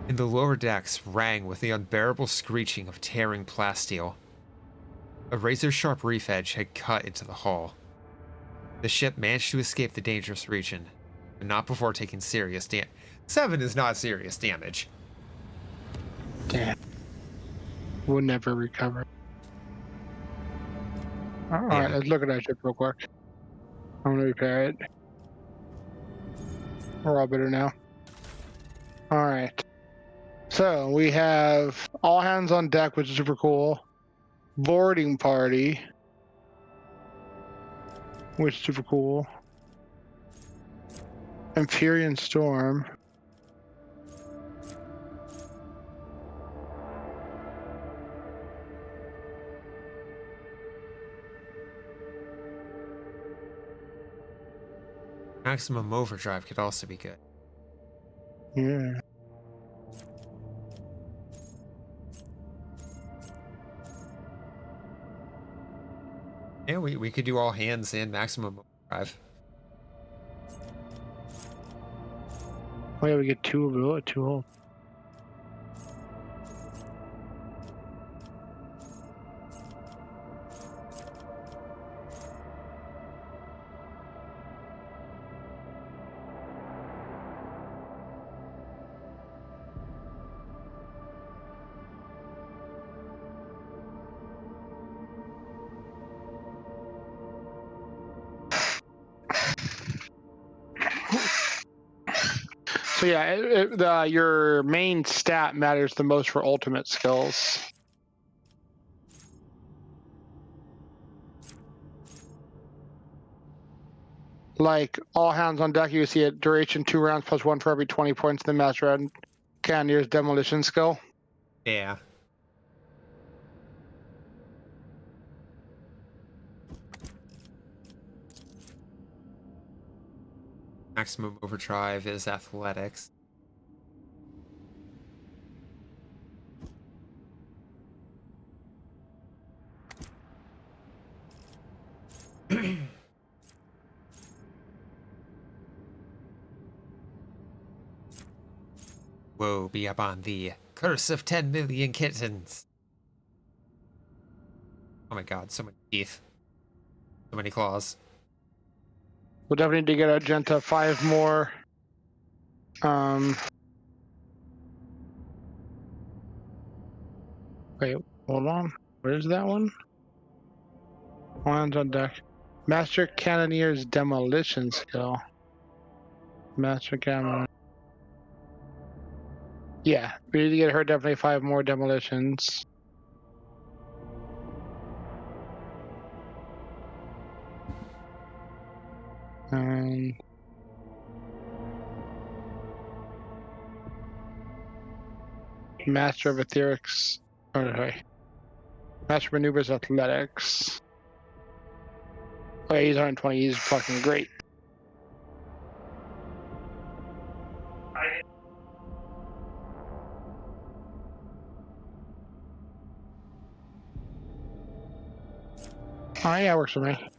In the lower decks rang with the unbearable screeching of tearing plasteel. A razor-sharp reef edge had cut into the hull. The ship managed to escape the dangerous region, but not before taking serious damage. 7 is not serious damage. Damn. We'll never recover. Alright, let's look at that ship real quick. I'm gonna repair it. We're all better now. Alright. So we have all hands on deck, which is super cool. Boarding party, which is super cool. Empyrean Storm. Maximum overdrive could also be good. Yeah. Yeah, we could do all hands and maximum overdrive. Oh yeah, we get 2 ability, 2 hull. So yeah, your main stat matters the most for ultimate skills. Like all hands on deck, you see a duration 2 rounds plus 1 for every 20 points in the Master and Cannoneer's demolition skill. Yeah. Maximum overdrive is athletics. Woe be upon thee, curse of 10 million kittens. Oh my god, so many teeth. So many claws. We'll definitely need to get Argenta 5 more. Wait, hold on. Where's that one? All hands on deck. Master Cannoneer's demolition skill. Master Gamma. Yeah, we need to get her definitely 5 more demolitions. Master of Etherics. Oh, sorry. Master Maneuvers Athletics. Oh, yeah, he's 120. He's fucking great. Oh, yeah, works for me.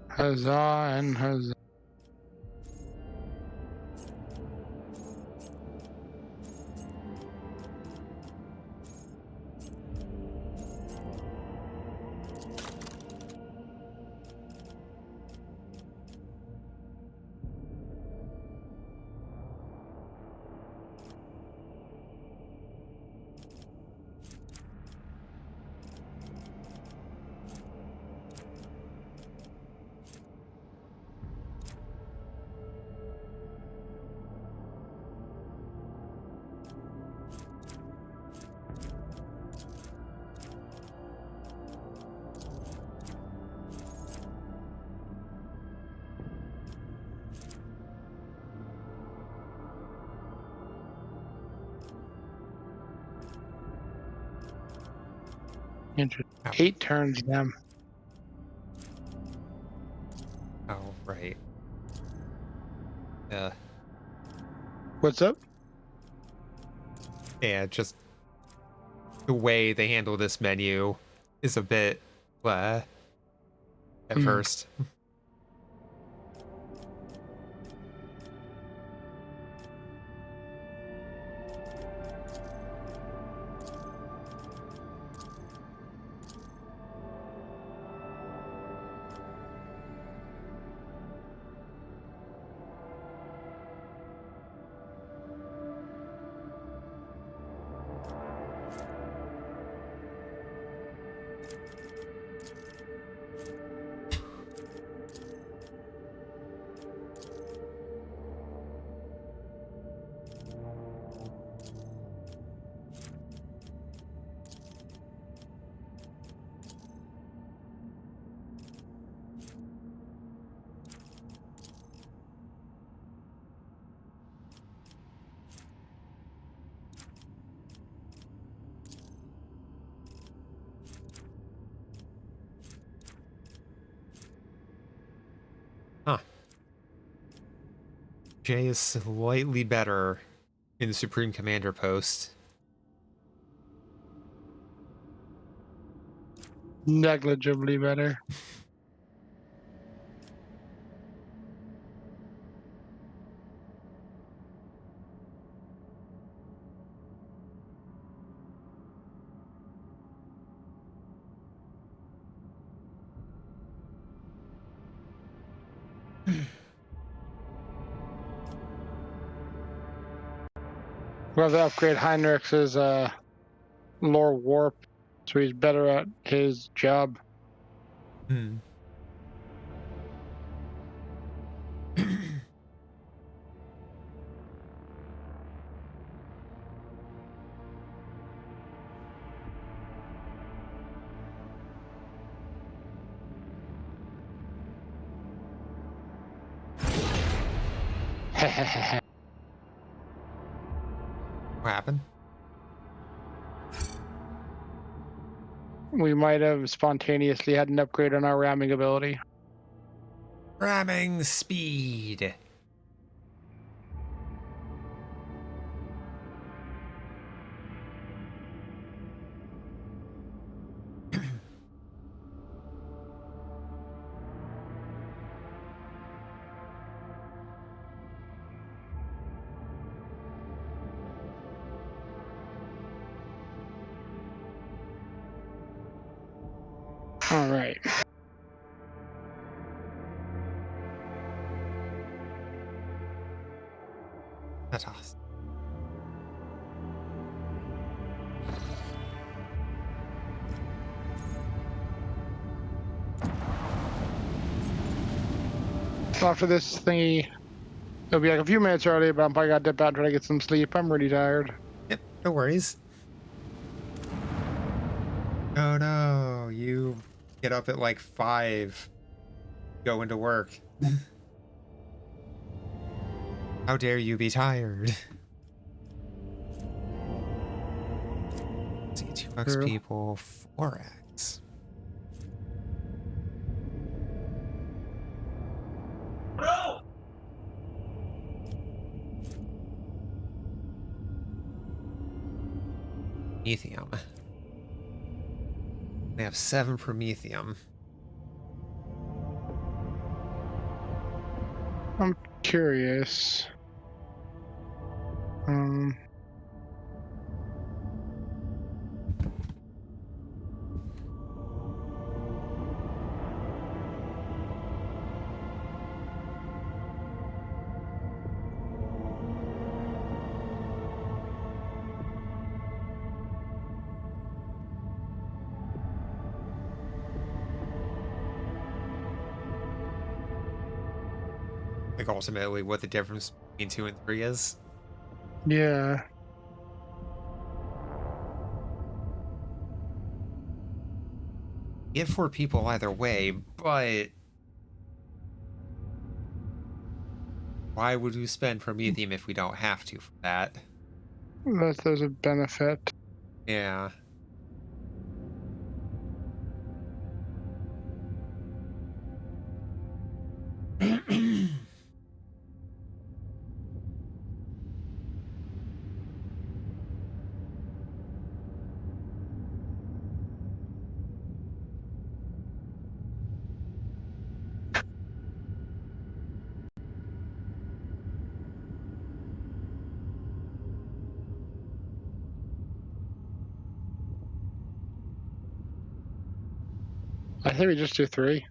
Huzzah and huzzah. Interesting. 8 turns, them. Oh, right. Yeah. What's up? Yeah, just the way they handle this menu is a bit at first. Huh. Jay is slightly better in the Supreme Commander post. Negligibly better. We'll have to upgrade Heinrich's lore warp so he's better at his job. Hmm. What happened? We might have spontaneously had an upgrade on our ramming ability. Ramming speed. All right. That's awesome. After this thingy, it'll be like a few minutes early, but I'm probably gotta dip out and try to get some sleep. I'm really tired. Yep, no worries. Oh no, you get up at like 5, go into work. How dare you be tired? Let's see, $2 True. people, 4x. Promethium. We have 7 promethium. I'm curious. Like ultimately what the difference between 2 and 3 is. Yeah. Get 4 people either way, but why would we spend promethium if we don't have to for that? Unless there's a benefit. Yeah. I think we just do 3.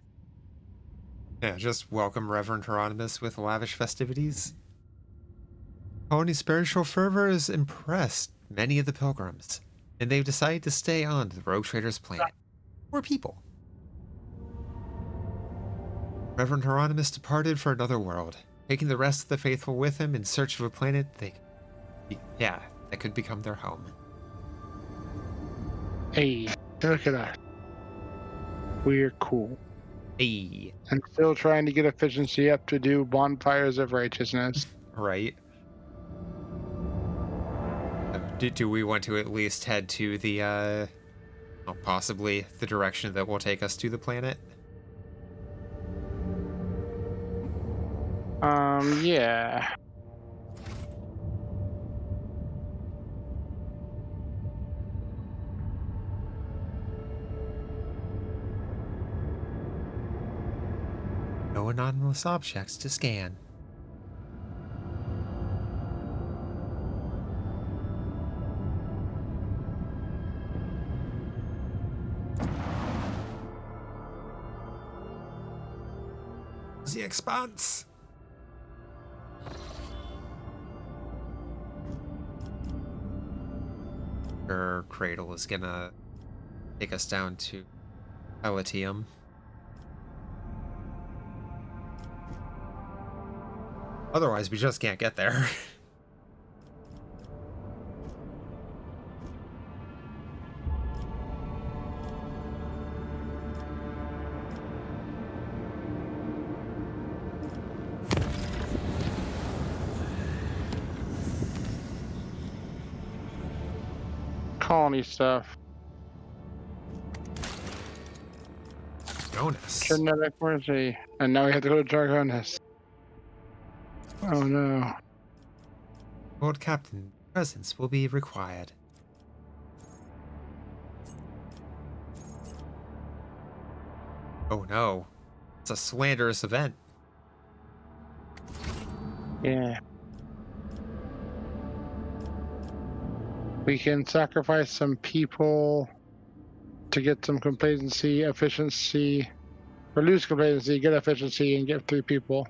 Yeah, just welcome Reverend Hieronymus with lavish festivities. Colony's spiritual fervor has impressed many of the pilgrims, and they've decided to stay on the Rogue Trader's planet. 4 people. Reverend Hieronymus departed for another world, taking the rest of the faithful with him in search of a planet that could become their home. Hey, look at us. We're cool. Hey, And still trying to get efficiency up to do bonfires of righteousness. right? Do we want to at least head to the, well, possibly the direction that will take us to the planet? Yeah. No anomalous objects to scan. The Expanse! Our cradle is gonna take us down to Elytium. Otherwise, we just can't get there. Colony stuff. Jonas. Genetic mercy. And now we have to go to Jargonis. Oh no. Lord Captain, presence will be required. Oh no. It's a slanderous event. Yeah. We can sacrifice some people to get some complacency, efficiency, or lose complacency, get efficiency, and get 3 people.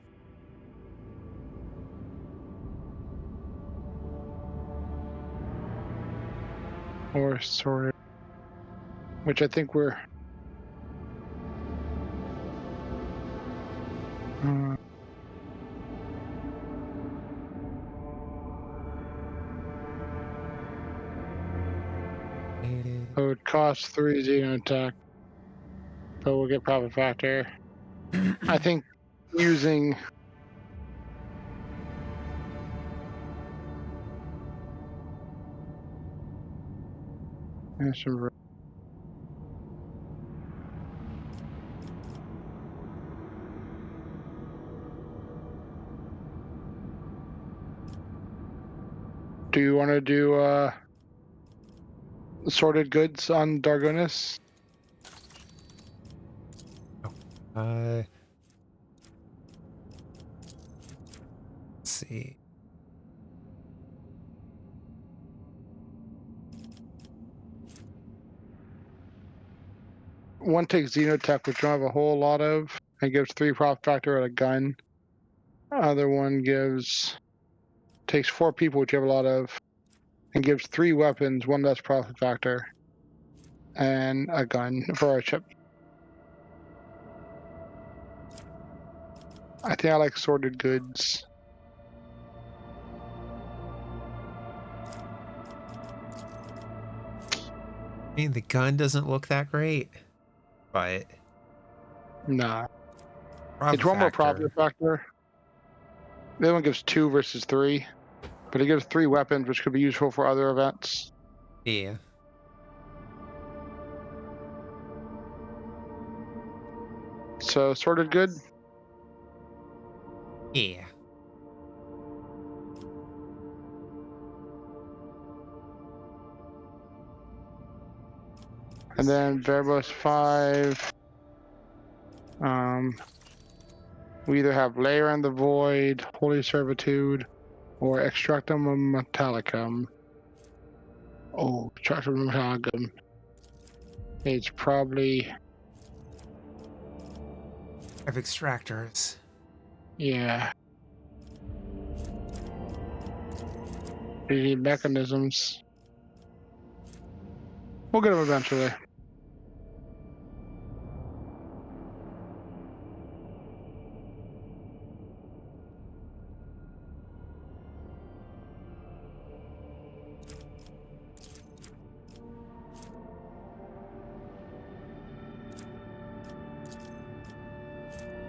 Or sort, which I think we're. cost 3 xenotech, but we'll get profit factor. I think using do you want to do sorted goods on Dargonis? Let's see. One takes xenotech, which you don't have a whole lot of, and gives 3 profit factor and a gun. Other one takes 4 people, which you have a lot of, and gives 3 weapons, 1 less profit factor, and a gun for our chip. I think I like sorted goods. I mean, the gun doesn't look that great, but Nah. profit It's one more factor. profit factor. The other one gives 2 versus 3, but it gives 3 weapons, which could be useful for other events. Yeah. So sorted good. Yeah. And then Verbos 5. We either have Layer in the Void, Holy Servitude, or Extractum Metallicum. Oh, Extractum Metallicum. It's probably, Have extractors. yeah. We need mechanisms. We'll get them eventually.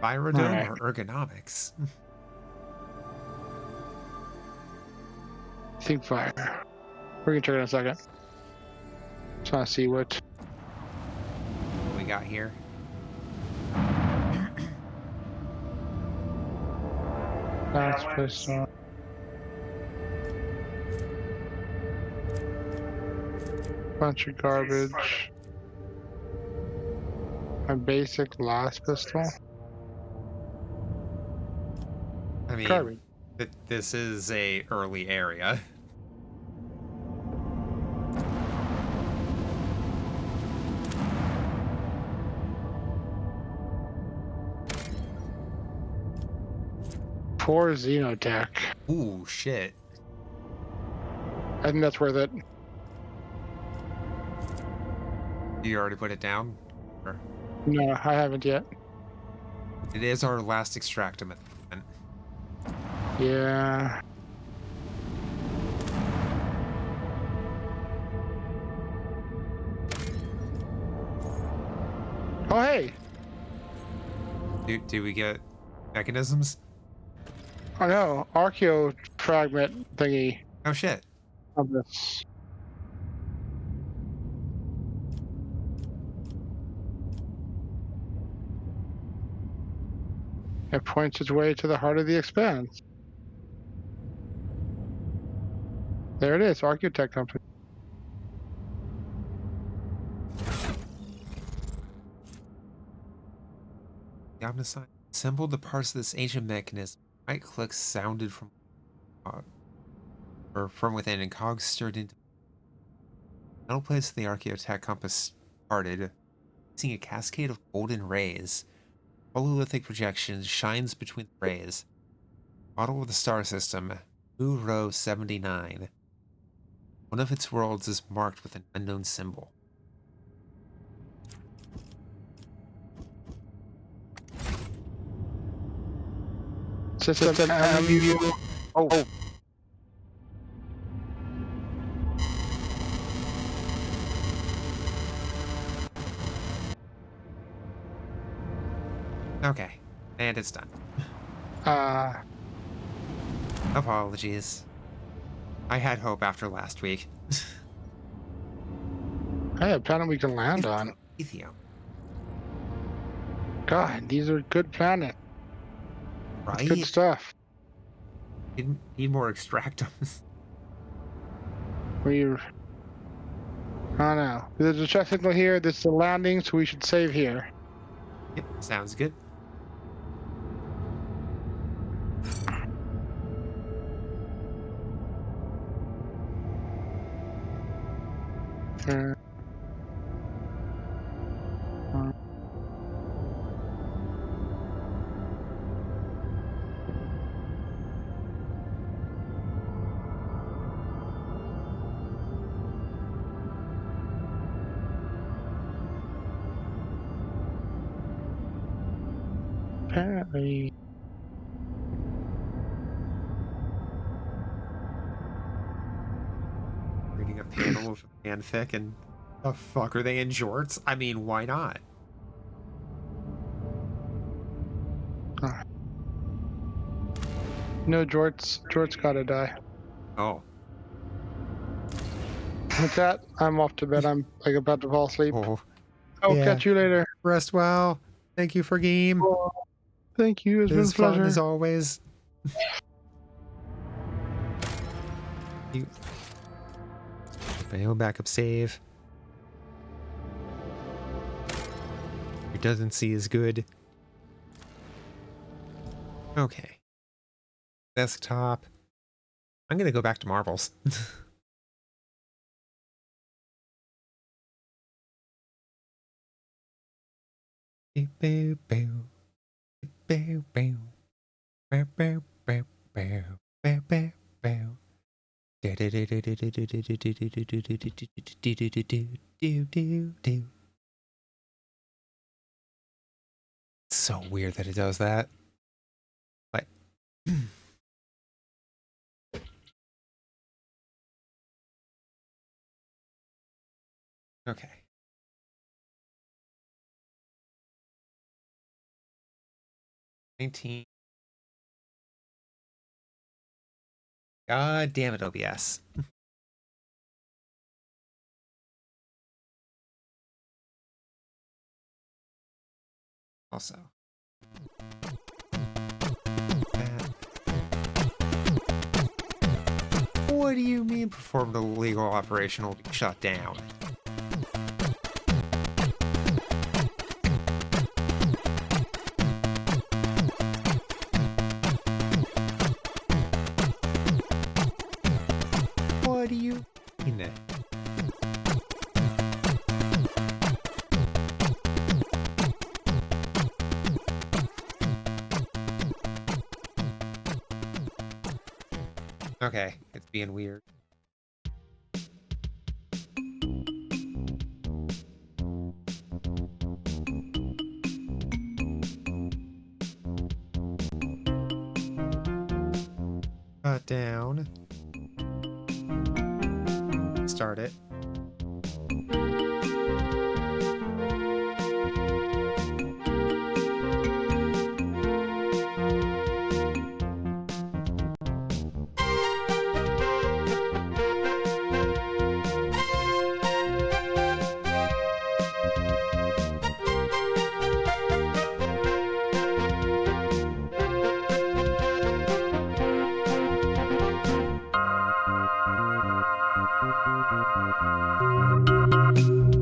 Virodome Alright. or ergonomics? I think fire. We're gonna check it in a second. Just want to see what. We got here. That's pistol. Bunch of garbage. A basic last pistol. I mean, Garbage. this is a early area. Poor Xenotech. Ooh, shit. I think that's worth it. You already put it down? Or- No, I haven't yet. It is our last extractum. Yeah. Oh, hey! Do we get mechanisms? Oh no, Archeo fragment thingy Oh shit. of this. It points its way to the heart of the expanse. There it is, Architect Company. The Omniscient assembled the parts of this ancient mechanism. Right click sounded from within, and cogs stirred into the metal plates of the Archaeotech compass parted, seeing a cascade of golden rays. Hololithic projection shines between the rays. Model of the star system, Mu 79. One of its worlds is marked with an unknown symbol. System MU. Oh. Okay. And it's done. Apologies. I had hope after last week. Hey, a planet we can land on. Ethium. God, these are good planets. Right? Good stuff. Need more extractums. We're... I don't know. There's a check signal here. This is a landing, so we should save here. Yep, sounds good. Uh, apparently... Reading a panel of fanfic and the fuck are they in jorts? I mean, why not? No, Jort's gotta die. Oh. With that, I'm off to bed. I'm like about to fall asleep. Oh. I'll Yeah. catch you later. Rest well. Thank you for game. Oh, thank you. It's It been a was fun pleasure. as always. You. Backup save. It doesn't see as good. Okay. Desktop. I'm gonna go back to marbles. Boo boo. Boo boo. Boo boo boo boo. Boo boo boo. It's so weird that it does that. But okay. God damn it, OBS. Also. What do you mean performed a legal operation will be shut down? What do you mean? Okay, it's being weird. Cut down. Start it.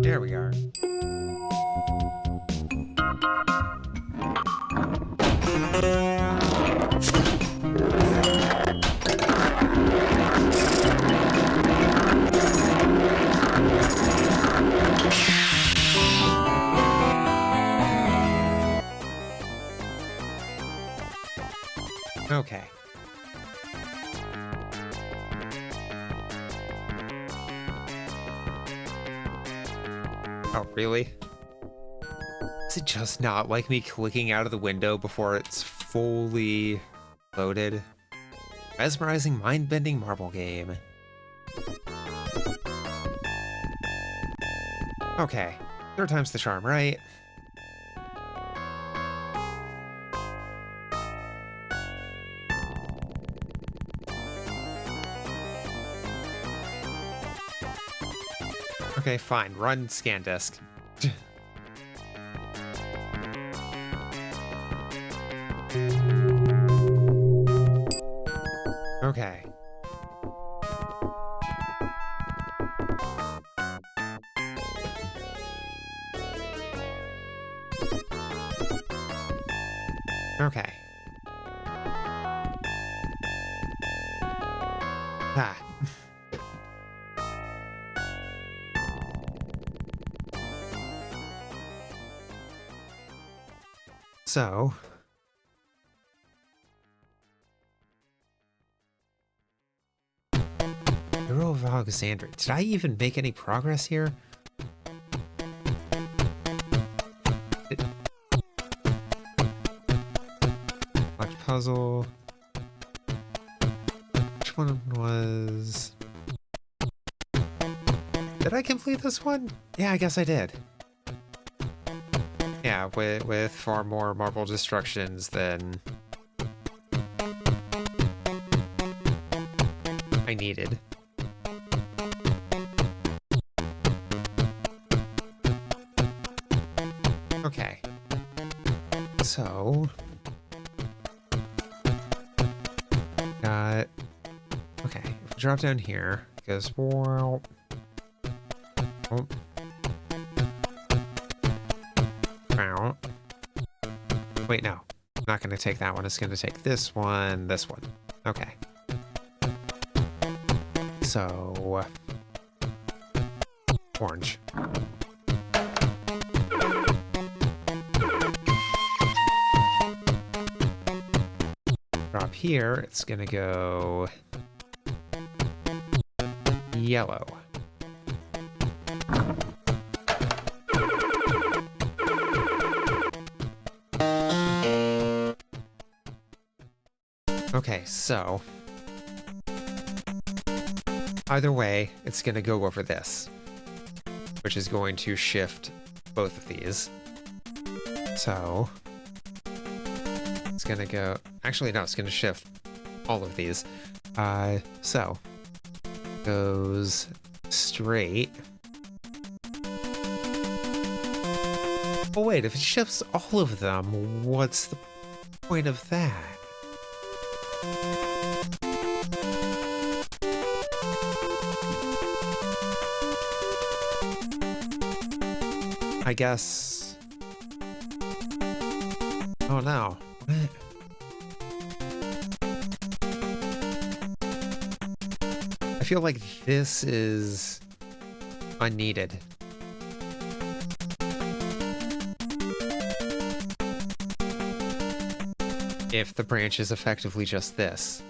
There we are. Okay. Oh, really? Is it just not like me clicking out of the window before it's fully loaded? Mesmerizing, mind-bending marble game. Okay, third time's the charm, right? Okay, fine. Run scan disk. Okay. Okay. Ah. So, Hero of Alexandria. Did I even make any progress here? Select puzzle. Which one was... Did I complete this one? Yeah, I guess I did. Yeah, with far more marble destructions than I needed. Okay. So... Got... Okay, if we drop down here, it goes... Well... Oh. Wow. Wait, no. I'm not going to take that one. It's going to take this one, this one. Okay. So... Orange. Drop here, it's going to go... Yellow. Okay, so either way, it's going to go over this, which is going to shift both of these. So it's going to go, actually, no, it's going to shift all of these. So goes straight. Oh, wait, if it shifts all of them, what's the point of that? I guess... Oh no. What? I feel like this is unneeded. If the branch is effectively just this.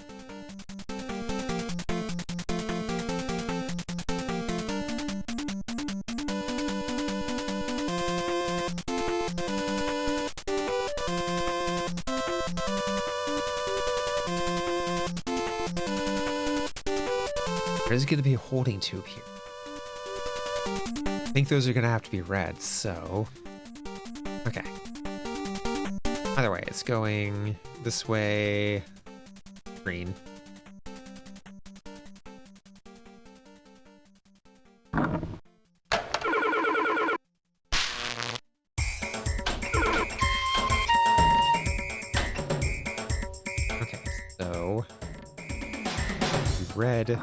There's going to be a holding tube here. I think those are going to have to be red, so... Okay. Either way, it's going this way... Green. Okay, so... Red...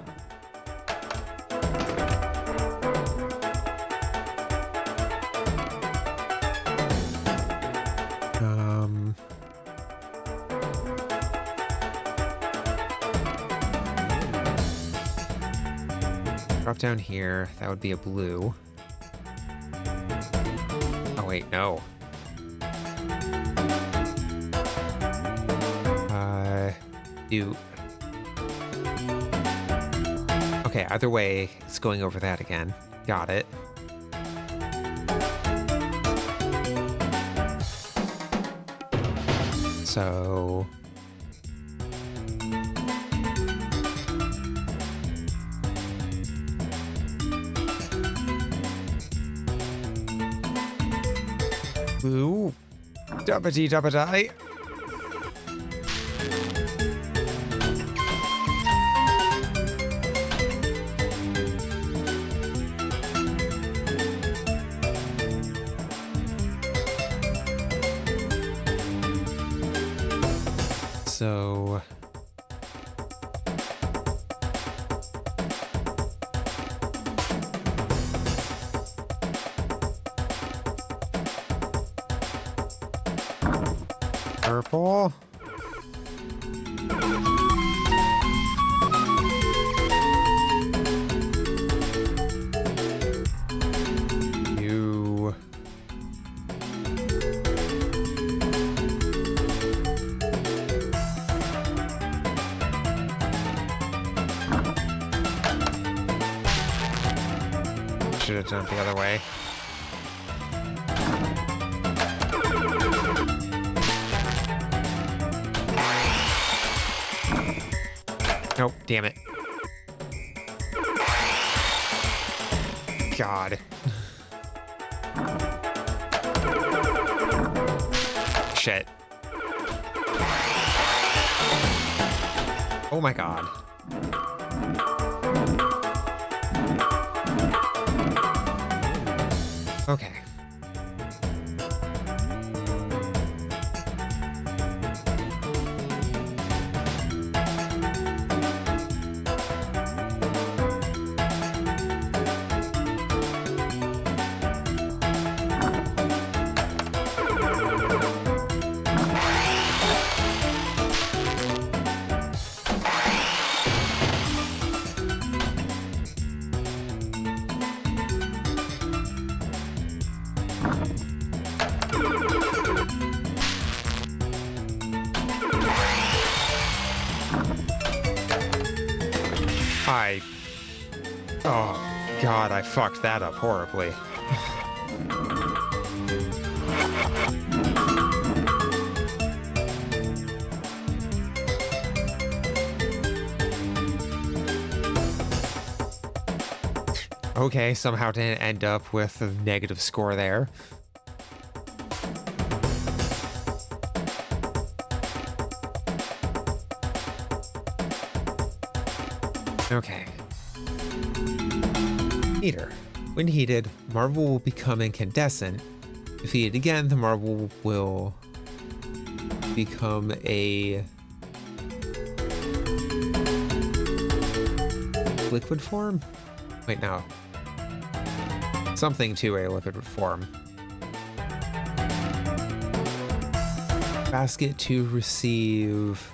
Drop down here, that would be a blue. Oh wait, no. Do... Okay, either way, it's going over that again. Got it. So... Blue. Dubba-dee-dubba-die. so... Purple? You... Should have done it the other way. Nope, damn it. God. Shit. Oh my god. Okay. Oh, God, I fucked that up horribly. Okay, somehow didn't end up with a negative score there. Okay. Heater. When heated, marble will become incandescent. If heated again, the marble will become a liquid form? Wait, no. Something to a liquid form. Basket to receive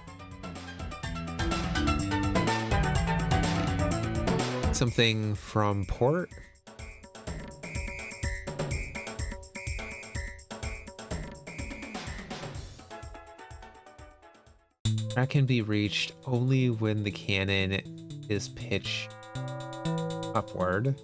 something from port. That can be reached only when the cannon is pitched upward.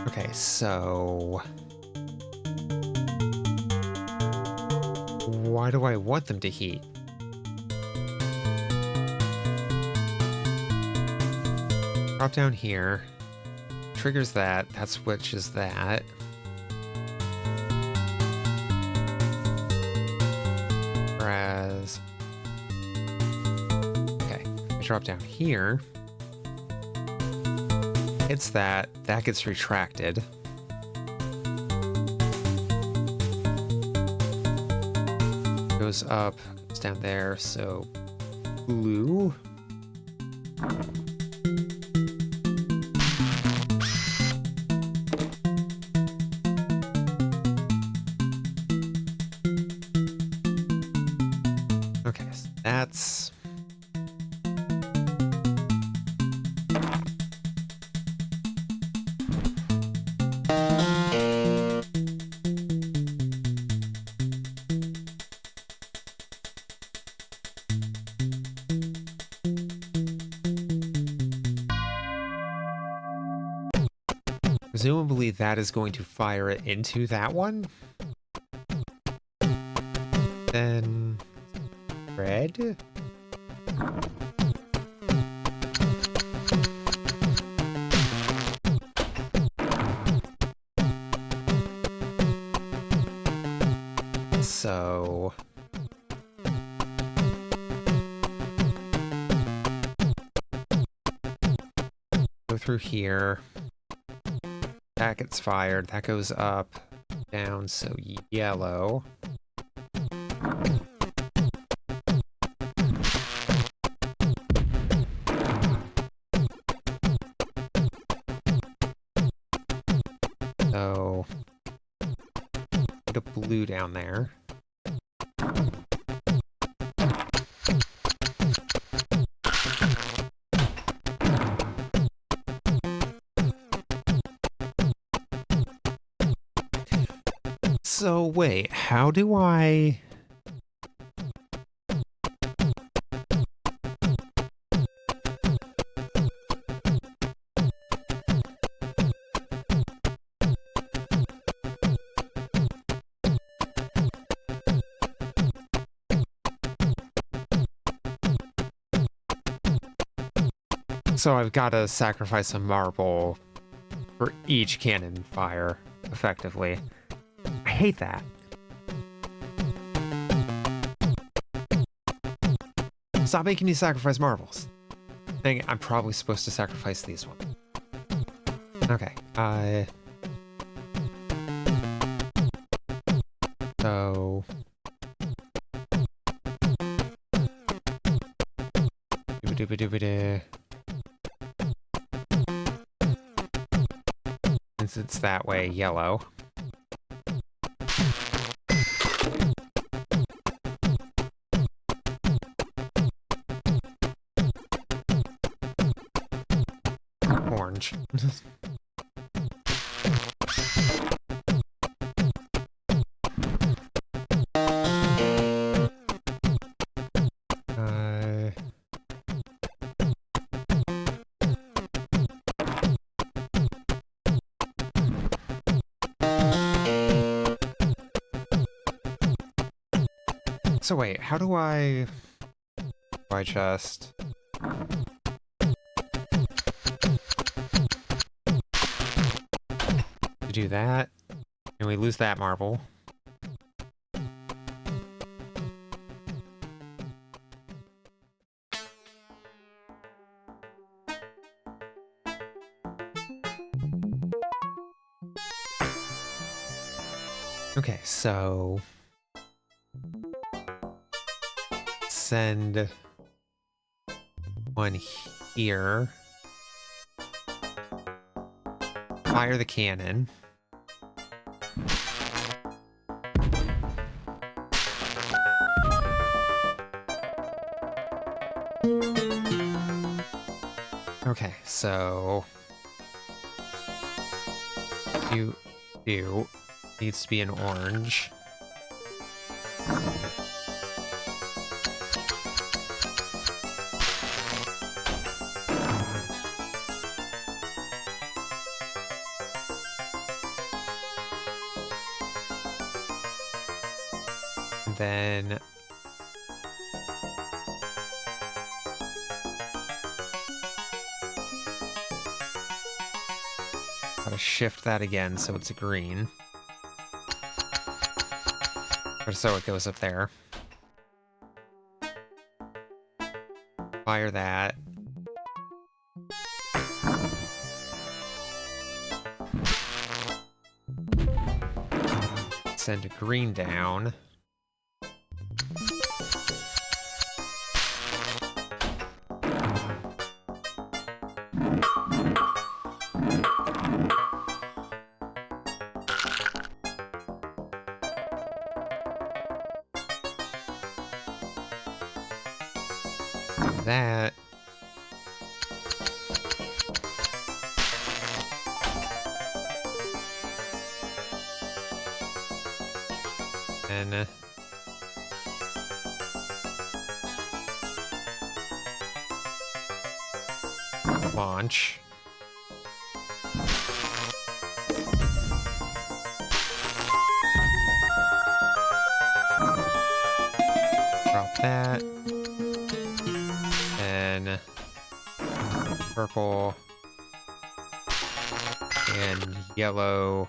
Okay, so why do I want them to heat? Drop down here. Triggers that. That switches that. Whereas... Okay. I drop down here. Hits that. That gets retracted. Goes up, it's down there, so blue. Okay, so that's presumably that is going to fire it into that one. Then red. So go through here. That gets fired. That goes up, down, so yellow. So, put a blue down there. So wait, how do I... So I've got to sacrifice a marble for each cannon fire, effectively. I hate that. Stop making me sacrifice marbles. Dang it, I'm probably supposed to sacrifice these ones. Okay, so... Dooba-dooba-dooba-doo. Since it's that way, yellow. Orange. So wait, how do I just... do that, and we lose that marble. Okay, so... send one here. Fire the cannon. Okay, so... you needs to be an orange. Then gotta shift that again so it's a green. Or so it goes up there. Fire that. Send a green down. That. And launch. Drop that. And purple and yellow,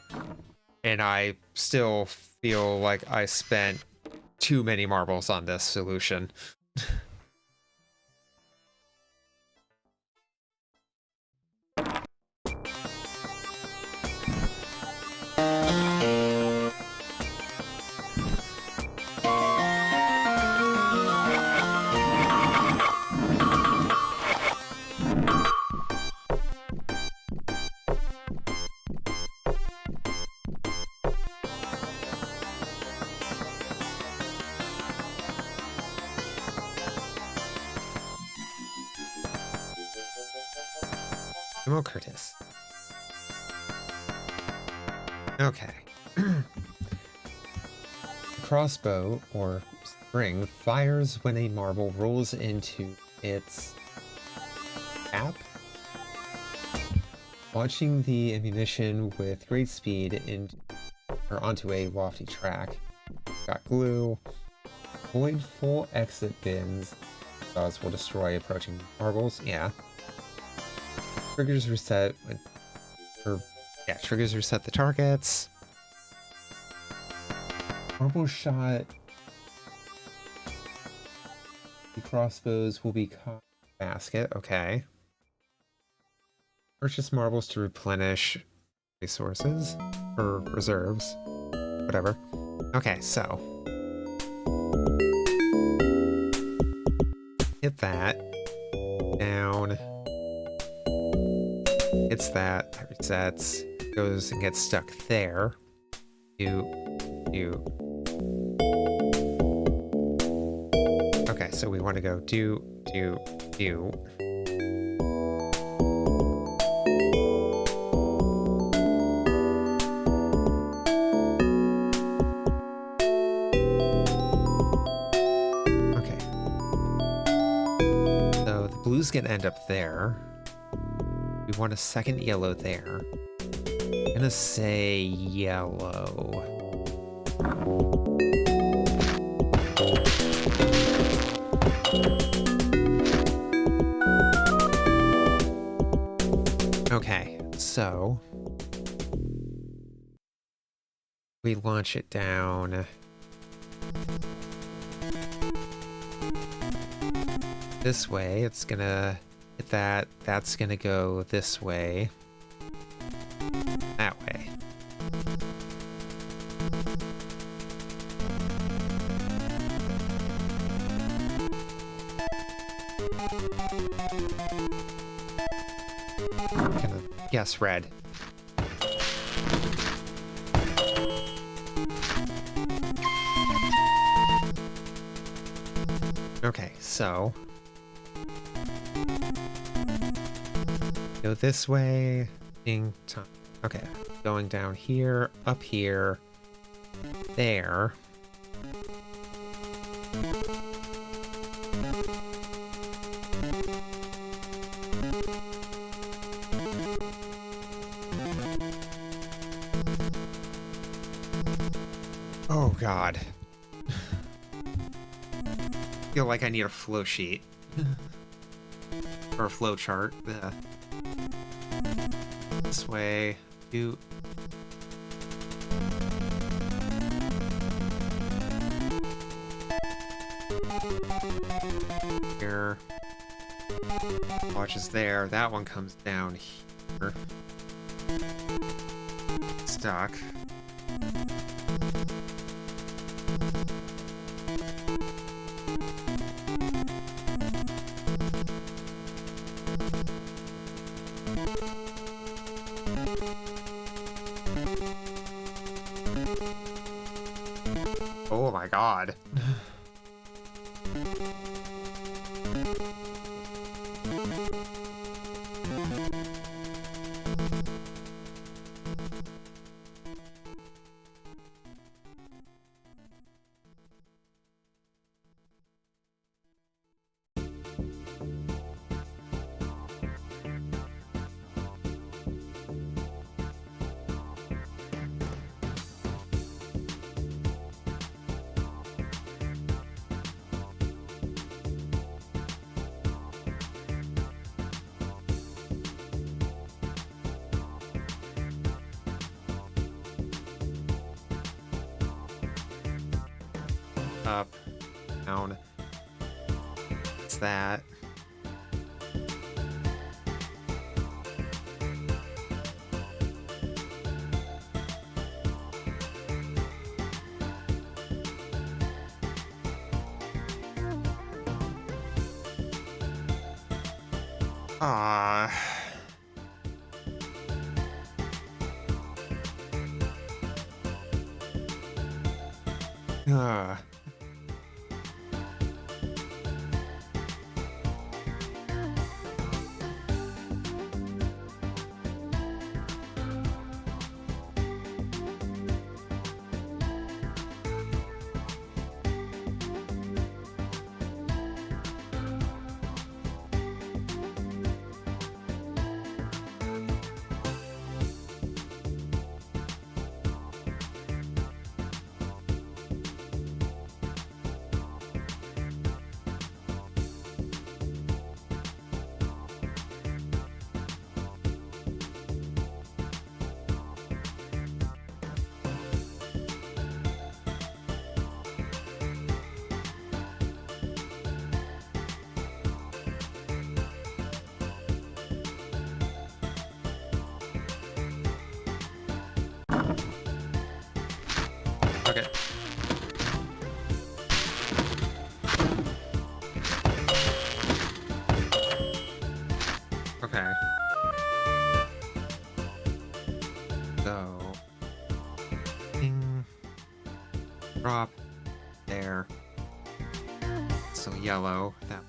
and I still feel like I spent too many marbles on this solution. Curtis. Okay. Crossbow, or spring, fires when a marble rolls into its cap. Launching the ammunition with great speed onto a lofty track. Got glue. Avoid full exit bins. Those will destroy approaching marbles. Yeah. Triggers reset when... triggers reset the targets. Marble shot. The crossbows will be caught in the basket. Okay. Purchase marbles to replenish resources. Or reserves. Whatever. Okay, so. Hit that. Down. Hits that. That resets. Goes and gets stuck there. Okay, so we want to go do. Okay. So the blue's gonna end up there. We want a second yellow there. I'm gonna say yellow. Okay, so we launch it down this way. It's gonna hit that. That's gonna go this way. That way. I'm gonna guess red. Okay, so go this way. Okay, going down here, up here, there. Oh God. I feel like I need a flow sheet. Or a flow chart. This way. Do. Here. Watches there. That one comes down here. Stuck. Oh my God. Up, down. What's that? Ah. Okay. Okay. So, ding, drop there. So yellow. That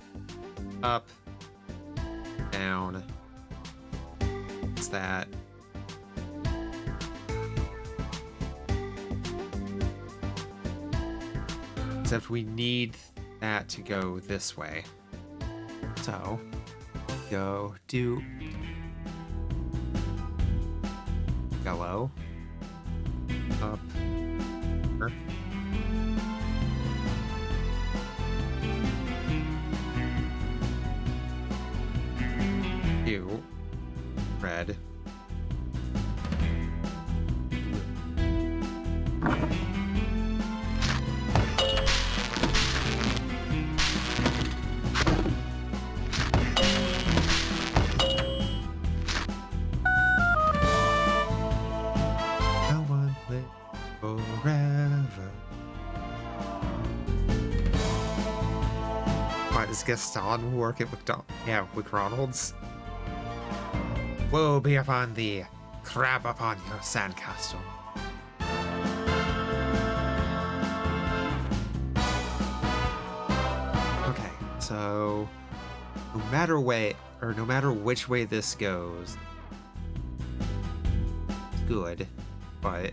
up, down. What's that? Except we need that to go this way. So, go do yellow, up, here. You, red. No one lives forever. Why does Gaston work at McDonald's? Woe be upon thee, crab upon your sandcastle. Okay, so no matter which way this goes, it's good, but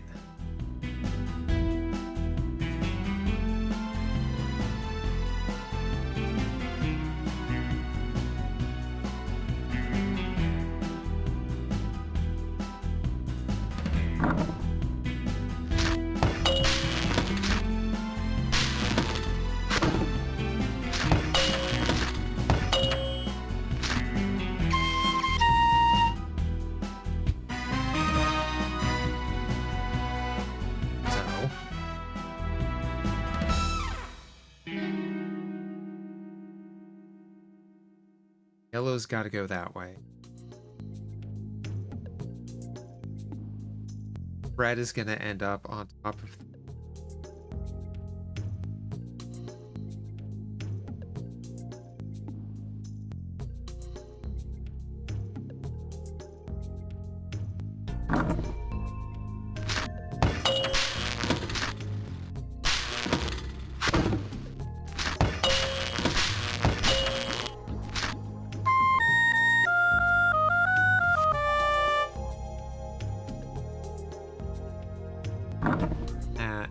so yellow's got to go that way. Red is going to end up on top of. That.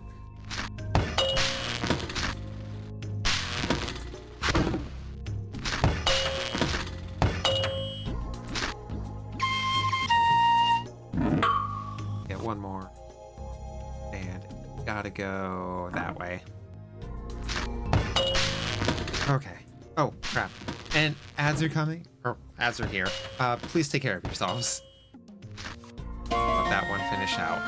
Get one more. And gotta go that way. Okay. Oh, crap. And ads are coming? Or ads are here. Please take care of yourselves. Let that one finish out.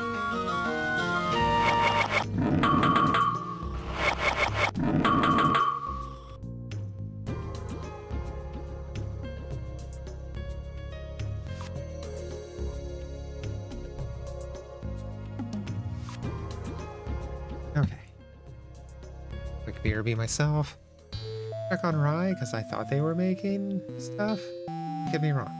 Okay. Quick BRB myself. Check on Rye, because I thought they were making stuff. Get me wrong.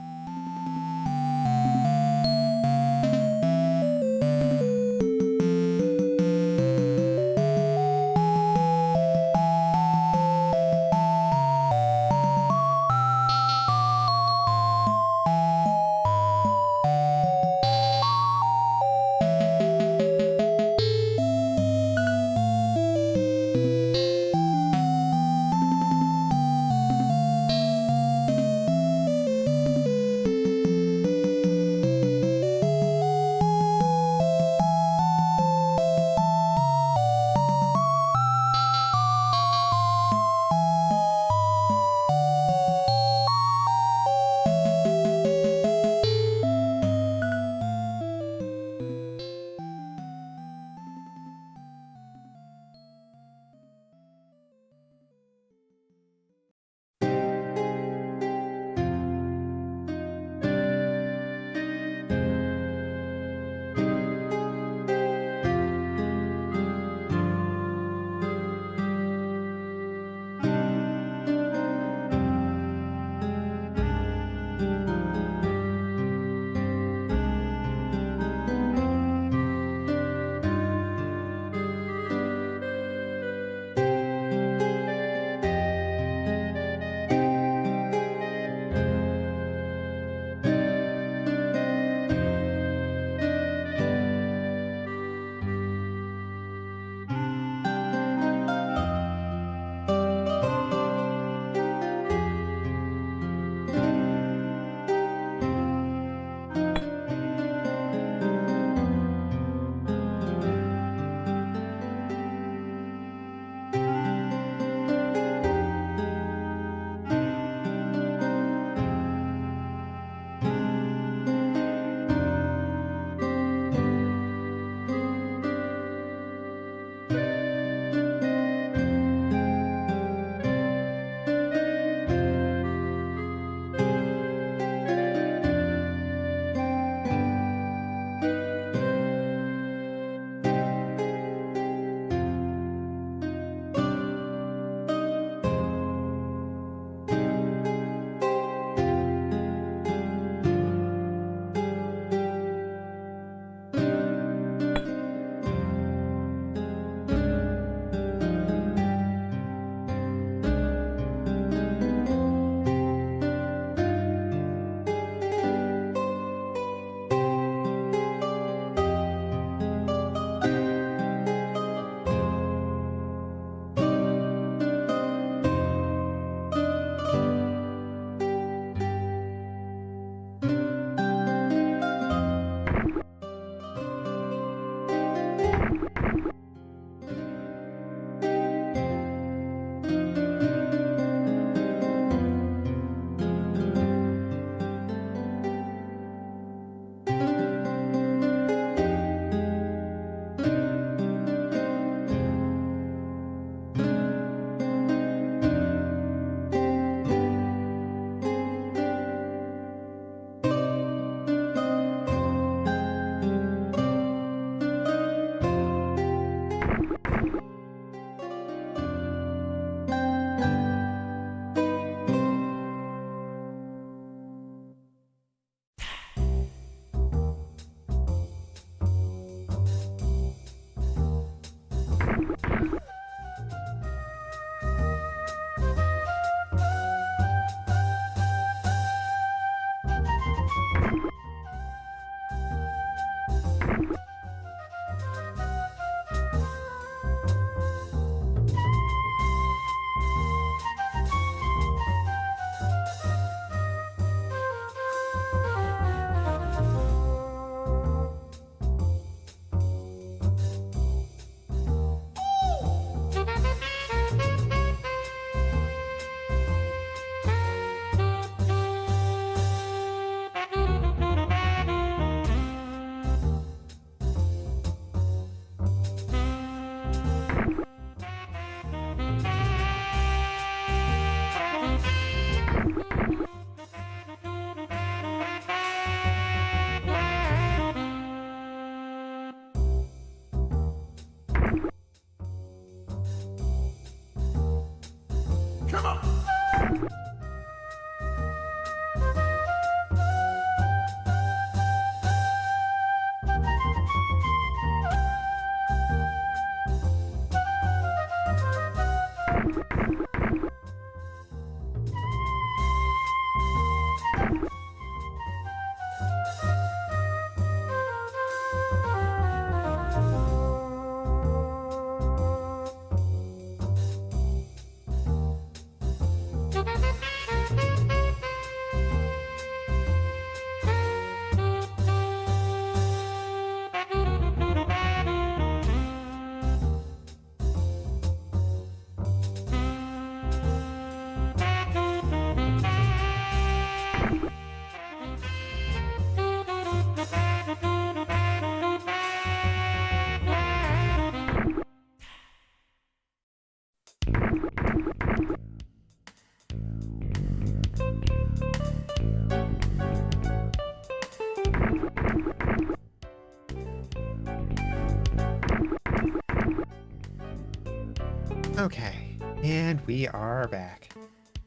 Okay, and we are back.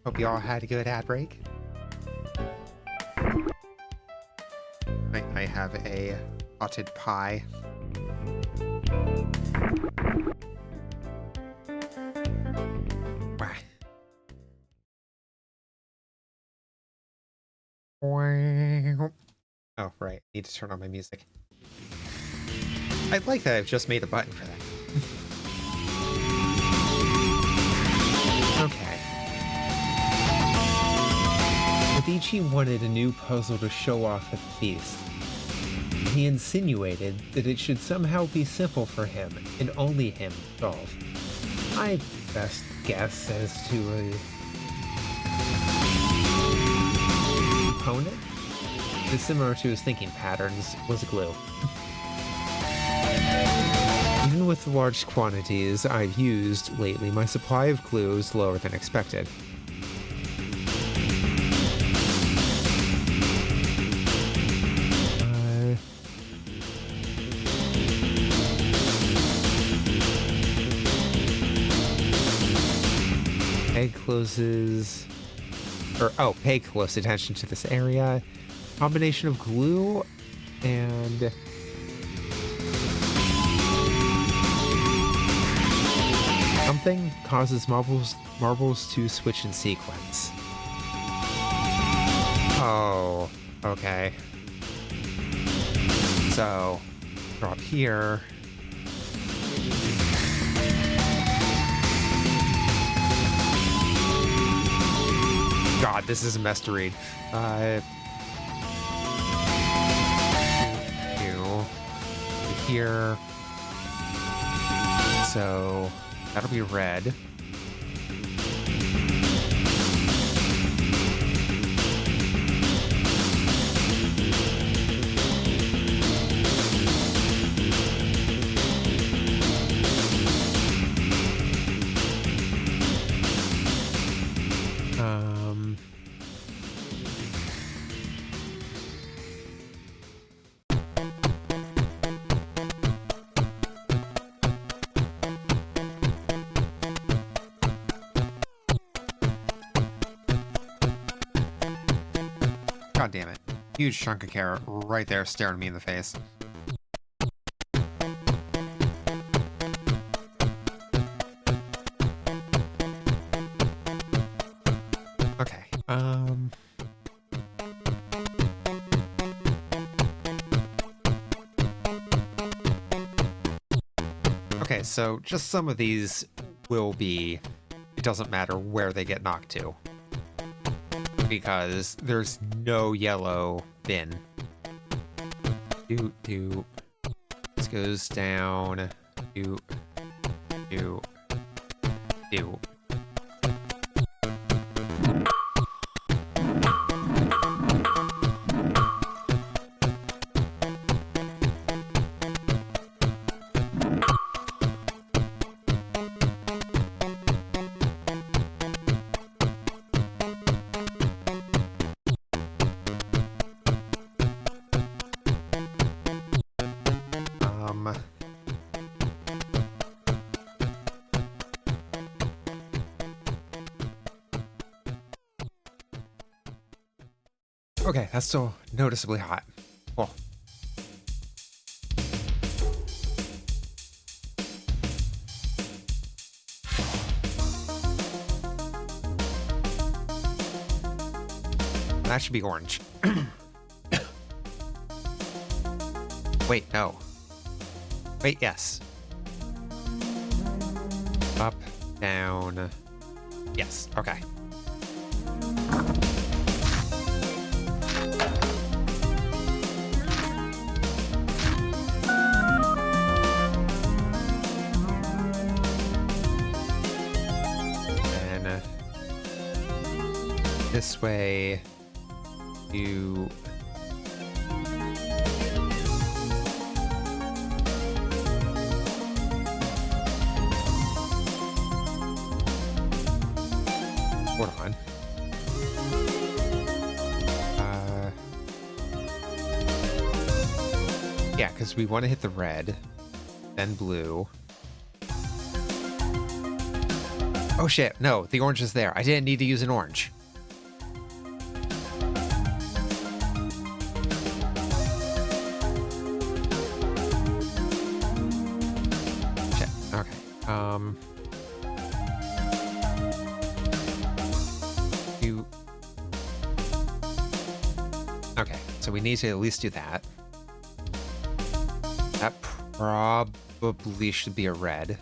Hope you all had a good ad break. I have a potted pie. Wah. Oh, right. Need to turn on my music. I'd like that I've just made a button for that. Okay. Medici wanted a new puzzle to show off at the feast. He insinuated that it should somehow be simple for him, and only him to solve. My best guess as to a component, similar to his thinking patterns, was glue. Even with the large quantities I've used lately, my supply of glue is lower than expected. Pay close attention to this area. Combination of glue and something causes marbles to switch in sequence. Oh, okay. So, drop here. God, this is a mess to read. Here. So, that'll be red. God damn it. Huge chunk of carrot right there staring me in the face. Okay, okay, so just some of these will be, it doesn't matter where they get knocked to, because there's no yellow bin. This goes down. Do. Okay, that's still noticeably hot. Cool. That should be orange. Wait, no. Wait, yes. Up, down. Yes, okay. This way, you... Hold on. Yeah, because we want to hit the red, then blue. Oh shit, no, the orange is there. I didn't need to use an orange. Shit, okay. Okay, so we need to at least do that. That probably should be a red.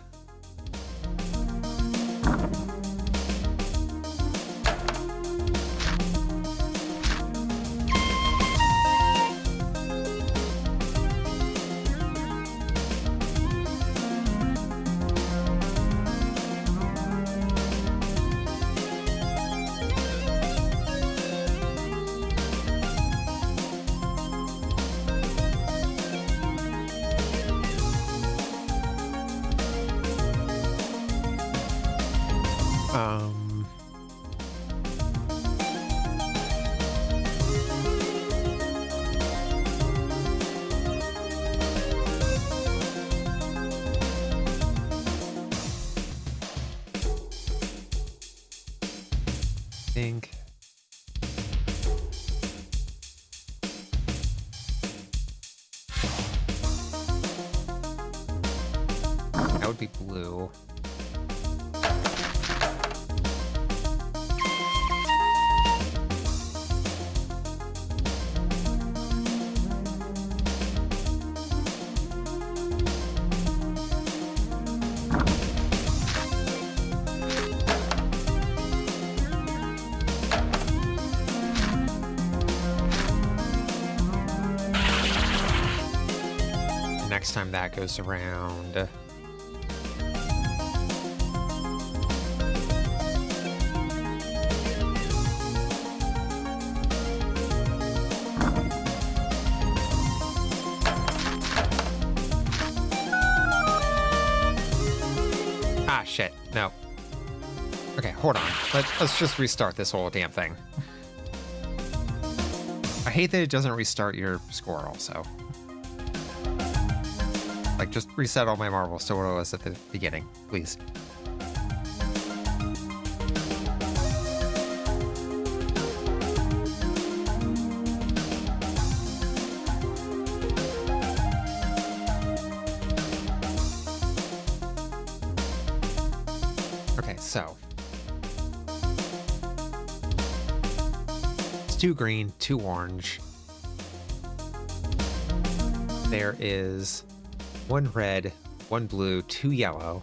Think. That would be blue. Next time that goes around. Ah, shit. No. Okay, hold on. Let's just restart this whole damn thing. I hate that it doesn't restart your score also. Like, just reset all my marbles to what it was at the beginning, please. Okay, so. It's 2 green, 2 orange. There is 1 red, 1 blue, 2 yellow.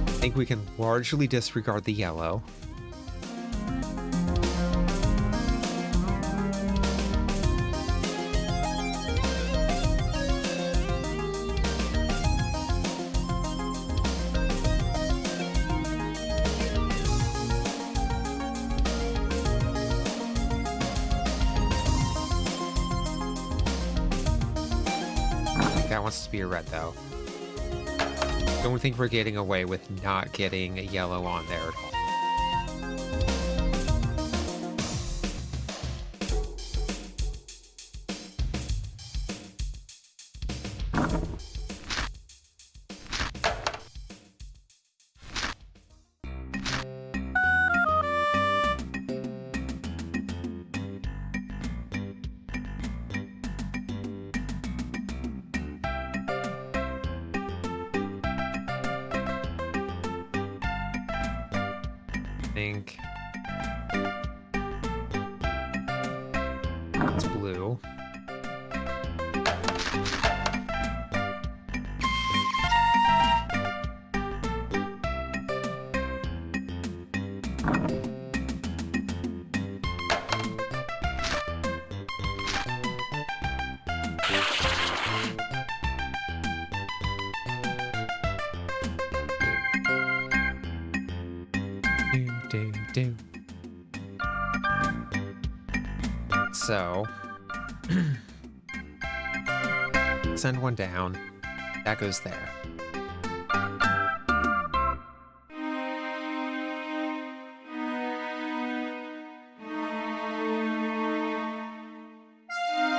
I think we can largely disregard the yellow. That wants to be a red, though. Don't think we're getting away with not getting a yellow on there at all. Think it's blue. Do. So, send 1 down. That goes there.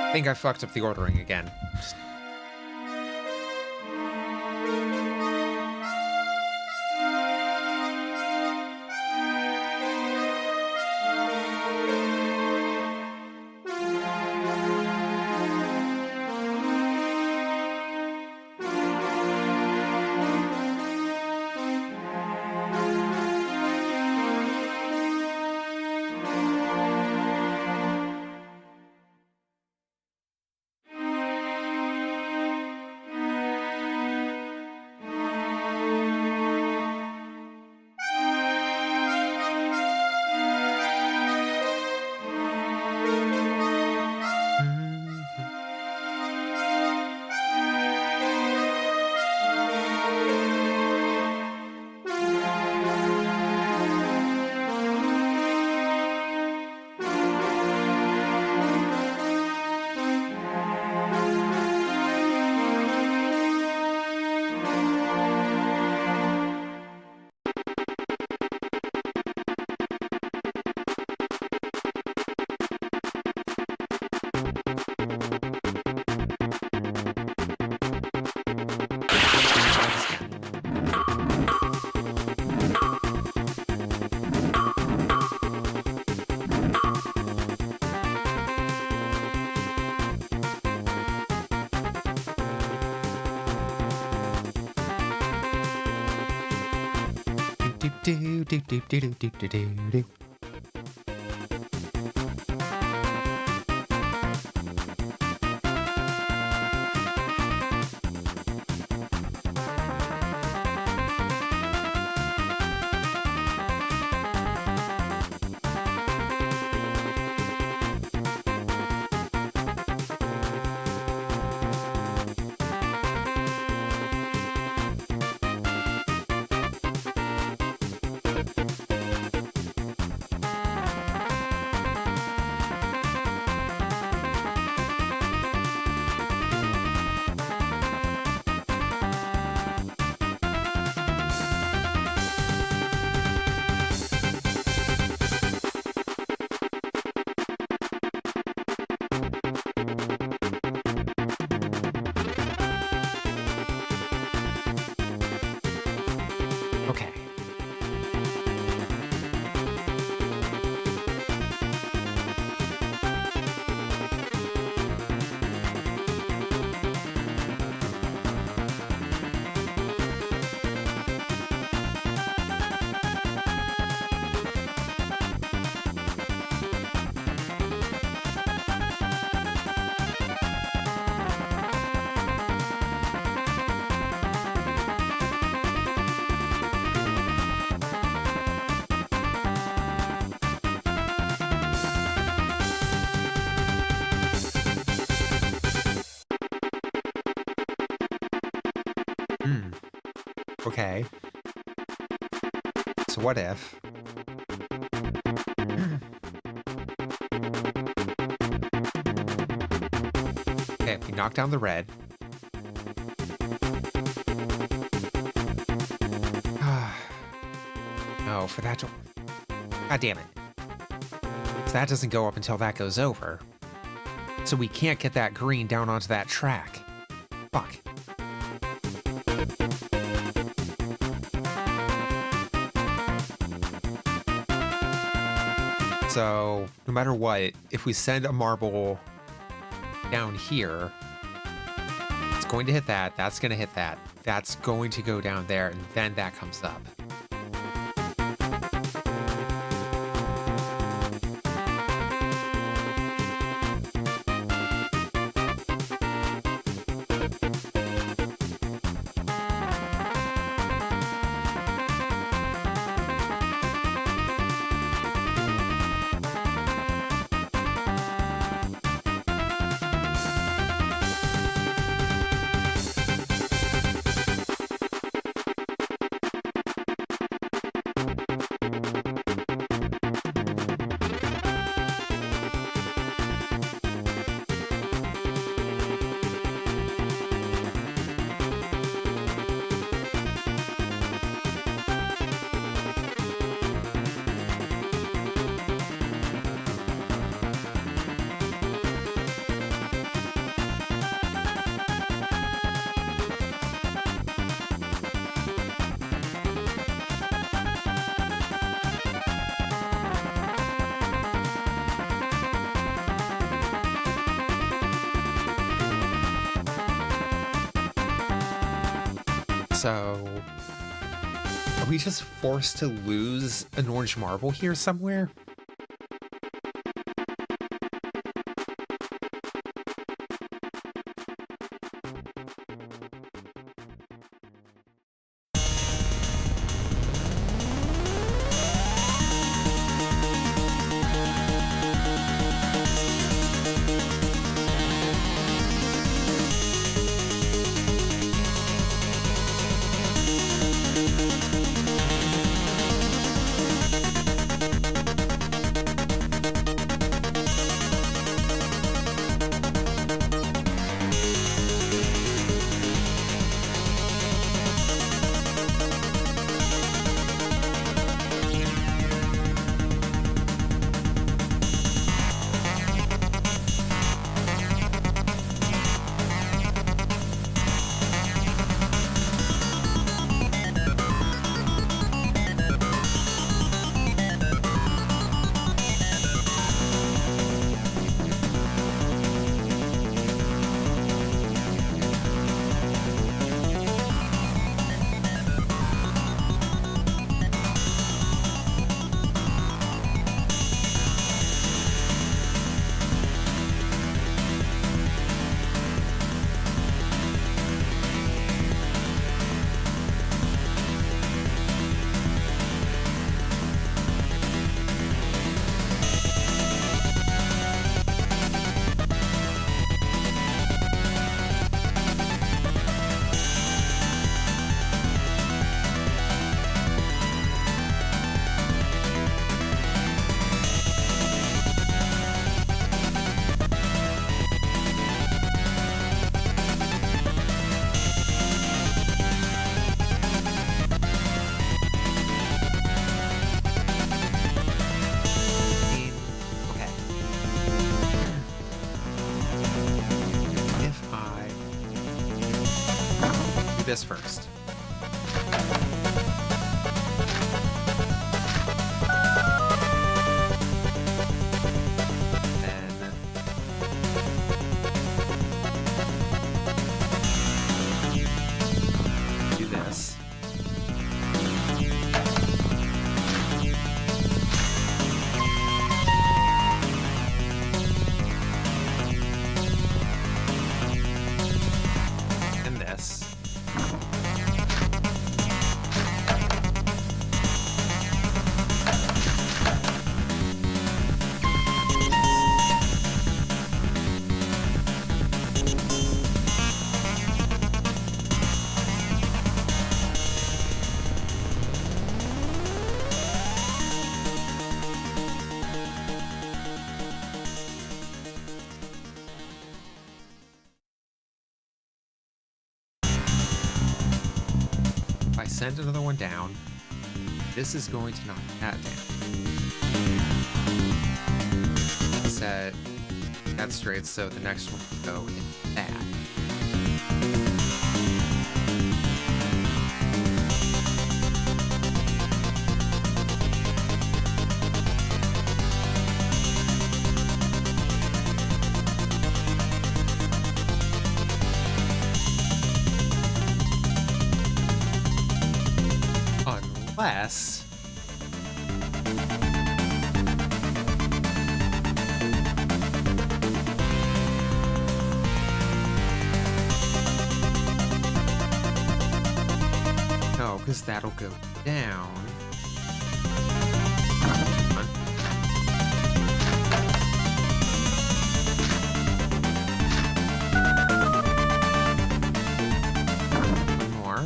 I think I fucked up the ordering again. Okay. Okay. So what if... Okay, we knock down the red. No, for that to... God damn it. So that doesn't go up until that goes over. So we can't get that green down onto that track. Fuck. So, no matter what, if we send a marble down here, it's going to hit that, that's going to hit that, that's going to go down there, and then that comes up. So, are we just forced to lose an orange marble here somewhere? this first. Then do this. And this. If I send another one down, this is going to knock that down. Set that straight so the next one will go in that. Unless no, because that'll go down. One more.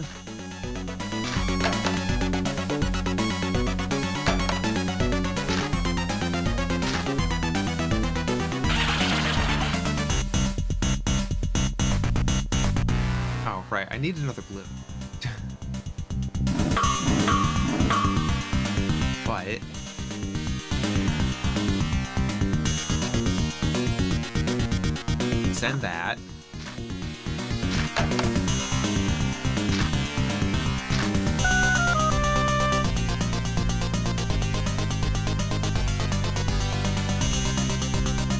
Oh, right, I need another blue. But send that.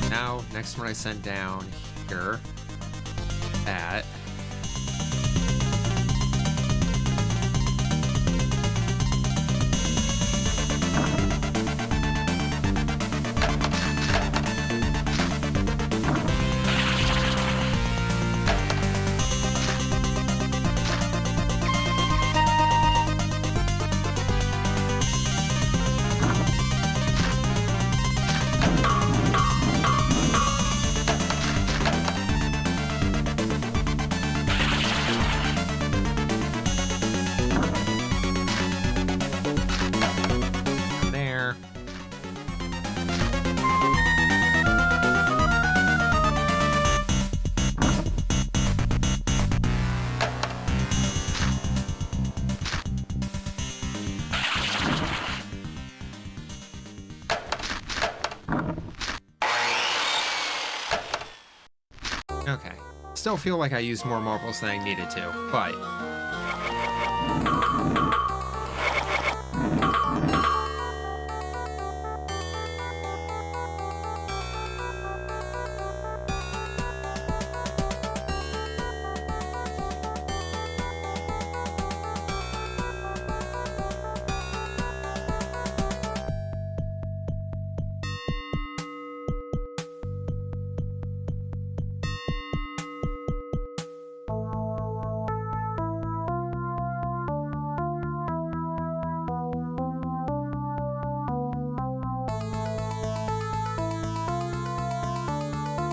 Now, next one I send down here. That. There. Okay. Still feel like I used more marbles than I needed to, but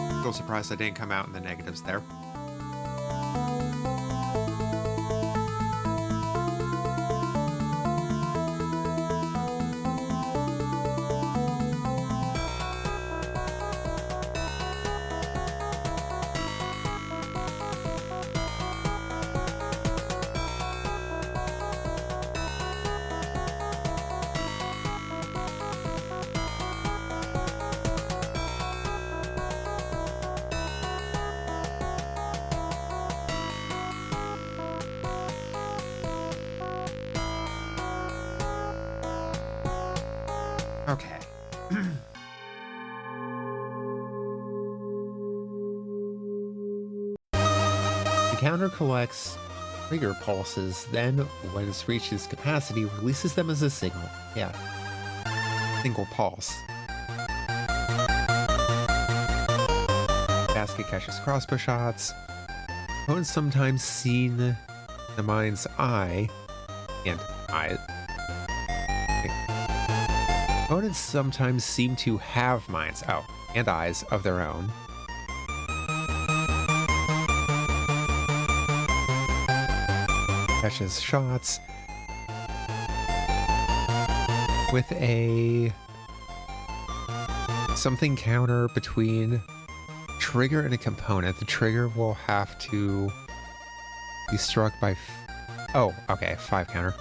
a little surprised I didn't come out in the negatives there. counter collects trigger pulses, then when it reaches capacity, releases them as a signal. Yeah. Single pulse. Basket catches crossbow shots. Opponents sometimes seen the mind's eye and eyes. Opponents sometimes seem to have minds, and eyes of their own. Catches shots with a something counter between trigger and a component. The trigger will have to be struck by 5 counter.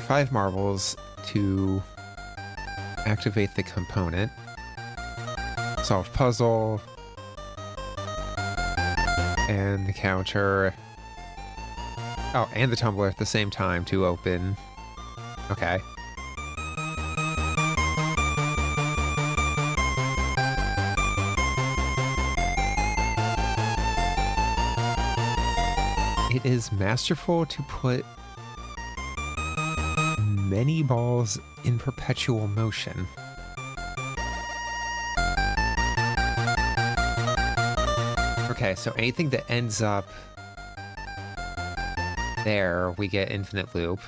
5 marbles to activate the component. Solve puzzle. And the counter. Oh, and the tumbler at the same time to open. Okay. It is masterful to put many balls in perpetual motion. Okay, so anything that ends up there, we get infinite loop.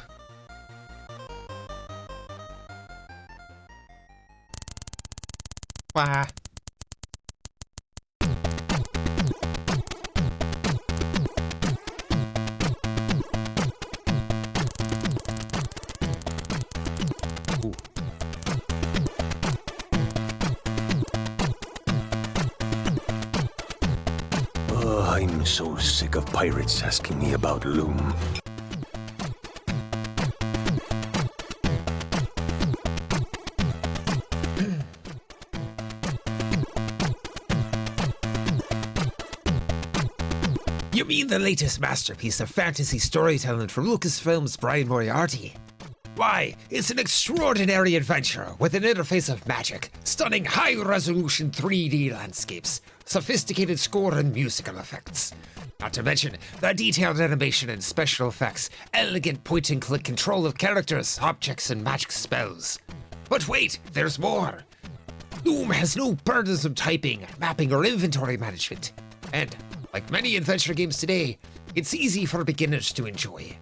Wah. I'm so sick of pirates asking me about Loom. You mean the latest masterpiece of fantasy storytelling from Lucasfilm's Brian Moriarty? Why, it's an extraordinary adventure with an interface of magic, stunning high-resolution 3D landscapes, sophisticated score and musical effects. Not to mention the detailed animation and special effects, elegant point-and-click control of characters, objects, and magic spells. But wait, there's more! Loom has no burdens of typing, mapping, or inventory management. And, like many adventure games today, it's easy for beginners to enjoy.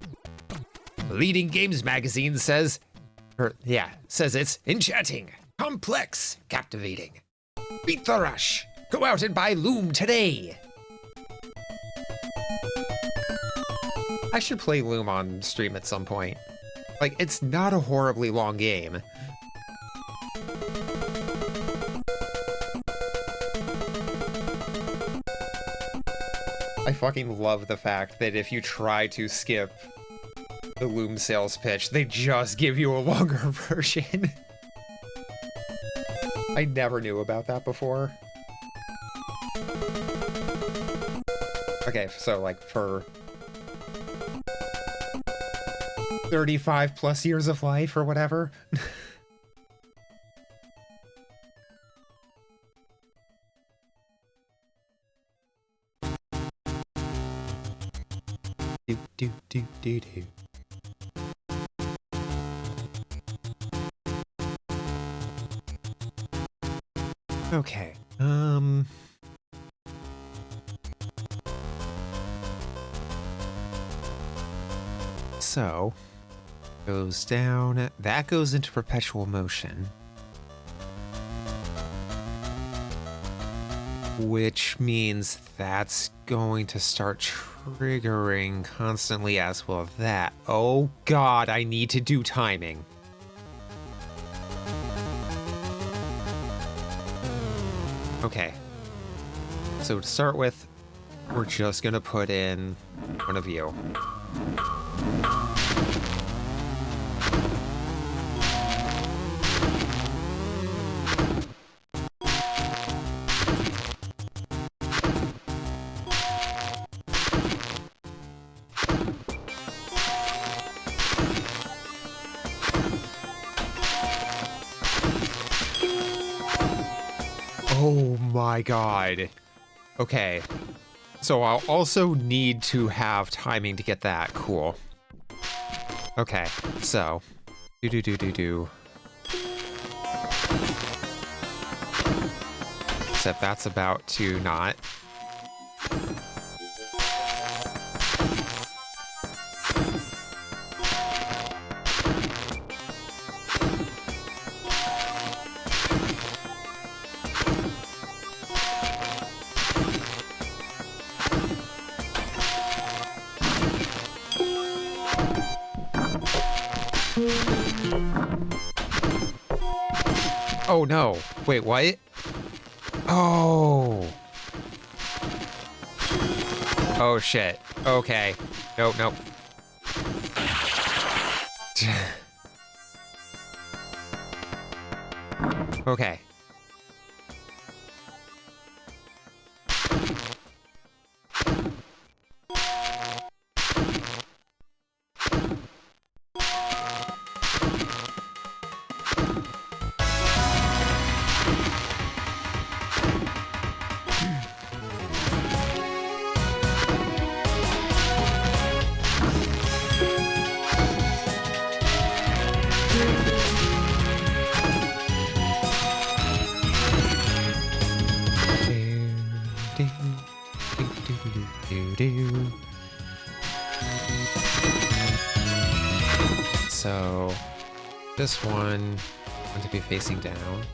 The leading games magazine says it's enchanting, complex, captivating. Beat the rush. Go out and buy Loom today. I should play Loom on stream at some point. Like, it's not a horribly long game. I fucking love the fact that if you try to skip the Loom sales pitch, they just give you a longer version. I never knew about that before. Okay, so like for 35 plus years of life or whatever. do. Okay, so goes down, that goes into perpetual motion, which means that's going to start triggering constantly as well as that. Oh god, I need to do timing. Okay, so to start with, we're just gonna put in one of you. Oh my god. Okay. So I'll also need to have timing to get that. Cool. Okay, so do. Except that's about to not. Oh no, wait, what? Oh. Oh shit. Okay. Nope. Okay. So this one want to be facing down.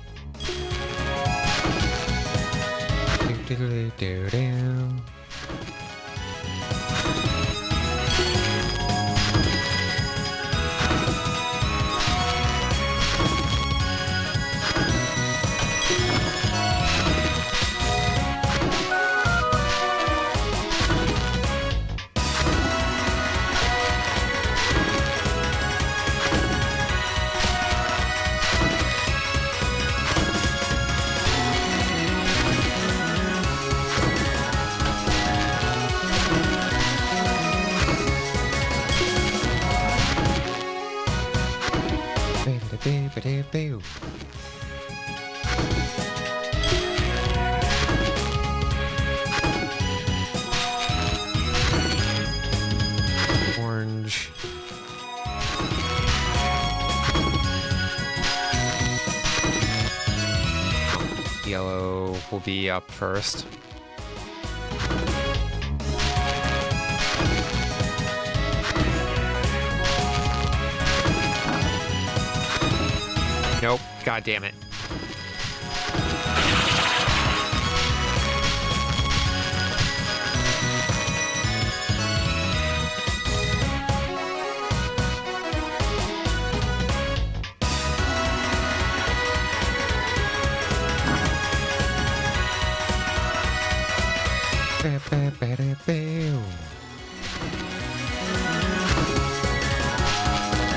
Orange. Yellow will be up first. Nope. God damn it.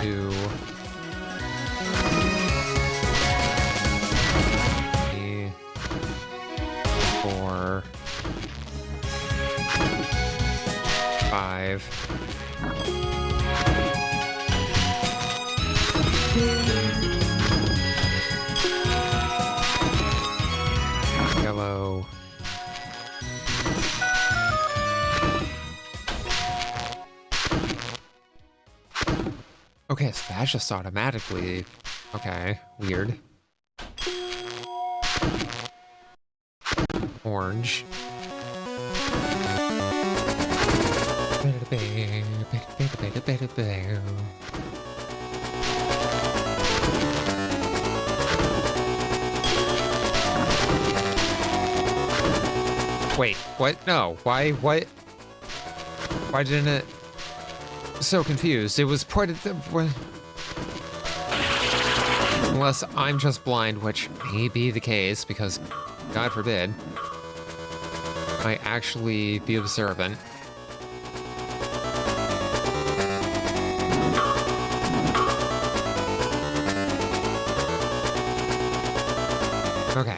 Two. 4, 5. Yellow. Okay, so that's just automatically. Okay, weird. Orange. Wait, what? No, why, what? Why didn't it? So confused. It was part of the. Unless I'm just blind, which may be the case, because, God forbid, I actually be observant. Okay.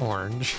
orange.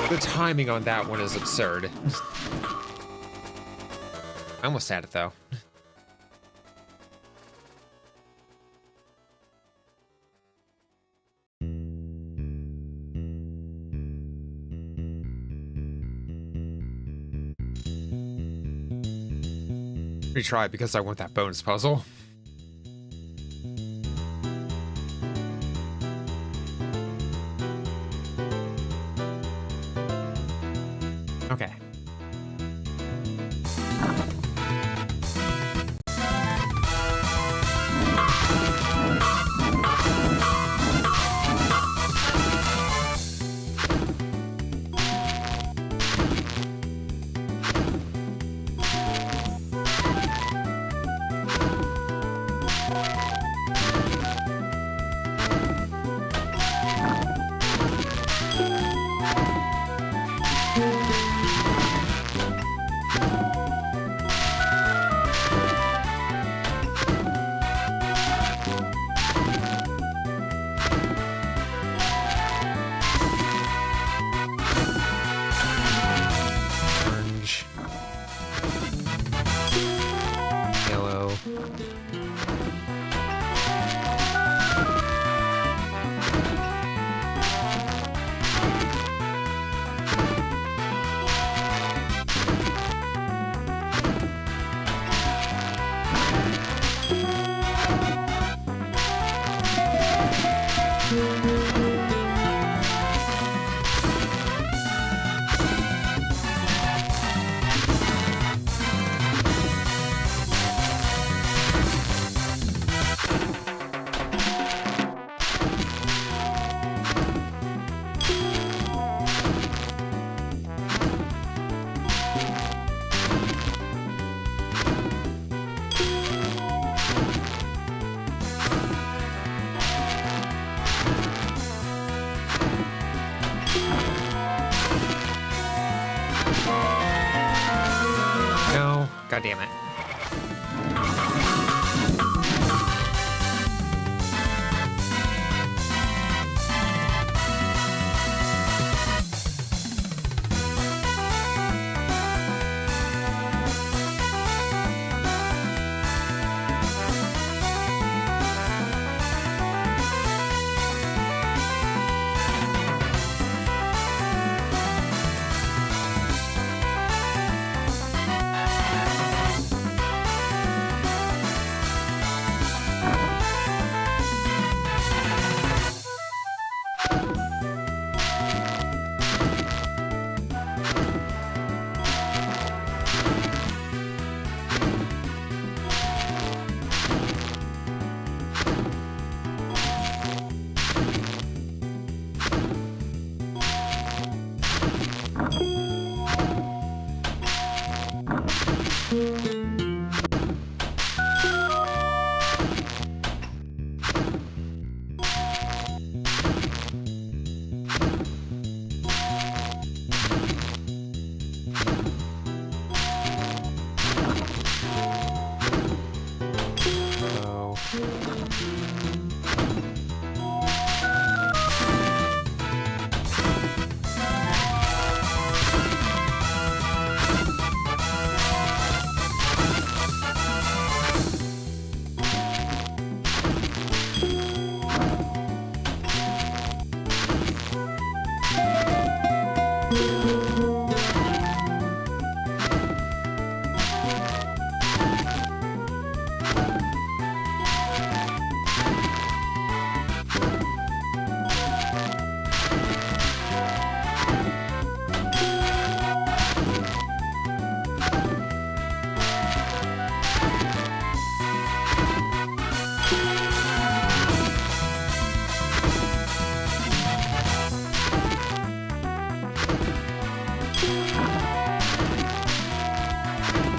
The timing on that one is absurd. I almost had it though. Retry because I want that bonus puzzle. Okay.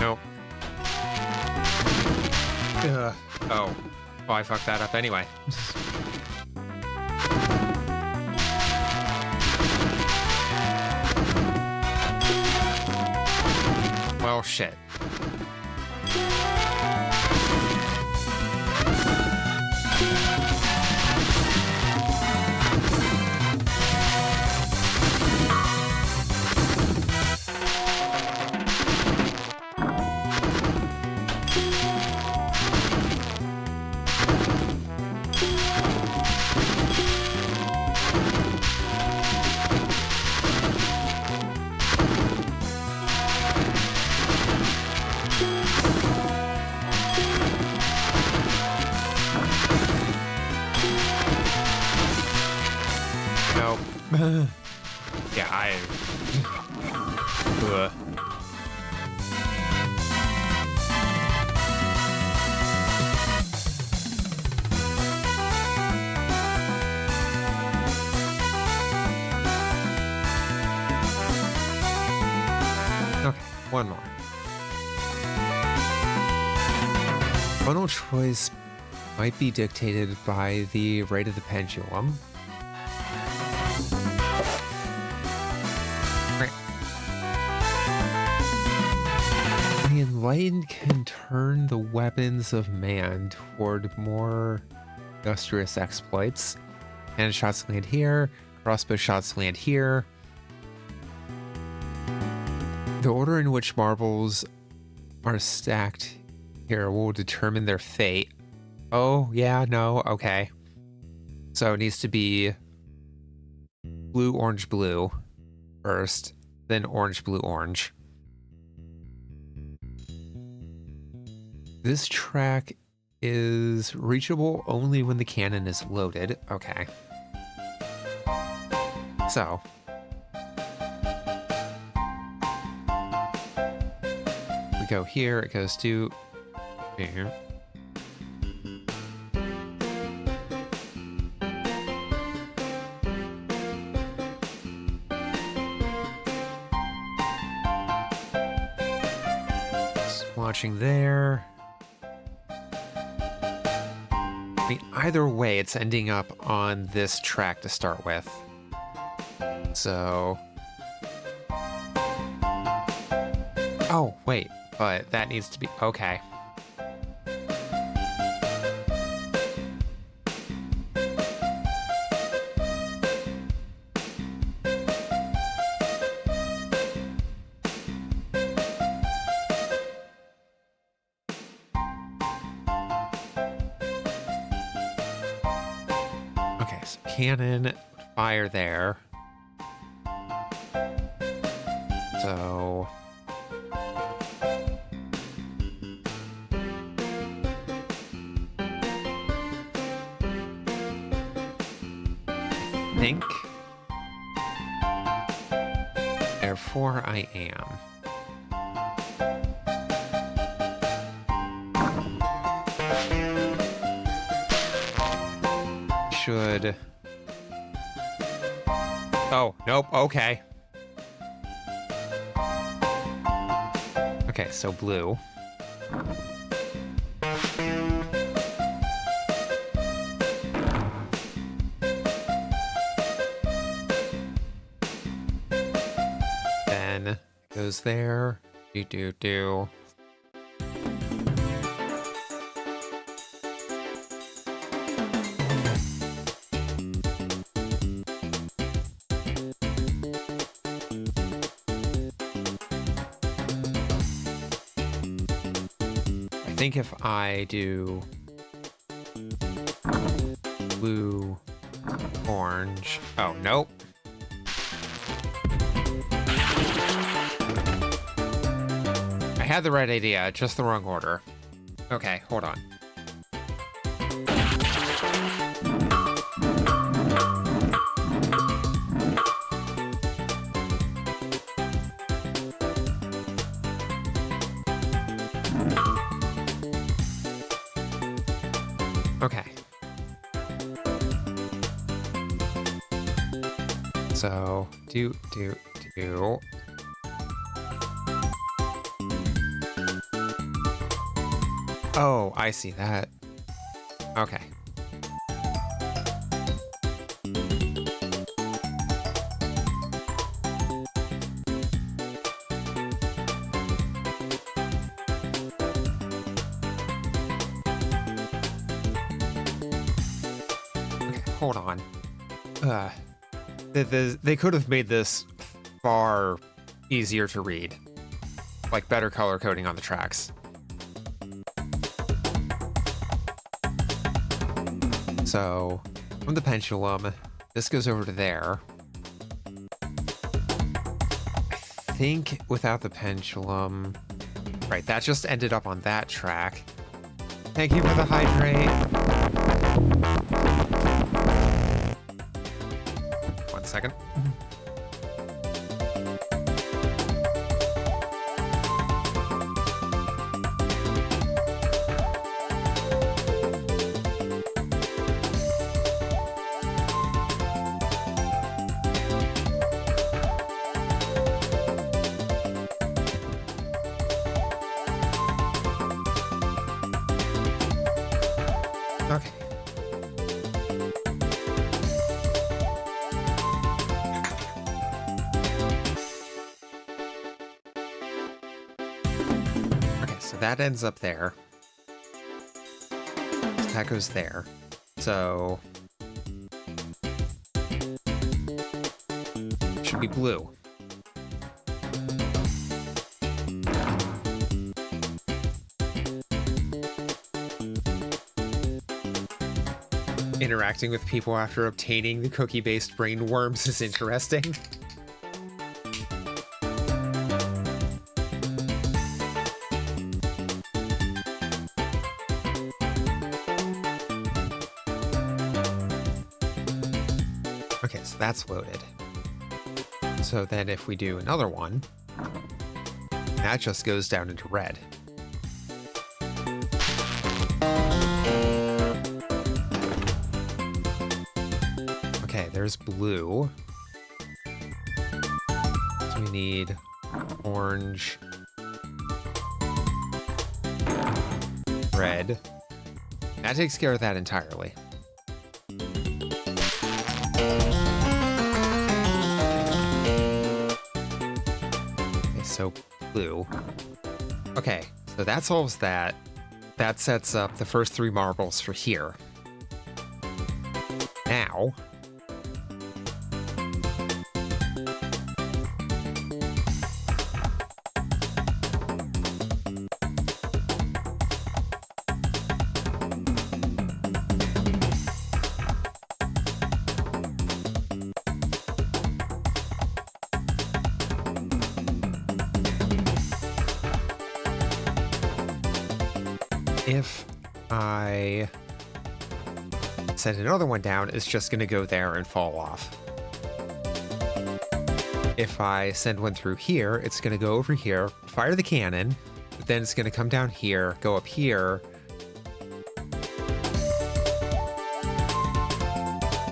Nope. Ugh. Oh. Oh, I fucked that up anyway. Well, shit. Yeah, Ugh. Okay, one more. Final choice might be dictated by the rate of the pendulum. The Enlightened can turn the weapons of man toward more industrious exploits. Cannon shots land here, crossbow shots land here. The order in which marbles are stacked here will determine their fate. Oh, yeah, no, okay. So it needs to be blue, orange, blue first, then orange, blue, orange. This track is reachable only when the cannon is loaded. Okay. So. We go here, it goes to here. Just watching there. I mean, either way, it's ending up on this track to start with. So... Oh, wait, but that needs to be... Okay. Okay, so cannon, fire there. So... think. Therefore, I am. Should... Oh, nope, okay. Okay, so blue. Then goes there. Do. I think if I do blue, orange. Oh, nope. had the right idea, just the wrong order. Okay, hold on. Okay. So, do. Oh, I see that. Okay. Hold on. They could have made this far easier to read. Like better color coding on the tracks. So, from the pendulum, this goes over to there. I think without the pendulum... Right, that just ended up on that track. Thank you for the hydrate. 1 second. Okay. Okay, so that ends up there. That goes there. So... should be blue. Interacting with people after obtaining the cookie-based brain worms is interesting. Okay, so that's loaded. So then if we do another one, that just goes down into red. Okay, there's blue. So we need orange, red. That takes care of that entirely. Okay, so blue. Okay, so that solves that. That sets up the first 3 marbles for here. Now... if I send another one down, it's just going to go there and fall off. If I send one through here, it's going to go over here, fire the cannon, but then it's going to come down here, go up here,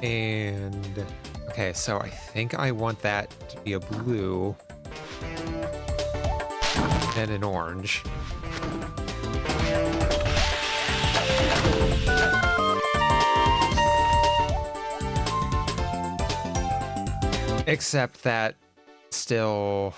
and... okay, so I think I want that to be a blue, then an orange. Except that still...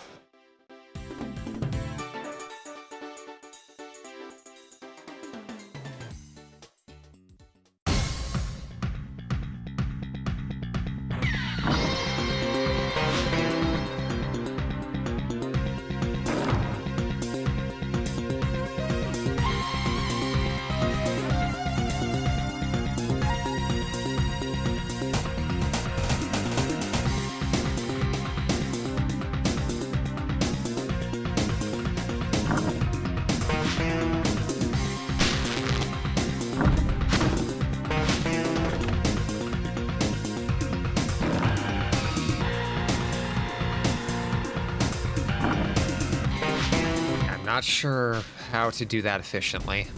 not sure how to do that efficiently.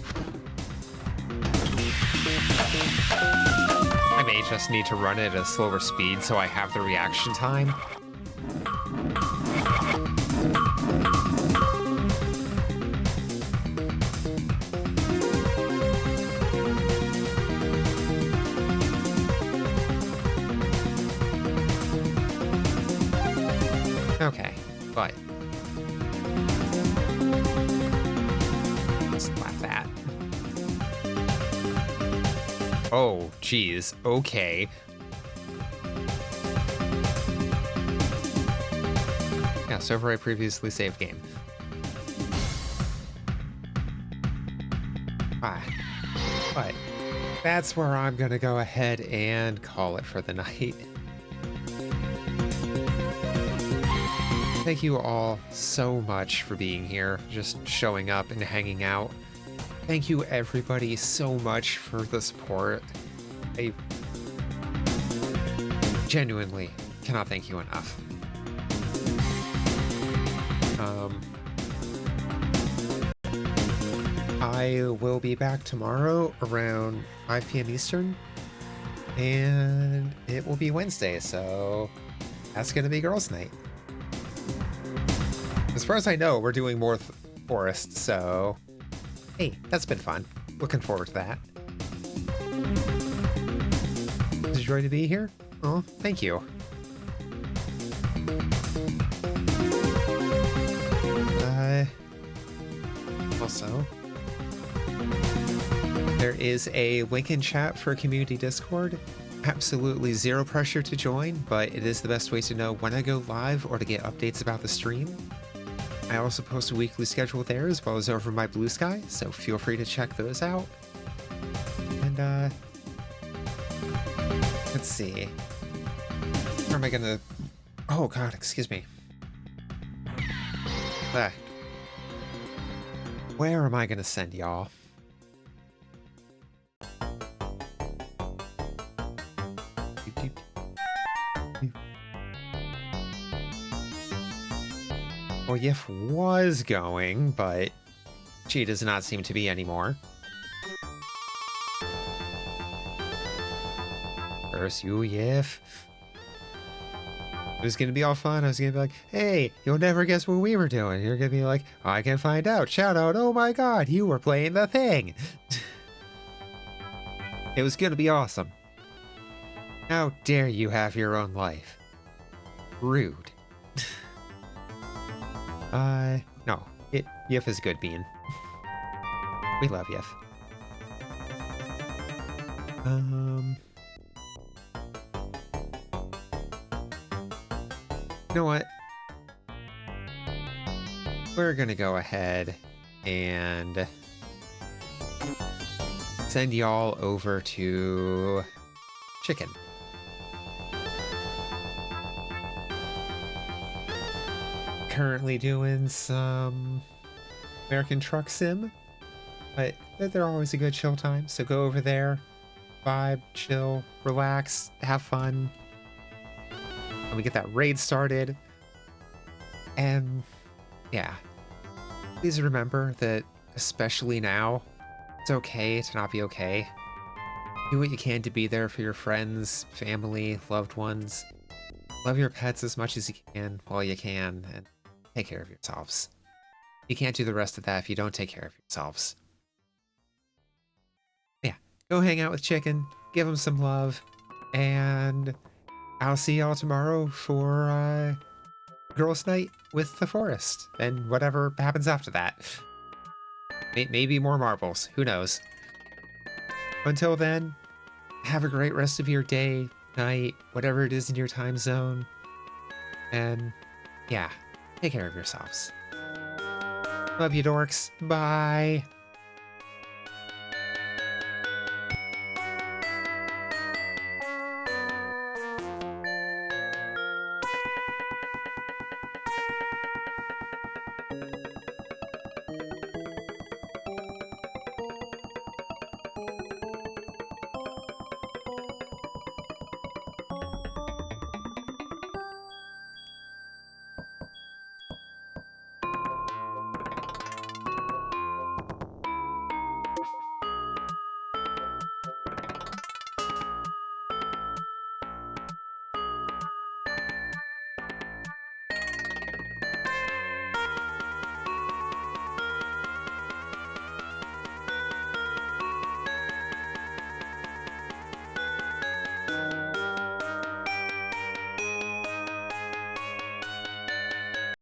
I may just need to run it at a slower speed so I have the reaction time. Okay, but slap that. Oh, geez. Okay. Yeah, so far I previously saved game. But that's where I'm gonna go ahead and call it for the night. Thank you all so much for being here, just showing up and hanging out. Thank you everybody so much for the support. I genuinely cannot thank you enough. I will be back tomorrow around 5 p.m. Eastern, and it will be Wednesday, so that's gonna be girls' night. As far as I know, we're doing more forest, so hey, that's been fun. Looking forward to that. Is it joy to be here? Oh, thank you. Also, there is a link in chat for community Discord. Absolutely zero pressure to join, but it is the best way to know when I go live or to get updates about the stream. I also post a weekly schedule there as well as over my Blue Sky, so feel free to check those out. And let's see. Where am I gonna... Oh god, excuse me. Where am I gonna send y'all? Well, Yif was going, but she does not seem to be anymore. Curse you, Yif. It was gonna be all fun. I was gonna be like, hey, you'll never guess what we were doing. You're gonna be like, I can find out. Shout out, oh my god, you were playing the thing. It was gonna be awesome. How dare you have your own life? Rude. No. Yif is good bean. We love Yif. You know what? We're gonna go ahead and send y'all over to Chicken. Currently doing some American Truck Sim, but they're always a good chill time, so go over there, vibe, chill, relax, have fun. Let me get that raid started. And yeah, please remember that especially now, it's okay to not be okay. Do what you can to be there for your friends, family, loved ones. Love your pets as much as you can while you can, and take care of yourselves. You can't do the rest of that if you don't take care of yourselves. Yeah, go hang out with Chicken, give him some love, and I'll see y'all tomorrow for girls' night with the forest, and whatever happens after that. Maybe more marbles, who knows. Until then, have a great rest of your day, night, whatever it is in your time zone. And yeah, take care of yourselves. Love you, dorks. Bye.